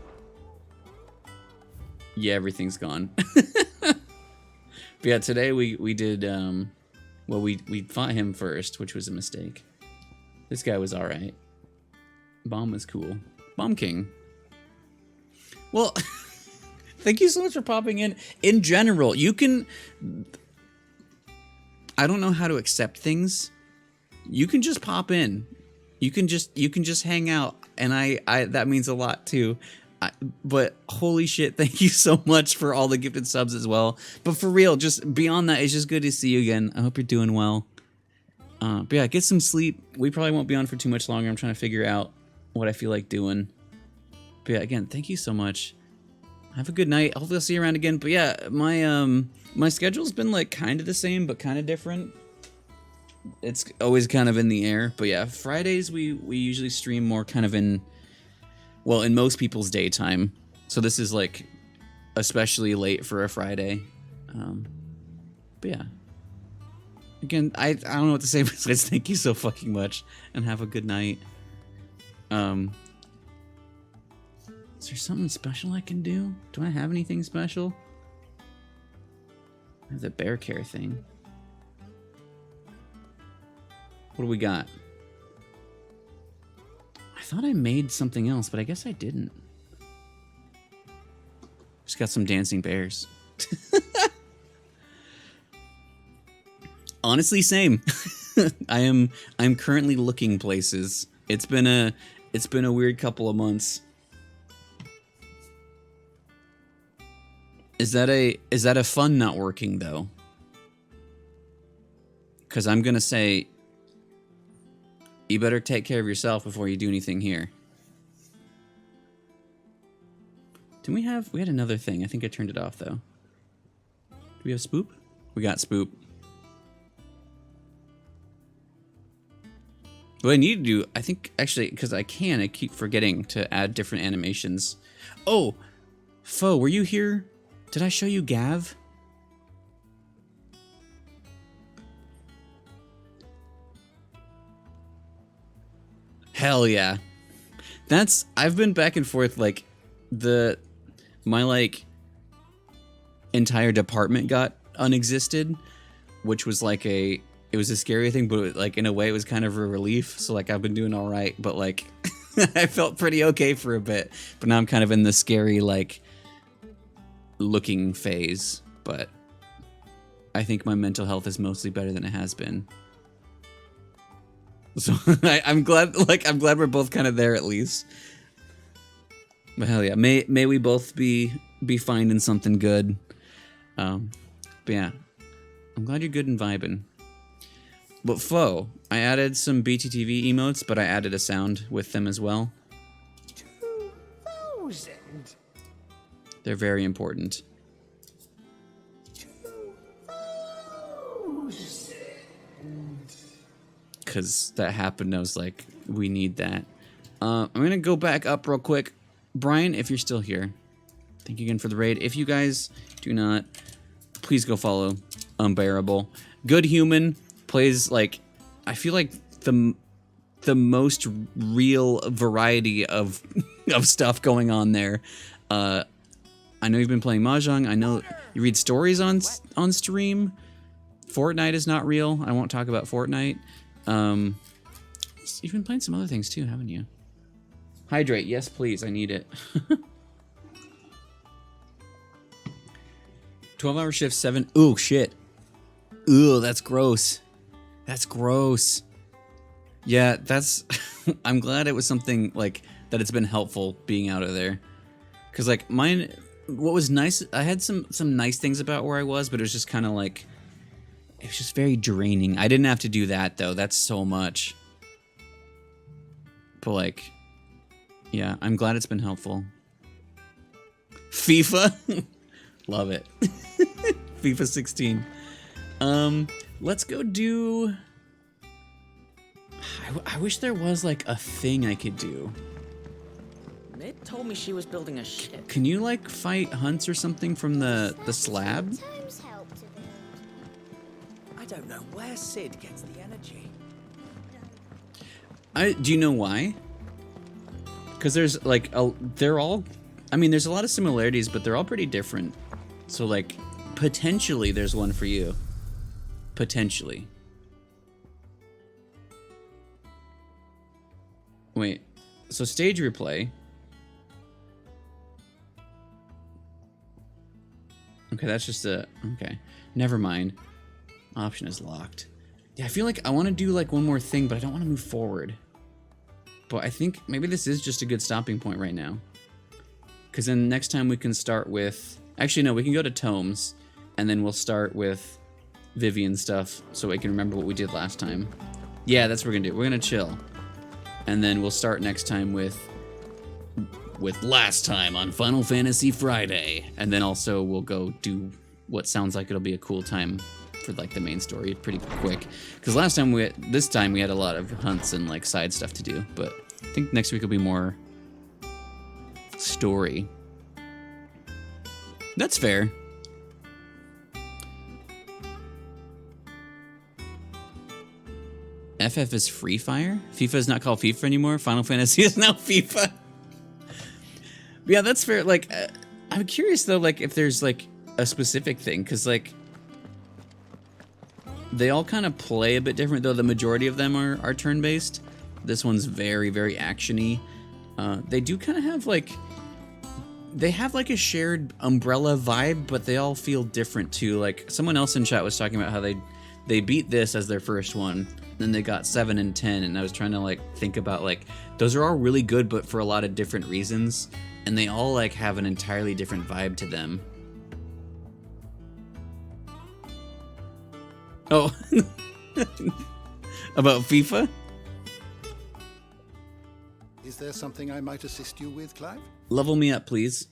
Yeah, everything's gone. But yeah, today we did well, we fought him first, which was a mistake. This guy was all right. Bomb was cool. Bomb King. Well, thank you so much for popping in. In general, you can. I don't know how to accept things. You can just pop in. You can just hang out, and I that means a lot too. But holy shit, thank you so much for all the gifted subs as well. But for real, just beyond that, it's just good to see you again. I hope you're doing well. But yeah, get some sleep. We probably won't be on for too much longer. I'm trying to figure out what I feel like doing. But yeah, again, thank you so much. Have a good night. Hopefully I'll see you around again. But yeah, my schedule's been like kind of the same, but kind of different. It's always kind of in the air. But yeah, Fridays we usually stream more kind of in most people's daytime. So this is like especially late for a Friday. But yeah. Again, I don't know what to say besides thank you so fucking much and have a good night. Is there something special I can do? Do I have anything special? I have the bear care thing. What do we got? I thought I made something else, but I guess I didn't. Just got some dancing bears. Honestly, same. I'm currently looking places. It's been a weird couple of months. Is that a fun not working though? Because I'm gonna say you better take care of yourself before you do anything here. We had another thing. I think I turned it off though. Do we have Spoop? We got Spoop. What I need to do, I think, actually, because I keep forgetting to add different animations. Oh, Foe, were you here? Did I show you Gav? Hell yeah. I've been back and forth, like, my entire department got unexisted, which was like it was a scary thing, but like in a way it was kind of a relief. So like I've been doing all right, but like I felt pretty okay for a bit. But now I'm kind of in the scary like looking phase. But I think my mental health is mostly better than it has been. So I'm glad we're both kind of there at least. But hell yeah, may we both be finding something good. But yeah, I'm glad you're good and vibing. But Foe, I added some BTTV emotes, but I added a sound with them as well. 2,000. They're very important. 2,000. Because that happened, I was like, we need that. I'm going to go back up real quick. Brian, if you're still here, thank you again for the raid. If you guys do not, please go follow Unbearable. Good human. Plays like, I feel like the most real variety of of stuff going on there. I know you've been playing Mahjong. I know you read stories on stream. Fortnite is not real. I won't talk about Fortnite. You've been playing some other things too, haven't you? Hydrate, yes please, I need it. 12-hour shift, 7. Ooh, shit. Ooh, that's gross. That's gross. Yeah, that's... I'm glad it was something, like, that it's been helpful being out of there. Because, like, mine... What was nice... I had some nice things about where I was, but it was just kind of, like... It was just very draining. I didn't have to do that, though. That's so much. But, like... Yeah, I'm glad it's been helpful. FIFA? Love it. FIFA 16. Let's go do... I wish there was, like, a thing I could do. Mid told me she was building a ship. Can you, like, fight hunts or something from the slab? I don't know where Sid gets the energy. Do you know why? Because there's, like, they're all... I mean, there's a lot of similarities, but they're all pretty different. So, like, potentially there's one for you. Potentially. Wait, so stage replay. Okay, that's just a... Okay, never mind. Option is locked. Yeah, I feel like I want to do, like, one more thing, but I don't want to move forward. But I think maybe this is just a good stopping point right now. Because then next time we can start with... Actually, no, we can go to Tomes, and then we'll start with Vivian stuff so I can remember what we did last time. Yeah, that's what we're going to do. We're going to chill. And then we'll start next time with last time on Final Fantasy Friday. And then also we'll go do what sounds like it'll be a cool time for, like, the main story pretty quick. Because this time we had a lot of hunts and, like, side stuff to do. But I think next week will be more story. That's fair. FF is Free Fire? FIFA is not called FIFA anymore? Final Fantasy is now FIFA? Yeah, that's fair. Like, I'm curious, though, like, if there's, like, a specific thing. Because, like, they all kind of play a bit different, though the majority of them are turn-based. This one's very, very action-y. They do kind of have, like... They have, like, a shared umbrella vibe, but they all feel different, too. Like, someone else in chat was talking about how they beat this as their first one. Then they got 7 and 10, and I was trying to, like, think about, like, those are all really good, but for a lot of different reasons, and they all, like, have an entirely different vibe to them. Oh. About FIFA? Is there something I might assist you with, Clive? Level me up, please.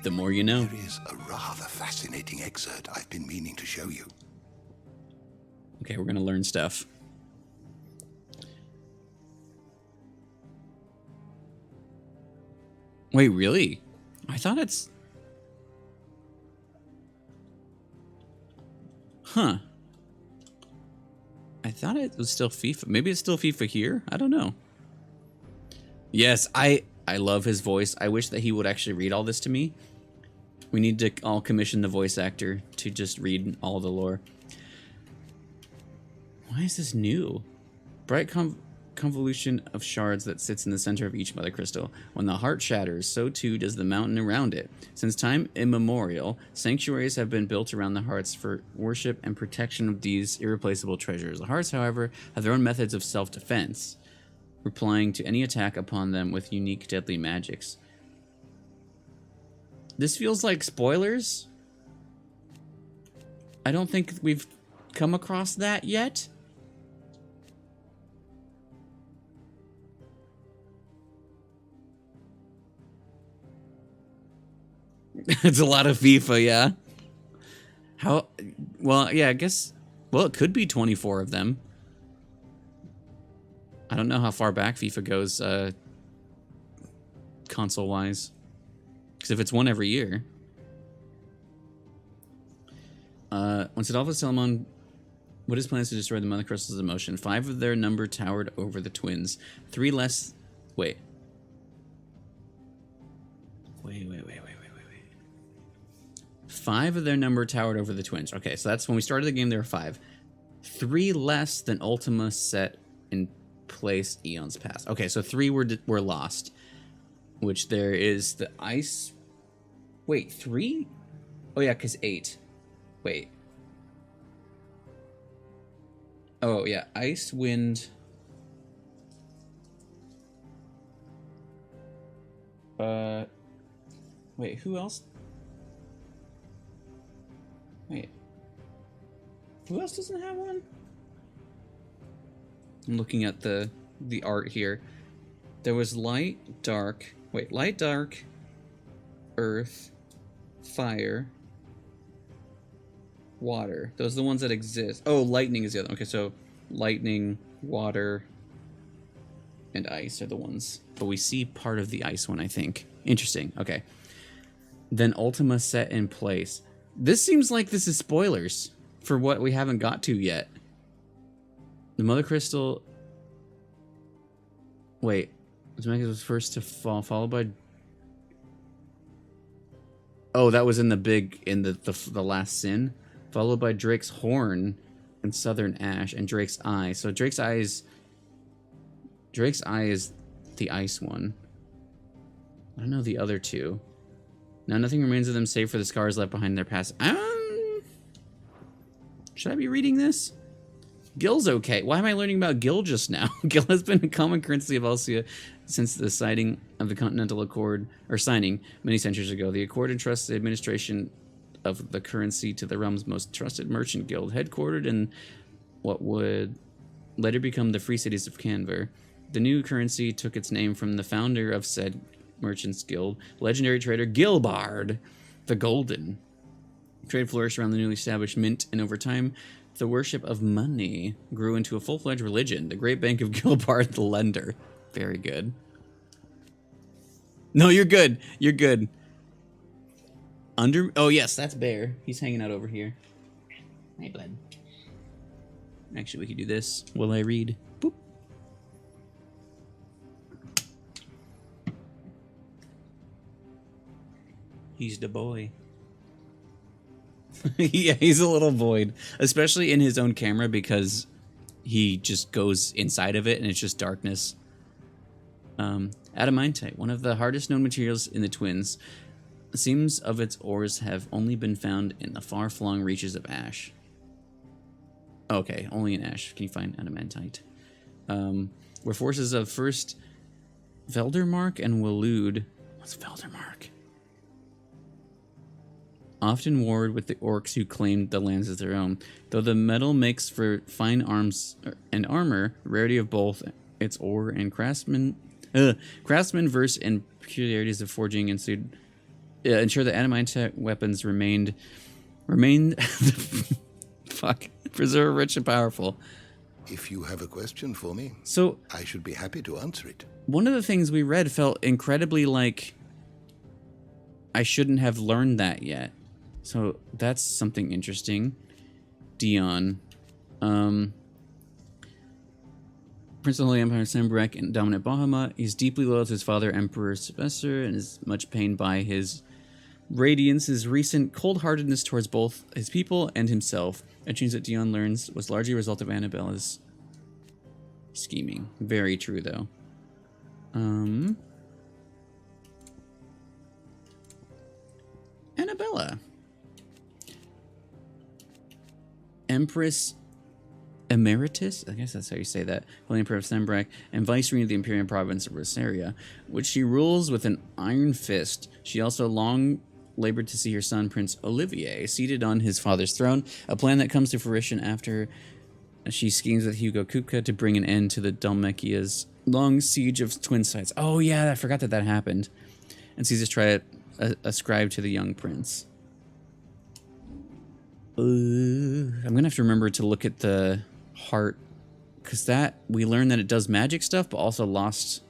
The more you know. There is a rather fascinating excerpt I've been meaning to show you. Okay, we're gonna learn stuff. Wait, really? I thought it's... Huh. I thought it was still FIFA. Maybe it's still FIFA here? I don't know. Yes, I love his voice. I wish that he would actually read all this to me. We need to all commission the voice actor to just read all the lore. Why is this new? Bright convolution of shards that sits in the center of each mother crystal. When the heart shatters, so too does the mountain around it. Since time immemorial, sanctuaries have been built around the hearts for worship and protection of these irreplaceable treasures. The hearts, however, have their own methods of self-defense, replying to any attack upon them with unique deadly magics. This feels like spoilers. I don't think we've come across that yet. It's a lot of FIFA, yeah. How... Well, yeah, I guess... Well, it could be 24 of them. I don't know how far back FIFA goes, console-wise. Because if it's one every year... Once Adolphus Telamon, what his plans to destroy the Mother Crystals of Motion? 5 of their number towered over the twins. 3 less. Wait. Wait. 5 of their number towered over the twins. Okay, so that's when we started the game. There were 5. 3 less than Ultima set in place eons past. Okay, so 3 were lost. Which there is the ice. Wait, 3? Oh yeah, because 8. Wait. Oh yeah, ice, wind. Wait, who else? Wait. Who else doesn't have one? I'm looking at the art here. There was light, dark. Wait, light, dark, earth, fire, water. Those are the ones that exist. Oh, lightning is the other. Okay, so lightning, water, and ice are the ones. But we see part of the ice one, I think. Interesting. Okay. Then Ultima set in place. This seems like this is spoilers for what we haven't got to yet. The Mother Crystal... Wait. Zemeckis was first to fall, followed by... Oh, that was in the last sin. Followed by Drake's Horn and Southern Ash and Drake's Eye. So Drake's Eye is the ice one. I don't know the other two. Now nothing remains of them save for the scars left behind in their past. Should I be reading this? Gil's okay. Why am I learning about Gil just now? Gil has been a common currency of Elsia since the signing of the Continental Accord, or signing many centuries ago. The Accord entrusts the administration of the currency to the realm's most trusted merchant guild, headquartered in what would later become the Free Cities of Canver. The new currency took its name from the founder of said merchants guild, legendary trader Gilbard the Golden. Trade flourished around the newly established mint, and over time, the worship of money grew into a full-fledged religion. The Great Bank of Gilbard the Lender. Very good. No, you're good. You're good. Oh, yes, that's Bear. He's hanging out over here. Hey, bud. Actually, we could do this. Will I read? Boop. He's the boy. Yeah, he's a little void, especially in his own camera because he just goes inside of it and it's just darkness. Adamantite, one of the hardest known materials in the twins, seams of its ores have only been found in the far-flung reaches of Ash. Okay, only in Ash can you find adamantite. Where forces of first Veldermark and Waloed, what's Veldermark? Often warred with the orcs who claimed the lands as their own. Though the metal makes for fine arms and armor, rarity of both its ore and craftsman verse in peculiarities of forging ensued. Ensure that adamantite weapons remained preserve rich and powerful. If you have a question for me, so I should be happy to answer it. One of the things we read felt incredibly like I shouldn't have learned that yet. So that's something interesting. Dion. Prince of the Holy Empire Sembrek and dominant Bahamut. He's deeply loyal to his father, Emperor Sylvester, and is much pained by his radiance, his recent cold-heartedness towards both his people and himself. A change that Dion learns was largely a result of Annabella's scheming. Very true, though. Annabella. Empress Emeritus, I guess that's how you say that, Holy Emperor of Sembrek, and Viceroy of the Imperial Province of Rosaria, which she rules with an iron fist. She also long labored to see her son, Prince Olivier, seated on his father's throne, a plan that comes to fruition after she schemes with Hugo Kupka to bring an end to the Dalmakia's long siege of twin sites. Oh yeah, I forgot that happened. And Caesar tried to ascribe to the young prince. I'm gonna have to remember to look at the heart, because that we learned that it does magic stuff, but also lost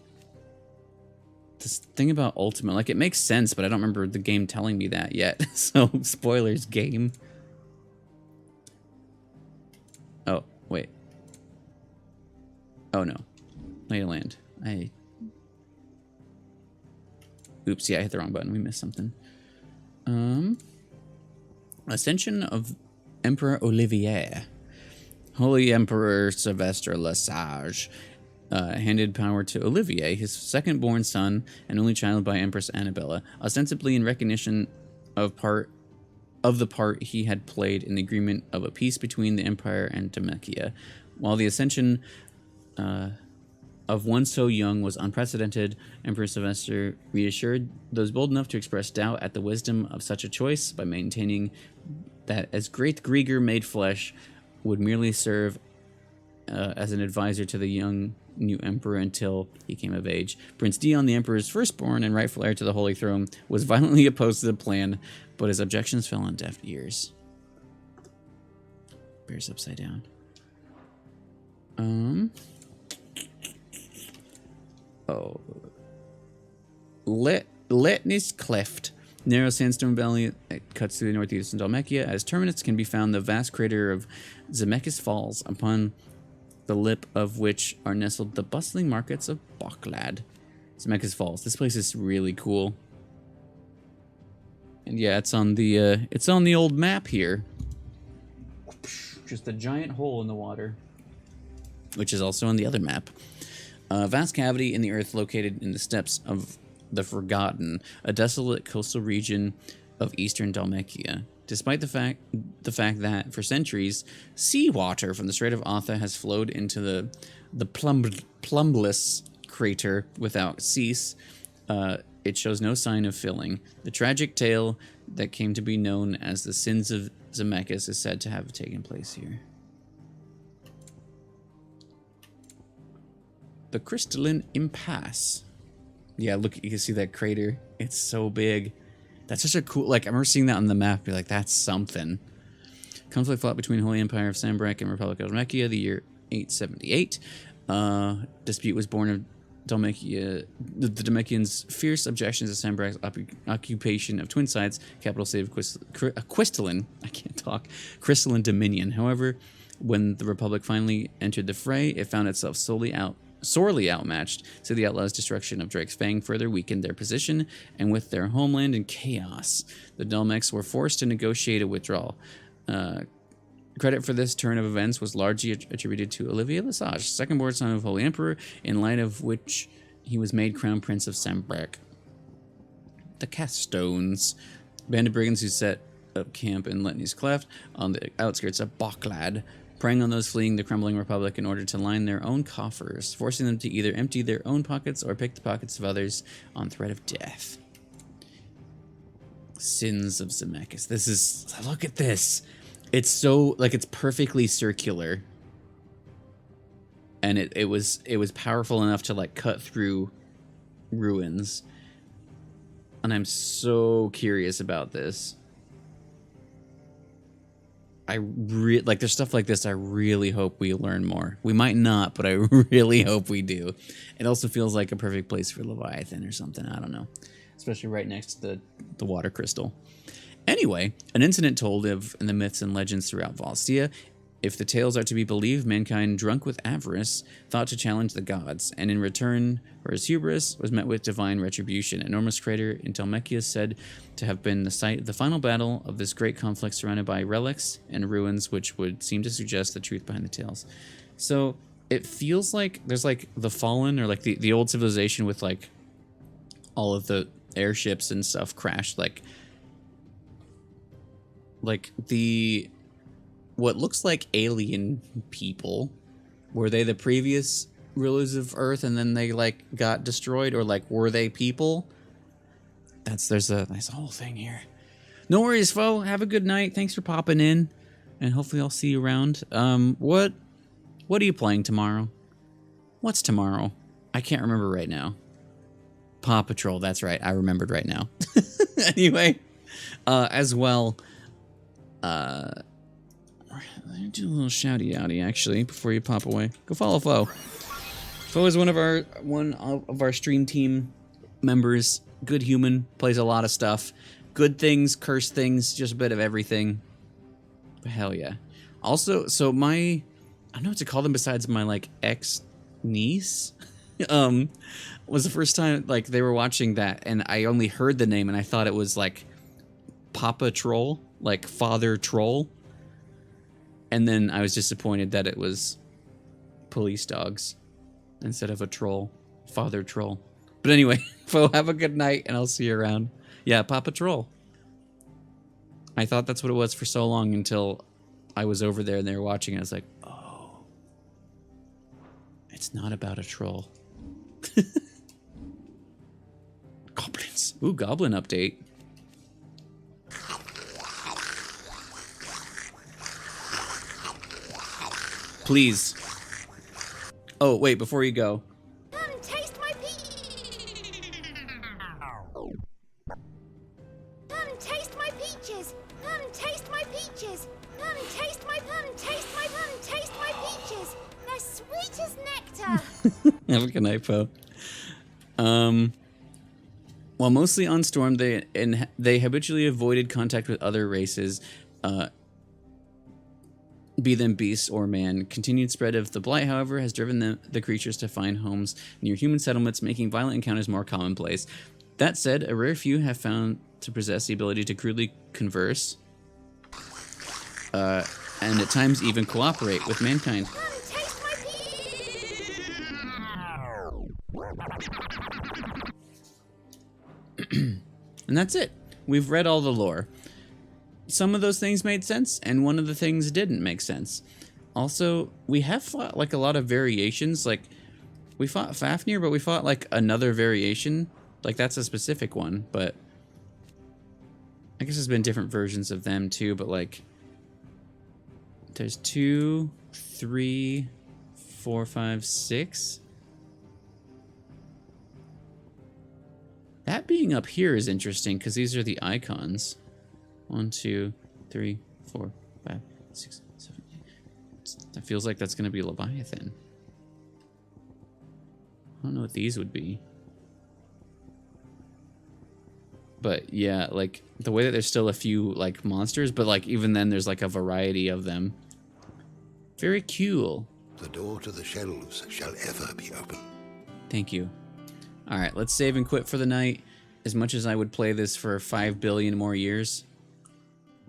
this thing about Ultima. Like, it makes sense, but I don't remember the game telling me that yet. So spoilers, game. Oh, wait. Oh, no. Lay of land. Oops, yeah, I hit the wrong button. We missed something. Ascension of Emperor Olivier. Holy Emperor Sylvester Lesage handed power to Olivier, his second-born son and only child by Empress Annabella, ostensibly in recognition of the part he had played in the agreement of a peace between the Empire and Demacia. While the ascension of one so young was unprecedented, Emperor Sylvester reassured those bold enough to express doubt at the wisdom of such a choice by maintaining that as great Grieger made flesh would merely serve as an advisor to the young new emperor until he came of age. Prince Dion, the emperor's firstborn and rightful heir to the Holy Throne, was violently opposed to the plan, but his objections fell on deaf ears. Bears upside down. Letnis Cleft. Narrow sandstone valley that cuts through the northeastern Dhalmekia. As terminus can be found the vast crater of Zemeckis Falls, upon the lip of which are nestled the bustling markets of Boklad. Zemeckis Falls. This place is really cool. And yeah, it's on the old map here. Just a giant hole in the water, which is also on the other map. A vast cavity in the earth located in the steppes of the Forgotten, a desolate coastal region of eastern Dhalmekia. Despite the fact that for centuries seawater from the Strait of Otha has flowed into the plumbless crater without cease, it shows no sign of filling. The tragic tale that came to be known as the Sins of Zemeckis is said to have taken place here. The Crystalline Impasse. Yeah, look, you can see that crater. It's so big. That's such a cool, like, I remember seeing that on the map. Be like, that's something. Conflict fought between Holy Empire of Sambrek and Republic of Dhalmekia, the year 878. Dispute was born of Dhalmekia, the Dhalmekians' fierce objections to Sambrek's occupation of Twin Sides, capital city of Crystalline, I can't talk, Crystalline Dominion. However, when the Republic finally entered the fray, it found itself sorely outmatched, so the outlaws' destruction of Drake's Fang further weakened their position, and with their homeland in chaos, the Dhalmekians were forced to negotiate a withdrawal. Credit for this turn of events was largely attributed to Olivier Lesage, second-born son of Holy Emperor, in light of which he was made Crown Prince of Sambrek. The Castones, band of brigands who set up camp in Letny's Cleft on the outskirts of Boklad, preying on those fleeing the crumbling republic in order to line their own coffers, forcing them to either empty their own pockets or pick the pockets of others on threat of death. Sins of Zemeckis. This is, look at this. It's so, like, it's perfectly circular. And it was powerful enough to, like, cut through ruins. And I'm so curious about this. Like, there's stuff like this I really hope we learn more. We might not, but I really hope we do. It also feels like a perfect place for Leviathan or something. I don't know. Especially right next to the water crystal. Anyway, an incident told of in the myths and legends throughout Valstia. If the tales are to be believed, mankind, drunk with avarice, thought to challenge the gods, and in return for his hubris, was met with divine retribution. An enormous crater in Dhalmekia is said to have been the site of the final battle of this great conflict, surrounded by relics and ruins, which would seem to suggest the truth behind the tales. So it feels like there's like the Fallen, or like the old civilization with like all of the airships and stuff crashed, like the what looks like alien people. Were they the previous rulers of Earth and then they like got destroyed, or like were they people? There's a whole thing here. No worries, foe. Have a good night. Thanks for popping in, and hopefully I'll see you around. What are you playing tomorrow? What's tomorrow? I can't remember right now. Paw Patrol. That's right. I remembered right now. Anyway, as well. Do a little shouty outy actually before you pop away. Go follow Foe. Foe is one of our stream team members. Good human, plays a lot of stuff. Good things, cursed things, just a bit of everything. But hell yeah. Also, so my don't know what to call them besides my like ex niece. Was the first time like they were watching that, and I only heard the name and I thought it was like Papa Troll, like Father Troll. And then I was disappointed that it was police dogs instead of a troll, Father Troll. But anyway, Fo, have a good night and I'll see you around. Yeah, Papa Troll. I thought that's what it was for so long until I was over there and they were watching and I was like, oh, it's not about a troll. Goblins. Ooh, goblin update. Please. Oh, wait, before you go. Come taste my Come taste my peaches. Come taste my peaches. Come taste my peaches. They're sweet as nectar. Have a good night, Poe. While mostly on Storm, they habitually avoided contact with other races, be them beasts or man. Continued spread of the blight, however, has driven the creatures to find homes near human settlements, making violent encounters more commonplace. That said, a rare few have found to possess the ability to crudely converse, and at times even cooperate with mankind. And that's it. We've read all the lore. Some of those things made sense, and one of the things didn't make sense. Also, we have fought like a lot of variations. Like, we fought Fafnir, but we fought like another variation. Like, that's a specific one, but I guess there's been different versions of them too, but like, there's 2, 3, 4, 5, 6. That being up here is interesting because these are the icons. 1, 2, 3, 4, 5, 6, 7, 8. That feels like that's going to be Leviathan. I don't know what these would be. But yeah, like the way that there's still a few like monsters, but like even then there's like a variety of them. Very cool. The door to the shelves shall ever be open. Thank you. All right, let's save and quit for the night. As much as I would play this for 5 billion more years,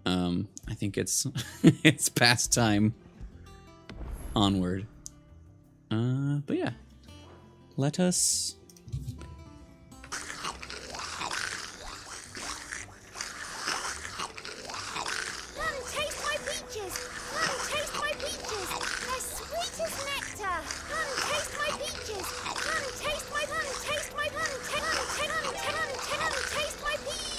I think it's it's past time. Onward. But yeah, let us. Come taste my peaches. Come taste my peaches. They're sweet as nectar. Come taste my peaches. Come taste my taste my taste my peaches.